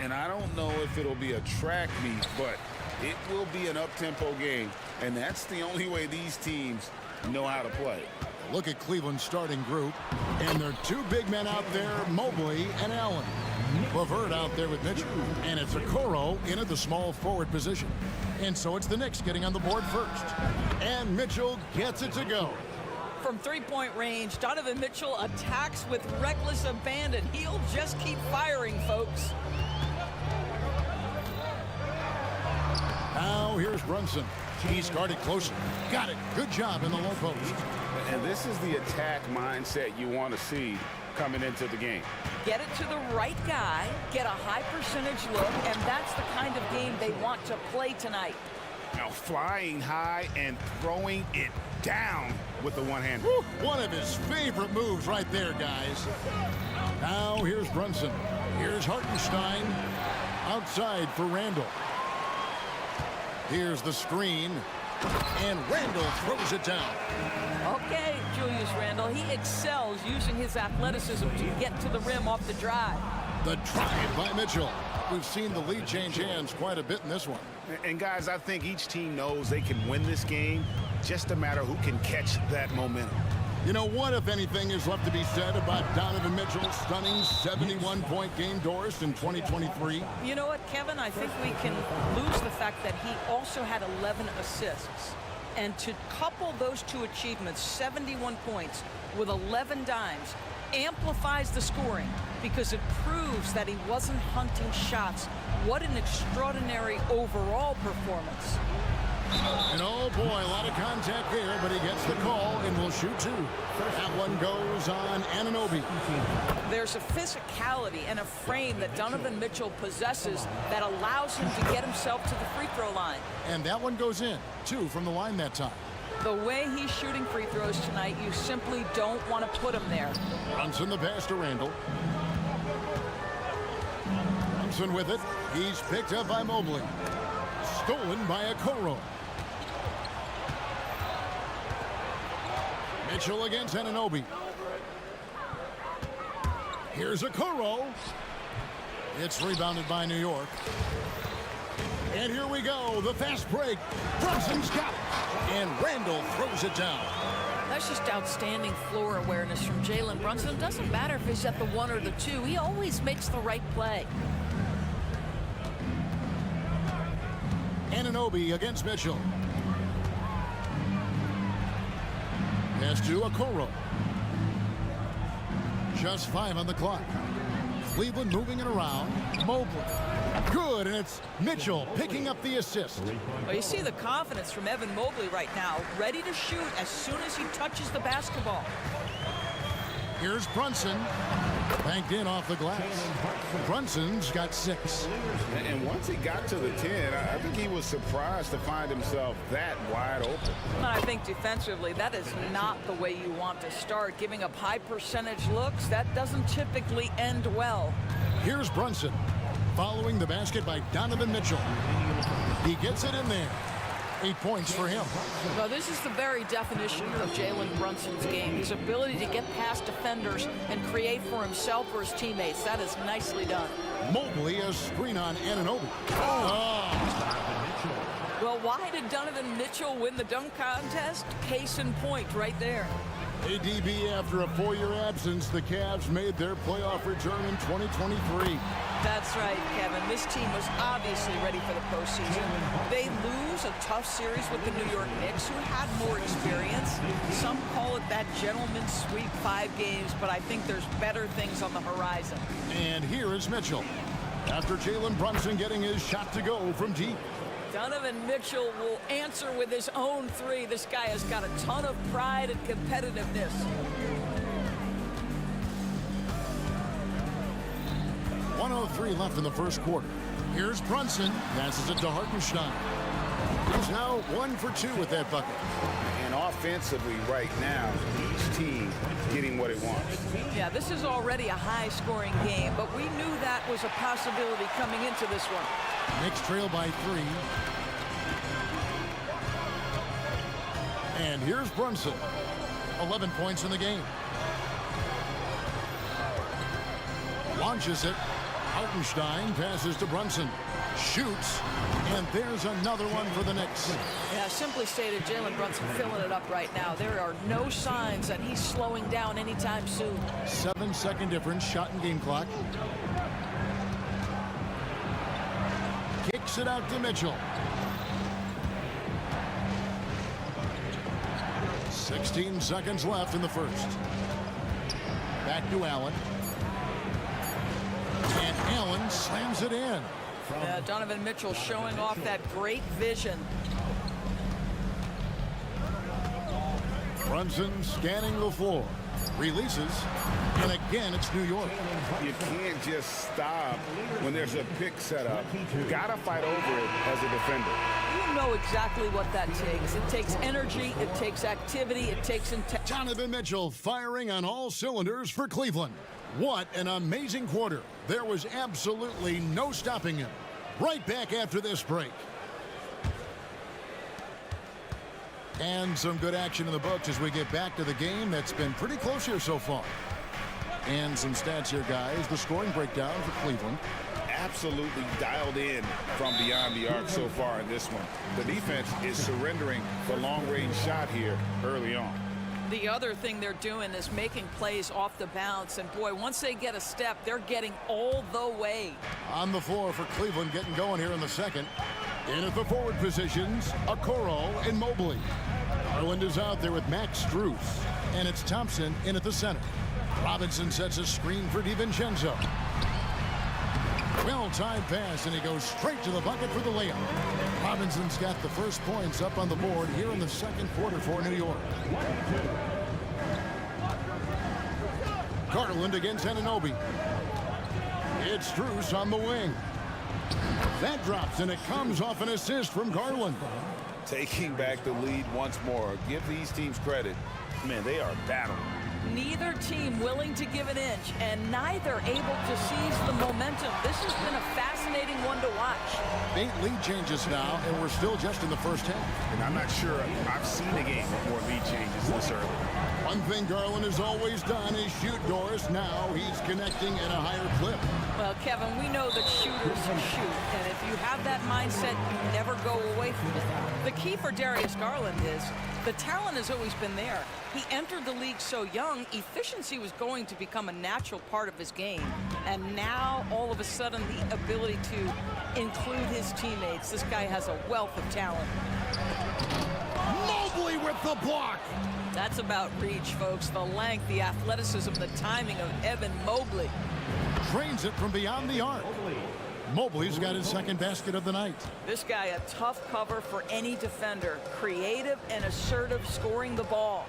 And I don't know if it'll be a track meet, but it will be an up-tempo game. And that's the only way these teams know how to play. Look at Cleveland's starting group. And there are two big men out there, Mobley and Allen. Levert out there with Mitchell. And it's Okoro in at the small forward position. And so it's the Knicks getting on the board first. And Mitchell gets it to go. From three-point range, Donovan Mitchell attacks with reckless abandon. He'll just keep firing, folks. Now here's Brunson. He's guarded closer. Got it. Good job in the low post. And this is the attack mindset you want to see coming into the game. Get it to the right guy, get a high percentage look, and that's the kind of game they want to play tonight. Now flying high and throwing it down with the one-hand. One of his favorite moves right there, guys. Now here's Brunson. Here's Hartenstein. Outside for Randall. Here's the screen. And Randall throws it down. Okay, Julius Randle, he excels using his athleticism to get to the rim off the drive. The drive by Mitchell. We've seen the lead change hands quite a bit in this one. And guys, I think each team knows they can win this game. Just a matter who can catch that momentum. You know, what, if anything, is left to be said about Donovan Mitchell's stunning 71-point game, Doris, in 2023? You know what, Kevin? I think we can lose the fact that he also had 11 assists. And to couple those two achievements, 71 points with 11 dimes, amplifies the scoring because it proves that he wasn't hunting shots. What an extraordinary overall performance. And oh boy, a lot of contact there, but he gets the call and will shoot two. That one goes on Anunoby. There's a physicality and a frame that Donovan Mitchell possesses that allows him to get himself to the free throw line. And that one goes in. Two from the line that time. The way he's shooting free throws tonight, you simply don't want to put him there. Brunson the pass to Randall. Brunson with it. He's picked up by Mobley. Stolen by Okoro. Mitchell against Anunoby. Here's Okoro. It's rebounded by New York. And here we go, the fast break. Brunson's got it. And Randall throws it down. That's just outstanding floor awareness from Jalen Brunson. It doesn't matter if he's at the one or the two. He always makes the right play. Anunoby against Mitchell. Pass to Okoro. Just 5 on the clock. Cleveland moving it around. Mobley. Good, and it's Mitchell picking up the assist. Well, you see the confidence from Evan Mobley right now, ready to shoot as soon as he touches the basketball. Here's Brunson. Banked in off the glass. Brunson's got 6. And once he got to the 10, I think he was surprised to find himself that wide open. I think defensively, that is not the way you want to start. Giving up high percentage looks, that doesn't typically end well. Here's Brunson. Following the basket by Donovan Mitchell. He gets it in there. 8 points for him. Well, this is the very definition of Jalen Brunson's game. His ability to get past defenders and create for himself or his teammates. That is nicely done. Mobley, a screen on Anunoby. Well, why did Donovan Mitchell win the dunk contest? Case in point right there. ADB, after a 4-year absence, the Cavs made their playoff return in 2023. That's right, Kevin. This team was obviously ready for the postseason. They lose a tough series with the New York Knicks, who had more experience. Some call it that gentleman's sweep, 5 games, but I think there's better things on the horizon. And here is Mitchell. After Jalen Brunson getting his shot to go from deep. Donovan Mitchell will answer with his own 3. This guy has got a ton of pride and competitiveness. .103 left in the first quarter. Here's Brunson. Passes it to Hartenstein. He's now 1 for 2 with that bucket. And offensively right now, each team getting what it wants. Yeah, this is already a high-scoring game, but we knew that was a possibility coming into this one. Knicks trail by 3. And here's Brunson. 11 points in the game. Launches it. Hartenstein passes to Brunson. Shoots. And there's another one for the Knicks. Yeah, simply stated, Jalen Brunson filling it up right now. There are no signs that he's slowing down anytime soon. 7-second difference, shot and game clock. Kicks it out to Mitchell. 16 seconds left in the first. Back to Allen. And Allen slams it in. Yeah, Donovan Mitchell showing off that great vision. Brunson scanning the floor. Releases. And again, it's New York. You can't just stop when there's a pick set up. You gotta fight over it as a defender. You know exactly what that takes. It takes energy, it takes activity, it takes intent. Donovan Mitchell firing on all cylinders for Cleveland. What an amazing quarter. There was absolutely no stopping him. Right back after this break. And some good action in the books as we get back to the game that's been pretty close here so far. And some stats here, guys. The scoring breakdown for Cleveland. Absolutely dialed in from beyond the arc so far in this one. The defense is surrendering the long-range shot here early on. The other thing they're doing is making plays off the bounce. And boy, once they get a step, they're getting all the way. On the floor for Cleveland, getting going here in the second. In at the forward positions, Okoro and Mobley. Garland is out there with Max Strus. And it's Thompson in at the center. Robinson sets a screen for DiVincenzo. Well-timed pass, and he goes straight to the bucket for the layup. Robinson's got the first points up on the board here in the second quarter for New York. Garland against Anunoby. It's Strus on the wing. That drops, and it comes off an assist from Garland. Taking back the lead once more. Give these teams credit. Man, they are battling. Neither team willing to give an inch, and neither able to seize the momentum. This has been a fascinating one to watch. 8 lead changes now, and we're still just in the first half. And I'm not sure I've seen a game with more lead changes this early. One thing Garland has always done is shoot, Doris. Now he's connecting at a higher clip. Well, Kevin, we know that shooters shoot, and if you have that mindset, you never go away from it. The key for Darius Garland is the talent has always been there. He entered the league so young, efficiency was going to become a natural part of his game. And now, all of a sudden, the ability to include his teammates. This guy has a wealth of talent. Mobley with the block. That's about reach, folks. The length, the athleticism, the timing of Evan Mobley. Trains it from beyond the arc. Mobley's got his second basket of the night. This guy, a tough cover for any defender. Creative and assertive scoring the ball.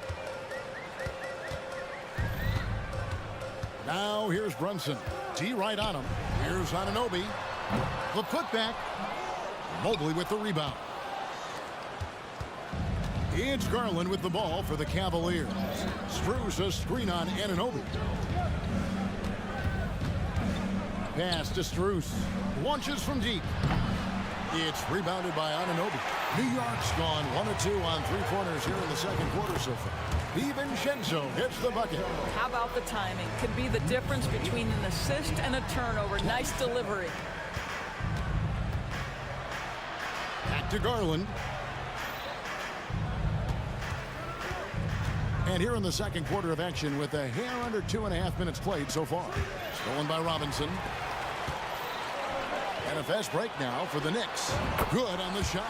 Now here's Brunson. D right on him. Here's Anunoby. The putback. Mobley with the rebound. It's Garland with the ball for the Cavaliers. Strus a screen on Anunoby. Pass to Strus. Launches from deep. It's rebounded by Anunoby. New York's gone 1 of 2 on three-pointers here in the second quarter so far. DiVincenzo hits the bucket. How about the timing? Could be the difference between an assist and a turnover. Nice delivery. Back to Garland. And here in the second quarter of action with a hair under 2.5 minutes played so far. Stolen by Robinson. And a fast break now for the Knicks. Good on the shot.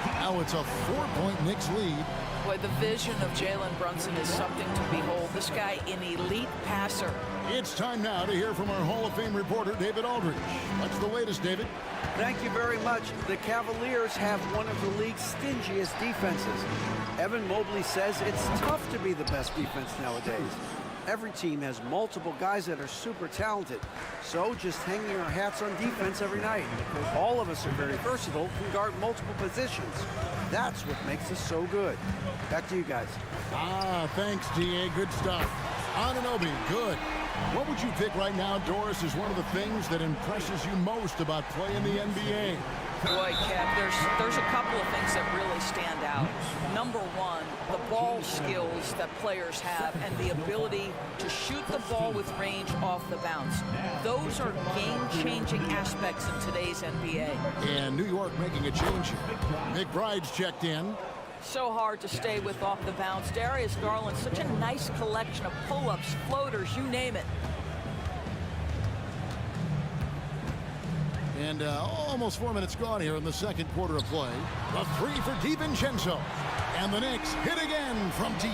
Now it's a 4-point Knicks lead. Boy, the vision of Jalen Brunson is something to behold. This guy, an elite passer. It's time now to hear from our Hall of Fame reporter, David Aldridge. What's the latest, David? Thank you very much. The Cavaliers have one of the league's stingiest defenses. Evan Mobley says it's tough to be the best defense nowadays. Every team has multiple guys that are super talented. So just hanging our hats on defense every night. All of us are very versatile, can guard multiple positions. That's what makes us so good. Back to you guys. Thanks, D.A. Good stuff. Anunoby, good. What would you pick right now, Doris, is one of the things that impresses you most about playing the NBA? Boy, Kev, there's a couple of things that really stand out. Number one, the ball skills that players have and the ability to shoot the ball with range off the bounce. Those are game-changing aspects in today's NBA. And New York making a change here. McBride's checked in. So hard to stay with off the bounce. Darius Garland, such a nice collection of pull-ups, floaters, you name it. And almost 4 minutes gone here in the second quarter of play. A three for DiVincenzo. And the Knicks hit again from deep.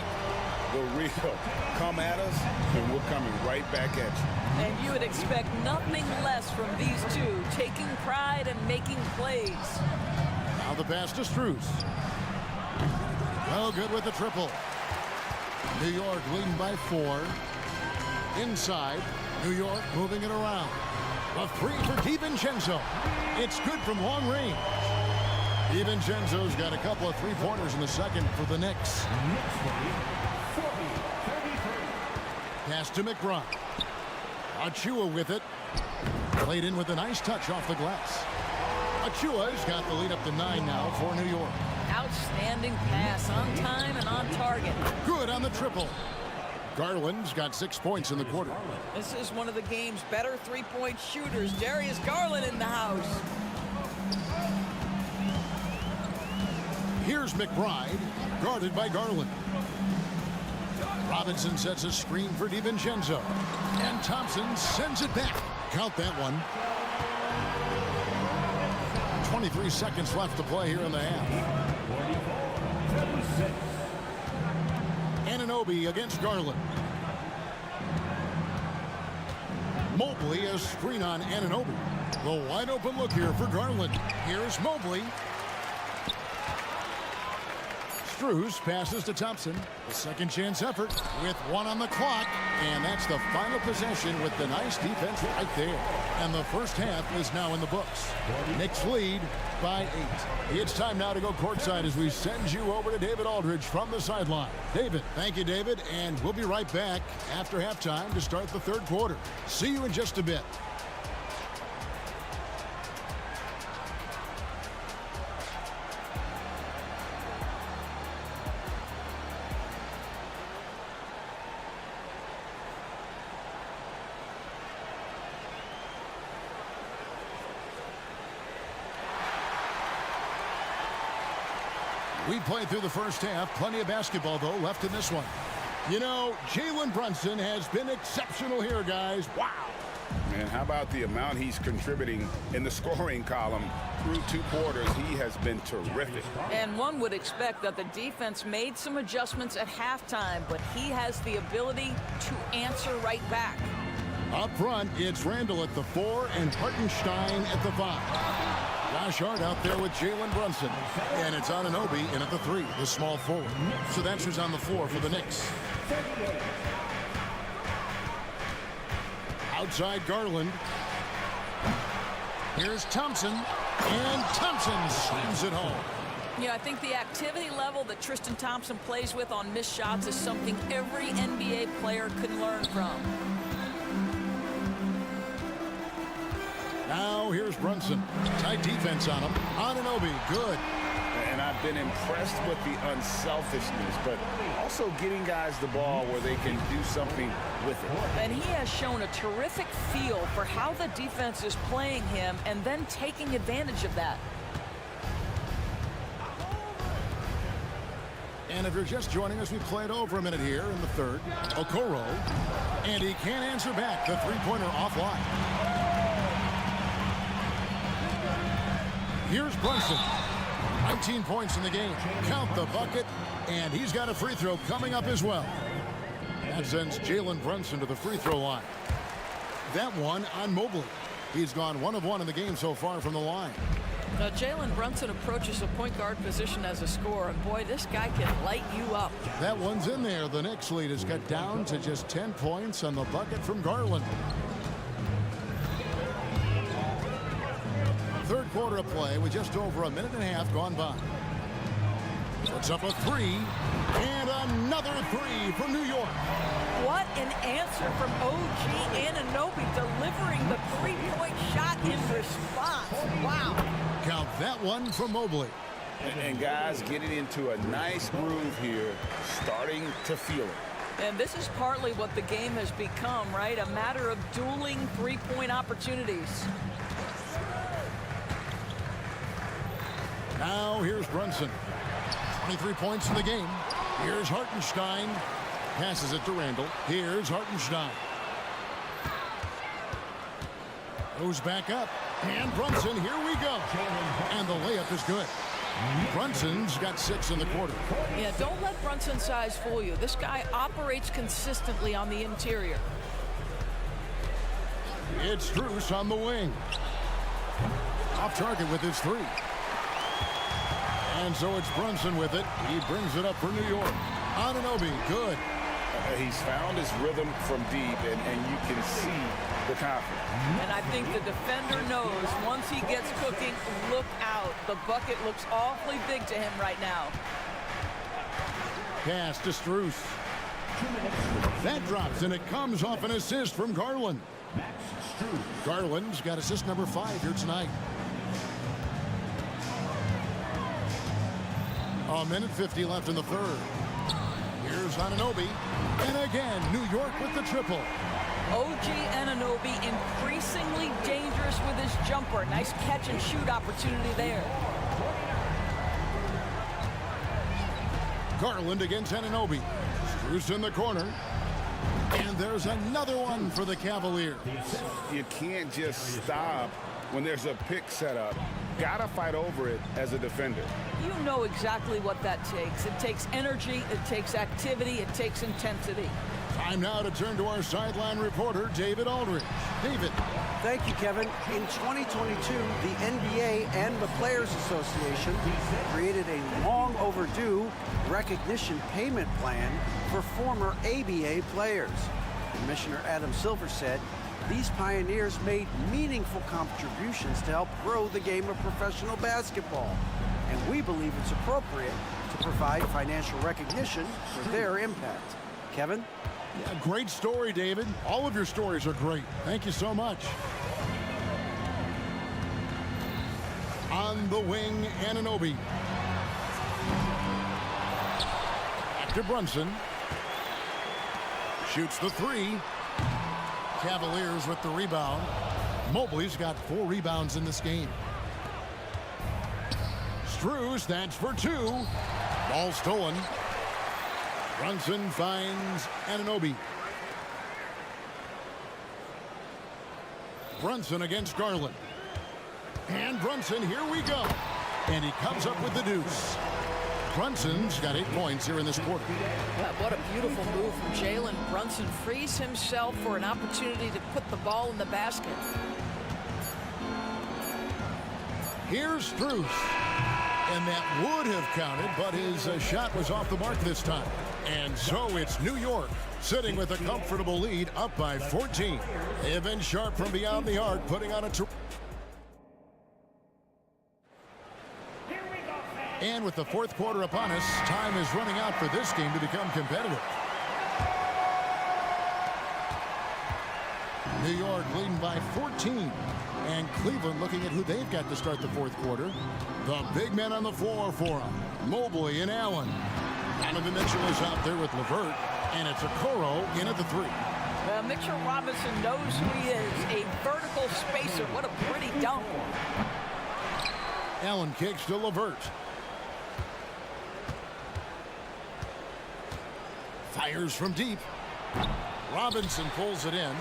The real come at us, and we're coming right back at you. And you would expect nothing less from these two, taking pride and making plays. Now the pass to Strus. Well, good with the triple. New York leading by 4. Inside, New York moving it around. A three for DiVincenzo. It's good from long range. DiVincenzo's got a couple of three-pointers in the second for the Knicks. Pass to McBride. Achua with it. Played in with a nice touch off the glass. Achua's got the lead up to 9 now for New York. Outstanding pass, on time and on target. Good on the triple. Garland's got 6 points in the quarter. This is one of the game's better three-point shooters. Darius Garland in the house. Here's McBride, guarded by Garland. Robinson sets a screen for DiVincenzo. And Thompson sends it back. Count that one. 23 seconds left to play here in the half. Anunoby against Garland. Mobley, a screen on Anunoby. The wide open look here for Garland. Here's Mobley. Strus passes to Thompson. The second chance effort with 1 on the clock. And that's the final possession with the nice defense right there. And the first half is now in the books. Knicks lead by 8. It's time now to go courtside as we send you over to David Aldridge from the sideline. David. Thank you, David. And we'll be right back after halftime to start the third quarter. See you in just a bit. We played through the first half. Plenty of basketball, though, left in this one. You know, Jalen Brunson has been exceptional here, guys. Wow. And how about the amount he's contributing in the scoring column through 2 quarters? He has been terrific. And one would expect that the defense made some adjustments at halftime, but he has the ability to answer right back. Up front, it's Randall at the 4 and Hartenstein at the 5. Josh Hart out there with Jalen Brunson. And it's Anunoby in at the 3, the small forward. So that's who's on the floor for the Knicks. Outside Garland. Here's Thompson. And Thompson slams it home. Yeah, I think the activity level that Tristan Thompson plays with on missed shots is something every NBA player can learn from. Now here's Brunson. Tight defense on him. Anunoby, good. And I've been impressed with the unselfishness, but also getting guys the ball where they can do something with it. And he has shown a terrific feel for how the defense is playing him and then taking advantage of that. And if you're just joining us, we played over a minute here in the third. Okoro. And he can't answer back. The three-pointer offline. Here's Brunson. 19 points in the game. Count the bucket. And he's got a free throw coming up as well. That sends Jalen Brunson to the free throw line. That one on Mobley. He's gone 1 of 1 in the game so far from the line. Now, Jalen Brunson approaches the point guard position as a scorer, and boy, this guy can light you up. That one's in there. The Knicks lead is cut down to just 10 points on the bucket from Garland. Third quarter of play with just over a minute and a half gone by. Puts up a 3, and another 3 for New York. What an answer from OG Anunoby, delivering the three-point shot in response. Wow. Count that one from Mobley. And guys getting into a nice groove here, starting to feel it. And this is partly what the game has become, right? A matter of dueling three-point opportunities. Now here's Brunson. 23 points in the game. Here's Hartenstein. Passes it to Randall. Here's Hartenstein. Goes back up. And Brunson, here we go. And the layup is good. Brunson's got 6 in the quarter. Yeah, don't let Brunson's size fool you. This guy operates consistently on the interior. It's Strus on the wing. Off target with his 3. And so it's Brunson with it. He brings it up for New York. Anunoby, good. He's found his rhythm from deep, and you can see the confidence. And I think the defender knows once he gets cooking, look out. The bucket looks awfully big to him right now. Pass to Strus. That drops, and it comes off an assist from Garland. Garland's got assist number 5 here tonight. A minute 50 left in the third. Here's Anunoby. And again, New York with the triple. OG Anunoby increasingly dangerous with his jumper. Nice catch and shoot opportunity there. Garland against Anunoby. Strus in the corner. And there's another one for the Cavaliers. You can't just stop when there's a pick set up. Gotta fight over it as a defender. You know exactly what that takes. It takes energy, it takes activity, it takes intensity. Time now to turn to our sideline reporter, David Aldridge. David. Thank you, Kevin. In 2022, the NBA and the Players Association created a long overdue recognition payment plan for former ABA players. Commissioner Adam Silver said these pioneers made meaningful contributions to help grow the game of professional basketball. And we believe it's appropriate to provide financial recognition for their impact. Kevin? Yeah, great story, David. All of your stories are great. Thank you so much. On the wing, Anunoby. Back to Brunson. Shoots the 3. Cavaliers with the rebound. Mobley's got 4 rebounds in this game. Strus, that's for 2. Ball stolen. Brunson finds Anunoby. Brunson against Garland. And Brunson, here we go. And he comes up with the deuce. Brunson's got 8 points here in this quarter. What a beautiful move from Jalen Brunson. Frees himself for an opportunity to put the ball in the basket. Here's Strus. And that would have counted, but his shot was off the mark this time. And so it's New York sitting with a comfortable lead, up by 14. They have been sharp from beyond the arc, putting on a... And with the fourth quarter upon us, time is running out for this game to become competitive. New York leading by 14. And Cleveland looking at who they've got to start the fourth quarter. The big men on the floor for them, Mobley and Allen. Donovan Mitchell is out there with LeVert, and it's Okoro in at the 3. Mitchell Robinson knows who he is, a vertical spacer. What a pretty dunk. Allen kicks to LeVert. Fires from deep. Robinson pulls it in.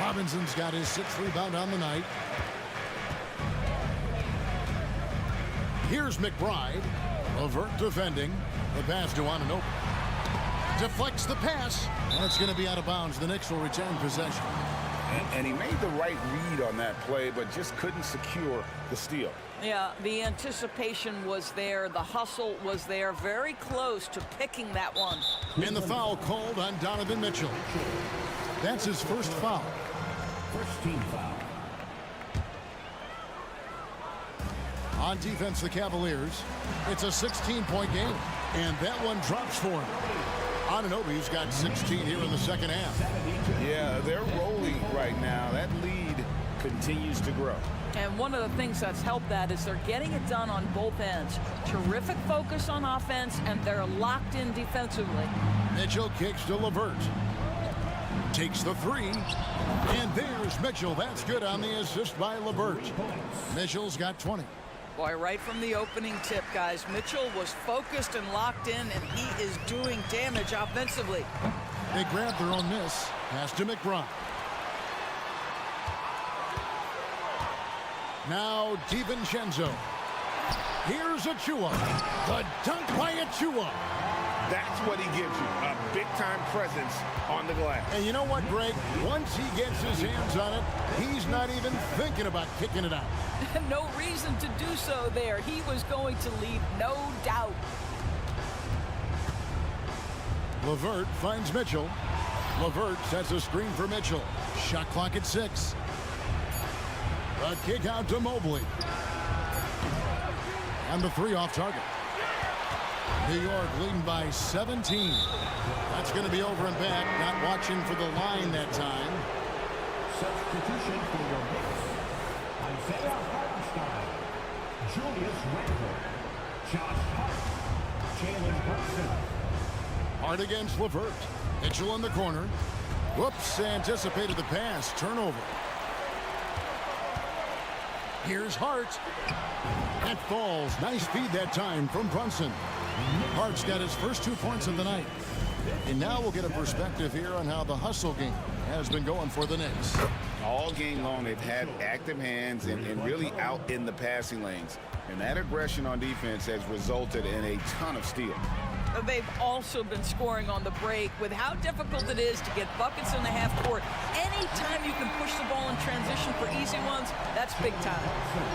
Robinson's got his 6th rebound on the night. Here's McBride. LeVert defending. The pass to Anunoby. Deflects the pass. That's going to be out of bounds. The Knicks will return possession. And he made the right read on that play, but just couldn't secure the steal. Yeah, the anticipation was there. The hustle was there. Very close to picking that one. And the foul called on Donovan Mitchell. That's his first foul. First team foul. On defense, the Cavaliers. It's a 16-point game. And that one drops for him. Anunoby's got 16 here in the second half. Yeah, they're rolling right now. That lead continues to grow. And one of the things that's helped that is they're getting it done on both ends. Terrific focus on offense, and they're locked in defensively. Mitchell kicks to LeVert. Takes the three. And there's Mitchell. That's good on the assist by LeVert. Mitchell's got 20. Boy, right from the opening tip, guys, Mitchell was focused and locked in, and he is doing damage offensively. They grab their own miss. Pass to McBride. Now DiVincenzo. Here's Achua. The dunk by Achua. That's what he gives you, a big-time presence on the glass. And you know what, Greg? Once he gets his hands on it, he's not even thinking about kicking it out. No reason to do so there. He was going to leave, no doubt. LeVert finds Mitchell. LeVert sets a screen for Mitchell. Shot clock at 6. A kick out to Mobley. And the three off target. New York leading by 17. That's going to be over and back. Not watching for the line that time. Substitution for the Knicks. Isaiah Hartenstein. Julius Randle. Josh Hart. Jalen Brunson. Hart against LeVert. Mitchell in the corner. Whoops, anticipated the pass. Turnover. Here's Hart. That falls. Nice feed that time from Brunson. Hart's got his first 2 points of the night. And now we'll get a perspective here on how the hustle game has been going for the Knicks. All game long, they've had active hands and really out in the passing lanes. And that aggression on defense has resulted in a ton of steals. They've also been scoring on the break. With how difficult it is to get buckets in the half court, anytime you can push the ball in transition for easy ones, that's big time.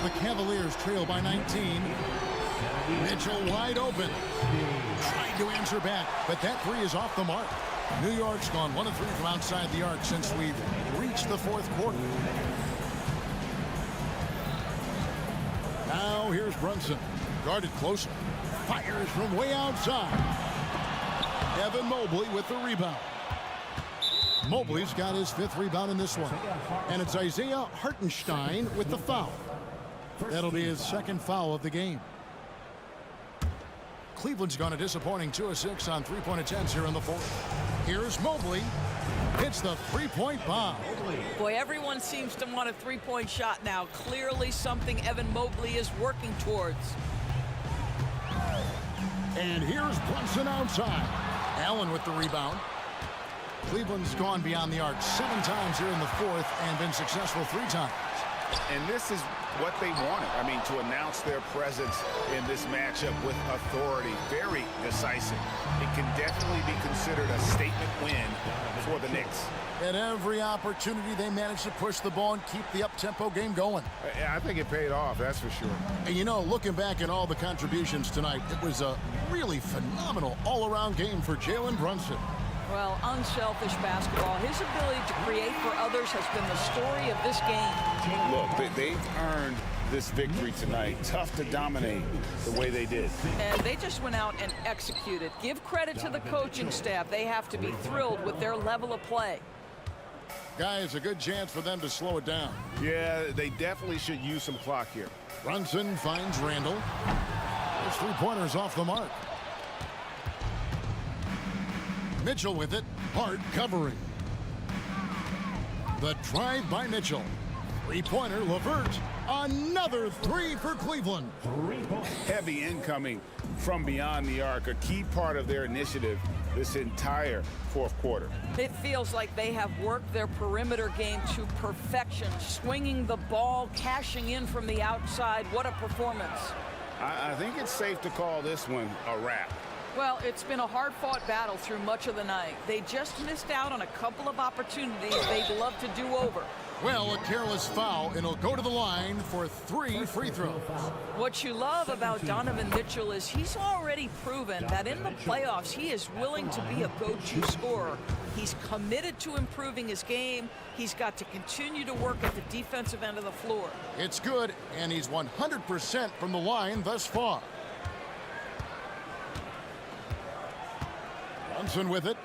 The Cavaliers trail by 19. Mitchell wide open. Trying to answer back, but that three is off the mark. New York's gone 1 of 3 from outside the arc since we've reached the fourth quarter. Now here's Brunson. Guarded closer. Fires from way outside. Evan Mobley with the rebound. Mobley's got his 5th rebound in this one. And it's Isaiah Hartenstein with the foul. That'll be his 2nd foul of the game. Cleveland's gone a disappointing 2 of 6 on 3-point attempts here in the 4th. Here's Mobley. Hits the 3-point bomb. Boy, everyone seems to want a 3-point shot now. Clearly something Evan Mobley is working towards. And here's Brunson outside. Allen with the rebound. Cleveland's gone beyond the arc 7 times here in the 4th and been successful 3 times. And this is what they wanted. I mean, to announce their presence in this matchup with authority. Very decisive. It can definitely be considered a statement win for the Knicks. At every opportunity, they managed to push the ball and keep the up-tempo game going. I think it paid off, that's for sure. And you know, looking back at all the contributions tonight, it was a really phenomenal all-around game for Jalen Brunson. Well, unselfish basketball. His ability to create for others has been the story of this game. Look, they've earned this victory tonight. Tough to dominate the way they did. And they just went out and executed. Give credit to the coaching staff. They have to be thrilled with their level of play. Guys, a good chance for them to slow it down. Yeah, they definitely should use some clock here. Brunson finds Randle. His 3-pointer's off the mark. Mitchell with it. Hart covering. The drive by Mitchell. 3-pointer, LeVert. Another 3 for Cleveland. Heavy incoming from beyond the arc. A key part of their initiative this entire 4th quarter. It feels like they have worked their perimeter game to perfection. Swinging the ball, cashing in from the outside. What a performance. I think it's safe to call this one a wrap. Well, it's been a hard-fought battle through much of the night. They just missed out on a couple of opportunities they'd love to do over. Well, a careless foul, and he'll go to the line for 3 free throws. What you love about Donovan Mitchell is he's already proven that in the playoffs he is willing to be a go-to scorer. He's committed to improving his game. He's got to continue to work at the defensive end of the floor. It's good, and he's 100% from the line thus far. Brunson with it.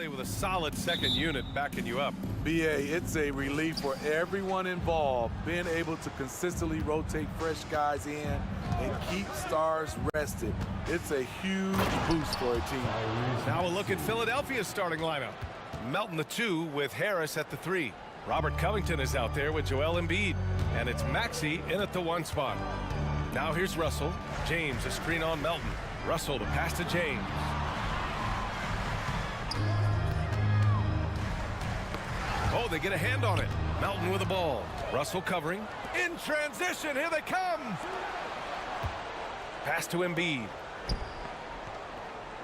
play with a solid second unit backing you up. BA, it's a relief for everyone involved, being able to consistently rotate fresh guys in and keep stars rested. It's a huge boost for a team. Now a look at Philadelphia's starting lineup. Melton the 2 with Harris at the 3. Robert Covington is out there with Joel Embiid. And it's Maxey in at the 1 spot. Now here's Russell. James, a screen on Melton. Russell to pass to James. Oh, they get a hand on it. Melton with the ball. Russell covering. In transition, here they come. Pass to Embiid.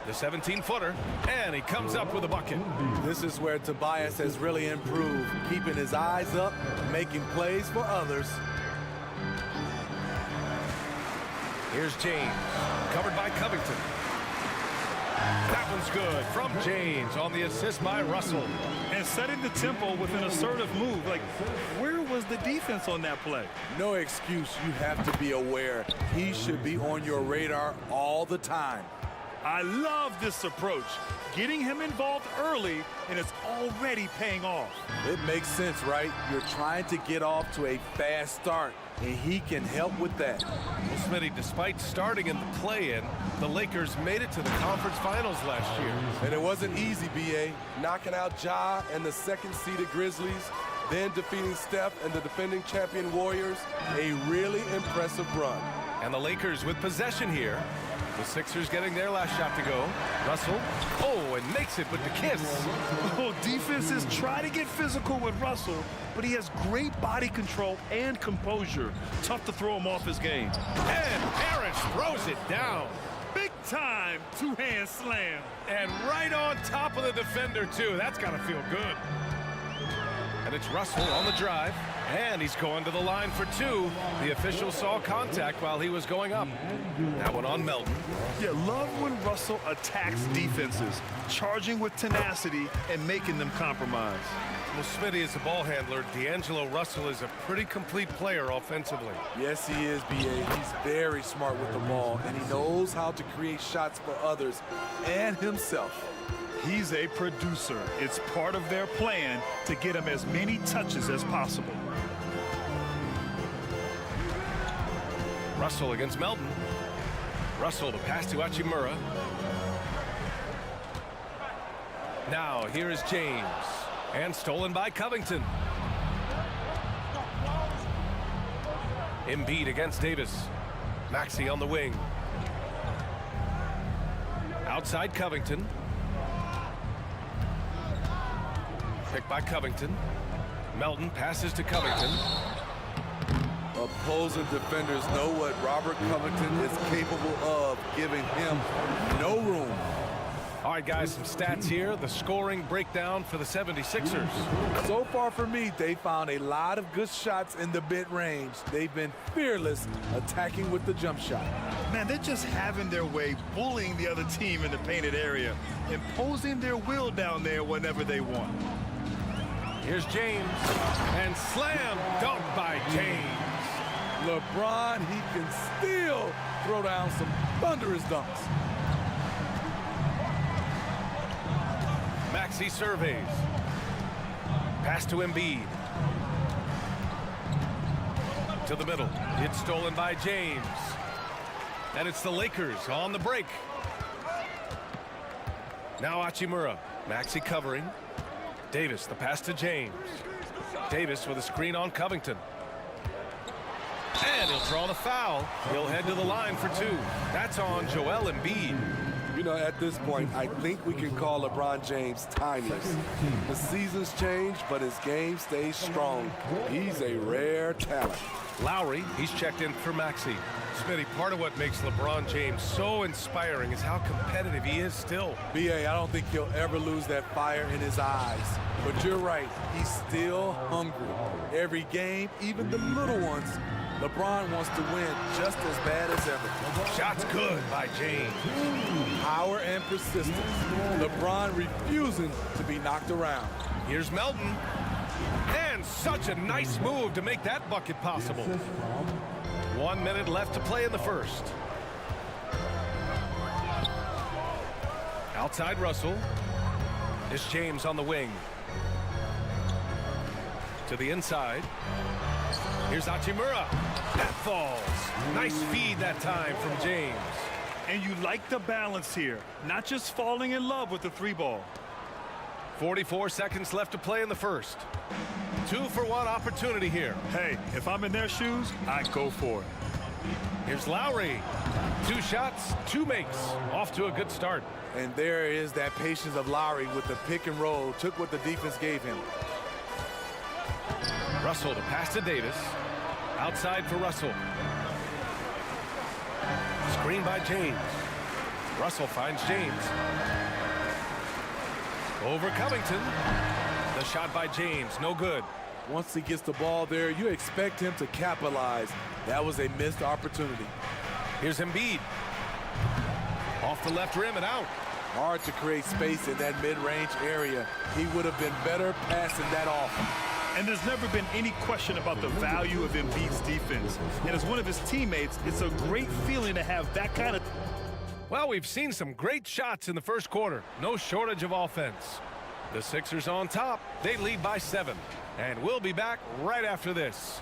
The 17-footer, and he comes up with a bucket. This is where Tobias has really improved, keeping his eyes up, making plays for others. Here's James, covered by Covington. That one's good from James on the assist by Russell. And setting the tempo with an assertive move. Like, where was the defense on that play? No excuse. You have to be aware. He should be on your radar all the time. I love this approach. Getting him involved early, and it's already paying off. It makes sense, right? You're trying to get off to a fast start, and he can help with that. Well, Smitty, despite starting in the play-in, the Lakers made it to the conference finals last year. And it wasn't easy, BA. Knocking out Ja and the second-seeded Grizzlies, then defeating Steph and the defending champion Warriors. A really impressive run. And the Lakers with possession here. The Sixers getting their last shot to go. Russell, oh, and makes it with the kiss. Oh, defenses try to get physical with Russell, but he has great body control and composure. Tough to throw him off his game. And Harris throws it down. Big time two-hand slam. And right on top of the defender, too. That's got to feel good. And it's Russell on the drive. And he's going to the line for 2. The official saw contact while he was going up. That one on Melton. Yeah, love when Russell attacks defenses, charging with tenacity and making them compromise. Well, Smitty is the ball handler. D'Angelo Russell is a pretty complete player offensively. Yes, he is, BA. He's very smart with the ball, and he knows how to create shots for others and himself. He's a producer. It's part of their plan to get him as many touches as possible. Russell against Melton. Russell to pass to Hachimura. Now here is James. And stolen by Covington. Embiid against Davis. Maxey on the wing. Outside Covington. Picked by Covington. Melton passes to Covington. Opposing defenders know what Robert Covington is capable of, giving him no room. All right, guys, some stats here. The scoring breakdown for the 76ers. So far for me, they found a lot of good shots in the mid-range. They've been fearless attacking with the jump shot. Man, they're just having their way, bullying the other team in the painted area, imposing their will down there whenever they want. Here's James, and slam dunk by James. LeBron, he can still throw down some thunderous dunks. Maxey surveys. Pass to Embiid. To the middle. It's stolen by James. And it's the Lakers on the break. Now Hachimura. Maxey covering. Davis, the pass to James. Davis with a screen on Covington. And he'll draw the foul. He'll head to the line for 2. That's on Joel Embiid. You know, at this point, I think we can call LeBron James timeless. The seasons change, but his game stays strong. He's a rare talent. Lowry, he's checked in for Maxey. Smitty, part of what makes LeBron James so inspiring is how competitive he is still. BA, I don't think he'll ever lose that fire in his eyes. But you're right, he's still hungry. Every game, even the little ones, LeBron wants to win just as bad as ever. Shots good by James. Power and persistence. LeBron refusing to be knocked around. Here's Melton. And such a nice move to make that bucket possible. 1 minute left to play in the first. Outside Russell. It's James on the wing. To the inside. Here's Hachimura. That falls. Nice feed that time from James. And you like the balance here. Not just falling in love with the three ball. 44 seconds left to play in the first. 2-for-1 opportunity here. Hey, if I'm in their shoes, I go for it. Here's Lowry. 2 shots, 2 makes. Off to a good start. And there is that patience of Lowry with the pick and roll. Took what the defense gave him. Russell to pass to Davis. Outside for Russell. Screen by James. Russell finds James. Over Covington. The shot by James, no good. Once he gets the ball there, you expect him to capitalize. That was a missed opportunity. Here's Embiid. Off the left rim and out. Hard to create space in that mid-range area. He would have been better passing that off. And there's never been any question about the value of Embiid's defense. And as one of his teammates, it's a great feeling to have that kind of... Well, we've seen some great shots in the first quarter. No shortage of offense. The Sixers on top. They lead by 7. And we'll be back right after this.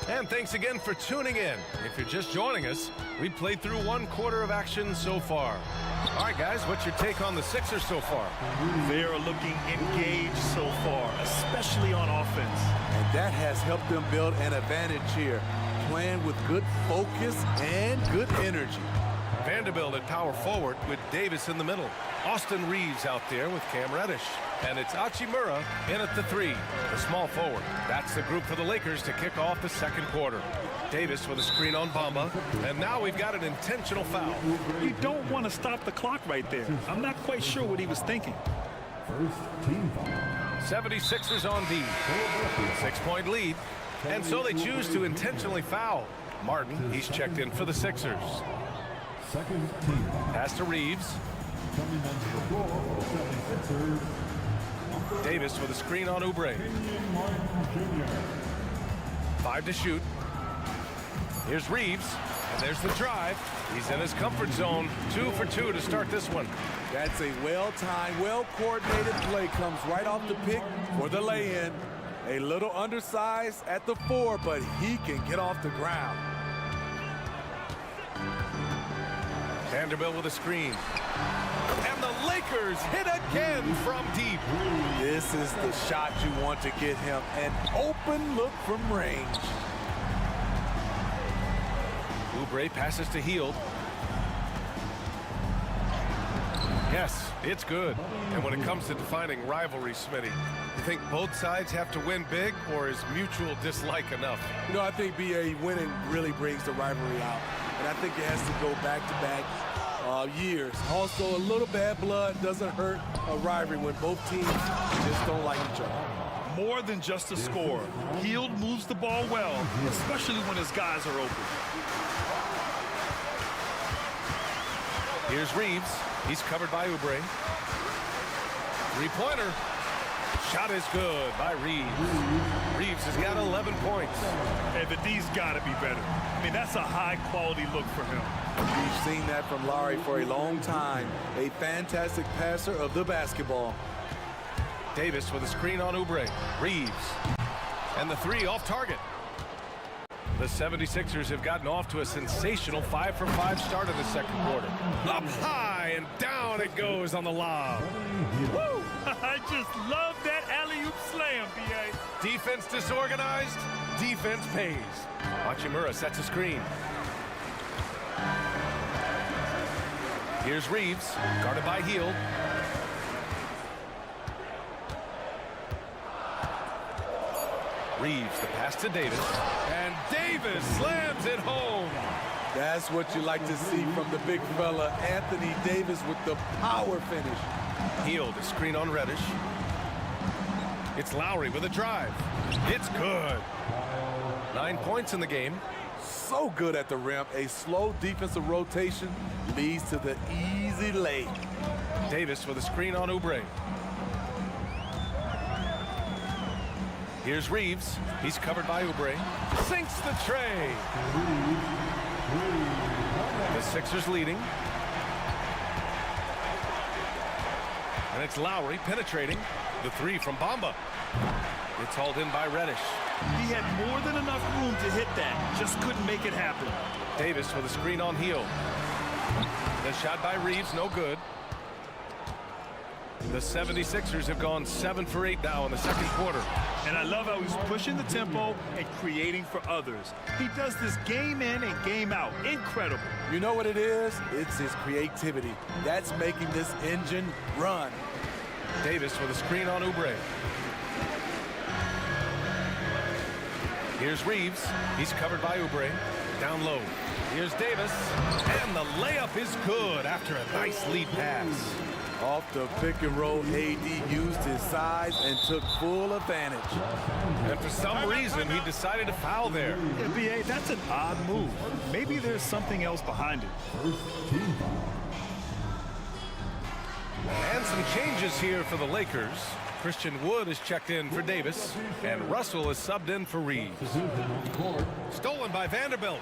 And thanks again for tuning in. If you're just joining us, we played through 1 quarter of action so far. All right, guys, what's your take on the Sixers so far? They're looking engaged so far, especially on offense. And that has helped them build an advantage here, playing with good focus and good energy. Vanderbilt at power forward with Davis in the middle. Austin Reeves out there with Cam Reddish. And it's Hachimura in at the 3, the small forward. That's the group for the Lakers to kick off the second quarter. Davis with a screen on Bamba. And now we've got an intentional foul. You don't want to stop the clock right there. I'm not quite sure what he was thinking. 76ers on D. 6-point lead. And so they choose to intentionally foul. Martin, he's checked in for the Sixers. Pass to Reeves. Davis with a screen on Oubre. 5 to shoot. Here's Reeves. And there's the drive. He's in his comfort zone. 2 for 2 to start this one. That's a well-timed, well-coordinated play. Comes right off the pick for the lay-in. A little undersized at the 4, but he can get off the ground. Vanderbilt with a screen. And the Lakers hit again from deep. This is the shot you want to get him. An open look from range. Oubre passes to Hield. Yes, it's good. And when it comes to defining rivalry, Smitty, you think both sides have to win big, or is mutual dislike enough? You know, I think BA winning really brings the rivalry out. And I think it has to go back-to-back years. Also, a little bad blood doesn't hurt a rivalry when both teams just don't like each other. More than just a score. Hield moves the ball well, especially when his guys are open. Here's Reeves. He's covered by Oubre. 3-pointer. Shot is good by Reeves. Reeves has got 11 points. Hey, but D's got to be better. I mean, that's a high-quality look for him. We've seen that from Lowry for a long time. A fantastic passer of the basketball. Davis with a screen on Oubre. Reeves. And the 3 off target. The 76ers have gotten off to a sensational 5-for-5 start in the second quarter. Up high and down it goes on the lob. Woo! I just love that alley-oop slam, B.A. Defense disorganized, defense pays. Hachimura sets a screen. Here's Reeves, guarded by Hield. Reeves, the pass to Davis. And Davis slams it home. That's what you like to see from the big fella, Anthony Davis, with the power finish. Hield, a screen on Reddish. It's Lowry with a drive. It's good. 9 points in the game. So good at the rim. A slow defensive rotation leads to the easy lay. Davis with a screen on Oubre. Here's Reeves. He's covered by Oubre. Sinks the tray. The Sixers leading. And it's Lowry penetrating. The three from Bamba. It's hauled in by Reddish. He had more than enough room to hit that. Just couldn't make it happen. Davis with a screen on heel. The shot by Reeves, no good. The 76ers have gone 7 for 8 now in the second quarter. And I love how he's pushing the tempo and creating for others. He does this game in and game out. Incredible. You know what it is? It's his creativity. That's making this engine run. Davis with a screen on Oubre. Here's Reeves. He's covered by Oubre. Down low. Here's Davis. And the layup is good after a nice lead pass. Off the pick and roll, AD used his size and took full advantage. And for some reason, he decided to foul there. Yeah, BA, that's an odd move. Maybe there's something else behind it. And some changes here for the Lakers. Christian Wood is checked in for Davis, and Russell is subbed in for Reeves. Stolen by Vanderbilt.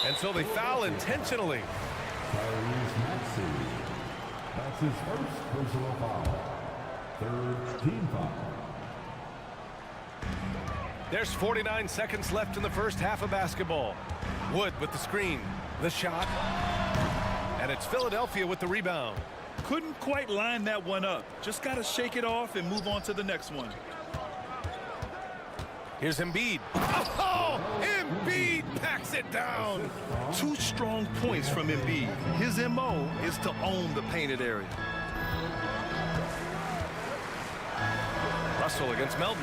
And so they foul intentionally. That's his first personal foul. Third team foul. There's 49 seconds left in the first half of basketball. Wood with the screen, the shot, and it's Philadelphia with the rebound. Couldn't quite line that one up. Just got to shake it off and move on to the next one. Here's Embiid. Oh, Embiid packs it down. 2 strong points from Embiid. His MO is to own the painted area. Russell against Melton.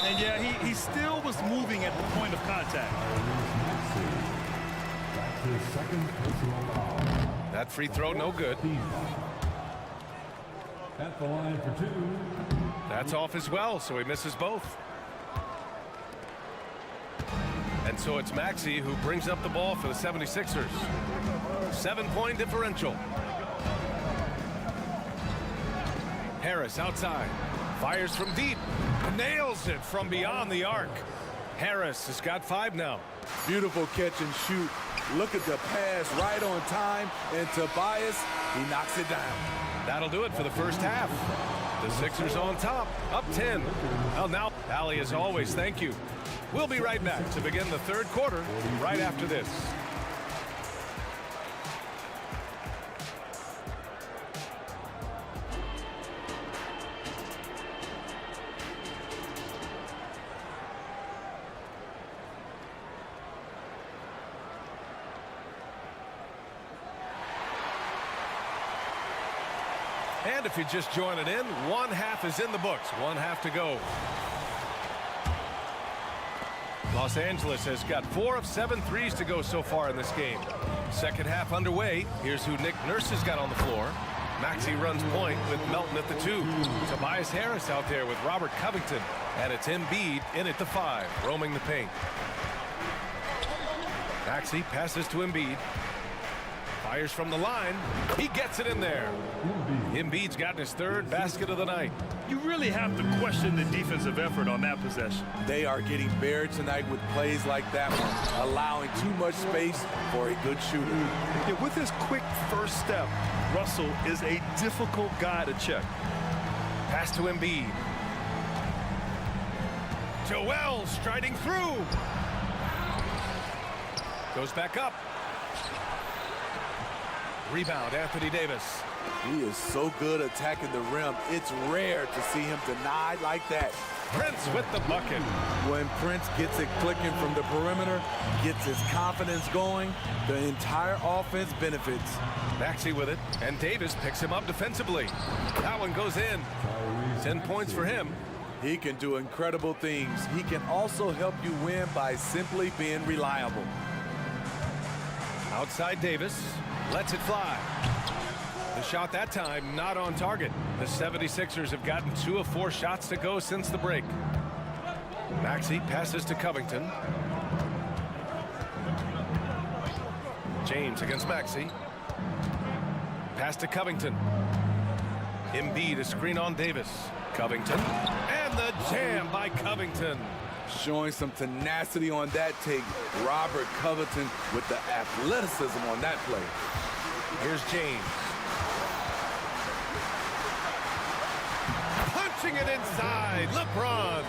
And yeah, he still was moving at the point of contact. That's his second personal foul. That free throw, no good. At the line for 2. That's off as well, so he misses both. And so it's Maxey who brings up the ball for the 76ers. 7-point differential. Harris outside. Fires from deep. Nails it from beyond the arc. Harris has got 5 now. Beautiful catch and shoot. Look at the pass right on time. And Tobias, he knocks it down. That'll do it for the first half. The Sixers on top, up 10. Well, now, Allie, as always, thank you. We'll be right back to begin the third quarter right after this. And if you're just joining in, one half is in the books. One half to go. Los Angeles has got 4 of 7 threes to go so far in this game. Second half underway. Here's who Nick Nurse has got on the floor. Maxey runs point with Melton at the 2. Tobias Harris out there with Robert Covington. And it's Embiid in at the 5, roaming the paint. Maxey passes to Embiid. Fires from the line. He gets it in there. Embiid's gotten his 3rd basket of the night. You really have to question the defensive effort on that possession. They are getting buried tonight with plays like that one, allowing too much space for a good shooter. Yeah, with his quick first step, Russell is a difficult guy to check. Pass to Embiid. Joel striding through. Goes back up. Rebound, Anthony Davis. He is so good attacking the rim. It's rare to see him denied like that. Prince with the bucket. When Prince gets it clicking from the perimeter, gets his confidence going, the entire offense benefits. Maxey with it, and Davis picks him up defensively. That one goes in. 10 points for him. He can do incredible things. He can also help you win by simply being reliable. Outside Davis. Lets it fly. The shot that time not on target. The 76ers have gotten 2 of 4 shots to go since the break. Maxey passes to Covington. James against Maxey. Pass to Covington. Embiid, a screen on Davis. Covington. And the jam by Covington. Showing some tenacity on that take. Robert Covington with the athleticism on that play. Here's James. Punching it inside. LeBron.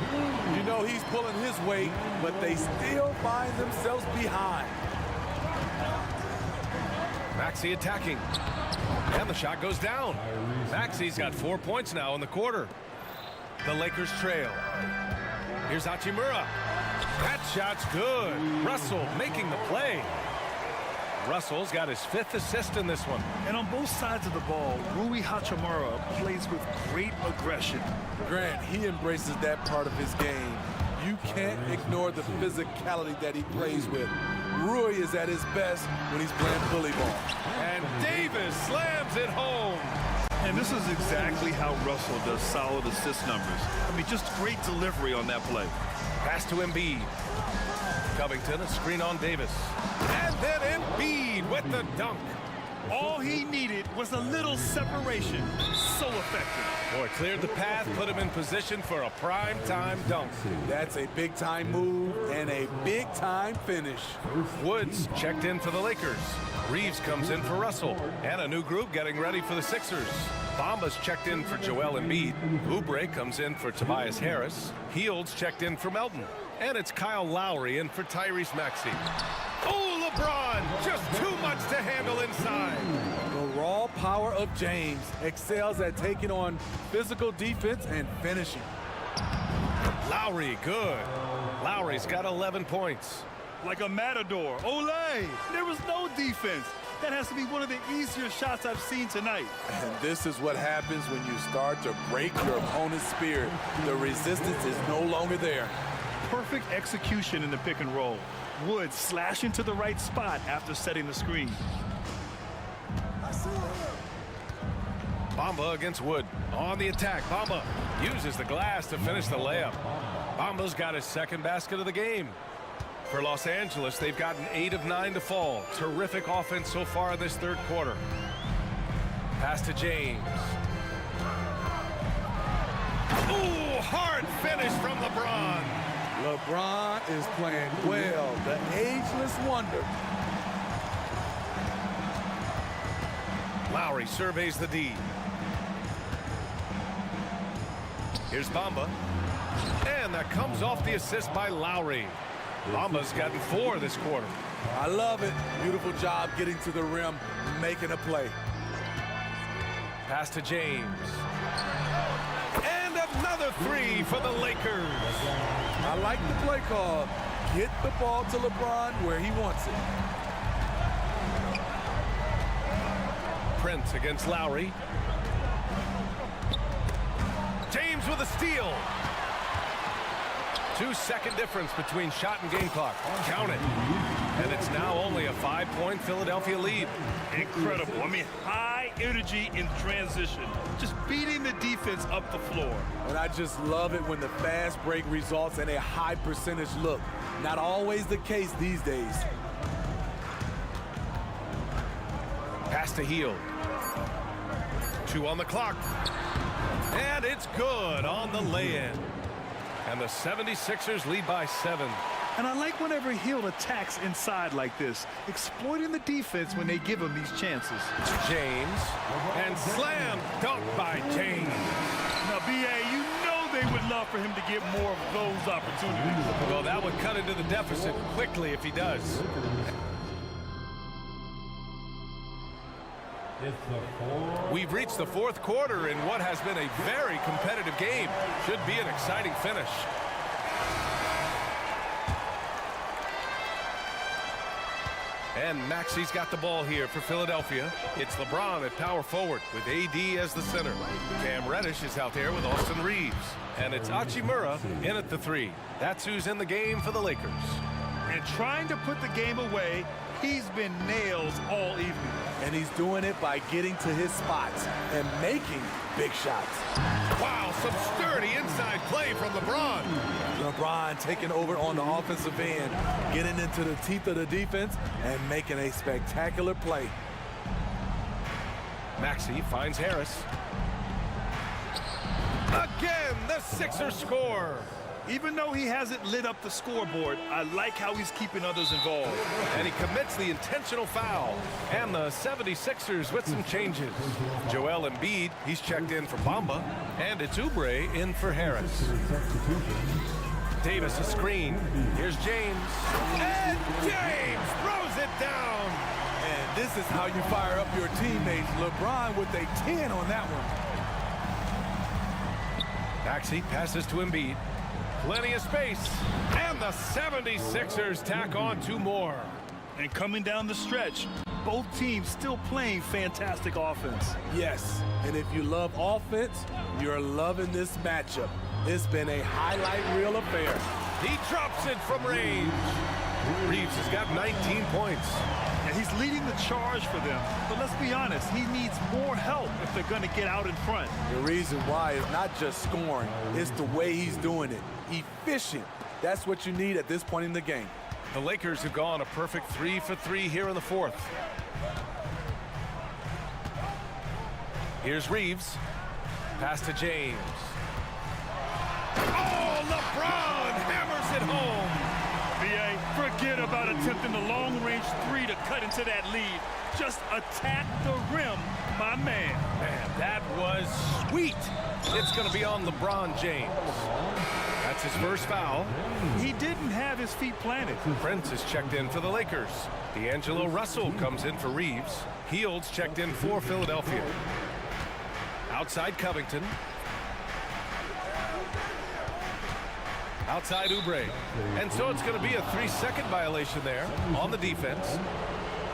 You know he's pulling his weight, but they still find themselves behind. Maxey attacking. And the shot goes down. Maxey's got 4 points now in the quarter. The Lakers trail. Here's Hachimura. That shot's good. Russell making the play. Russell's got his 5th assist in this one. And on both sides of the ball, Rui Hachimura plays with great aggression. Grant, he embraces that part of his game. You can't ignore the physicality that he plays with. Rui is at his best when he's playing bully ball. And Davis slams it home. And this is exactly how Russell does solid assist numbers. I mean, just great delivery on that play. Pass to Embiid. Covington, a screen on Davis. And then Embiid with the dunk. All he needed was a little separation. So effective. Boy, cleared the path, put him in position for a prime-time dunk. That's a big-time move and a big-time finish. Woods checked in for the Lakers. Reeves comes in for Russell. And a new group getting ready for the Sixers. Bamba's checked in for Joel Embiid. Oubre comes in for Tobias Harris. Heald's checked in for Melton. And it's Kyle Lowry in for Tyrese Maxey. Oh, LeBron! Just too much to handle inside. The raw power of James excels at taking on physical defense and finishing. Lowry, good. Lowry's got 11 points. Like a matador. Olay! There was no defense. That has to be one of the easier shots I've seen tonight. And this is what happens when you start to break your opponent's spirit. The resistance is no longer there. Perfect execution in the pick and roll. Woods slashing to the right spot after setting the screen. Bamba against Wood. On the attack, Bamba uses the glass to finish the layup. Bamba's got his 2nd basket of the game. For Los Angeles, they've gotten 8 of 9 to fall. Terrific offense so far this 3rd quarter. Pass to James. Ooh, hard finish from LeBron. LeBron is playing well, the ageless wonder. Lowry surveys the D. Here's Bamba. And that comes off the assist by Lowry. Bamba's gotten 4 this quarter. I love it. Beautiful job getting to the rim, making a play. Pass to James. And another 3 for the Lakers. I like the play call. Get the ball to LeBron where he wants it. Prince against Lowry. James with a steal. 2-second difference between shot and game clock. Count it. And it's now only a 5-point Philadelphia lead. Incredible. I mean, high energy in transition. Just beating the defense up the floor. And I just love it when the fast break results in a high percentage look. Not always the case these days. Pass to Hield. 2 on the clock. And it's good on the lay-in. And the 76ers lead by 7. And I like whenever Hield attacks inside like this, exploiting the defense when they give him these chances. James. And slam dunk by James. Now, B.A., you know they would love for him to get more of those opportunities. Well, that would cut into the deficit quickly if he does. We've reached the 4th quarter in what has been a very competitive game. Should be an exciting finish. And Maxey's got the ball here for Philadelphia. It's LeBron at power forward with AD as the center. Cam Reddish is out there with Austin Reeves. And it's Hachimura in at the 3. That's who's in the game for the Lakers. And trying to put the game away, he's been nails all evening. And he's doing it by getting to his spots and making big shots. Wow, some sturdy inside play from LeBron. LeBron taking over on the offensive end, getting into the teeth of the defense and making a spectacular play. Maxey finds Harris. Again, the Sixers score. Even though he hasn't lit up the scoreboard, I like how he's keeping others involved. And he commits the intentional foul. And the 76ers with some changes. Joel Embiid, he's checked in for Bamba. And it's Oubre in for Harris. Davis a screen. Here's James. And James throws it down. And this is how you fire up your teammates. LeBron with a 10 on that one. Maxey passes to Embiid. Plenty of space. And the 76ers tack on 2 more. And coming down the stretch, both teams still playing fantastic offense. Yes, and if you love offense, you're loving this matchup. It's been a highlight reel affair. He drops it from range. Reeves has got 19 points. And he's leading the charge for them. But let's be honest, he needs more help if they're going to get out in front. The reason why is not just scoring, it's the way he's doing it. Efficient. That's what you need at this point in the game. The Lakers have gone a perfect 3 for 3 here in the 4th. Here's Reeves. Pass to James. Oh, LeBron hammers it home. B.A., forget about attempting the long-range 3 to cut into that lead. Just attack the rim, my man. Man, that was sweet. It's going to be on LeBron James. That's his first foul. He didn't have his feet planted. Prince is checked in for the Lakers. D'Angelo Russell comes in for Reeves. Heald's checked in for Philadelphia. Outside Covington. Outside Oubre. And so it's going to be a 3-second violation there on the defense.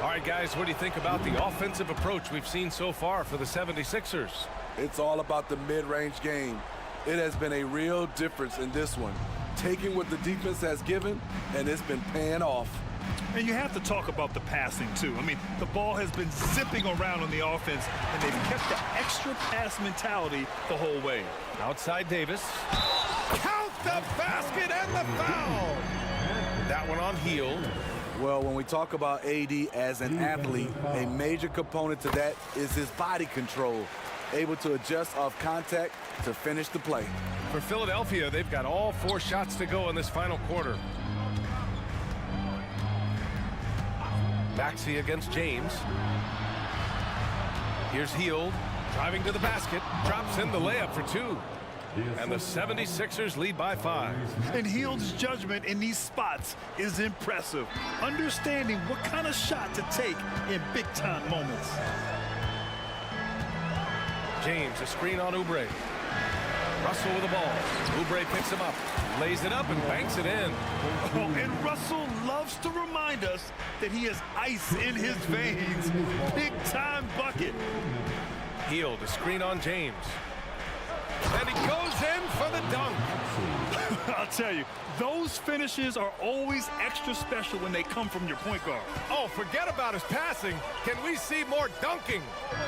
All right, guys, what do you think about the offensive approach we've seen so far for the 76ers? It's all about the mid-range game. It has been a real difference in this one. Taking what the defense has given, and it's been paying off. And you have to talk about the passing, too. I mean, the ball has been zipping around on the offense, and they've kept the extra pass mentality the whole way. Outside Davis. Count the basket and the foul! That one on Hield. Well, when we talk about AD as an athlete, a major component to that is his body control. Able to adjust off contact to finish the play. For Philadelphia, they've got all 4 shots to go in this final quarter. Maxey against James. Here's Hield, driving to the basket, drops in the layup for 2. And the 76ers lead by 5. And Hield's judgment in these spots is impressive. Understanding what kind of shot to take in big-time moments. James, a screen on Oubre. Russell with the ball. Oubre picks him up, lays it up, and banks it in. Oh, and Russell loves to remind us that he has ice in his veins. Big-time bucket. Hield, a screen on James. And he goes in for the dunk. I'll tell you, those finishes are always extra special when they come from your point guard. Oh, forget about his passing. Can we see more dunking?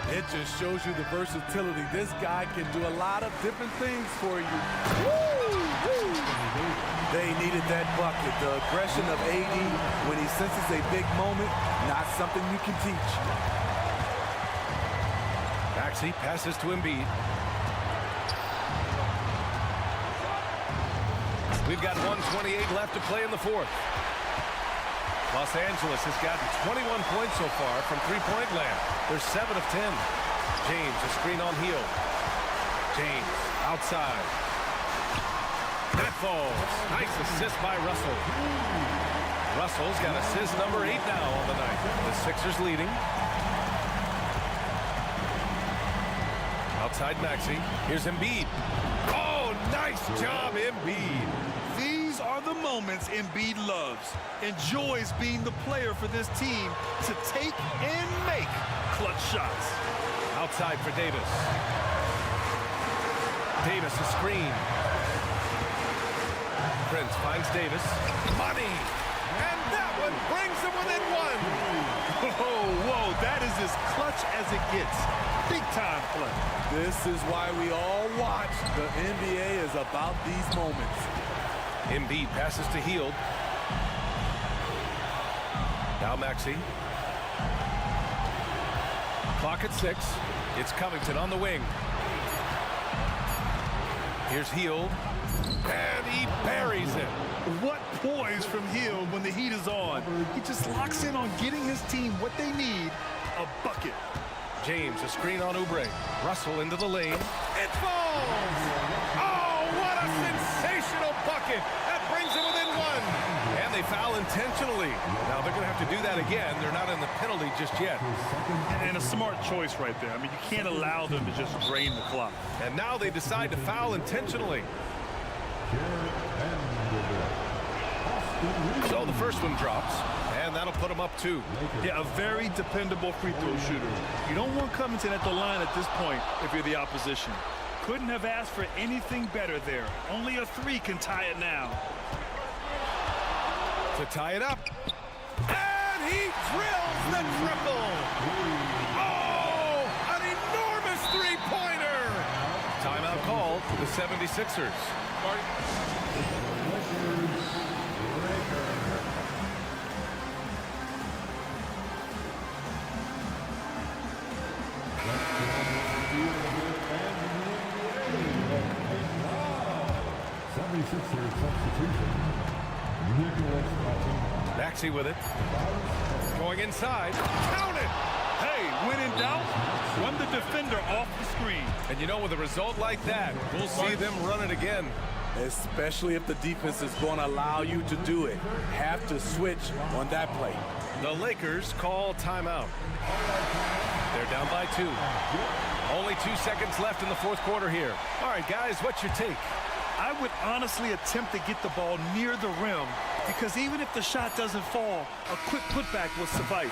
It just shows you the versatility. This guy can do a lot of different things for you. Woo! Woo! They needed that bucket. The aggression of AD when he senses a big moment, not something you can teach. Maxey passes to Embiid. We've got 1:28 left to play in the 4th. Los Angeles has gotten 21 points so far from three-point land. They're 7 of 10. James, a screen on Hield. James, outside. That falls. Nice assist by Russell. Russell's got assist number 8 now on the night. The Sixers leading. Outside Maxey. Here's Embiid. Oh, nice job, Embiid. These are the moments Embiid loves. Enjoys being the player for this team to take and make clutch shots. Outside for Davis. Davis a screen. Prince finds Davis. Money! And that one brings him within 1. Whoa, that is as clutch as it gets. Big time play. This is why we all watch. The NBA is about these moments. Embiid passes to Hield. Now Maxey. Clock at 6. It's Covington on the wing. Here's Hield. And he buries it. What poise from him when the heat is on. He just locks in on getting his team what they need, a bucket. James, a screen on Oubre. Russell into the lane. It falls! Oh, what a sensational bucket! That brings it within one. And they foul intentionally. Now they're going to have to do that again. They're not in the penalty just yet. And a smart choice right there. I mean, you can't allow them to just drain the clock. And now they decide to foul intentionally. So the first one drops, and that'll put them up 2. Yeah, a very dependable free throw shooter. You don't want Covington at the line at this point if you're the opposition. Couldn't have asked for anything better there. Only a 3 can tie it now. To tie it up. And he drills the triple. Oh, an enormous three-pointer. Timeout called for the 76ers. Maxey with it. Going inside. Count it! Hey, when in doubt, run the defender off the screen. And you know, with a result like that, we'll see them run it again. Especially if the defense is going to allow you to do it. Have to switch on that play. The Lakers call timeout. They're down by 2. Only 2 seconds left in the fourth quarter here. All right, guys, what's your take? I would honestly attempt to get the ball near the rim because even if the shot doesn't fall, a quick putback will suffice.